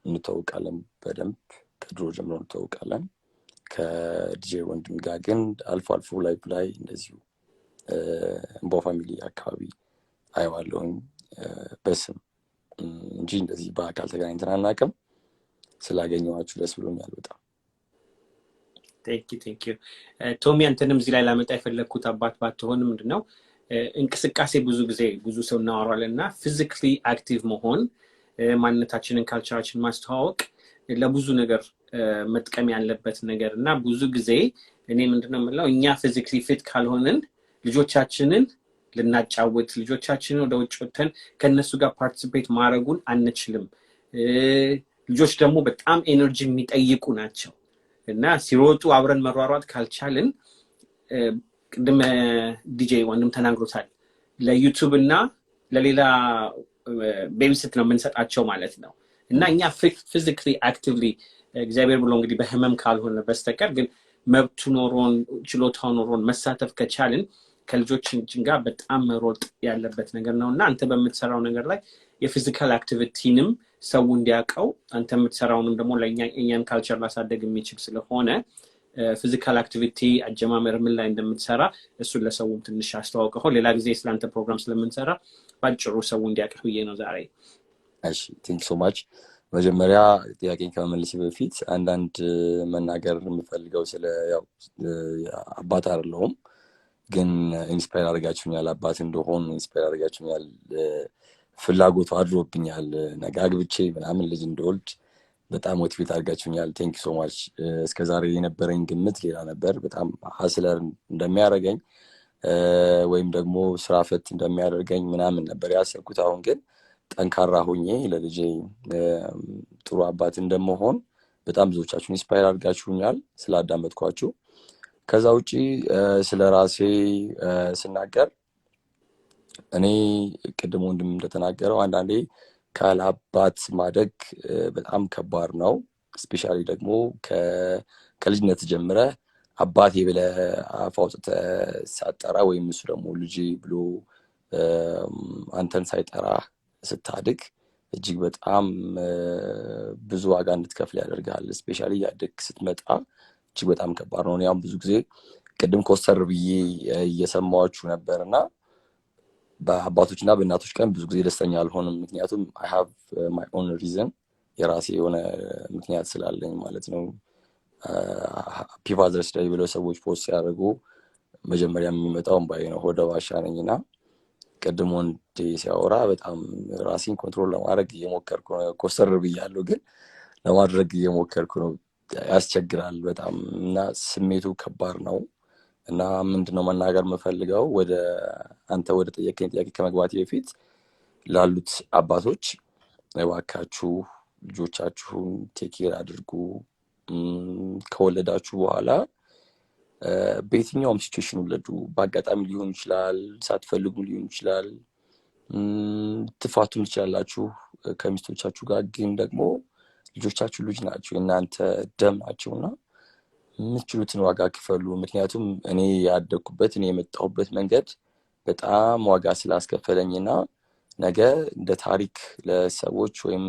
እንተዋወቃለን በደንብ ከድሮ ጀምሮ እንተዋወቃለን። ከዲጄ ወንድም ጋር ግን አልፎ አልፎ ላይ እንደዚሁ እምቧ ፋሚሊ አካባቢ አየዋለሁኝ በስም እንጂ እንደዚህ በአካል ተገናኝተን አናውቅም። ስላገኘኋችሁ ደስ ብሎኛል በጣም። ቴንክ ዩ ቶሚ። አንተንም እዚህ ላይ ላመጣ የፈለግኩት አባት ባትሆንም ምንድነው እንቅስቃሴ ብዙ ሰው እናወራለንና ፊዚካሊ አክቲቭ መሆን ማንነታችንን ካልቸራችን ማስተዋወቅ ለብዙ ነገር መጥቀም ያለበት ነገር እና ብዙ ጊዜ እኔ ምንድነው የምለው እኛ ፊዚካሊ ፊት ካልሆንን ልጆቻችንን ልናጫወት ልጆቻችንን ወደ ውጭ ወጥተን ከነሱ ጋር ፓርቲሲፔት ማድረጉን አንችልም። ልጆች ደግሞ በጣም ኤነርጂ የሚጠይቁ ናቸው እና ሲሮጡ አብረን መሯሯጥ ካልቻልን ቅድም ዲጄ ወንድም ተናግሮታል ለዩቲዩብ እና ለሌላ ቤቢሲት ነው የምንሰጣቸው ማለት ነው። እና እኛ ፊዚካሊ አክቲቭሊ እግዚአብሔር ብሎ እንግዲህ በህመም ካልሆነ በስተቀር ግን መብቱ ኖሮን ችሎታው ኖሮን መሳተፍ ከቻልን ከልጆቻችን ጋር በጣም መሮጥ ያለበት ነገር ነውና አንተ በምትሰራው ነገር ላይ የፊዚካል አክቲቪቲንም ሰው እንዲያውቀው አንተ የምትሰራውንም ደግሞ ለእኛን ካልቸር ማሳደግ የሚችል ስለሆነ ፊዚካል አክቲቪቲ አጀማመር ምን ላይ እንደምትሰራ እሱን ለሰውም ትንሽ አስተዋውቀው። ሌላ ጊዜ ስላንተ ፕሮግራም ስለምንሰራ ባጭሩ ሰው እንዲያውቅ ብዬ ነው ዛሬ። እሺ ቴንክ ሶ ማች። መጀመሪያ ጥያቄን ከመመለስ በፊት አንዳንድ መናገር የምፈልገው ስለ ያው አባት አይደለሁም ግን ኢንስፓየር አድርጋችሁኛል። አባት እንደሆን ኢንስፓየር አድርጋችሁኛል። ፍላጎቱ አድሮብኛል። ነገ አግብቼ ምናምን ልጅ እንደወልድ በጣም ሞቲቬት አድርጋችሁኛል። ቴንክ ሶ ማች። እስከዛሬ የነበረኝ ግምት ሌላ ነበር። በጣም ሀስለር እንደሚያደርገኝ ወይም ደግሞ ስራ ፈት እንደሚያደርገኝ ምናምን ነበር ያሰብኩት። አሁን ግን ጠንካራ ሆኜ ለልጄ ጥሩ አባት እንደመሆን በጣም ብዙዎቻችሁ ኢንስፓየር አድርጋችሁኛል ስላዳመጥኳችሁ። ከዛ ውጪ ስለ ራሴ ስናገር እኔ ቅድም ወንድም እንደተናገረው አንዳንዴ ካለአባት ማደግ በጣም ከባድ ነው። ስፔሻሊ ደግሞ ከልጅነት ጀምረህ አባቴ ብለህ አፍ አውጥተህ ሳትጠራ ወይም እሱ ደግሞ ልጄ ብሎ አንተን ሳይጠራ ስታድግ እጅግ በጣም ብዙ ዋጋ እንድትከፍል ያደርጋል። ስፔሻሊ ያደግ ስትመጣ እጅግ በጣም ከባድ ነው። ያም ብዙ ጊዜ ቅድም ኮስተር ብዬ እየሰማችሁ ነበርና በአባቶችና በእናቶች ቀን ብዙ ጊዜ ደስተኛ አልሆንም። ምክንያቱም I have my own reason የራሴ የሆነ ምክንያት ስላለኝ ማለት ነው። ሃፒ ፋዘርስ ዴይ ብለው ሰዎች ፖስት ሲያደርጉ መጀመሪያ የሚመጣው እምባዬ ነው። ሆደ ባሻ ነኝና ቅድም ወንድ ሲያወራ በጣም ራሴን ኮንትሮል ለማድረግ እየሞከርኩ ነው። ኮስተር ብያለሁ ግን ለማድረግ እየሞከርኩ ነው። ያስቸግራል በጣም እና ስሜቱ ከባድ ነው። እና ምንድነው መናገር የምፈልገው አንተ ወደ ጠየቀኝ ጥያቄ ከመግባቴ በፊት ላሉት አባቶች እባካችሁ ልጆቻችሁን ቴክ ኬር አድርጉ። ከወለዳችሁ በኋላ በየትኛውም ሲቹዌሽን ውለዱ። በአጋጣሚ ሊሆን ይችላል፣ ሳትፈልጉ ሊሆን ይችላል፣ ትፋቱም ትችላላችሁ ከሚስቶቻችሁ ጋር። ግን ደግሞ ልጆቻችሁ ልጅ ናቸው፣ የእናንተ ደም ናቸውና የምትችሉትን ዋጋ ክፈሉ። ምክንያቱም እኔ ያደግኩበት እኔ የመጣሁበት መንገድ በጣም ዋጋ ስላስከፈለኝና ነገ እንደ ታሪክ ለሰዎች ወይም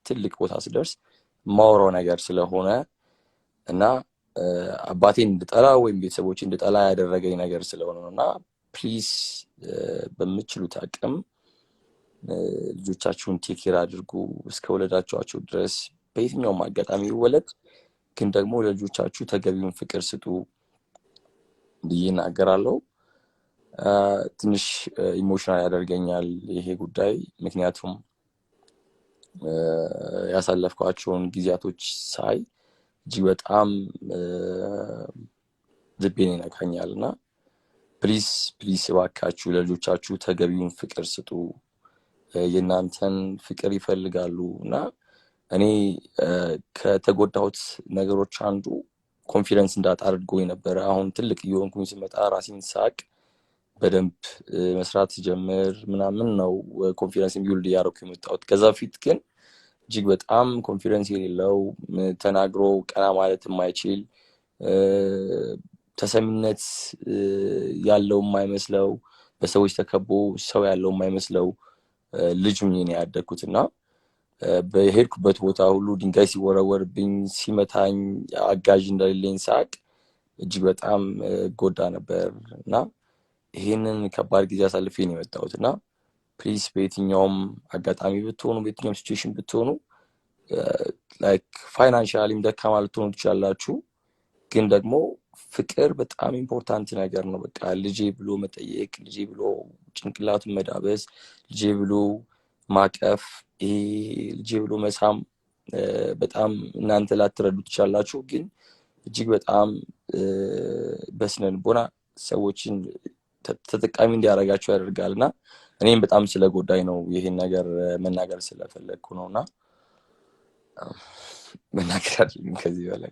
ትልቅ ቦታ ስደርስ ማውራው ነገር ስለሆነ እና አባቴን እንድጠላ ወይም ቤተሰቦቼን እንድጠላ ያደረገኝ ነገር ስለሆነ ነውና ፕሊዝ በምትችሉት አቅም ልጆቻችሁን ቴክ ኬር አድርጉ እስከ ወለዳችኋቸው ድረስ። በየትኛውም አጋጣሚ ይወለድ ግን ደግሞ ለልጆቻችሁ ተገቢውን ፍቅር ስጡ ብዬ እናገራለሁ። ትንሽ ኢሞሽናል ያደርገኛል ይሄ ጉዳይ። ምክንያቱም ያሳለፍኳቸውን ጊዜያቶች ሳይ እጅግ በጣም ልቤን ይነካኛልና ፕሊስ እባካችሁ ለልጆቻችሁ ተገቢውን ፍቅር ስጡ። የእናንተን ፍቅር ይፈልጋሉ እና እኔ ከተጎዳሁት ነገሮች አንዱ ኮንፊደንስ እንዳጣ አድርጎኝ ነበረ። አሁን ትልቅ እየሆንኩኝ ስመጣ ራሴን ሳቅ በደንብ መስራት ጀምር ምናምን ነው ኮንፊደንስ ቢውልድ እያደረኩ የመጣሁት። ከዛ በፊት ግን እጅግ በጣም ኮንፊደንስ የሌለው ተናግሮ ቀና ማለት የማይችል ተሰሚነት ያለው የማይመስለው በሰዎች ተከቦ ሰው ያለው የማይመስለው ልጅ ሆኜ ነው ያደግኩትና በሄድኩበት ቦታ ሁሉ ድንጋይ ሲወረወርብኝ ሲመታኝ አጋዥ እንደሌለኝ ሳቅ እጅግ በጣም ጎዳ ነበር እና ይሄንን ከባድ ጊዜ አሳልፌ ነው የመጣሁት እና ፕሊዝ በየትኛውም አጋጣሚ ብትሆኑ በየትኛውም ሲቹዌሽን ብትሆኑ ላይክ ፋይናንሻሊም ደካማ ልትሆኑ ትችላላችሁ፣ ግን ደግሞ ፍቅር በጣም ኢምፖርታንት ነገር ነው። በቃ ልጄ ብሎ መጠየቅ፣ ልጄ ብሎ ጭንቅላቱን መዳበስ፣ ልጄ ብሎ ማቀፍ፣ ልጄ ብሎ መሳም በጣም እናንተ ላትረዱ ትችላላችሁ፣ ግን እጅግ በጣም በስነ ልቦና ሰዎችን ተጠቃሚ እንዲያደርጋቸው ያደርጋልና እኔም በጣም ስለጎዳኝ ነው ይሄን ነገር መናገር ስለፈለግኩ ነውና መናገር አይደለም ከዚህ በላይ።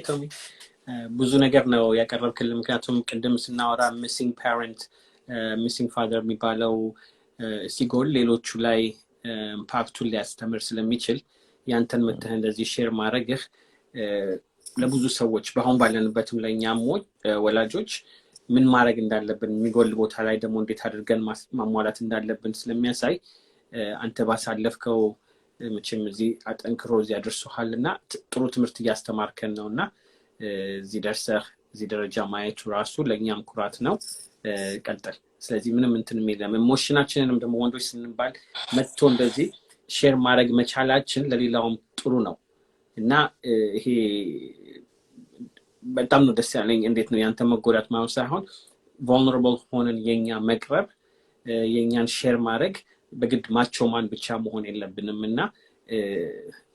ቶሚ ብዙ ነገር ነው ያቀረብክልን። ምክንያቱም ቅድም ስናወራ ሚሲንግ ፓረንት ሚሲንግ ፋዘር የሚባለው ሲጎል ሌሎቹ ላይ ኢምፓክቱን ሊያስተምር ስለሚችል ያንተን መተህ እንደዚህ ሼር ማድረግህ ለብዙ ሰዎች በአሁን ባለንበትም ለእኛም ወላጆች ምን ማድረግ እንዳለብን የሚጎል ቦታ ላይ ደግሞ እንዴት አድርገን ማሟላት እንዳለብን ስለሚያሳይ አንተ ባሳለፍከው መቼም እዚህ አጠንክሮ እዚህ አድርሶሃል እና ጥሩ ትምህርት እያስተማርከን ነው እና እዚህ ደርሰህ እዚህ ደረጃ ማየቱ ራሱ ለእኛም ኩራት ነው። ቀጥል። ስለዚህ ምንም እንትን የለም። ኢሞሽናችንንም ደግሞ ወንዶች ስንባል መጥቶ እንደዚህ ሼር ማድረግ መቻላችን ለሌላውም ጥሩ ነው እና ይሄ በጣም ነው ደስ ያለኝ። እንዴት ነው ያንተ መጎዳት ማለት ሳይሆን vulnerable ሆነን የኛ መቅረብ የኛን ሼር ማድረግ በግድ ማቾማን ብቻ መሆን የለብንም እና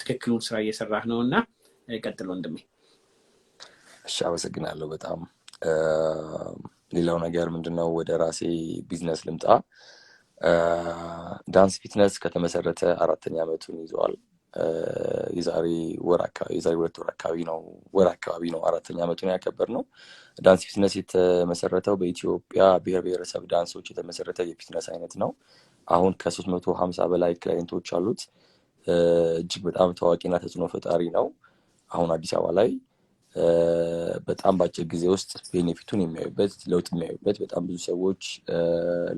ትክክሉን ስራ እየሰራህ ነውና ቀጥል ወንድሜ። እሺ አመሰግናለሁ በጣም። ሌላው ነገር ምንድነው ወደ ራሴ ቢዝነስ ልምጣ። ዳንስ ፊትነስ ከተመሰረተ 4ኛ ዓመቱን ይዟል። የዛሬ 2 ወር አካባቢ ነው 4ኛ ዓመቱን ያከበርነው። ዳንስ ፊትነስ የተመሰረተው በኢትዮጵያ ብሔር ብሔረሰብ ዳንሶች የተመሰረተ የፊትነስ አይነት ነው። አሁን ከ350 በላይ ክላይንቶች አሉት። እጅግ በጣም ታዋቂና ተጽዕኖ ፈጣሪ ነው። አሁን አዲስ አበባ ላይ በጣም በአጭር ጊዜ ውስጥ ቤኔፊቱን የሚያዩበት ለውጥ የሚያዩበት በጣም ብዙ ሰዎች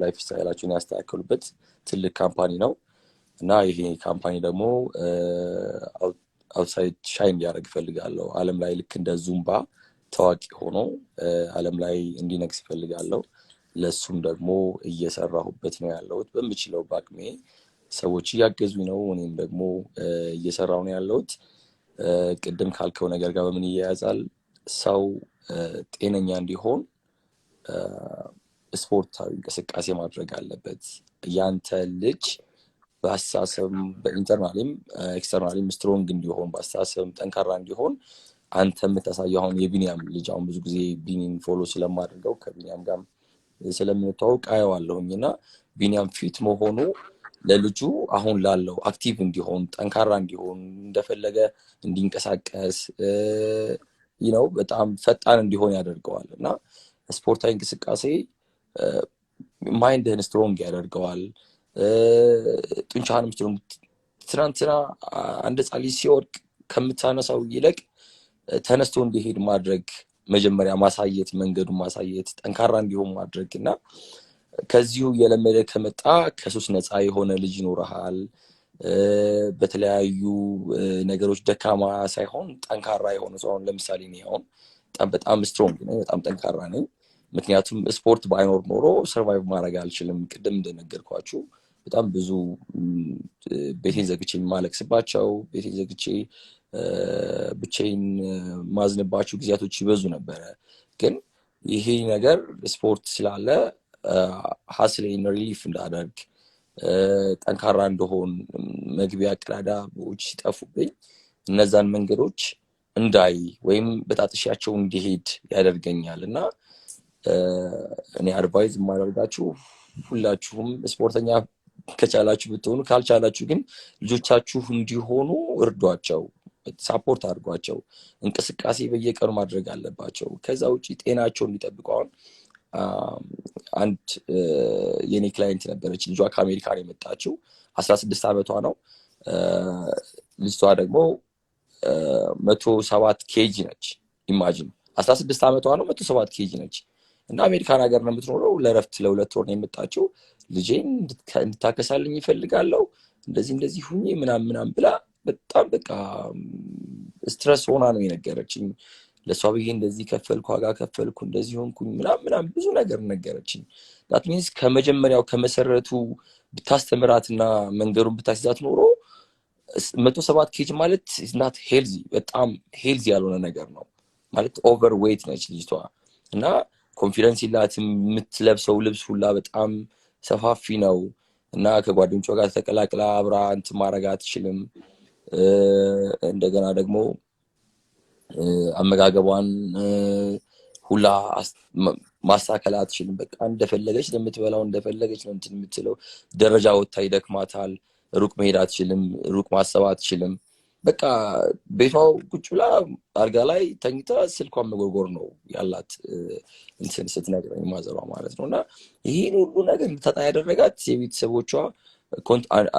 ላይፍ ስታይላቸውን ያስተካከሉበት ትልቅ ካምፓኒ ነው እና ይሄ ካምፓኒ ደግሞ አውትሳይድ ሻይን እንዲያደርግ እፈልጋለሁ። ዓለም ላይ ልክ እንደ ዙምባ ታዋቂ ሆኖ ዓለም ላይ እንዲነግስ እፈልጋለሁ። ለሱም ደግሞ እየሰራሁበት ነው ያለሁት። በምችለው በአቅሜ ሰዎች እያገዙኝ ነው፣ እኔም ደግሞ እየሰራሁ ነው ያለሁት። ቅድም ካልከው ነገር ጋር በምን ይያያዛል? ሰው ጤነኛ እንዲሆን ስፖርታዊ እንቅስቃሴ ማድረግ አለበት። ያንተ ልጅ በአስተሳሰብም በኢንተርናሊም ኤክስተርናሊም ስትሮንግ እንዲሆን በአስተሳሰብም ጠንካራ እንዲሆን አንተ የምታሳየው አሁን የቢኒያም ልጅ አሁን ብዙ ጊዜ ቢኒን ፎሎ ስለማድረገው ከቢኒያም ጋር ስለምንተዋወቅ አየዋለሁኝ እና ቢኒያም ፊት መሆኑ ለልጁ አሁን ላለው አክቲቭ እንዲሆን ጠንካራ እንዲሆን እንደፈለገ እንዲንቀሳቀስ በጣም ፈጣን እንዲሆን ያደርገዋል እና ስፖርታዊ እንቅስቃሴ ማይንድህን ስትሮንግ ያደርገዋል። ጡንቻህንም ስትሮንግ ትናንትና አንድ ህፃን ልጅ ሲወድቅ ከምታነሳው ይልቅ ተነስቶ እንዲሄድ ማድረግ መጀመሪያ ማሳየት፣ መንገዱን ማሳየት፣ ጠንካራ እንዲሆን ማድረግ እና ከዚሁ የለመደ ከመጣ ከሱስ ነፃ የሆነ ልጅ ይኖርሃል። በተለያዩ ነገሮች ደካማ ሳይሆን ጠንካራ የሆነ ሰው አሁን ለምሳሌ እኔ አሁን በጣም ስትሮንግ ነኝ፣ በጣም ጠንካራ ነኝ። ምክንያቱም ስፖርት ባይኖር ኖሮ ሰርቫይቭ ማድረግ አልችልም። ቅድም እንደነገርኳችሁ በጣም ብዙ ቤቴን ዘግቼ የማለቅስባቸው ቤቴን ዘግቼ ብቻዬን ማዝንባቸው ጊዜያቶች ይበዙ ነበረ። ግን ይሄ ነገር ስፖርት ስላለ ሀስሌን ሪሊፍ እንዳደርግ ጠንካራ እንደሆን መግቢያ ቀዳዳዎች ሲጠፉብኝ እነዛን መንገዶች እንዳይ ወይም በጣጥሻቸው እንዲሄድ ያደርገኛል እና እኔ አድቫይዝ የማደርጋችሁ ሁላችሁም ስፖርተኛ ከቻላችሁ ብትሆኑ ካልቻላችሁ ግን ልጆቻችሁ እንዲሆኑ እርዷቸው ሳፖርት አድርጓቸው እንቅስቃሴ በየቀኑ ማድረግ አለባቸው ከዛ ውጪ ጤናቸውን እንዲጠብቁ አሁን አንድ የኔ ክላይንት ነበረች ልጇ ከአሜሪካ ነው የመጣችው 16 ዓመቷ ነው ልጅቷ ደግሞ 107 ኬጂ ነች ኢማጂን 16 ዓመቷ ነው 107 ኬጂ ነች እና አሜሪካን ሀገር ነው የምትኖረው ለረፍት ለሁለት ወር ነው የመጣችው ልጄን እንድታከሳልኝ ይፈልጋለሁ እንደዚህ ሁኚ ምናምን ብላ በጣም በቃ ስትረስ ሆና ነው የነገረችኝ ለሷ ብዬ እንደዚህ ከፈልኩ ዋጋ ከፈልኩ እንደዚህ ሆንኩኝ ምናምን ብዙ ነገር ነገረችኝ that means ከመጀመሪያው ከመሰረቱ ብታስተምራትና መንገሩን ብታስይዛት ኖሮ 107 ኬጂ ማለት is not healthy በጣም healthy ያልሆነ ነገር ነው ማለት ኦቨርዌይት ነች ልጅቷ እና ኮንፊደንስ ይላትም የምትለብሰው ልብስ ሁላ በጣም ሰፋፊ ነው እና ከጓደኞቿ ጋር ተቀላቅላ አብራ እንትን ማድረግ አትችልም እንደገና ደግሞ አመጋገቧን ሁላ ማስተካከል አትችልም በቃ እንደፈለገች ለምትበላው እንደፈለገች ነው እንትን የምትለው ደረጃ ወጥታ ይደክማታል ሩቅ መሄድ አትችልም ሩቅ ማሰብ አትችልም በቃ ቤቷው ቁጭ ብላ አልጋ ላይ ተኝታ ስልኳን መጎርጎር ነው ያላት እንትን ስትነግረኝ ማዘሯ ማለት ነውና ይሄን ሁሉ ነገር ልታጣ ያደረጋት የቤተሰቦቿ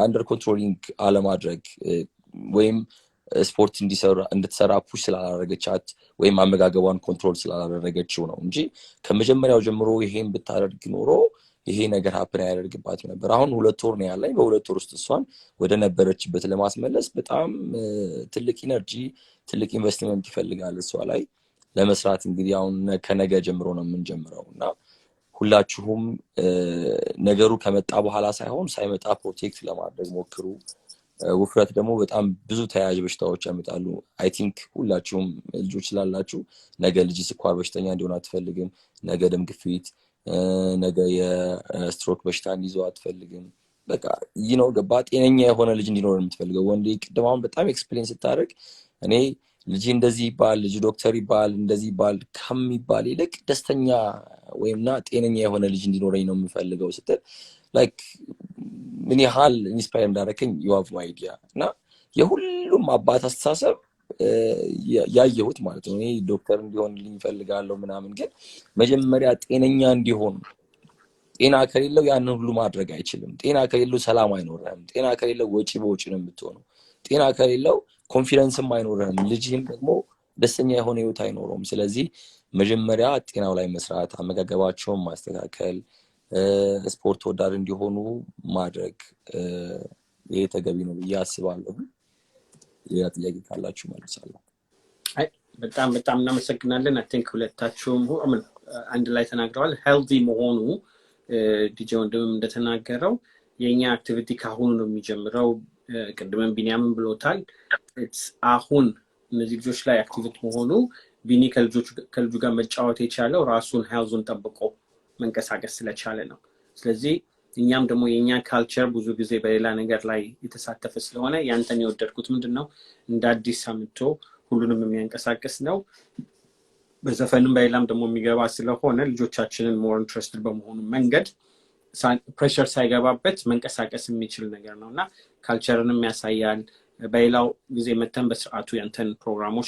አንደር ኮንትሮሊንግ አለማድረግ ወይም ስፖርት እንድትሰራ ፑሽ ስላላደረገቻት ወይም አመጋገቧን ኮንትሮል ስላላደረገችው ነው እንጂ ከመጀመሪያው ጀምሮ ይሄን ብታደርግ ኖሮ ይሄ ነገር ሀፕን ያደርግባት ነበር አሁን 2 ወር ነው ያለኝ በ2 ወር ውስጥ እሷን ወደ ነበረችበት ለማስመለስ በጣም ትልቅ ኢነርጂ ትልቅ ኢንቨስትመንት ይፈልጋል እሷ ላይ ለመስራት እንግዲህ አሁን ከነገ ጀምሮ ነው የምንጀምረውና ሁላችሁም ነገሩ ከመጣ በኋላ ሳይሆን ሳይመጣ ፕሮቴክት ለማድረግ ሞክሩ ውፍረት ደግሞ በጣም ብዙ ተያያዥ በሽታዎች ያመጣሉ አይ ቲንክ ሁላችሁም ልጆች ስላላችሁ ነገ ልጅ ስኳር በሽተኛ እንዲሆን አትፈልግም ነገ ደም ግፊት ነገ የስትሮክ በሽታ እንዲይዘው አትፈልግም በቃ ገባ ጤነኛ የሆነ ልጅ እንዲኖር የምትፈልገው ወንዴ ቅድማውን በጣም ኤክስፕሌን ስታደርግ እኔ ልጅ እንደዚህ ይባል ልጅ ዶክተር ይባል እንደዚህ ይባል ከሚባል ይልቅ ደስተኛ ወይምና ጤነኛ የሆነ ልጅ እንዲኖረኝ ነው የምፈልገው ስትል ላይክ ምን ያህል ኢንስፓየር እንዳደረከኝ you have no idea እና የሁሉም አባት አስተሳሰብ ያየሁት ማለት ነው እኔ ዶክተር እንዲሆንልኝ እፈልጋለሁ ምናምን ግን መጀመሪያ ጤነኛ እንዲሆን ጤና ከሌለው ያንን ሁሉ ማድረግ አይችልም ጤና ከሌለው ሰላም አይኖርም ጤና ከሌለው ወጪ በወጪ ነው የምትሆነው ጤና ከሌለው ኮንፊደንስም አይኖርም ልጅህም ደግሞ ደስተኛ የሆነ ህይወት አይኖረውም ስለዚህ መጀመሪያ ጤናው ላይ መስራት አመጋገባቸውን ማስተካከል ስፖርት ወዳድ እንዲሆኑ ማድረግ ይሄ ተገቢ ነው ብዬ አስባለሁ ሌላ ጥያቄ ካላችሁ መልሳለሁ አይ በጣም እናመሰግናለን አይ ቲንክ ሁለታችሁም አንድ ላይ ተናግረዋል ሄልዚ መሆኑ ዲጄ ወንድም እንደተናገረው የኛ አክቲቪቲ ካሁን ነው የሚጀምረው ቅድመን ቢኒያምን ብሎታል አሁን እነዚህ ልጆች ላይ አክቲቪቲ መሆኑ ቢኒ ከልጁ ጋር መጫወት የቻለው ራሱን ሄልዙን ጠብቆ መንቀሳቀስ ስለቻለ ነው ስለዚህ እኛም ደግሞ የኛ ካልቸር ብዙ ጊዜ በሌላ ነገር ላይ የተሳተፈ ስለሆነ ያንተን የወደድኩት ምንድነው እንደ አዲስ አምጥቶ ሁሉንም የሚያንቀሳቀስ ነው በዘፈንም በሌላም ደግሞ የሚገባ ስለሆነ ልጆቻችንን ሞር ኢንትረስትድ በመሆኑ መንገድ ፕሬሸር ሳይገባበት መንቀሳቀስ የሚችል ነገር ነውና ካልቸርንም ያሳያል በሌላው ጊዜ መተን በስርዓቱ ያንተን ፕሮግራሞች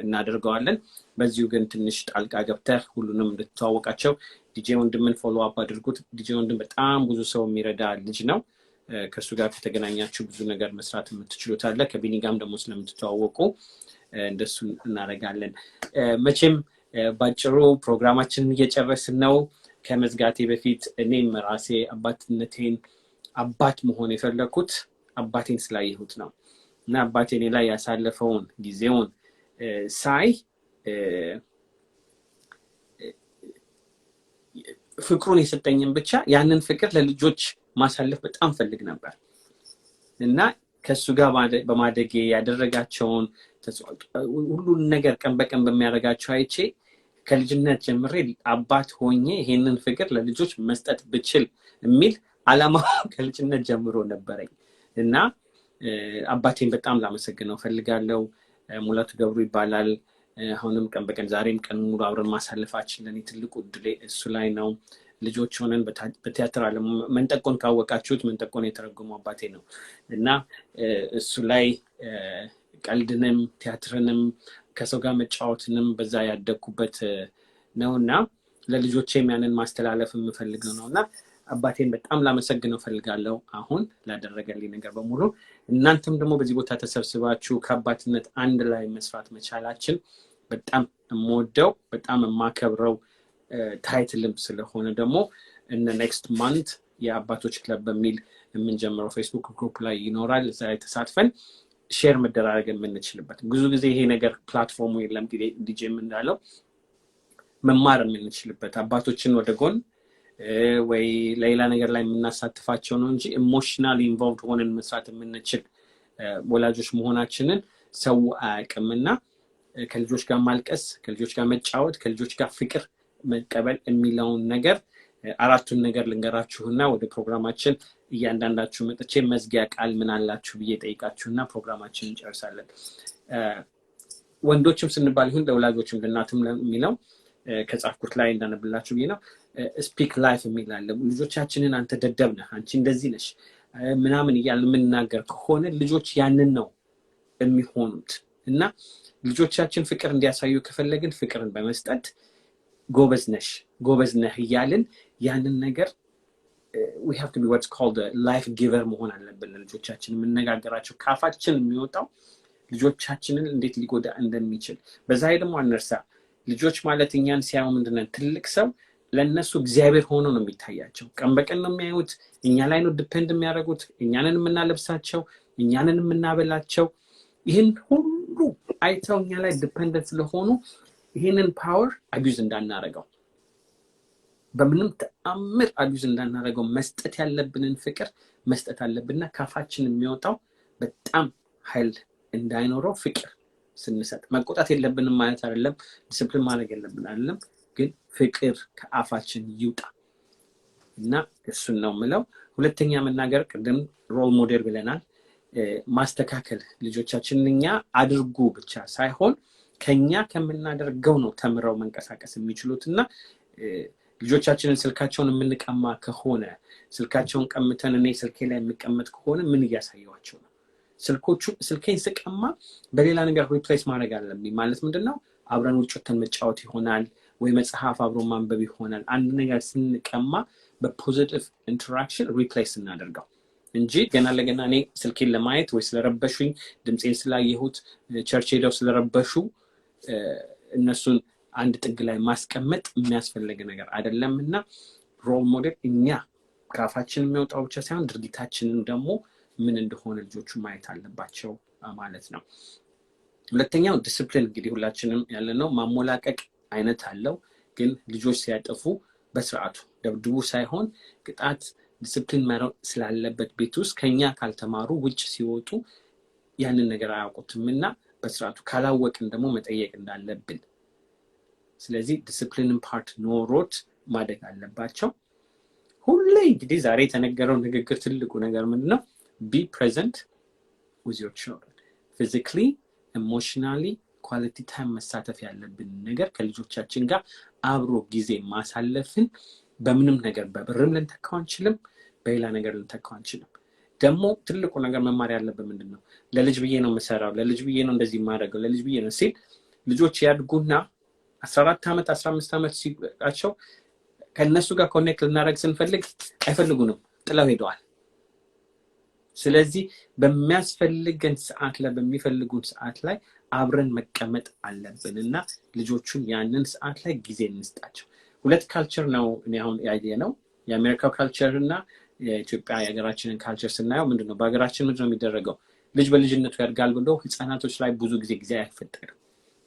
እናደርገዋለን በዚሁ ግን ትንሽ ጣልቃ ገብተህ ሁሉንም እንድትተዋወቃቸው ዲጄ ወንድምን ፎሎ አፕ አድርጉት ዲጄ ወንድም በጣም ብዙ ሰው የሚረዳ ልጅ ነው ከሱ ጋር ከተገናኛችሁ ብዙ ነገር መስራት የምትችሉት አለ ከቢኒ ጋርም ደግሞ ስለምትተዋወቁ እንደሱ እናደርጋለን መቼም ባጭሩ ፕሮግራማችንን እየጨረስን ነው ከመዝጋቴ በፊት እኔም ራሴ አባትነቴን አባት መሆን የፈለኩት አባቴን ስላየሁት ነው እና አባቴ እኔ ላይ ያሳለፈውን ጊዜውን ሳይ ፍቅሩን የሰጠኝን ብቻ ያንን ፍቅር ለልጆች ማሳለፍ በጣም ፈልግ ነበር እና ከሱ ጋር በማደጌ ያደረጋቸውን ሁሉን ነገር ቀን በቀን በሚያደርጋቸው አይቼ ከልጅነት ጀምሬ አባት ሆኜ ይሄንን ፍቅር ለልጆች መስጠት ብችል የሚል አላማ ከልጅነት ጀምሮ ነበረኝ እና አባቴን በጣም ላመሰግነው ፈልጋለሁ። ሙላቱ ገብሩ ይባላል። አሁንም ቀን በቀን ዛሬም ቀን ሙሉ አብረን ማሳለፋችን ለኔ ትልቁ እድሌ እሱ ላይ ነው። ልጆች ሆነን በቲያትር ዓለም መንጠቆን ካወቃችሁት መንጠቆን የተረጎመው አባቴ ነው እና እሱ ላይ ቀልድንም ቲያትርንም ከሰው ጋር መጫወትንም በዛ ያደግኩበት ነውና ለልጆቼም ያንን ማስተላለፍ የምፈልገው ነውና አባቴን በጣም ላመሰግነው ፈልጋለሁ አሁን ላደረገልኝ ነገር በሙሉ። እናንተም ደግሞ በዚህ ቦታ ተሰብስባችሁ ከአባትነት አንድ ላይ መስራት መቻላችን በጣም የምወደው በጣም የማከብረው ታይትልም ስለሆነ ደግሞ እነ ኔክስት ማንት የአባቶች ክለብ በሚል የምንጀምረው ፌስቡክ ግሩፕ ላይ ይኖራል። እዛ ላይ ተሳትፈን ሼር መደራረግ የምንችልበት ብዙ ጊዜ ይሄ ነገር ፕላትፎርሙ የለም ዲጄም እንዳለው መማር የምንችልበት አባቶችን ወደ ጎን ወይ ሌላ ነገር ላይ የምናሳትፋቸው ነው እንጂ ኢሞሽናል ኢንቮልቭድ ሆነን መስራት የምንችል ወላጆች መሆናችንን ሰው አያውቅምና ከልጆች ጋር ማልቀስ፣ ከልጆች ጋር መጫወት፣ ከልጆች ጋር ፍቅር መቀበል የሚለውን ነገር አራቱን ነገር ልንገራችሁና ወደ ፕሮግራማችን እያንዳንዳችሁ መጥቼ መዝጊያ ቃል ምን አላችሁ ብዬ ጠይቃችሁና ፕሮግራማችንን እንጨርሳለን። ወንዶችም ስንባል ይሁን ለወላጆችም ለእናትም የሚለው ከጻፍኩት ላይ እንዳነብላችሁ ብዬ ነው። ስፒክ ላይፍ የሚላለ ልጆቻችንን አንተ ደደብ ነህ፣ አንቺ እንደዚህ ነሽ ምናምን እያልን የምንናገር ከሆነ ልጆች ያንን ነው የሚሆኑት እና ልጆቻችን ፍቅር እንዲያሳዩ ከፈለግን ፍቅርን በመስጠት ጎበዝ ነሽ ጎበዝ ነህ እያልን ያንን ነገር we have to be what's called a life giver መሆን አለብን። ልጆቻችን የምንነጋገራቸው ካፋችን የሚወጣው ልጆቻችንን እንዴት ሊጎዳ እንደሚችል በዛ ደግሞ አንርሳ። ልጆች ማለት እኛን ሲያዩ ምንድነው ትልቅ ሰው ለነሱ እግዚአብሔር ሆኖ ነው የሚታያቸው። ቀን በቀን ነው የሚያዩት፣ እኛ ላይ ነው ዲፔንድ የሚያደርጉት፣ እኛንን የምናለብሳቸው፣ እኛንን የምናበላቸው። ይህን ሁሉ አይተው እኛ ላይ ዲፔንደንት ስለሆኑ ይህንን ፓወር አቢዩዝ እንዳናረገው በምንም ተአምር አቢዩዝ እንዳናረገው መስጠት ያለብንን ፍቅር መስጠት አለብንና ካፋችን የሚወጣው በጣም ኃይል እንዳይኖረው ፍቅር ስንሰጥ መቆጣት የለብንም ማለት አይደለም፣ ዲስፕሊን ማድረግ የለብን አይደለም፣ ግን ፍቅር ከአፋችን ይውጣ እና እሱን ነው የምለው። ሁለተኛ መናገር ቅድም ሮል ሞዴል ብለናል። ማስተካከል ልጆቻችንን እኛ አድርጉ ብቻ ሳይሆን ከኛ ከምናደርገው ነው ተምረው መንቀሳቀስ የሚችሉትና ልጆቻችንን ስልካቸውን የምንቀማ ከሆነ ስልካቸውን ቀምተን እኔ ስልኬ ላይ የሚቀመጥ ከሆነ ምን እያሳየዋቸው ነው? ስልኬን ስቀማ በሌላ ነገር ሪፕሌስ ማድረግ አለብኝ ማለት ምንድነው? አብረን ውጭ ወተን መጫወት ይሆናል ወይ መጽሐፍ አብሮ ማንበብ ይሆናል። አንድ ነገር ስንቀማ በፖዚቲቭ ኢንተራክሽን ሪፕሌስ እናደርገው እንጂ ገና ለገና እኔ ስልኬን ለማየት ወይ ስለረበሹኝ ድምጼን ስላየሁት ቸርች ሄደው ስለረበሹ እነሱን አንድ ጥግ ላይ ማስቀመጥ የሚያስፈልግ ነገር አይደለምና ሮል ሞዴል እኛ ካፋችን የሚወጣው ብቻ ሳይሆን ድርጊታችንን ደግሞ ምን እንደሆነ ልጆቹ ማየት አለባቸው ማለት ነው። ሁለተኛው ዲስፕሊን እንግዲህ ሁላችንም ያለነው ማሞላቀቅ አይነት አለው፣ ግን ልጆች ሲያጠፉ በስርዓቱ ደብድቡ ሳይሆን ቅጣት ዲስፕሊን ማድረግ ስላለበት ቤት ውስጥ ከኛ ካልተማሩ ውጭ ሲወጡ ያንን ነገር አያውቁትምና በስርዓቱ ካላወቅን ደግሞ መጠየቅ እንዳለብን። ስለዚህ ዲስፕሊንን ፓርት ኖሮት ማደግ አለባቸው። ሁሌ እንግዲህ ዛሬ የተነገረው ንግግር ትልቁ ነገር ምንድነው? be present with your children physically, emotionally, quality time መሳተፍ ያለብን ነገር ከልጆቻችን ጋር አብሮ ጊዜ ማሳለፍን በምንም ነገር በብርም ልንተካው አንችልም፣ በሌላ ነገር ልንተካው አንችልም። ደግሞ ትልቁ ነገር መማር ያለብን ምንድነው? ለልጅ ብዬ ነው የምሰራው፣ ለልጅ ብዬ ነው እንደዚህ የማደርገው፣ ለልጅ ብዬ ነው ሲል ልጆች ያድጉና 14 ዓመት 15 ዓመት ሲቃቸው ከነሱ ጋር ኮኔክት ልናደርግ ስንፈልግ አይፈልጉንም፣ ጥለው ሄደዋል። ስለዚህ በሚያስፈልገን ሰዓት ላይ በሚፈልጉን ሰዓት ላይ አብረን መቀመጥ አለብንና ልጆቹን ያንን ሰዓት ላይ ጊዜ እንስጣቸው። ሁለት ካልቸር ነው እኔ አሁን ያየ ነው፣ የአሜሪካው ካልቸር እና የኢትዮጵያ የሀገራችንን ካልቸር ስናየው ምንድነው በሀገራችን ምንድነው የሚደረገው? ልጅ በልጅነቱ ያድጋል ብሎ ህፃናቶች ላይ ብዙ ጊዜ አይፈጠርም።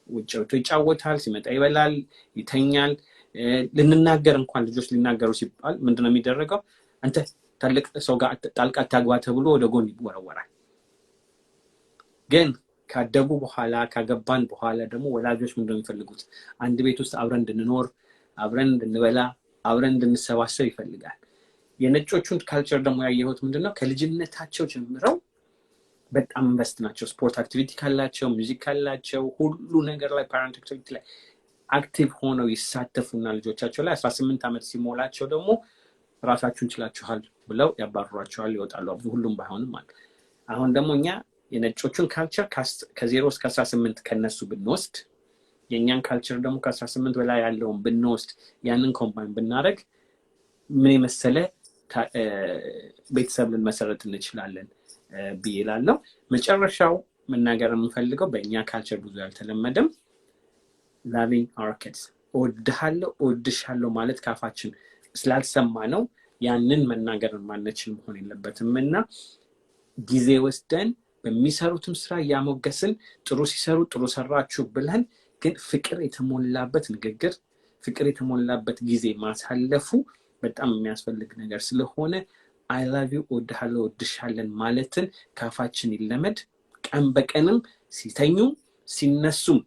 ውጭ ወጥቶ ይጫወታል፣ ሲመጣ ይበላል፣ ይተኛል። ልንናገር እንኳን ልጆች ሊናገሩ ሲባል ምንድነው የሚደረገው? አንተ ታልቅ ሰው ጋር ጣልቃ ታግባ ተብሎ ወደ ጎን ይወረወራል። ግን ካደጉ በኋላ ካገባን በኋላ ደግሞ ወላጆች ምንድነው የሚፈልጉት? አንድ ቤት ውስጥ አብረን እንድንኖር፣ አብረን እንድንበላ፣ አብረን እንድንሰባሰብ ይፈልጋል። የነጮቹን ካልቸር ደግሞ ያየሁት ምንድነው ከልጅነታቸው ጀምረው በጣም ኢንቨስት ናቸው። ስፖርት አክቲቪቲ ካላቸው፣ ሙዚክ ካላቸው፣ ሁሉ ነገር ላይ ፓረንት አክቲቪቲ ላይ አክቲቭ ሆነው ይሳተፉና ልጆቻቸው ላይ 18 ዓመት ሲሞላቸው ደግሞ ራሳችሁን ችላችኋል ብለው ያባርሯቸዋል፣ ይወጣሉ። ሁሉም ባይሆንም ማለት አሁን ደግሞ እኛ የነጮቹን ካልቸር ከ0 እስከ 18 ከነሱ ብንወስድ የኛን ካልቸር ደግሞ ከ18 በላይ ያለውን ብንወስድ ያንን ኮምባይን ብናደርግ ምን የመሰለ ቤተሰብ ልንመሰረት እንችላለን ብዬ እላለሁ። መጨረሻው መናገር የምፈልገው በእኛ ካልቸር ብዙ ያልተለመደም loving our kids እወድሃለሁ እወድሻለሁ ማለት ካፋችን ስላልሰማ ነው ያንን መናገር ማንችል መሆን የለበትም እና ጊዜ ወስደን በሚሰሩትም ስራ ያሞገስን ጥሩ ሲሰሩ ጥሩ ሰራችሁ ብለን ግን ፍቅር የተሞላበት ንግግር ፍቅር የተሞላበት ጊዜ ማሳለፉ በጣም የሚያስፈልግ ነገር ስለሆነ I love you እወድሃለሁ እወድሻለን ማለትን ካፋችን ይለመድ። ቀን በቀንም ሲተኙ ሲነሱም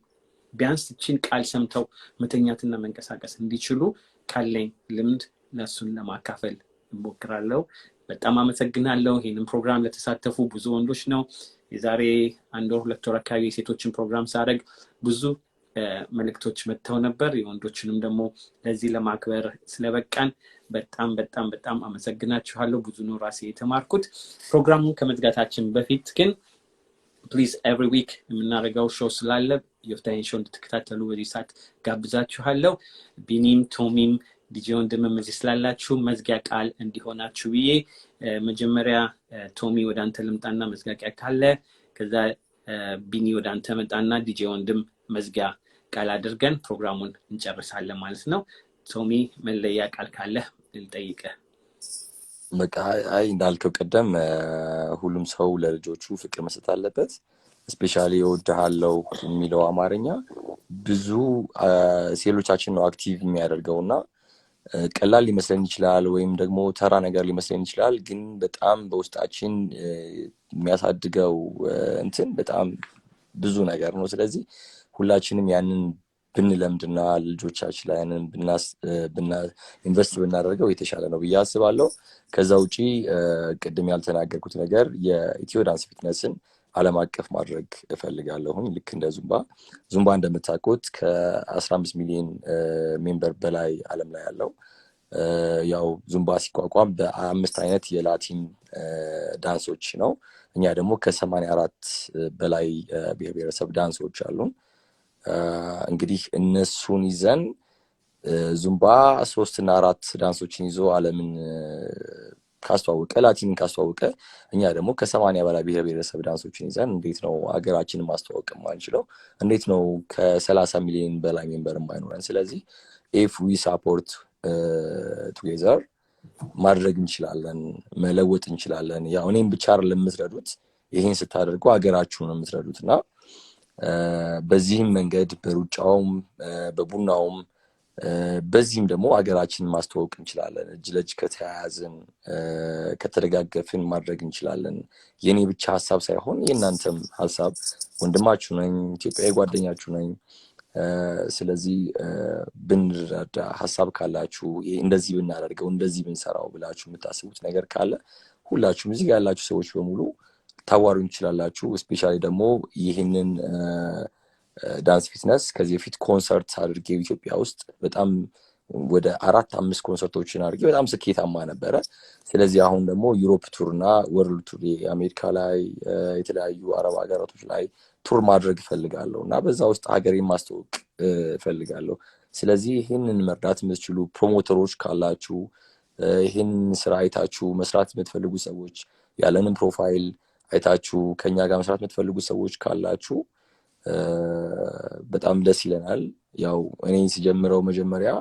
ቢያንስ እቺን ቃል ሰምተው መተኛትና መንቀሳቀስ እንዲችሉ ካለኝ ልምድ ለሱን ለማካፈል እሞክራለሁ። በጣም አመሰግናለሁ። ይሄንን ፕሮግራም ለተሳተፉ ብዙ ወንዶች ነው። የዛሬ 1 ወር 2 ወር አካባቢ የሴቶችን ፕሮግራም ሳደርግ ብዙ መልእክቶች መጥተው ነበር። የወንዶችንም ደግሞ ለዚህ ለማክበር ስለበቃን በጣም በጣም በጣም አመሰግናችኋለሁ። ብዙ ነው ራሴ የተማርኩት። ፕሮግራሙን ከመዝጋታችን በፊት ግን ፕሊዝ ኤቭሪ ዊክ የምናደርገው ሾው ስላለ ዮፍታሄን ሾው እንድትከታተሉ በዚህ ሰዓት ጋብዛችኋለሁ። ቢኒም ቶሚም ዲጄ ወንድምም እዚህ ስላላችሁ መዝጊያ ቃል እንዲሆናችሁ ብዬ መጀመሪያ ቶሚ ወደ አንተ ልምጣና መዝጊያ ካለ ከዛ ቢኒ ወደ አንተ መጣና ዲጄ ወንድም መዝጊያ ቃል አድርገን ፕሮግራሙን እንጨርሳለን ማለት ነው። ቶሚ መለያ ቃል ካለ ልጠይቅህ። በቃ አይ እንዳልከው ቀደም ሁሉም ሰው ለልጆቹ ፍቅር መስጠት አለበት። ስፔሻሊ እወድሃለሁ የሚለው አማርኛ ብዙ ሴሎቻችን ነው አክቲቭ የሚያደርገውና ቀላል ሊመስለን ይችላል ወይም ደግሞ ተራ ነገር ሊመስለን ይችላል፣ ግን በጣም በውስጣችን የሚያሳድገው እንትን በጣም ብዙ ነገር ነው። ስለዚህ ሁላችንም ያንን ብንለምድና ልጆቻችን ላይ ያንን ኢንቨስት ብናደርገው የተሻለ ነው ብዬ አስባለሁ። ከዛ ውጪ ቅድም ያልተናገርኩት ነገር የኢትዮ ዳንስ ፊትነስን ዓለም አቀፍ ማድረግ እፈልጋለሁኝ። ልክ እንደ ዙምባ እንደምታውቁት ከ15 ሚሊዮን ሜምበር በላይ ዓለም ላይ ያለው ያው ዙምባ ሲቋቋም በ5 አይነት የላቲን ዳንሶች ነው። እኛ ደግሞ ከ84 በላይ ብሔር ብሔረሰብ ዳንሶች አሉን። እንግዲህ እነሱን ይዘን ዙምባ 3 እና 4 ዳንሶችን ይዞ ዓለምን ካስተዋወቀ ላቲንን ካስተዋወቀ እኛ ደግሞ ከ80 በላይ ብሔር ብሔረሰብ ዳንሶችን ይዘን እንዴት ነው ሀገራችንን ማስተዋወቅ ማንችለው? እንዴት ነው ከ30 ሚሊዮን በላይ ሜምበር ማይኖረን? ስለዚህ ኢፍ ዊ ሳፖርት ቱጌዘር ማድረግ እንችላለን፣ መለወጥ እንችላለን። ያው እኔም ብቻ አይደለም የምትረዱት፣ ይሄን ስታደርጉ ሀገራችሁን የምትረዱት እና በዚህም መንገድ በሩጫውም በቡናውም በዚህም ደግሞ ሀገራችንን ማስተዋወቅ እንችላለን። እጅ ለእጅ ከተያያዝን ከተደጋገፍን ማድረግ እንችላለን። የኔ ብቻ ሀሳብ ሳይሆን የእናንተም ሀሳብ። ወንድማችሁ ነኝ፣ ኢትዮጵያዊ ጓደኛችሁ ነኝ። ስለዚህ ብንረዳ ሀሳብ ካላችሁ እንደዚህ ብናደርገው እንደዚህ ብንሰራው ብላችሁ የምታስቡት ነገር ካለ ሁላችሁም እዚህ ጋር ያላችሁ ሰዎች በሙሉ ታዋሩ እንችላላችሁ። ስፔሻሊ ደግሞ ይህንን ዳንስ ፊትነስ ከዚህ በፊት ኮንሰርት አድርጌ ኢትዮጵያ ውስጥ በጣም ወደ 4-5 ኮንሰርቶችን አድርጌ በጣም ስኬታማ ነበረ። ስለዚህ አሁን ደግሞ ዩሮፕ ቱር እና ወርልድ ቱር አሜሪካ ላይ የተለያዩ አረብ ሀገራቶች ላይ ቱር ማድረግ እፈልጋለሁ እና በዛ ውስጥ ሀገሬን ማስተዋወቅ እፈልጋለሁ። ስለዚህ ይህንን መርዳት የምትችሉ ፕሮሞተሮች ካላችሁ፣ ይህን ስራ አይታችሁ መስራት የምትፈልጉ ሰዎች፣ ያለንን ፕሮፋይል አይታችሁ ከኛ ጋር መስራት የምትፈልጉ ሰዎች ካላችሁ በጣም ደስ ይለናል። ያው እኔ ሲጀምረው መጀመሪያ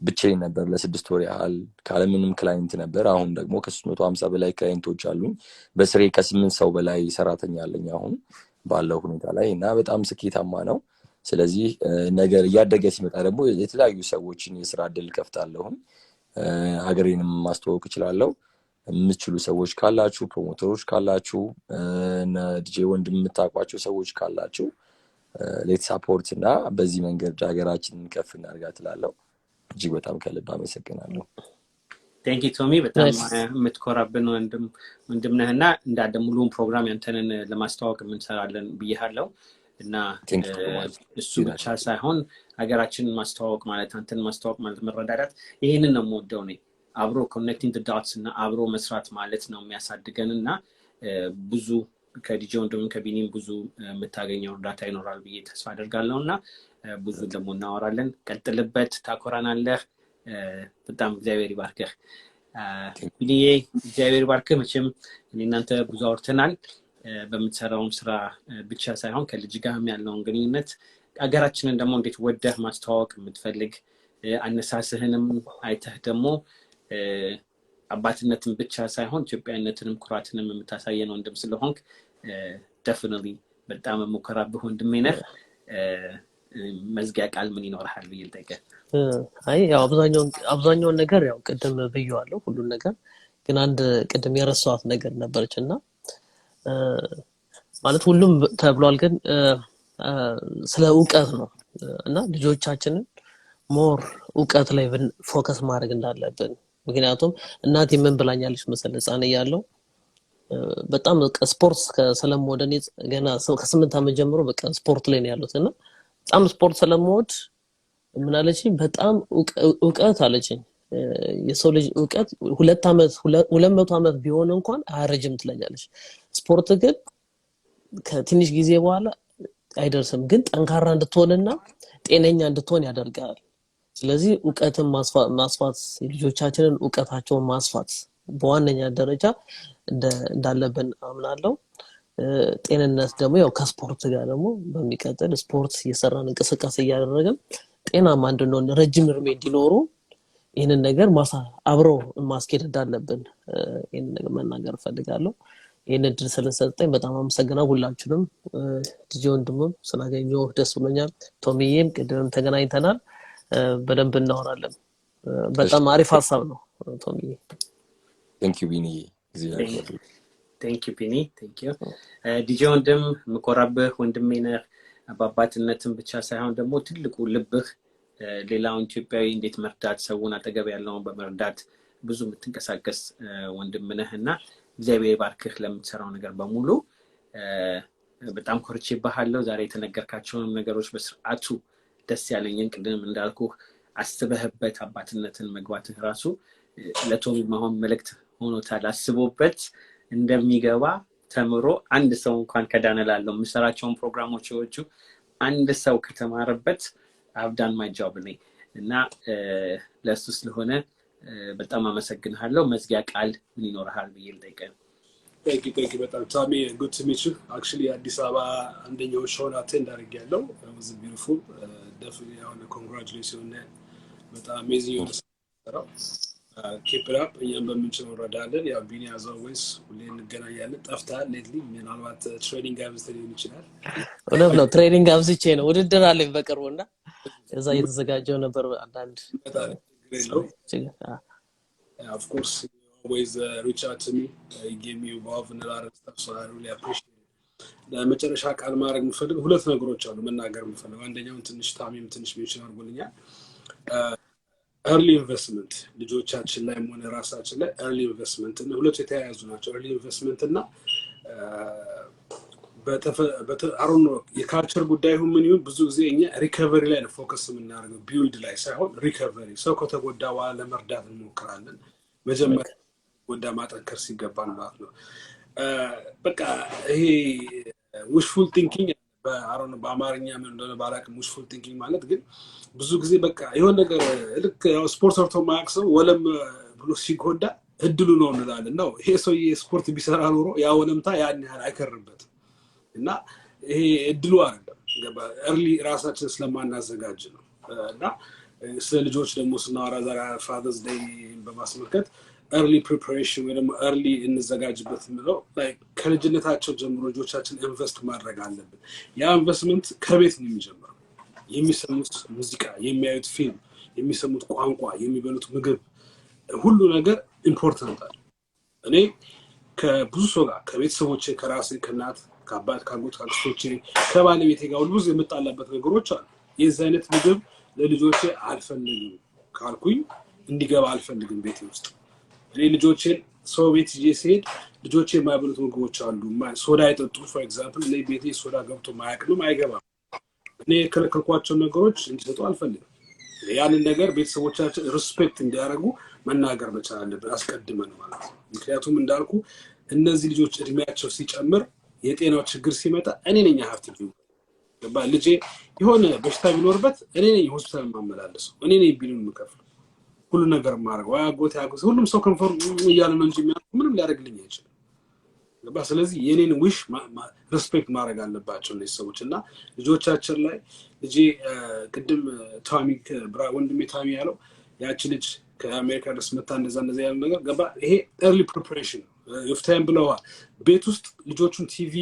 ብቻዬን ነበር ለ6 ወር ያህል ካለምንም ክላይንት ነበር። አሁን ደግሞ ከ350 በላይ ክላይንቶች አሉኝ። በስሬ ከ8 ሰው በላይ ሰራተኛ አለኝ አሁን ባለው ሁኔታ ላይ እና በጣም ስኬታማ ነው። ስለዚህ ነገር እያደገ ሲመጣ ደግሞ የተለያዩ ሰዎችን የስራ እድል ከፍታለሁ። ሀገሬንም ማስተዋወቅ እችላለሁ። የምትችሉ ሰዎች ካላችሁ፣ ፕሮሞተሮች ካላችሁ፣ እና ዲጄ ወንድም የምታውቋቸው ሰዎች ካላችሁ ሌት ሳፖርት እና በዚህ መንገድ ሀገራችንን ከፍ እናድርጋት እላለሁ። እጅግ በጣም ከልብ አመሰግናለሁ። ቴንክ ዩ ቶሚ በጣም የምትኮራብን ወንድም ነህና እንዳደ ሙሉውን ፕሮግራም ያንተንን ለማስተዋወቅ እንሰራለን ብዬሃለሁ እና እሱ ብቻ ሳይሆን ሀገራችንን ማስተዋወቅ ማለት አንተን ማስተዋወቅ ማለት መረዳዳት ይሄንን ነው የምወደው እኔ አብሮ ኮኔክቲንግ ዘ ዶትስ እና አብሮ መስራት ማለት ነው የሚያሳድገንና ብዙ ከዲጂ ወንድም ከቢኒም ብዙ የምታገኘው እርዳታ ይኖራል ብዬ ተስፋ አደርጋለሁና ብዙ ደግሞ እናወራለን ቀጥልበት ታኮራናለህ በጣም እግዚአብሔር ይባርክህ ቢኒዬ እግዚአብሔር ይባርክህ መቼም እናንተ ብዙ አውርተናል በመተሰራው ስራ ብቻ ሳይሆን ከልጅ ጋርም ያለውን ግንኙነት አገራችንን ደግሞ እንዴት ወደህ ማስተዋወቅ የምትፈልግ አነሳስህንም አይተህ ደግሞ አባትነትን ብቻ ሳይሆን ኢትዮጵያዊነትንም ኩራትንም የምታሳየን ወንድም ስለሆንክ definitely በጣም ሙከራብህ ወንድሜ ነህ መዝጊያ ቃል ምን ይኖርሃል ብዬ ልጠይቅህ አይ ያው አብዛኛውን ነገር ያው ቀደም ብየዋለሁ ሁሉን ነገር ግን አንድ ቀደም የረሳሁት ነገር ነበርችና ማለት ሁሉም ተብሏል ግን ስለ ዕውቀት ነው እና ልጆቻችንን ሞር ዕውቀት ላይ ፎከስ ማድረግ እንዳለብን ምክንያቱም እናቴ ምን ብላኛለች መሰለህ ጻነ ያለው በጣም ስፖርት ስለምወደኝ ገና ከ8 ዓመት ጀምሮ በቃ ስፖርት ላይ ነው ያለሁትና በጣም ስፖርት ስለምወድ ምን አለችኝ በጣም ዕውቀት አለችኝ የሰው ልጅ ዕውቀት 200 ዓመት ቢሆን እንኳን አያረጅም ትለኛለች ስፖርት ግን ከትንሽ ጊዜ በኋላ አይደርስም ግን ጠንካራ እንድትሆንና ጤነኛ እንድትሆን ያደርጋል ስለዚህ ዕውቀትን ማስፋት ልጆቻችንን ዕውቀታቸውን ማስፋት በዋነኛ ደረጃ እንዳለብን አምናለሁ ጤንነት ደግሞ ያው ከስፖርት ጋር ደግሞ በሚቀጥል ስፖርት እየሰራን እንቅስቃሴ እያደረግን ጤናማ እንድንሆን ረጅም እድሜ እንዲኖሩ ይሄንን ነገር አብሮ ማስኬድ እንዳለብን ይሄንን ነገር መናገር ፈልጋለሁ ይሄን እድል ስለሰጠኝ በጣም አመሰግናለሁ ሁላችሁንም ዲጂ ወንድምም ስላገኘሁ ደስ ብሎኛል ቶሚዬም ቅድም ተገናኝተናል በደንብ እናወራለን በጣም አሪፍ ሐሳብ ነው ቶሚዬ thank you ቢኒ thank you ቢኒ thank you ዲጂ ወንድም መቆራብህ ወንድሜ ነህ አባባትነትን ብቻ ሳይሆን ደግሞ ትልቁ ልብህ ሌላው ኢትዮጵያዊ እንዴት መርዳት ሰውን አጠገብ ያለውን በመርዳት ብዙ የምትንቀሳቀስ ወንድም ነህና እግዚአብሔር ይባርክህ ለምትሰራው ነገር በሙሉ በጣም ኮርቼብሃለሁ ዛሬ የተነገርካቸውን ነገሮች በስርዓቱ ደስ ያለኝን ቅድም እንዳልኩ አስበህበት አባትነትን መግባትህ ራሱ ለቶሚ ማሆን መልእክት ሆኖታል አስቦበት እንደሚገባ ተምሮ አንድ ሰው እንኳን ከዳነላለው ምሰራቸውን ፕሮግራሞች ወጪ አንድ ሰው ከተማረበት I've done my job እና ለሱ ስለሆነ በጣም አመሰግናለሁ መዝጊያ ቃል ምን ይኖርሃል ብዬ ልጠይቅህ Thank you በጣም ታሚ good to meet you actually አዲስ አበባ አንደኛው ሾው አቴንድ አድርጌያለሁ it was beautiful definitely I want to congratulate you on that በጣም amazing ነው keep it up እኛም በምንችለው እንረዳለን ያው ቢኒ as always ሁሌ እንገናኛለን ጠፍተሃል lately ምናልባት ትሬኒንግ አብዝተህ ሊሆን ይችላል ነው ትሬኒንግ አብዝቼ ነው ውድድር አለኝ በቅርቡና እዛ እየተዘጋጀው ነበር አንዳንድ of course you always reach out to me you gave me involved in a lot of stuff so I really appreciate it ለመጨረሻ ቃል ማድረግ የምፈልገው ሁለት ነገሮች አሉ መናገር የምፈልገው አንደኛው ትንሽ ታሚም ትንሽ ሜንሽን አድርጎልኛል early investment ልጆቻችን ላይ ሆነ ራሳችን ላይ early investment እና ሁለቱ የተያያዙ ናቸው early investment እና አሁን የካልቸር ጉዳይ ምን ይሁን ብዙ ጊዜ እኛ ሪከቨሪ ላይ ነው ፎከስ የምናደርገው ቢልድ ላይ ሳይሆን ሪከቨሪ ሰው ከተጎዳ በኋላ ለመርዳት እንሞክራለን መጀመሪያ ወዳ ማጠንከር ሲገባን ማለት ነው በቃ ይሄ wishful thinking በአማርኛ ምን እንደሆነ ባላቅም wishful thinking ማለት ግን ብዙ ጊዜ በቃ የሆነ ነገር ልክ ያው ስፖርት ሰርቶ ማያክሰው ወለም ብሎ ሲጎዳ እድሉ ነው እንላለን ነው ይሄ ሰው ስፖርት ቢሰራ ኖሮ ያ ወለምታ ያን ያህል አይከርበትም እና ይሄ እድሉ አይደለም ገባ early ራሳችን ስለማናዘጋጅ ነው እና ስለ ልጆች ደግሞ ስናወራ ዛሬ ፋዘርስ ዴይ በማስመልከት early preparation ወይ ደግሞ early እንዘጋጅበት ነው like ከልጅነታቸው ጀምሮ ልጆቻችን ኢንቨስት ማድረግ አለብን ያ ኢንቨስትመንት ከቤት ነው የሚጀምረው የሚሰሙት ሙዚቃ የሚያዩት ፊልም የሚሰሙት ቋንቋ የሚበሉት ምግብ ሁሉ ነገር ኢምፖርታንት ነው እኔ ከብዙ ሰው ጋር ከቤተሰቦቼ ከራሴ ከናት ከአባት ካጎት ካክስቶቼ ከባለቤቴ ጋር ሁሉ ብዙ የምጣላበት ነገሮች አሉ የዚህ አይነት ምግብ ለልጆቼ አልፈልግም ካልኩኝ እንዲገባ አልፈልግም ቤቴ ውስጥ ልጆቼን ሰው ቤት ይሄድ ልጆቼ የማይበሉት ምግቦች አሉ ሶዳ አይጠጡ for example ለቤቴ ሶዳ ገብቶ ማያቅም አይገባም እኔ ከልከልኳቸው ነገሮች እንዲሰጡ አልፈልግም ያንን ነገር ቤተሰቦቻችን ሪስፔክት እንዲያደርጉ መናገር መቻል አለብን አስቀድመን ማለት ነው ምክንያቱም እንዳልኩ እነዚህ ልጆች እድሜያቸው ሲጨምር የጤናው ችግር ሲመጣ እኔ ነኝ ሀብት ልጄ የሆነ በሽታ ቢኖርበት እኔ ነኝ ሆስፒታል ማመላለስ እኔ ነኝ ቢሉን መከፍል ሁሉ ነገር ማድረግ አጎቴ ሁሉም ሰው ኮንፈርም ይያለ ነው እንጂ ምንም ሊያደርግልኝ አይችልም ስለዚህ የኔን ዊሽ ሪስፔክት ማድረግ አለባቸው እነዚህ ሰዎች እና ልጆቻችን ላይ ልጄ ቅድም ታሚ ወንድሜ ታሚ ያለው ያቺ ልጅ ከአሜሪካ ድረስ መጣ እንደዛ ያለ ነገር ገባ ይሄ ኤርሊ ፕሪፓሬሽን ዮፍታሄም ብለዋል ቤት ውስጥ ልጆቹን ቲቪ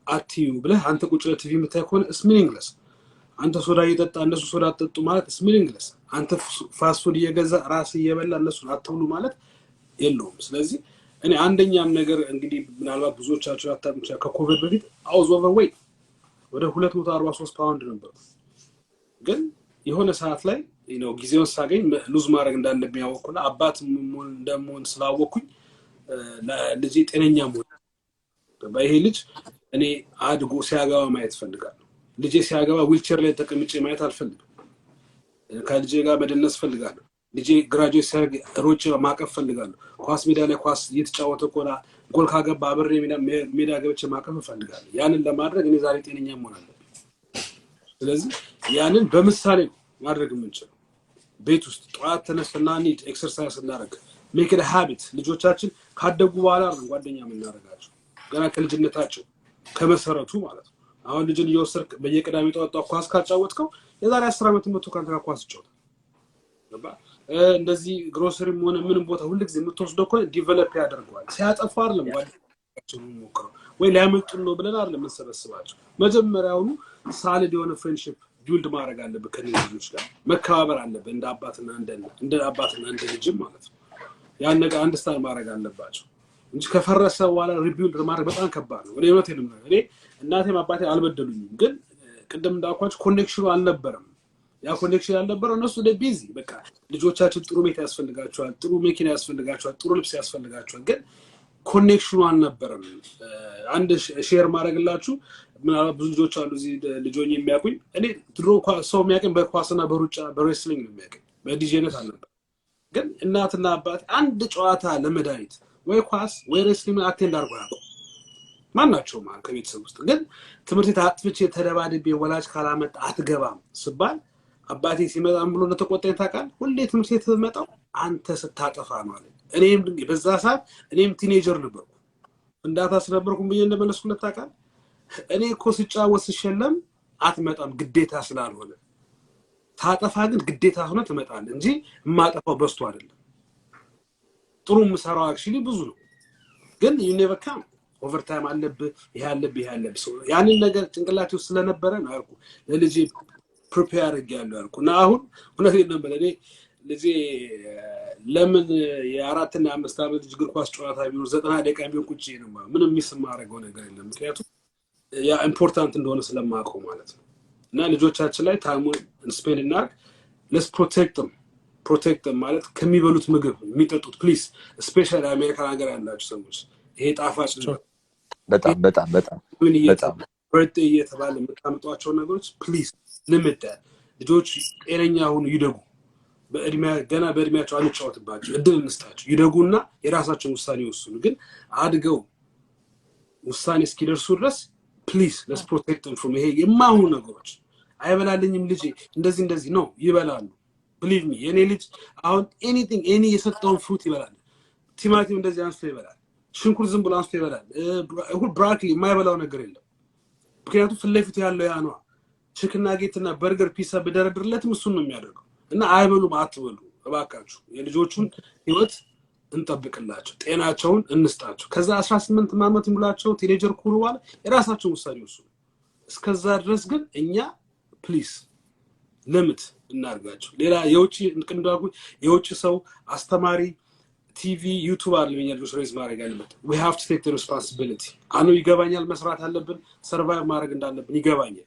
አትዩ ብለህ አንተ ቁጭ ብለህ ቲቪ የምታይ ከሆነ it's meaningless አንተ ሶዳ እየጠጣ እነሱ ሶዳ አትጠጡ ማለት it's meaningless አንተ ፋስት ፉድ እየገዛ ራስ እየበላ እነሱ አትብሉ ማለት የለውም ስለዚህ እኔ አንደኛም ነገር እንግዲህ ምናልባት ብዙዎቻችሁ አታውቁት ከኮቪድ በፊት I was overweight ወደ 243 ፓውንድ ነበር ግን የሆነ ሰዓት ላይ ጊዜውን ሳገኝ ሉዝ ማድረግ እንዳለብኝ ያወቅኩና አባት እንደምሆን ስላወቅኩኝ ለልጄ ጤነኛ ሞት በይሄ ልጅ እኔ አድጎ ሲያገባ ማየት ፈልጋለሁ ልጄ ሲያገባ ዊልቸር ላይ ተቀምጬ ማየት አልፈልግም ከልጄ ጋር መደነስ ፈልጋለሁ ልጄ ግራጁዌት ሲያደርግ ሮጭ ማቀፍ ፈልጋለሁ ኳስ ሜዳ ላይ ኳስ እየተጫወተ ቆላ ጎል ካገባ አብሬ ሜዳ ገብቼ ማቀፍ ፈልጋለሁ ያንን ለማድረግ እኔ ዛሬ ጤነኛ መሆን አለብኝ ስለዚህ ያንን በምሳሌ ማድረግ የምንችለው ቤት ውስጥ ጧት ተነስተና ኒድ ኤክሰርሳይዝ እናደርግ make it a habit ልጆቻችን ካደጉ በኋላ ነው ጓደኛ የምናደርጋቸው ገና ከልጅነታቸው ከመሰረቱ ማለት ነው አሁን ልጅን እየወሰድክ በየቀዳሚ ተወጣው ኳስ ካጫወትከው የዛሬ 10 ዓመት መጥቶ ካንተ ጋር ኳስ ይጫወታል ገባ እንደዚህ ግሮሰሪም ሆነ ምንም ቦታ ሁሉ ጊዜ የምትወስደው እኮ ዲቨሎፕ ያደርጋል ሲያጠፋ አይደለም ጓደኛቸው ሞክረው ወይ ሊያመልጡን ነው ብለን አይደለም እንሰበስባቸው መጀመሪያውኑ ሳሊድ የሆነ ፍሬንድሺፕ ቢልድ ማድረግ አለበት ከነዚህ ልጆች ጋር መከባበር አለበት እንደ አባትና እንደ ልጅም ማለት ነው ያን ነገር አንደርስታንድ ማድረግ አለባቸው እንጂ ከፈረሰ በኋላ ሪቢልድ ማድረግ በጣም ከባድ ነው እኔ እውነቴን ነው እኔ እናቴም አባቴ አልበደሉኝም ግን ቅድም እንዳልኳችሁ ኮኔክሽኑ አልነበረም ያ ኮኔክሽን ያልነበረው እነሱ ቢዚ በቃ ልጆቻችን ጥሩ ቤት ያስፈልጋቸዋል ጥሩ መኪና ያስፈልጋቸዋል ጥሩ ልብስ ያስፈልጋቸዋል ግን ኮኔክሽኑ አልነበረም አንድ ሼር ማድረግላችሁ ምናልባት ብዙ ልጆች አሉ እዚህ ልጆኝ የሚያቁኝ እኔ ድሮ ሰው የሚያቀኝ በኳስና በሩጫ በሬስሊንግ ነው የሚያቀኝ በዲጄነት አልነበር ግን እናትና አባት አንድ ጨዋታ ለመድኃኒት ወይ ኳስ ወይ ሬስሊንግ አቴንድ አድርጓል ማናቸው ማለት ከቤተሰብ ውስጥ ግን ትምህርት ታጥፍቼ ተደባድቤ ወላጅ ካላመጣ አትገባም ስባል አባቴ ሲመጣም ብሎ ለተቆጣኝ ታውቃል ሁሌ ትምህርት የተመጣው አንተ ስታጠፋ ማለት እኔም በዛ ሰዓት እኔም ቲኔጀር ነበርኩ እንዳታ ስለነበርኩም ብዬ እንደመለስኩለት ታውቃል እኔ እኮ ስጫወት ስሸለም አትመጣም ግዴታ ስላልሆነ ታጠፋ ግን ግዴታ ሆነ ትመጣለህ እንጂ ማጠፋው በስቶ አይደለም ጥሩ ምሰራው አክቹሊ ብዙ ነው ግን you never come ኦቨርታይም አለብህ ይሄ አለብህ ያንን ነገር ጭንቅላቴ ውስጥ ስለነበረ ነው አልኩ ለልጄ ፕሪፔር አድርጌያለሁ አልኩና አሁን እውነቴን ነው የምልህ ልጄ ለምን የ4 እና 5 ዓመት ልጅ እግር ኳስ ጨዋታ ቢኖር 90 ደቂቃ ቢሆን ቁጭ ነው ምንም የሚስማረገው ነገር የለም ምክንያቱም ያ ኢምፖርታንት እንደሆነ ስለማውቀው ማለት ነው እና ልጆቻችን ላይ ታይሙን ስፔንድ እናርግ let's protect them ማለት ከሚበሉት ምግብ የሚጠጡት ፕሊዝ ስፔሻሊ አሜሪካን ሀገር ያላችሁ ሰዎች ይሄ ጣፋጭ በጣም birthday እየተባለ የምታመጧቸው ነገሮች ፕሊዝ ሊሚት ልጆች ጤነኛ ሆኑ ይደጉ በእድሜያቸው አንጫወትባቸው እድል እንስጣቸው ይደጉና የራሳቸውን ውሳኔ ይወስኑ ግን አድገው ውሳኔ እስኪደርሱ ድረስ please let's protect them from ይሄ የማይሆኑ ነገሮች አይበላልኝም ልጅ እንደዚህ ነው ይበላሉ believe me የኔ ልጅ አሁን anything any የሰጠውን ፍሩት ይበላል ቲማቲም እንደዚህ አንስቶ ይበላል ሽንኩርት ዝም ብሎ አንስቶ ይበላል ብሮኮሊ የማይበላው ነገር የለም ምክንያቱም ፍለፊት ያለው ያ ነው ቺክና ጌትና በርገር ፒሳ በደረድርለትም እሱን ነው የሚያደርገው እና አይበሉም አትበሉ እባካችሁ የልጆቹን ህይወት እንጠብቅላቸው ጤናቸውን እንስጣቸው ከዛ 18 ዓመት ሙላቸው ቲኔጀር ኩሩ በኋላ የራሳቸውን ውሳኔ ወስኑ እስከዛ ድረስ ግን እኛ ፕሊዝ ሊሚት እናርጋቸው ሌላ የውጪ እንቅንዳጉ የውጪ ሰው አስተማሪ ቲቪ ዩቲዩብ አለኝ ልጆች ሬዝ ማድረግ አለበት we have to take the responsibility አኑ ይገባኛል መስራት አለብን ሰርቫይቭ ማድረግ እንዳለብን ይገባኛል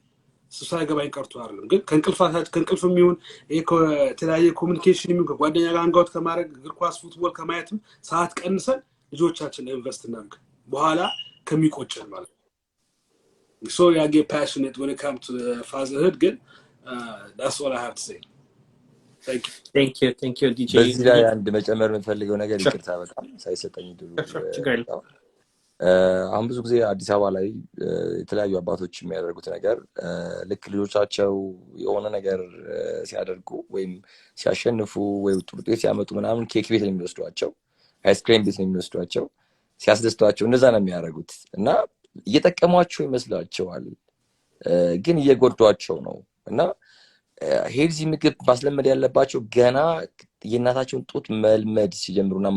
ሳይገባኝ ቀርቶ አይደለም ግን ከእንቅልፍም ይሁን የተለያየ ኮሚኒኬሽን ይሁን ከጓደኛ ጋር አንጋውት ከማድረግ እግር ኳስ ፉትቦል ከማየትም ሰዓት ቀንሰን ልጆቻችን ላይ ኢንቨስት እናድርግ በኋላ ከሚቆጨን ማለት so I get passionate when it comes to fatherhood good that's all I have to say thank you DJ በዚህ ላይ አንድ መጨመር የምፈልገው ነገር ይቅርታ በጣም ሳይሰጠኝ ድሉ አሁን ብዙ ጊዜ አዲስ አበባ ላይ የተለያዩ አባቶች የሚያደርጉት ነገር ልክ ልጆቻቸው የሆነ ነገር ሲያደርጉ ወይም ሲያሸንፉ ወይ ውጤት ሲያመጡ ምናምን ኬክ ቤት ነው የሚወስዷቸው አይስክሪም ቤት ነው የሚወስዷቸው ሲያስደስቷቸው እንደዛ ነው የሚያደርጉት እና እየተጠቀሟቸው ይመስላቸዋል ግን እየጎዷቸው ነው እና ሄልዚ ምግብ ማስለመድ ያለባቸው ገና የእናታቸውን ጡት መልመድ ሲጀምሩና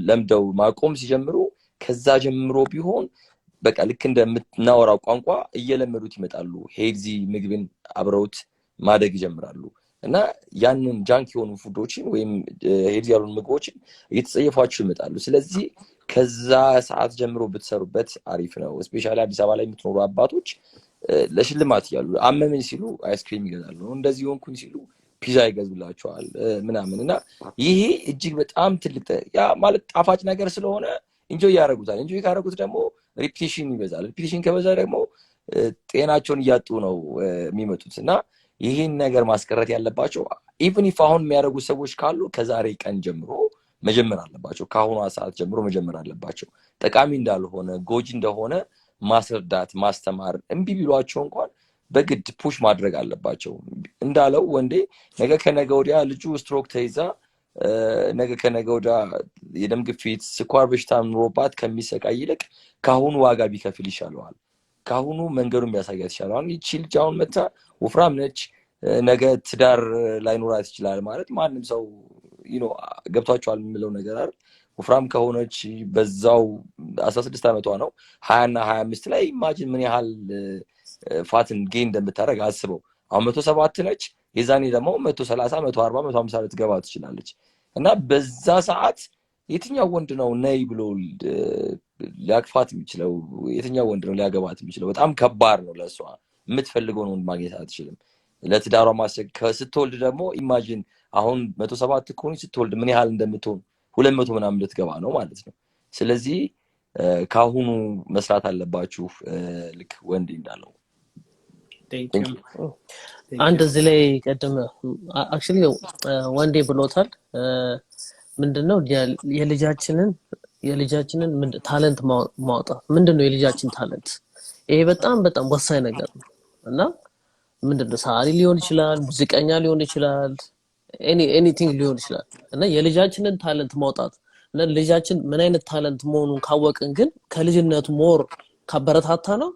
ለምደው ማቆም ሲጀምሩ ከዛ ጀምሮ ቢሆን በቃ ልክ እንደምናወራው ቋንቋ እየለመዱት ይመጣሉ ሄልዚ ምግብን አብረውት ማደግ ይጀምራሉ እና ያንን ጃንክ የሆኑ ፉዶችን ወይም ሄልዚ ያሉን ምግቦችን እየተጸየፏቸው ይመጣሉ ስለዚህ ከዛ ሰዓት ጀምሮ ብትሰሩበት አሪፍ ነው ስፔሻሊ አዲስ አበባ ላይ የምትኖሩ አባቶች ለሽልማት ያሉ አመመኝ ሲሉ አይስክሪም ይገዛሉ እንደዚህ ሆንኩኝ ሲሉ ፒዛ ይገዙላቸዋል ምናምን እና ይሄ እጅግ በጣም ትልቅ ያ ማለት ጣፋጭ ነገር ስለሆነ ኢንጆይ ያደርጉታል ኢንጆይ ካደረጉት ደግሞ ሪፒቲሽን ይበዛል ሪፒቲሽን ከበዛ ደግሞ ጤናቸውን እያጡ ነው የሚመጡት እና ይሄን ነገር ማስቀረት ያለባቸው ኢቭን ኢፍ አሁን የሚያደርጉ ሰዎች ካሉ ከዛሬ ቀን ጀምሮ መጀመር አለባቸው ካሁኑ ሰዓት ጀምሮ መጀመር አለባቸው ጠቃሚ እንዳልሆነ ጎጂ እንደሆነ ማስረዳት ማስተማር እንቢ ቢሏቸው እንኳን በግድ ፑሽ ማድረግ አለባቸው እንዳለው ወንዴ ነገ ከነገ ወዲያ ልጁ ስትሮክ ተይዛ ነገ ከነገ ወዲያ የደም ግፊት ስኳር በሽታ ኑሮባት ከሚሰቃይ ይልቅ ካሁኑ ዋጋ ቢከፍል ይሻለዋል ካሁኑ መንገዱን ቢያሳያት ይሻለዋል ይቺ ልጅ አሁን መታ ወፍራም ነች ነገ ትዳር ላይኖራት ይችላል ማለት ማንም ሰው ገብቷቸዋል የሚለው ነገር አይደል ወፍራም ከሆነች በዛው 16 ዓመቷ ነው 20 እና 25 ላይ ኢማጂን ምን ያህል ፋትን ጌን እንደምታደርግ አስበው አሁን 107 ነች የዛኔ ደግሞ 130 140 150 ልትገባ ትችላለች እና በዛ ሰዓት የትኛው ወንድ ነው ነይ ብሎ ሊያቅፋት የሚችለው የትኛው ወንድ ነው ሊያገባት የሚችለው በጣም ከባድ ነው ለሷ የምትፈልገው ነው ማግኘት አትችልም ለትዳሯ ማሰብ ከስትወልድ ደግሞ ኢማጂን አሁን 107 ከሆነች ስትወልድ ምን ያህል እንደምትሆን 200 ምናምን ልትገባ ነው ማለት ነው ስለዚህ ካሁኑ መስራት አለባችሁ ልክ ወንድ እንዳለው አንድ እዚህ ላይ ቀደም አክቹሊ ወንዴ ብሎታል ምንድነው የልጃችንን ታለንት ማውጣት ምንድነው የልጃችን ታለንት ይሄ በጣም ወሳኝ ነገር ነው እና ምንድነው ሳሪ ሊሆን ይችላል ሙዚቀኛ ሊሆን ይችላል ኤኒቲንግ ሊሆን ይችላል እና የልጃችንን ታለንት ማውጣት እና ልጃችን ምን አይነት ታለንት መሆኑን ካወቅን ግን ከልጅነቱ ሞር ካበረታታ ነው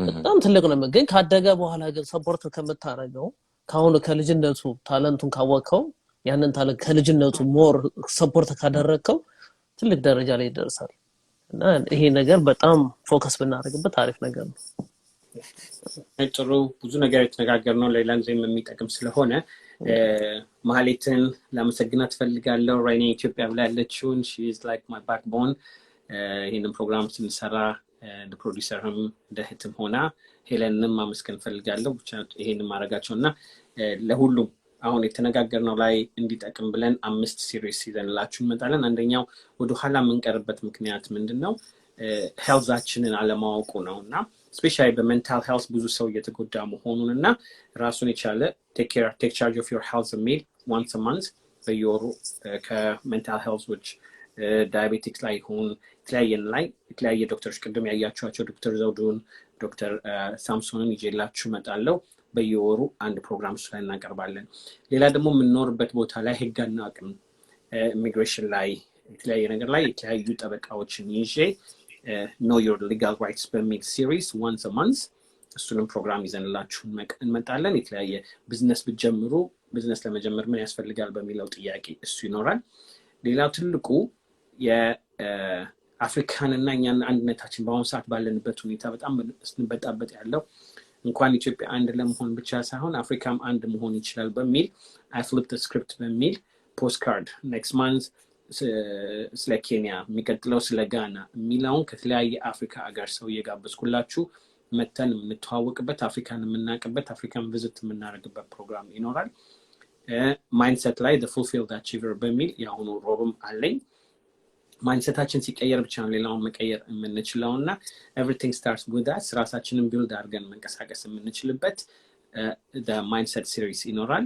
በጣም ትልቅ ነው ግን ካደገ በኋላ ግን ሰፖርት ከመታረገው ካሁን ከልጅነቱ ታለንቱን ካወቀው ያንን ታለንት ከልጅነቱ ሞር ሰፖርት ካደረከው ትልቅ ደረጃ ላይ ይደርሳል እና ይሄ ነገር በጣም ፎከስ ብናደርግበት አሪፍ ነገር ነው ጥሩ ብዙ ነገር የተነጋገርነው ሌላም ጊዜ የሚጠቅም ስለሆነ ማህሌትን ለማመስገን ፈልጋለሁ ራይኔ ኢትዮጵያ ብላ ያለችውን she is like my backbone ይሄንን ፕሮግራም ስንሰራ ፕሮዲዩሰርም ደህትም ሆና ሄለንንም ማመስገን ፈልጋለሁ ብቻ ይሄንን ማረጋቸውና ለሁሉም አሁን የተነጋገርነው ላይ እንዲጠቅም ብለን 5 ሲሪስ ይዘንላችሁ እንመጣለን አንደኛው ወደ ኋላ መንቀርበት ምክንያት ምንድነው ሄልዛችንን አለማወቁ ነውና ስፔሻሊ በሜንታል ሄልዝ ብዙ ሰው እየተጎዳ መሆኑንና ራሱን የቻለ take charge of your health meal once a month በየወሩ ከሜንታል ሄልዝ ዳያቤቲክስ ላይ ሆን የተለያየ ዶክተሮች ቅድም ያያችኋቸው ዶክተር ዘውዱን ዶክተር ሳምሶንን ይዤላችሁ መጣለው በየወሩ አንድ ፕሮግራም ላይ እናቀርባለን ሌላ ደግሞ የምንኖርበት ቦታ ላይ ህግና አቅም ኢሚግሬሽን ላይ የተለያየ ነገር ላይ የተለያዩ ጠበቃዎችን ይዤ know your legal rights በሚል ሲሪስ once a month እሱንም ፕሮግራም ይዘንላችሁ እንመጣለን የተለያየ ቢዝነስ ብትጀምሩ ቢዝነስ ለመጀመር ምን ያስፈልጋል በሚለው ጥያቄ እሱ ይኖራል ሌላው ትልቁ የአፍሪካንና እኛን አንድነታችን በአሁኑ ሰዓት ባለንበት ሁኔታ በጣም ስንበጣበጥ ያለው እንኳን ኢትዮጵያ አንድ ለመሆን ብቻ ሳይሆን አፍሪካም አንድ መሆን ይችላል በሚል I flip the script በሚል ፖስትካርድ next month ስለ ኬንያ የሚቀጥለው ስለ ጋና የሚለውን ከተለያየ አፍሪካ አገር ሰው እየጋበዝኩላችሁ መተን የምንተዋወቅበት አፍሪካን የምናውቅበት አፍሪካን ቪዚት የምናደርግበት ፕሮግራም ይኖራል። ማይንድሴት ላይ the fulfilled achiever በሚል ያሁኑ ሮብም አለኝ። ማይንድሴታችን ሲቀየር ብቻ ነው ሌላውን መቀየር የምንችለውና everything starts with us ራሳችንን ቢልድ አድርገን መንቀሳቀስ የምንችልበት the mindset series ይኖራል።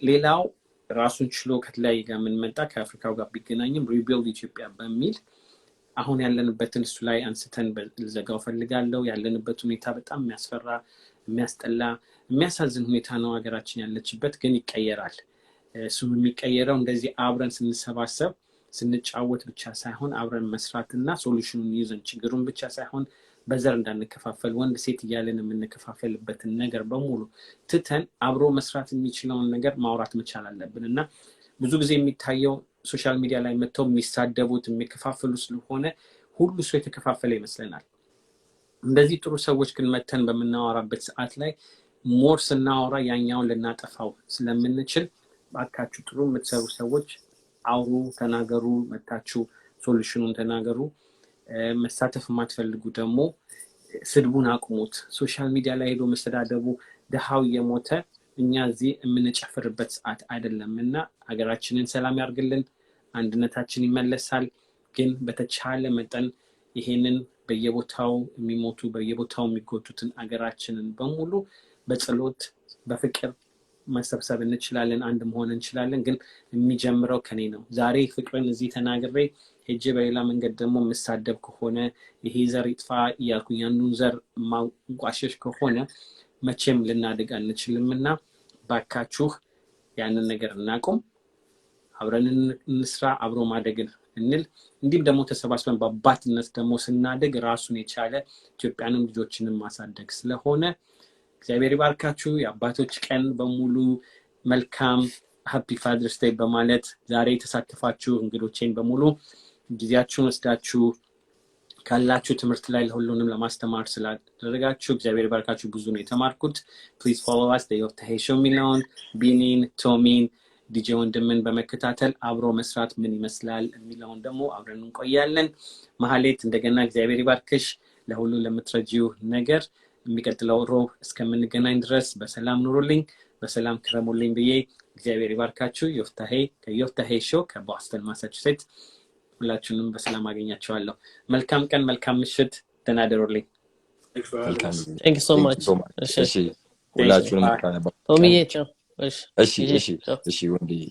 ሌላው ራሱን ችሎ ከተለያየ ጋር የምንመጣ ከአፍሪካው ጋር ቢገናኝም rebuild ኢትዮጵያ በሚል አሁን ያለንበትን እሱ ላይ አንስተን ልዘጋው ፈልጋለሁ። ያለንበት ሁኔታ በጣም የሚያስፈራ የሚያስጠላ የሚያሳዝን ሁኔታ ነው ሀገራችን ያለችበት፣ ግን ይቀየራል። እሱም የሚቀየረው እንደዚህ አብረን ስንሰባሰብ ስንጫወት ብቻ ሳይሆን አብረን መስራትና ሶሉሽኑን ይዘን ችግሩን ብቻ ሳይሆን በዘር እንዳንከፋፈል ወንድ ሴት እያለን የምንከፋፈልበትን ነገር በሙሉ ትተን አብሮ መስራት የሚችለውን ነገር ማውራት መቻል አለብን እና ብዙ ጊዜ የሚታየው ሶሻል ሚዲያ ላይ መተው የሚሳደቡት የሚከፋፈሉ ስለሆነ ሁሉ ሰው የተከፋፈለ ይመስለናል። እንደዚህ ጥሩ ሰዎች ግን መተን በመናወራበት ሰዓት ላይ ሞር ስናወራ ያኛውን ልናጠፋው ስለምንችል ባካችሁ ጥሩ የምትሰሩ ሰዎች አውሩ፣ ተናገሩ፣ መታችሁ ሶሉሽኑን ተናገሩ። መሳተፍ የማትፈልጉ ደግሞ ስድቡን አቁሙት። ሶሻል ሚዲያ ላይ ሄዶ መሰዳደቡ ደሃው የሞተ እኛ እዚህ የምንጨፍርበት ሰዓት አይደለምና ሀገራችንን ሰላም ያርግልን፣ አንድነታችን ይመለሳል። ግን በተቻለ መጠን ይሄንን በየቦታው የሚሞቱ በየቦታው የሚጎቱትን ሀገራችንን በሙሉ በጸሎት በፍቅር መሰብሰብ እንችላለን፣ አንድ መሆን እንችላለን። ግን የሚጀምረው ከኔ ነው። ዛሬ ፍቅርን እዚህ ተናግሬ ሄጄ በሌላ መንገድ ደግሞ የምሳደብ ከሆነ ይሄ ዘር ይጥፋ እያልኩ ያንዱን ዘር ማንቋሸሽ ከሆነ መቼም ልናድግ አንችልምና ባካችሁ ያንን ነገር እናቁም፣ አብረን እንስራ፣ አብሮ ማደግን እንል። እንዲህም ደግሞ ተሰባስበን በአባትነት ደግሞ ስናደግ ራሱን የቻለ ኢትዮጵያንም ልጆችንም ማሳደግ ስለሆነ እግዚአብሔር ይባርካችሁ። የአባቶች ቀን በሙሉ መልካም ሃፒ ፋዘርስ ዴይ በማለት ዛሬ የተሳተፋችሁ እንግዶቼን በሙሉ ጊዜያችሁን ወስዳችሁ ካላችሁ ትምህርት ላይ ለሁሉንም ለማስተማር ስላደረጋችሁ እግዚአብሔር ይባርካችሁ። ብዙ ነው የተማርኩት። ፕሊዝ ፎሎ አስ የዮፍታሄ ሾው የሚለውን ቢኒን፣ ቶሚን፣ ዲጄ ወንድምን በመከታተል አብሮ መስራት ምን ይመስላል የሚለውን ደግሞ አብረን እንቆያለን። መሀሌት እንደገና እግዚአብሔር ይባርክሽ ለሁሉ ለምትረጂው ነገር። የሚቀጥለው ሮብ እስከምንገናኝ ድረስ በሰላም ኑሩልኝ፣ በሰላም ክረሙልኝ ብዬ እግዚአብሔር ይባርካችሁ። ዮፍታሄ ከዮፍታሄ ሾው ከቦስተን ማሳቹሴት ሁላችሁንም በሰላም አገኛችኋለሁ። መልካም ቀን፣ መልካም ምሽት፣ ደህና ደሩልኝ። Thank you so much. እሺ ሁላችሁንም ቶሚዬ ቻው። እሺ ወንድዬ